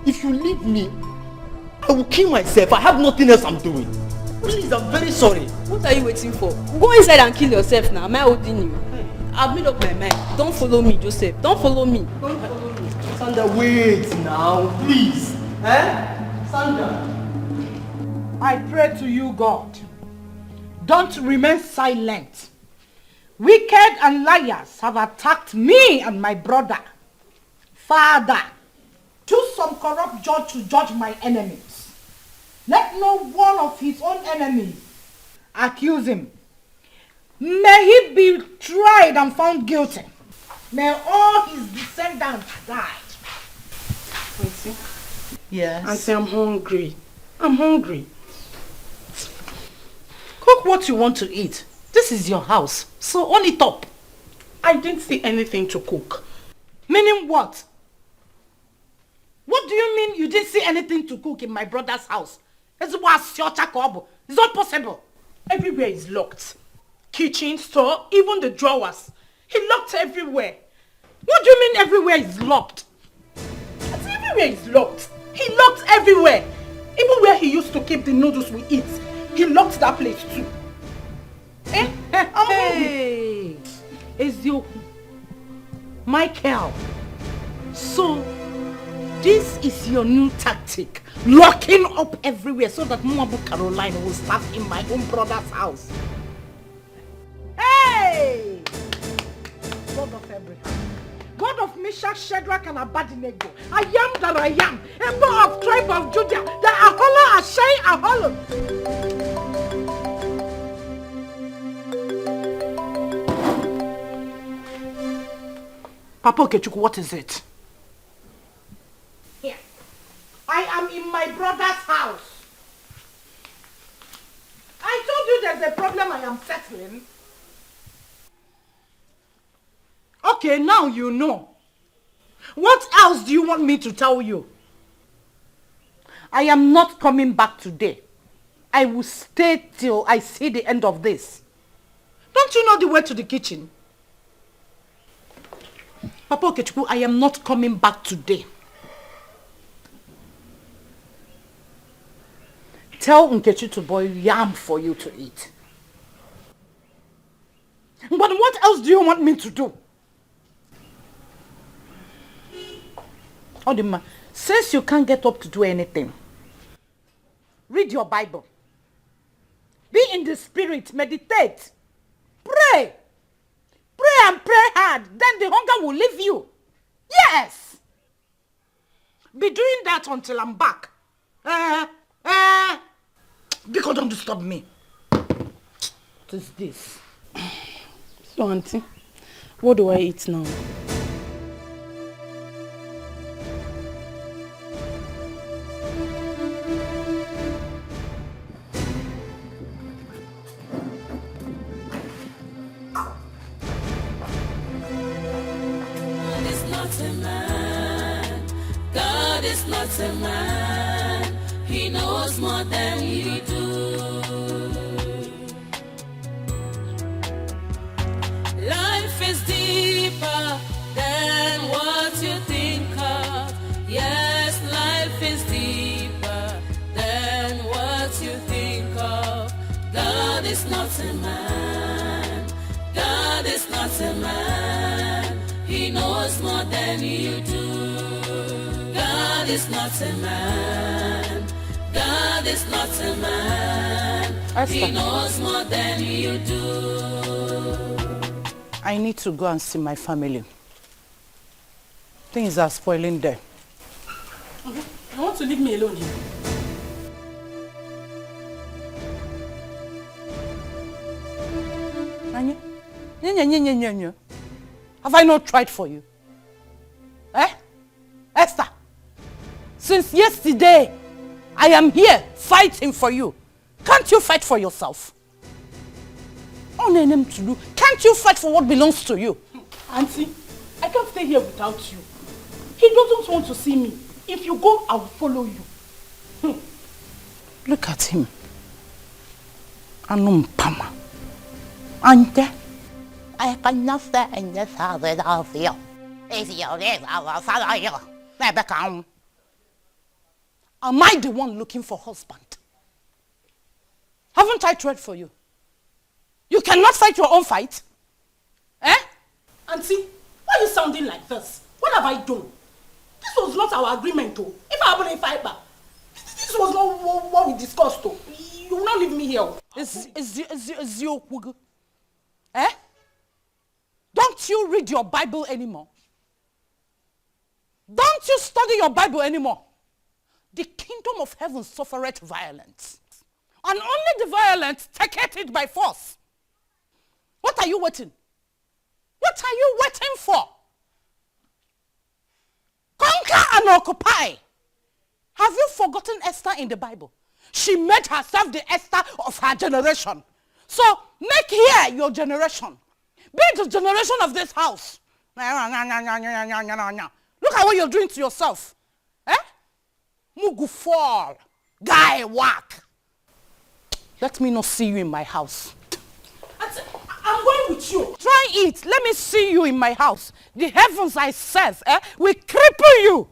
If you leave me, I will kill myself. I have nothing else I'm doing. Please, I'm very sorry. What are you waiting for? Go inside and kill yourself now. Am I holding you? I've made up my mind. Don't follow me, Joseph. Don't follow me. Don't follow me. Sandra, wait now. Please. Sandra. I pray to you, God. Don't remain silent. Wicked and liars have attacked me and my brother. Father, choose some corrupt judge to judge my enemies. Let no one of his own enemies accuse him. May he be tried and found guilty. May all his descendants die. Auntie? Yes? Auntie, I'm hungry. I'm hungry. Cook what you want to eat. This is your house, so own it up. I didn't see anything to cook. Meaning what? What do you mean you didn't see anything to cook in my brother's house? It's not possible. Everywhere is locked. Kitchen, store, even the drawers. He locked everywhere. What do you mean everywhere is locked? Everywhere is locked. He locked everywhere. Even where he used to keep the noodles we eat, he locked that place too. Hey, Ezio, Michael. So, this is your new tactic. Locking up everywhere so that Mwabu Caroline will start in my own brother's house. Hey! God of Abraham, God of Meshach, Shadrach, and Abednego, I am that I am, Emperor of tribe of Judah, the Ahola, Ashai, Aholo. Papa Okechukwu, what is it? Here. I am in my brother's house. I told you there's a problem I am settling. Okay, now you know. What else do you want me to tell you? I am not coming back today. I will stay till I see the end of this. Don't you know the way to the kitchen? Papa Okechukwu, I am not coming back today. Tell Nkechi to boil yam for you to eat. But what else do you want me to do? Odima, since you can't get up to do anything, read your Bible. Be in the spirit, meditate, pray. Pray and pray hard, then the hunger will leave you. Yes! Be doing that until I'm back. Because don't disturb me. What is this? So, Auntie, what do I eat now? God is not a man, he knows more than you do. Life is deeper than what you think of. Yes, life is deeper than what you think of. God is not a man, God is not a man, he knows more than you do. God is not a man, God is not a man, Esther. he knows more than you do. I need to go and see my family. Things are spoiling there. I want to leave me alone here. Have I not tried for you? Eh? Esther, since yesterday, I am here fighting for you. Can't you fight for yourself? Can't you fight for what belongs to you? Auntie, I can't stay here without you. He doesn't want to see me. If you go, I will follow you. Look at him. Anumpama. Auntie, I cannot stay in this house without you. If you leave, I will follow you. Am I the one looking for husband? Haven't I tried for you? You cannot fight your own fight? Eh? Auntie, why are you sounding like this? What have I done? This was not our agreement, though. If I haven't fiber, this was not what we discussed, though. You will not leave me here. Is your eh? Don't you read your Bible anymore? Don't you study your Bible anymore? The kingdom of heaven suffereth violence, and only the violent taketh it by force. What are you waiting? What are you waiting for? Conquer and occupy. Have you forgotten Esther in the Bible? She made herself the Esther of her generation. So make here your generation. Be the generation of this house. Look at what you're doing to yourself. Eh? Mugu fall. Guy whack. Let me not see you in my house. I'm going with you. Try it. Let me see you in my house. The heavens I serve will cripple you.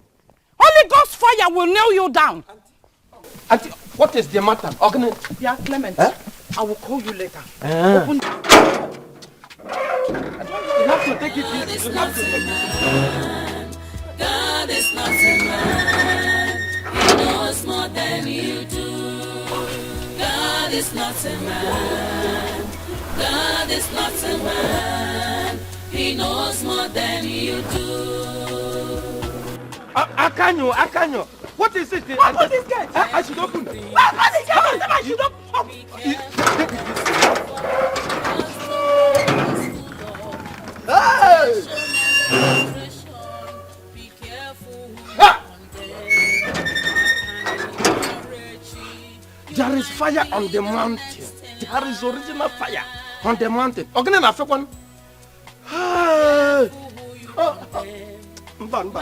Holy Ghost fire will nail you down. Auntie, what is the matter? Yeah, Clement. I will call you later. Open. You have to take it easy. You have to take it easy. God is not a man. He knows more than you do. God is not a man. God is not a man. He knows more than you do. Akanyo. What is it? Open this gate. I should open. Open the gate. I should open. Hey! There is fire on the mountain. There is original fire on the mountain. Ogene na fekwan. Bam.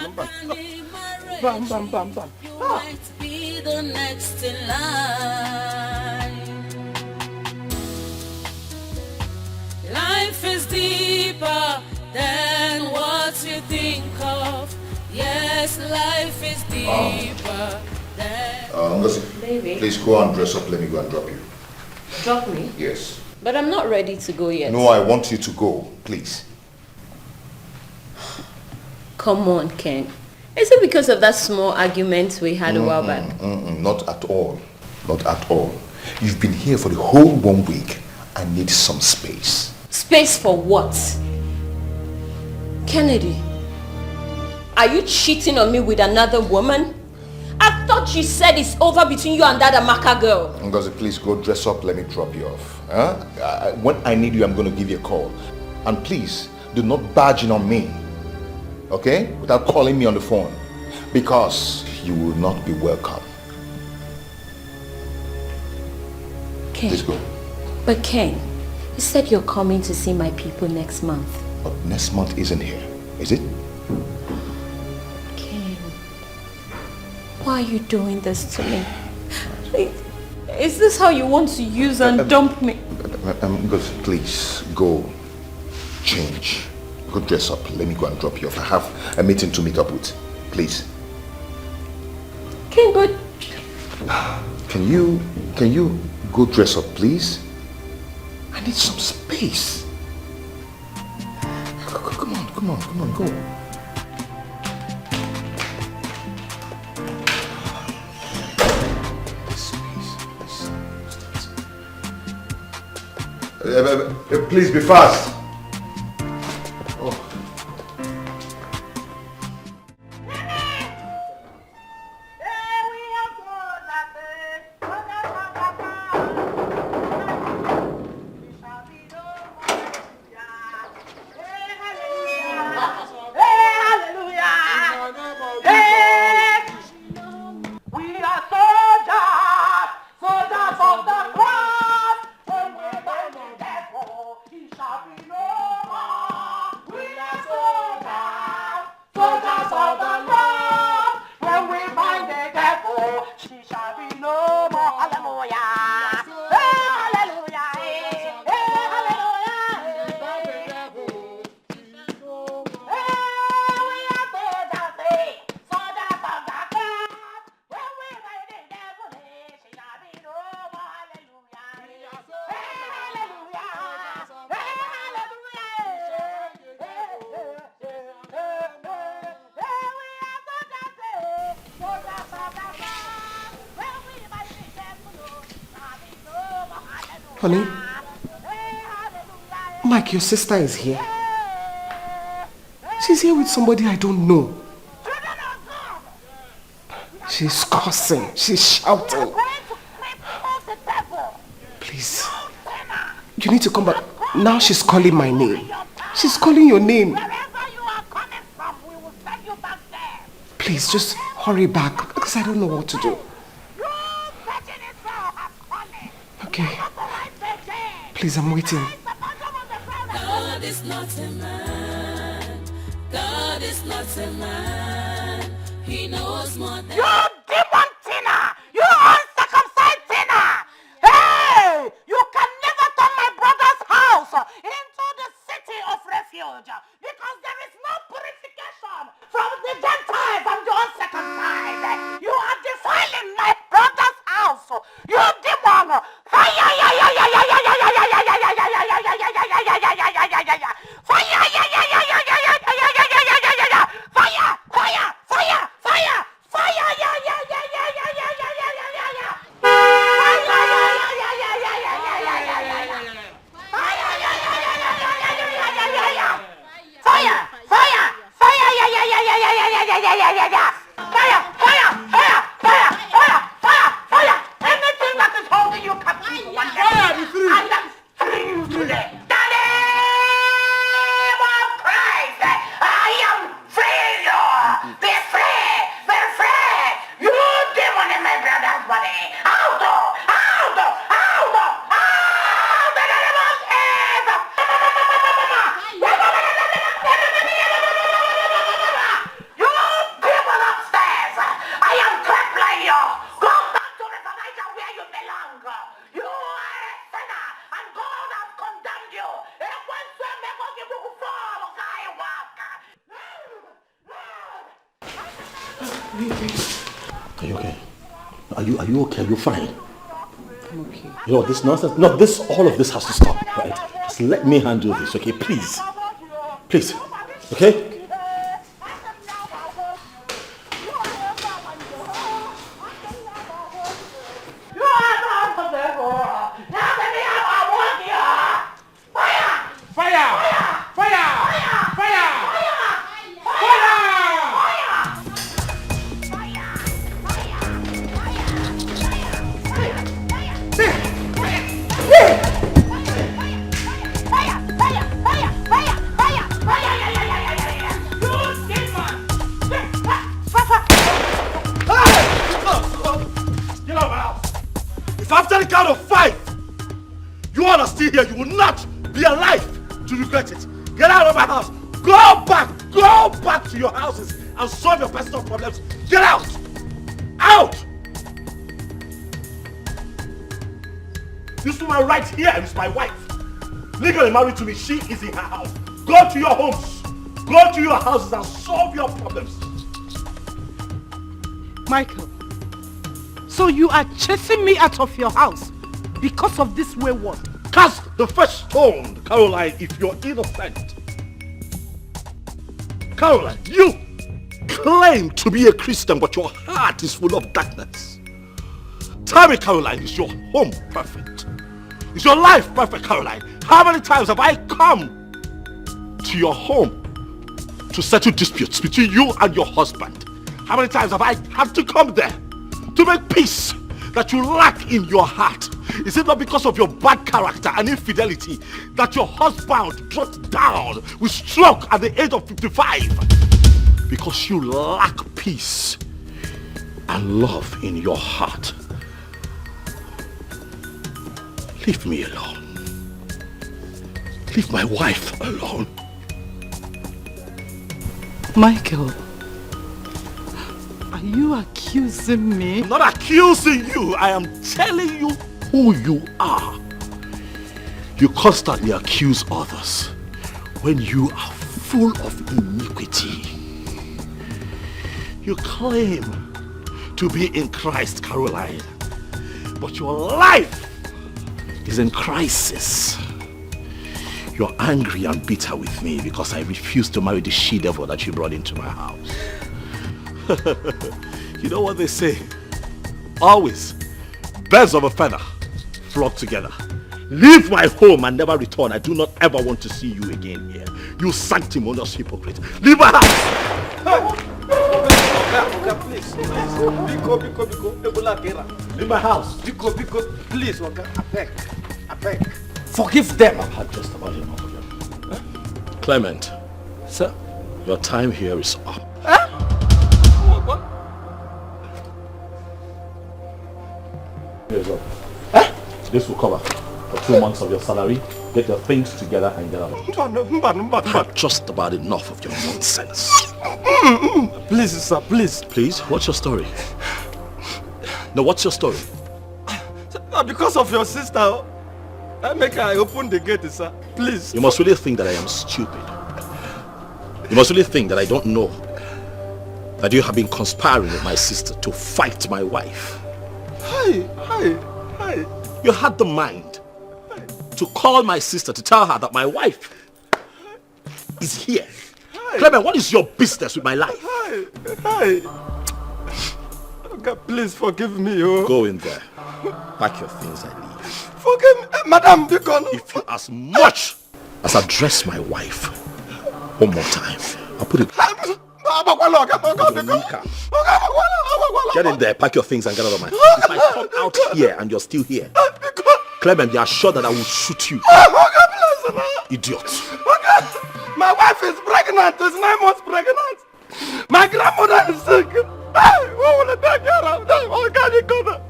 You might be the next in line. Life is deeper than what you think of. Yes, life is deeper than... Listen, Baby. please go and dress up. Let me go and drop you. Drop me? Yes. But I'm not ready to go yet. No, I want you to go, please. Come on, Ken. Is it because of that small argument we had a while back? Not at all. Not at all. You've been here for the whole 1 week. I need some space. Space for what? Kennedy, are you cheating on me with another woman? I've thought you said it's over between you and that Amaka girl. Ngozi, please go dress up. Let me drop you off. Huh? When I need you, I'm going to give you a call. And please, do not barge in on me. Okay? Without calling me on the phone. Because you will not be welcome. Ken. Please go. But Ken, you said you're coming to see my people next month. But next month isn't here, is it? Ken, why are you doing this to me? Is this how you want to use and dump me? Please, go change. Go dress up. Let me go and drop you off. I have a meeting to meet up with. Please. Ken, but... Can you go dress up, please? I need some space. Come on, go. Please be fast. Honey, Mike, your sister is here. She's here with somebody I don't know. She's cursing, she's shouting. Please, you need to come back. Now she's calling my name. She's calling your name. Please, just hurry back because I don't know what to do. Okay. Please, I'm waiting. God is not a man. God is not a man. He knows more than... You demon Tina! You uncircumcised Tina! Hey! You can never turn my brother's house into the city of refuge because there is no purification from the Gentiles and the uncircumcised. You are defiling my brother's house. You demon! Are you okay? Are you okay? Are you fine? I'm okay. You know, this nonsense, no, all of this has to stop, right? Just let me handle this, okay? Please. Please. Okay? still here, you will not be alive to regret it. Get out of my house. Go back to your houses and solve your personal problems. Get out! Out! This woman right here is my wife. Legally married to me, she is in her house. Go to your homes. Go to your houses and solve your problems. Michael, so you are chasing me out of your house because of this wayward? Cast the first stone, Caroline, if you're innocent. Caroline, you claim to be a Christian, but your heart is full of darkness. Tell me, Caroline, is your home perfect? Is your life perfect, Caroline? How many times have I come to your home to settle disputes between you and your husband? How many times have I had to come there to make peace that you lack in your heart? Is it not because of your bad character and infidelity that your husband dropped down with stroke at the age of 55? Because you lack peace and love in your heart. Leave me alone. Leave my wife alone. Michael, are you accusing me? I'm not accusing you. I am telling you who you are. You constantly accuse others when you are full of iniquity. You claim to be in Christ, Caroline, but your life is in crisis. You're angry and bitter with me because I refused to marry the she-devil that you brought into my house. You know what they say? Always, birds of a feather flock together. Leave my home and never return. I do not ever want to see you again here. You sanctimonious hypocrite. Leave my house! Please. Leave my house. Please, I beg. Forgive them. I've had just about enough of them. Huh? Clement. Sir? Your time here is up. Huh? What? Here's up. Huh? This will cover for 2 months of your salary. Get your things together and get out. I've had just about enough of your nonsense. Please, sir, please. Please? What's your story? No, what's your story? Because of your sister, I open the gate, sir. Please. You must really think that I am stupid. You must really think that I don't know that you have been conspiring with my sister to fight my wife. Hi. You had the mind to call my sister to tell her that my wife is here. Clement, what is your business with my life? Hi. God, please forgive me. Oh. Go in there. Pack your things and leave. Forgive me, Madam Deacon. If you as much as address my wife one more time, I'll put it. Get in there, pack your things and get out of my house. If I come out here and you're still here, Clement, you are sure that I will shoot you. Idiot. My wife is pregnant. She's 9 months pregnant. My grandmother is sick. Who will take care of them? Oh God, you go.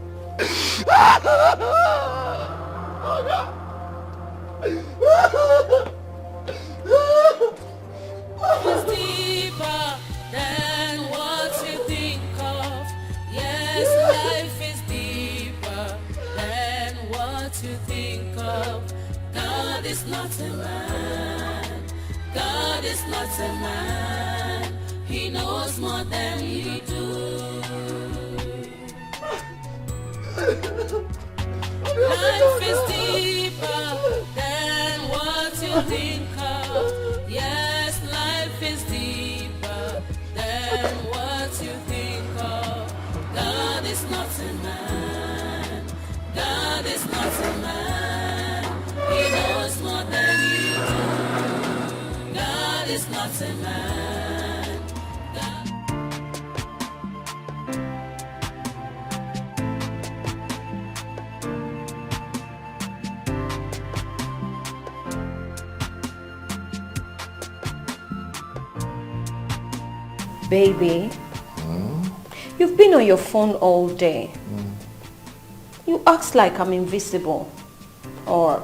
It's deeper than what you think of. Yes, life is deeper than what you think of. God is not a man. God is not a man. He knows more than you do. Life is deeper than what you think of. Yes, life is deeper than what you think of. God is not a man. God is not a man. He knows more than you do. God is not a man. God. Baby, you've been on your phone all day. You act like I'm invisible. Or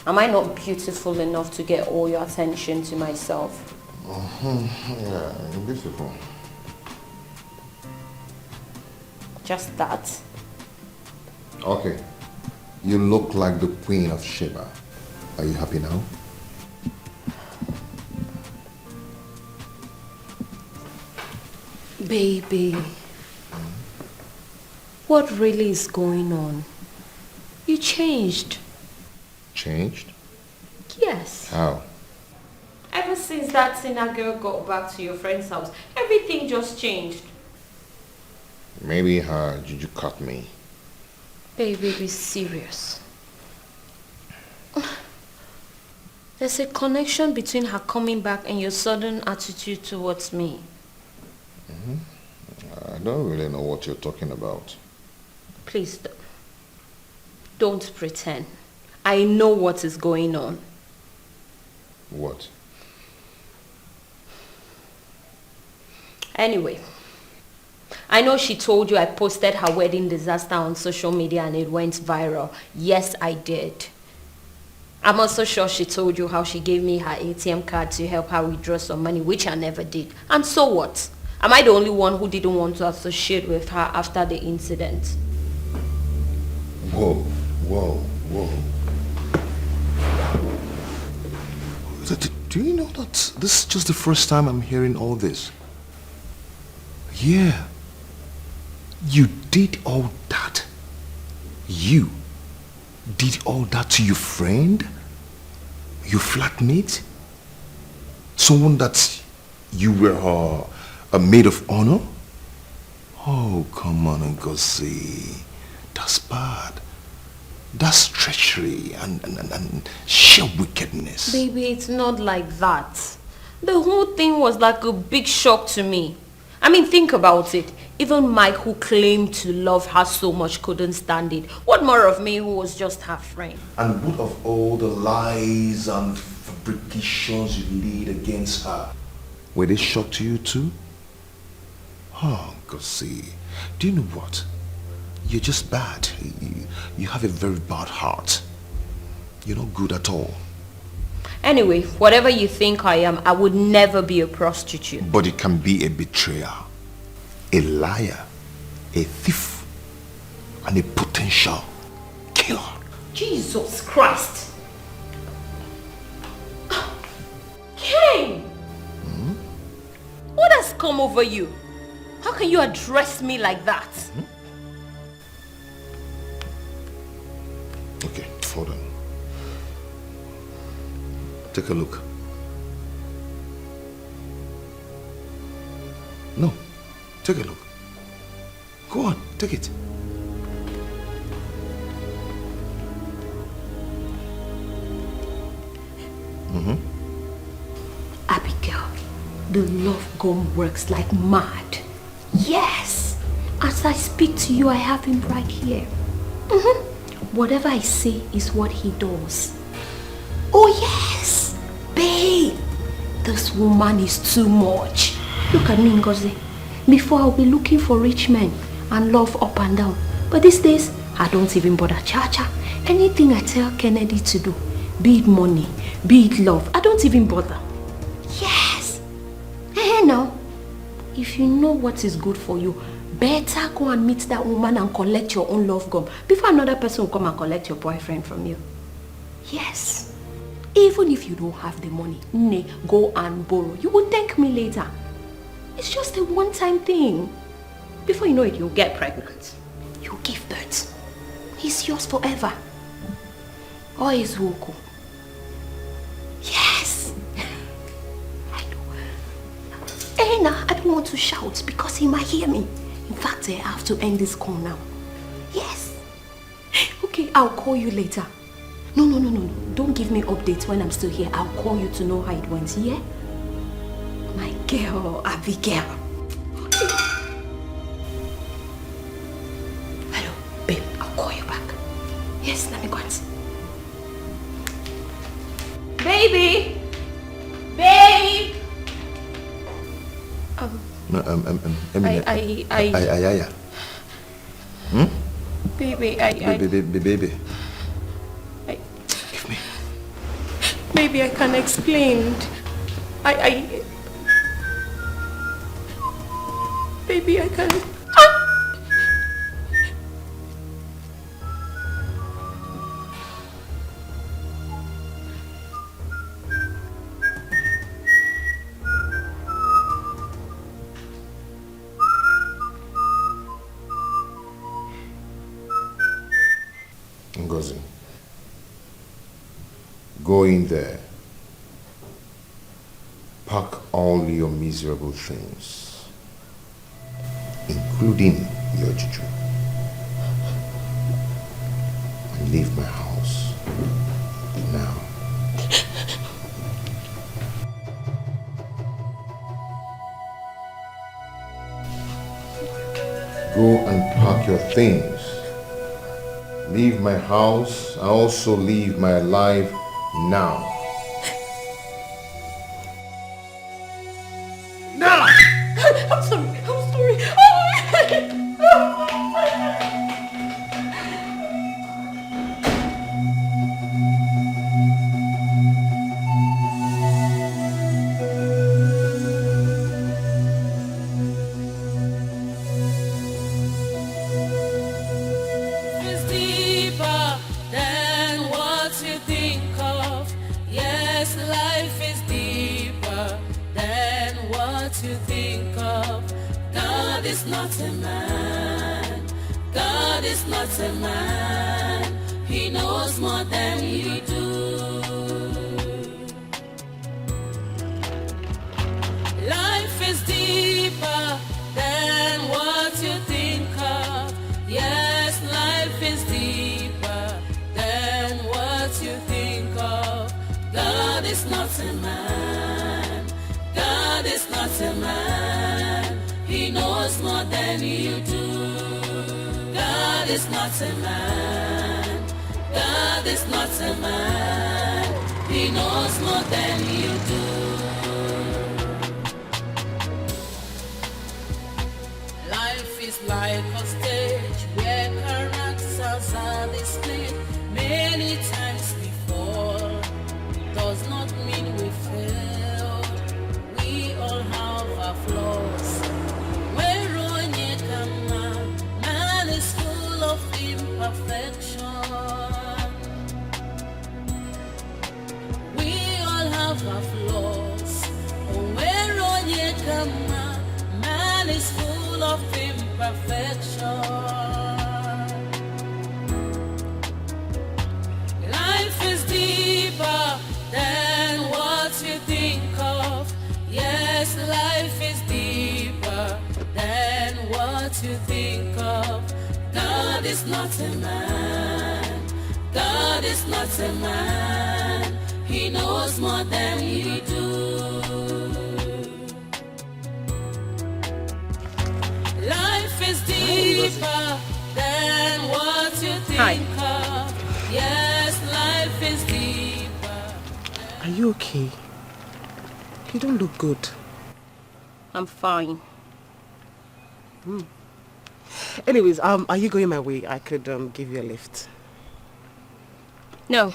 Am I not beautiful enough to get all your attention to myself? Yeah, you're beautiful. Just that? Okay. You look like the Queen of Sheba. Are you happy now? Baby, what really is going on? You changed. Changed? Yes. How? Ever since that sinner girl got back to your friend's house, everything just changed. Maybe her juju caught me. Baby, be serious. There's a connection between her coming back and your sudden attitude towards me. I don't really know what you're talking about. Please, don't pretend. I know what is going on. What? Anyway, I know she told you I posted her wedding disaster on social media and it went viral. Yes, I did. I'm also sure she told you how she gave me her ATM card to help her withdraw some money, which I never did. And so what? Am I the only one who didn't want to associate with her after the incident? Whoa, whoa, whoa. Do you know that this is just the first time I'm hearing all this? Yeah. You did all that. You did all that to your friend? Your flatmate? Someone that you were a maid of honor? Oh, come on, Ngozi. That's bad. That's treachery and sheer wickedness. Baby, it's not like that. The whole thing was like a big shock to me. I mean, think about it. Even Mike, who claimed to love her so much, couldn't stand it. What more of me, who was just her friend? And what of all the lies and fabrications you laid against her? Were they shock to you too? Oh, Ngozi, do you know what? You're just bad. You have a very bad heart. You're not good at all. Anyway, whatever you think I am, I would never be a prostitute. But it can be a betrayer, a liar, a thief, and a potential killer. Jesus Christ! King! What has come over you? How can you address me like that? Okay, hold on. Take a look. No, take a look. Go on, take it. Abigail, the love gun works like mad. Yes! As I speak to you, I have him right here. Whatever I say is what he does. Oh yes! Babe! This woman is too much. Look at me, Ngozi. Before I'll be looking for rich men and love up and down. But these days, I don't even bother cha-cha. Anything I tell Kennedy to do, be it money, be it love, I don't even bother. Yes! Now, if you know what is good for you, better go and meet that woman and collect your own love gum before another person will come and collect your boyfriend from you. Yes. Even if you don't have the money, go and borrow. You will thank me later. It's just a one-time thing. Before you know it, you'll get pregnant. You'll give birth. He's yours forever. Or is Woko. Yes. I know. Now, I don't want to shout because he might hear me. In fact, I have to end this call now. Yes. Okay, I'll call you later. No. Don't give me updates when I'm still here. I'll call you to know how it went, yeah? My girl, Abigail. Okay. Hello, babe. I'll call you back. Yes, let me go and see. Baby! Babe! Emily. Baby, Baby. Give Maybe I can explain. Maybe I can... Ngozi, go in there. Pack all your miserable things, including your juju, and leave my house now. Go and pack your things. Leave my house. I also leave my life now. Now! I'm sorry. It's deeper than what you think of. Yes, life is deeper than what you think of. God is not a man. God is not a man. He knows more than you do. Life is deeper than what you think of. Yes, life is deeper than what you think of. God is not a man. God is not a man. He knows more than you do. God is not a man. God is not a man. He knows more than you do. Life is like a stage where characters are displayed. Many times we fall, does not mean we failed. We all have our flaws. Where onye kama, man is full of imperfection. We all have our flaws. Where onye kama, man is full of imperfection. Life is deeper than what you think of. Yes, life is deeper than what you think of. God is not a man. God is not a man. He knows more than you do. Life is deeper than what you think of. Yes, life is deeper. Are you okay? You don't look good. I'm fine. Anyways, are you going my way? I could give you a lift. No,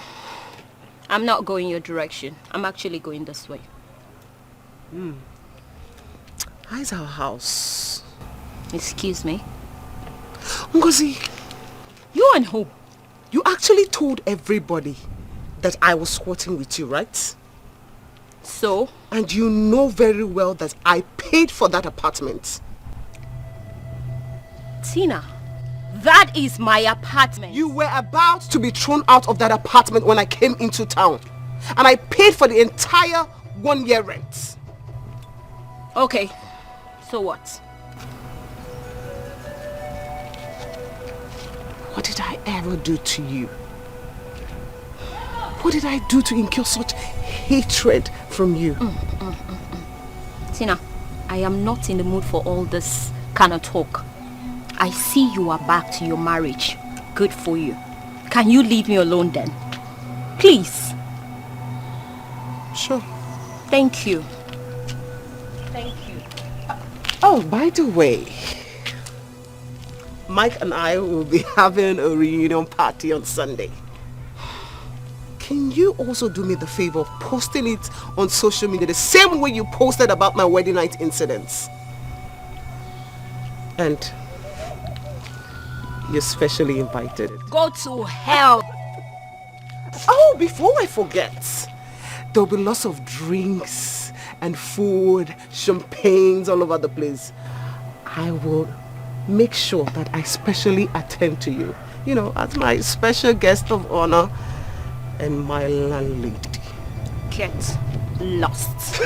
I'm not going your direction. I'm actually going this way. How's our house? Excuse me? Ngozi, you and who? You actually told everybody that I was squatting with you, right? So? And you know very well that I paid for that apartment. Tina, that is my apartment. You were about to be thrown out of that apartment when I came into town. And I paid for the entire 1 year rent. Okay, so what? What did I ever do to you? What did I do to incur such hatred from you? Tina, I am not in the mood for all this kind of talk. I see you are back to your marriage. Good for you. Can you leave me alone then? Please. Sure. Thank you. Thank you. Oh, by the way, Mike and I will be having a reunion party on Sunday. Can you also do me the favor of posting it on social media the same way you posted about my wedding night incidents? And you're specially invited. Go to hell. Oh, before I forget, there'll be lots of drinks and food, champagnes all over the place. I will make sure that I specially attend to you, you know, as my special guest of honor and my landlady. Get lost.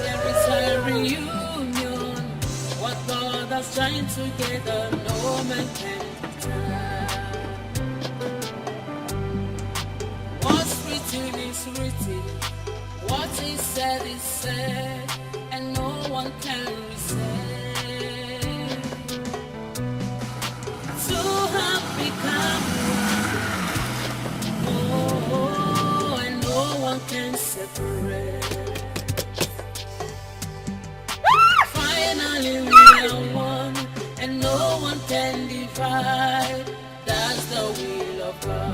There is a reunion. What God has joined together, no man can turn. What's written is written. What is said, and no one can resist. Two have become one. Oh, and no one can separate. Finally we are one, and no one can divide. That's the will of God.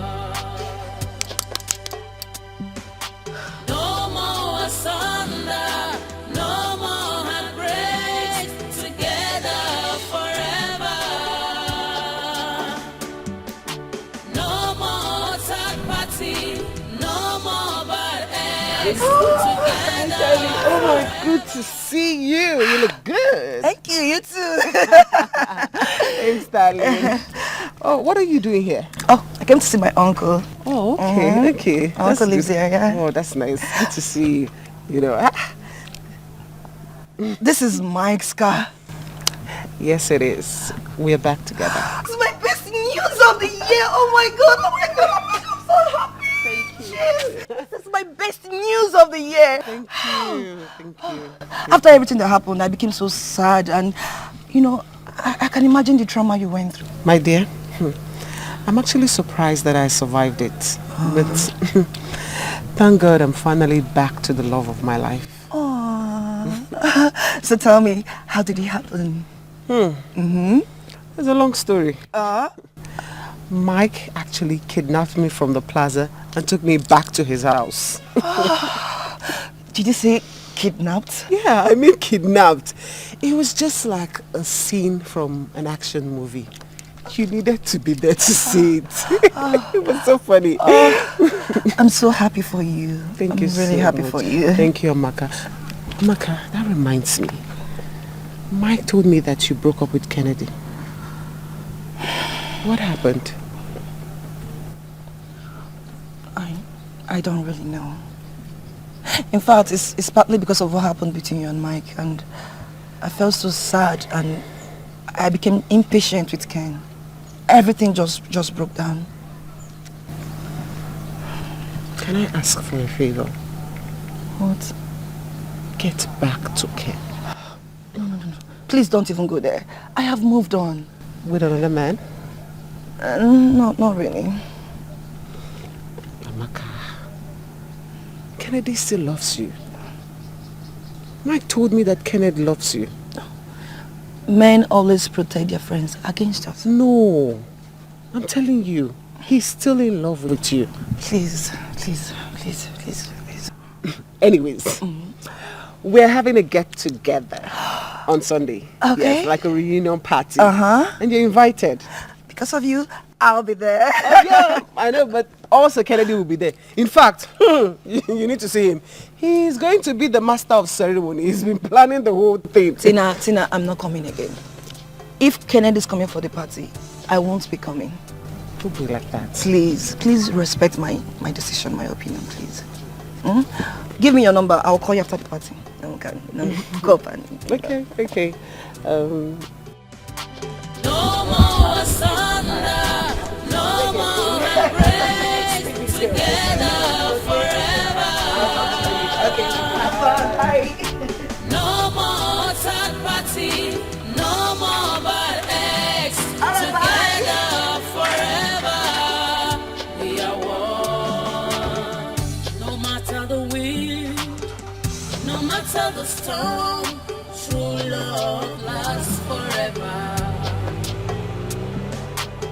No more asunder, no more heartbreaks, together forever. No more third party, no more bad eggs, together. Oh my, good to see you. You look good. Thank you, you too. Thanks, darling. Oh, what are you doing here? Oh, I came to see my uncle. Oh, okay, okay. My uncle lives here, yeah. Oh, that's nice. Good to see you. You know, This is Mike's car. Yes, it is. We're back together. It's my best news of the year. Oh my god, oh my god, oh my god, I'm so happy. Thank you. Yes. This is my best news of the year. Thank you. Thank you. After everything that happened, I became so sad, and you know, I can imagine the trauma you went through. My dear, I'm actually surprised that I survived it. But thank God I'm finally back to the love of my life. So tell me, how did it happen? It's a long story. Mike actually kidnapped me from the plaza and took me back to his house. Did you say kidnapped? Yeah, I mean kidnapped. It was just like a scene from an action movie. You needed to be there to see it. It was so funny. I'm so happy for you. Thank you so much. I'm really happy for you. Thank you, Amaka. Amaka, that reminds me. Mike told me that you broke up with Kennedy. What happened? I don't really know. In fact, it's partly because of what happened between you and Mike, and I felt so sad and I became impatient with Ken. Everything just broke down. Can I ask for a favor? What? Get back to Ken. No. Please don't even go there. I have moved on. With another man? No, not really. Amaka, Kennedy still loves you. Mike told me that Kennedy loves you. Men always protect their friends against us. No, I'm telling you, he's still in love with you. Please. Anyways, we're having a get-together on Sunday. Okay. Yes, like a reunion party. Uh-huh. And you're invited. Because of you, I'll be there. Yeah, I know, but also Kennedy will be there. In fact, you need to see him. He's going to be the master of ceremony. He's been planning the whole thing. Tina, I'm not coming again. If Kennedy's coming for the party, I won't be coming. Don't be like that. Please respect my decision, my opinion, please. Give me your number. I'll call you after the party. Then we can go up and... Okay. No more asunder, no more heartbreaks, together forever. No more third party, no more bad eggs, together forever. We are one. No matter the wind, no matter the storm, true love lasts forever.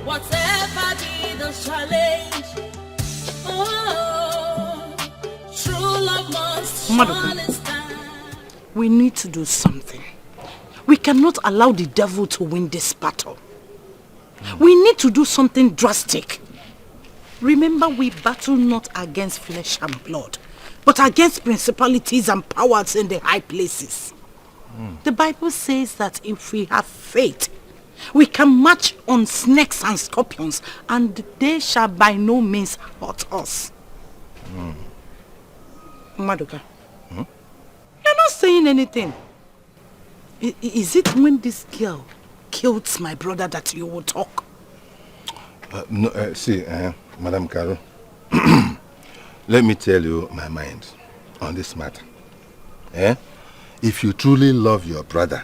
Whatever be the the challenge. Oh, true love must surely stand. We need to do something. We cannot allow the devil to win this battle. We need to do something drastic. Remember, we battle not against flesh and blood, but against principalities and powers in the high places. The Bible says that if we have faith, we can march on snakes and scorpions, and they shall by no means hurt us. Maduka, you're not saying anything. Is it when this girl killed my brother that you will talk? No, see, Madam Caro, let me tell you my mind on this matter. If you truly love your brother,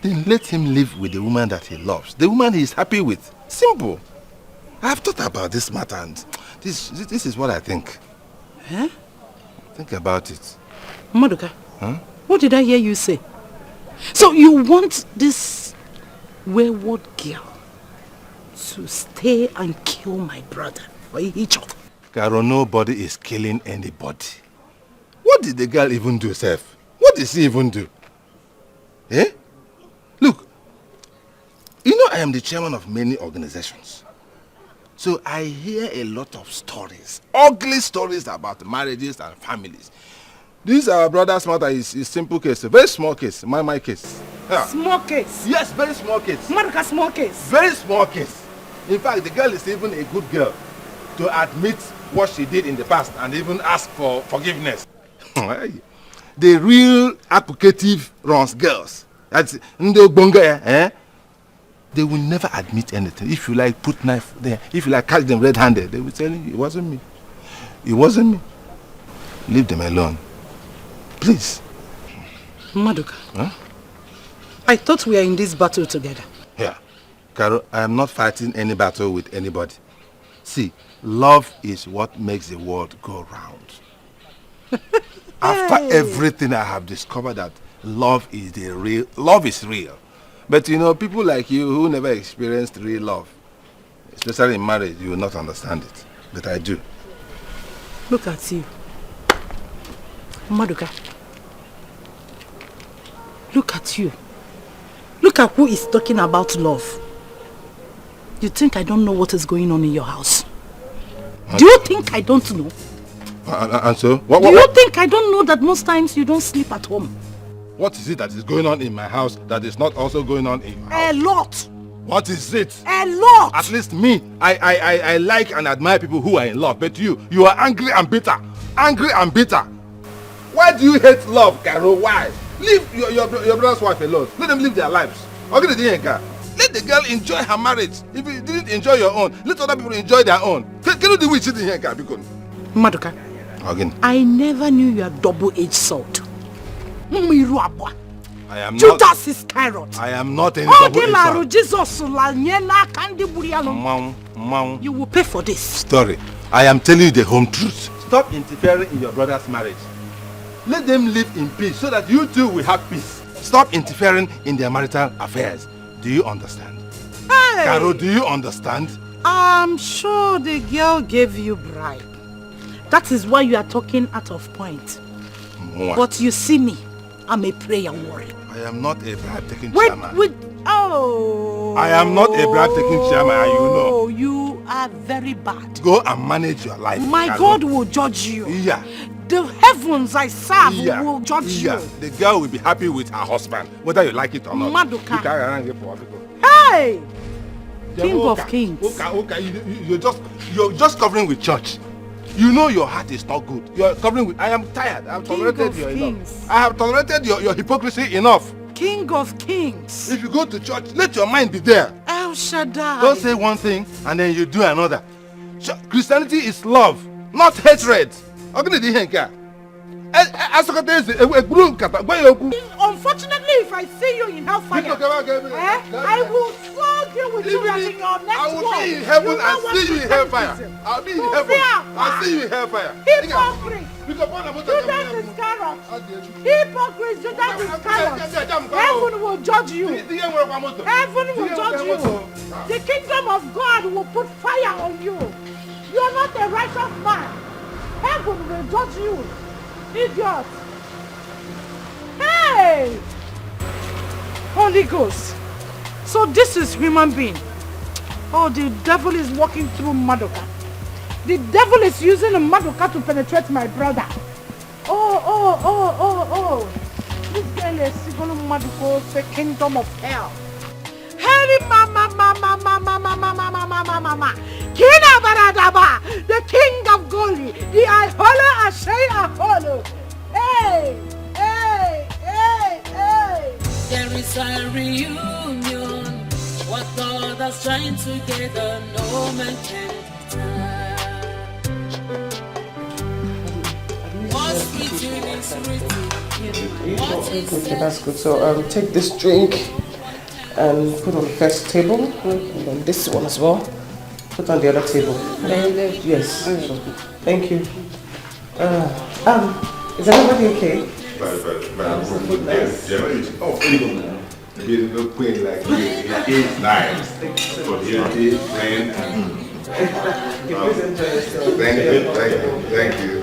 then let him live with the woman that he loves, the woman he is happy with. Simple. I've thought about this matter, and this is what I think. Think about it. Maduka, what did I hear you say? So you want this wayward girl to stay and kill my brother for each other? Caro, nobody is killing anybody. What did the girl even do, Seth? What did she even do? Look, you know I am the chairman of many organizations. So I hear a lot of stories, ugly stories about marriages and families. This our brother's matter is simple case, a very small case, my case. Yeah. Small case? Yes, very small case. Maruka, small case? Very small case. In fact, the girl is even a good girl to admit what she did in the past and even ask for forgiveness. The real applicative runs girls. That's they will never admit anything. If you like put knife there, if you like catch them red-handed, they will tell you it wasn't me. It wasn't me. Leave them alone. Please. Maduka, I thought we are in this battle together. Yeah. Caro, I am not fighting any battle with anybody. See, love is what makes the world go round. After everything I have discovered that love is real. But you know, people like you who never experienced real love, especially in marriage, you will not understand it. But I do. Look at you. Maduka. Look at you. Look at who is talking about love. You think I don't know what is going on in your house? Do you think I don't know? And so? Do you think I don't know that most times you don't sleep at home? What is it that is going on in my house that is not also going on in your house? A lot. What is it? A lot. At least me, I like and admire people who are in love. But you are angry and bitter. Angry and bitter. Why do you hate love, Caro? Why? Leave your brother's wife alone. Let them live their lives. Let the girl enjoy her marriage. If you didn't enjoy your own, let other people enjoy their own. Can you do it here, Maduka? Again. I never knew you are double-edged sword. I am Judas not. Iscariot. I am not any double-edged sword. You will pay for this. Story. I am telling you the home truth. Stop interfering in your brother's marriage. Let them live in peace so that you too will have peace. Stop interfering in their marital affairs. Do you understand? Hey! Caro, do you understand? I'm sure the girl gave you bribe. That is why you are talking out of point. What? But you see me, I'm a prayer warrior. I am not a bribe-taking chairman. Oh! I am not a bribe-taking chairman, and you know. Oh, you are very bad. Go and manage your life. My Caro. God will judge you. Yeah. The heavens I serve will judge you. The girl will be happy with her husband, whether you like it or not. Maduka. Hey! King of Kings. You're just covering with church. You know your heart is not good. You're covering with. I am tired. I have tolerated you enough. I have tolerated your hypocrisy enough. King of Kings. If you go to church, let your mind be there. El Shaddai. Don't say one thing and then you do another. Christianity is love, not hatred. Unfortunately, if I see you in hellfire, I will flog you with you in your next I will be in heaven and see you in hellfire. I'll be in heaven. I'll see you in hellfire. Hypocrite. Judas Iscariot. Hypocrite. Judas Iscariot. Heaven will judge you. Heaven will judge you. The kingdom of God will put fire on you. You are not a righteous man. Heaven will judge you. Idiot. Hey! Holy Ghost. So this is human being. Oh, the devil is walking through Madoka. The devil is using a Madoka to penetrate my brother. Oh. This girl is going to Madoka, the kingdom of hell. Hey, mama. Kina Baradaba, the king of Goli, the Ahola Ashay Aholo. Hey. There is a reunion. What God has joined together, no man can turn. What's written is written. Okay, that's good. So take this drink and put on the first table, and then this one as well. Put on the other table. Yes. Thank you. Is everybody okay? Beautiful queen like you. It is nice. For you, friend. Thank you.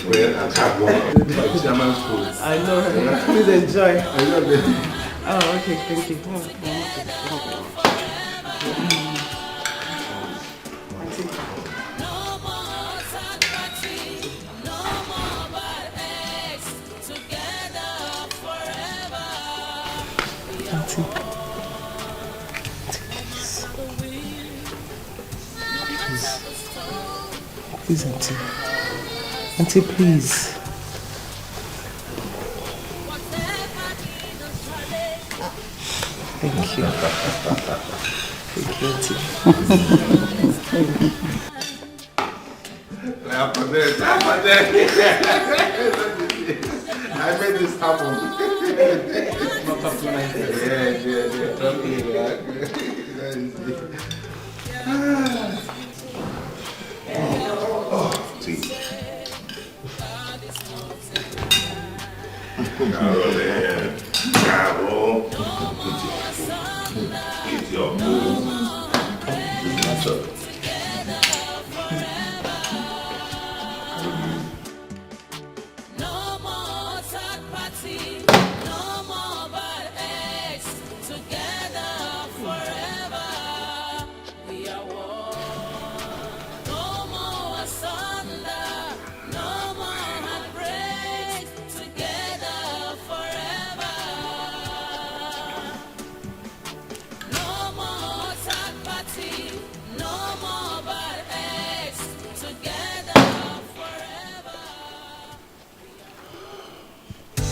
Well, I have one. I know. Please enjoy. I love it. Oh, okay. Thank you. Please, Auntie. Auntie, please. Thank you. Thank you, Auntie. I made this happen. See. It's your food. What's up?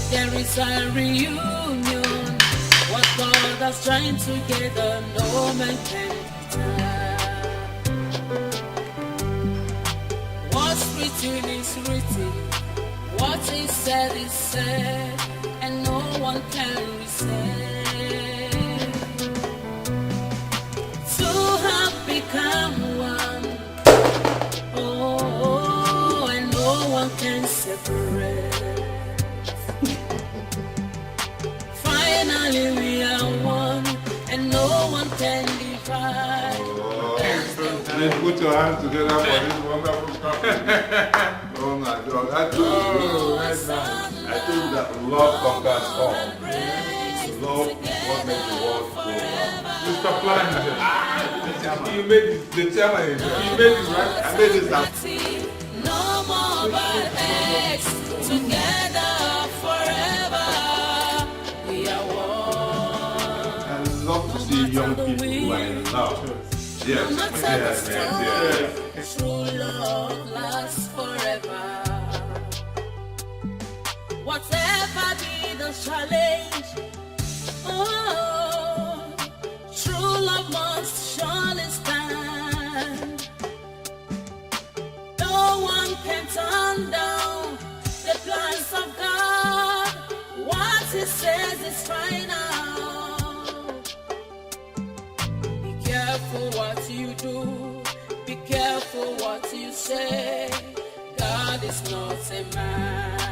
There is a reunion. What God has joined together, no man can turn. What's written is written. What is said, and no one can resist. Two have become one. Oh, and no one can separate. Finally we are one, and no one can divide. Let's put your hands together for this wonderful couple. Oh my God, I told you that love conquers all. Love is what makes the world go round. Mr. Plan, you made this, the chairman, you made this, right? I made this up. No more bad eggs, together forever. We are one. I love to see young people who are in love. Yes. True love lasts forever. Whatever be the challenge, oh, true love must surely stand. No one can turn down the plans of God. What He says is final. Be careful what you do. Be careful what you say. God is not a man.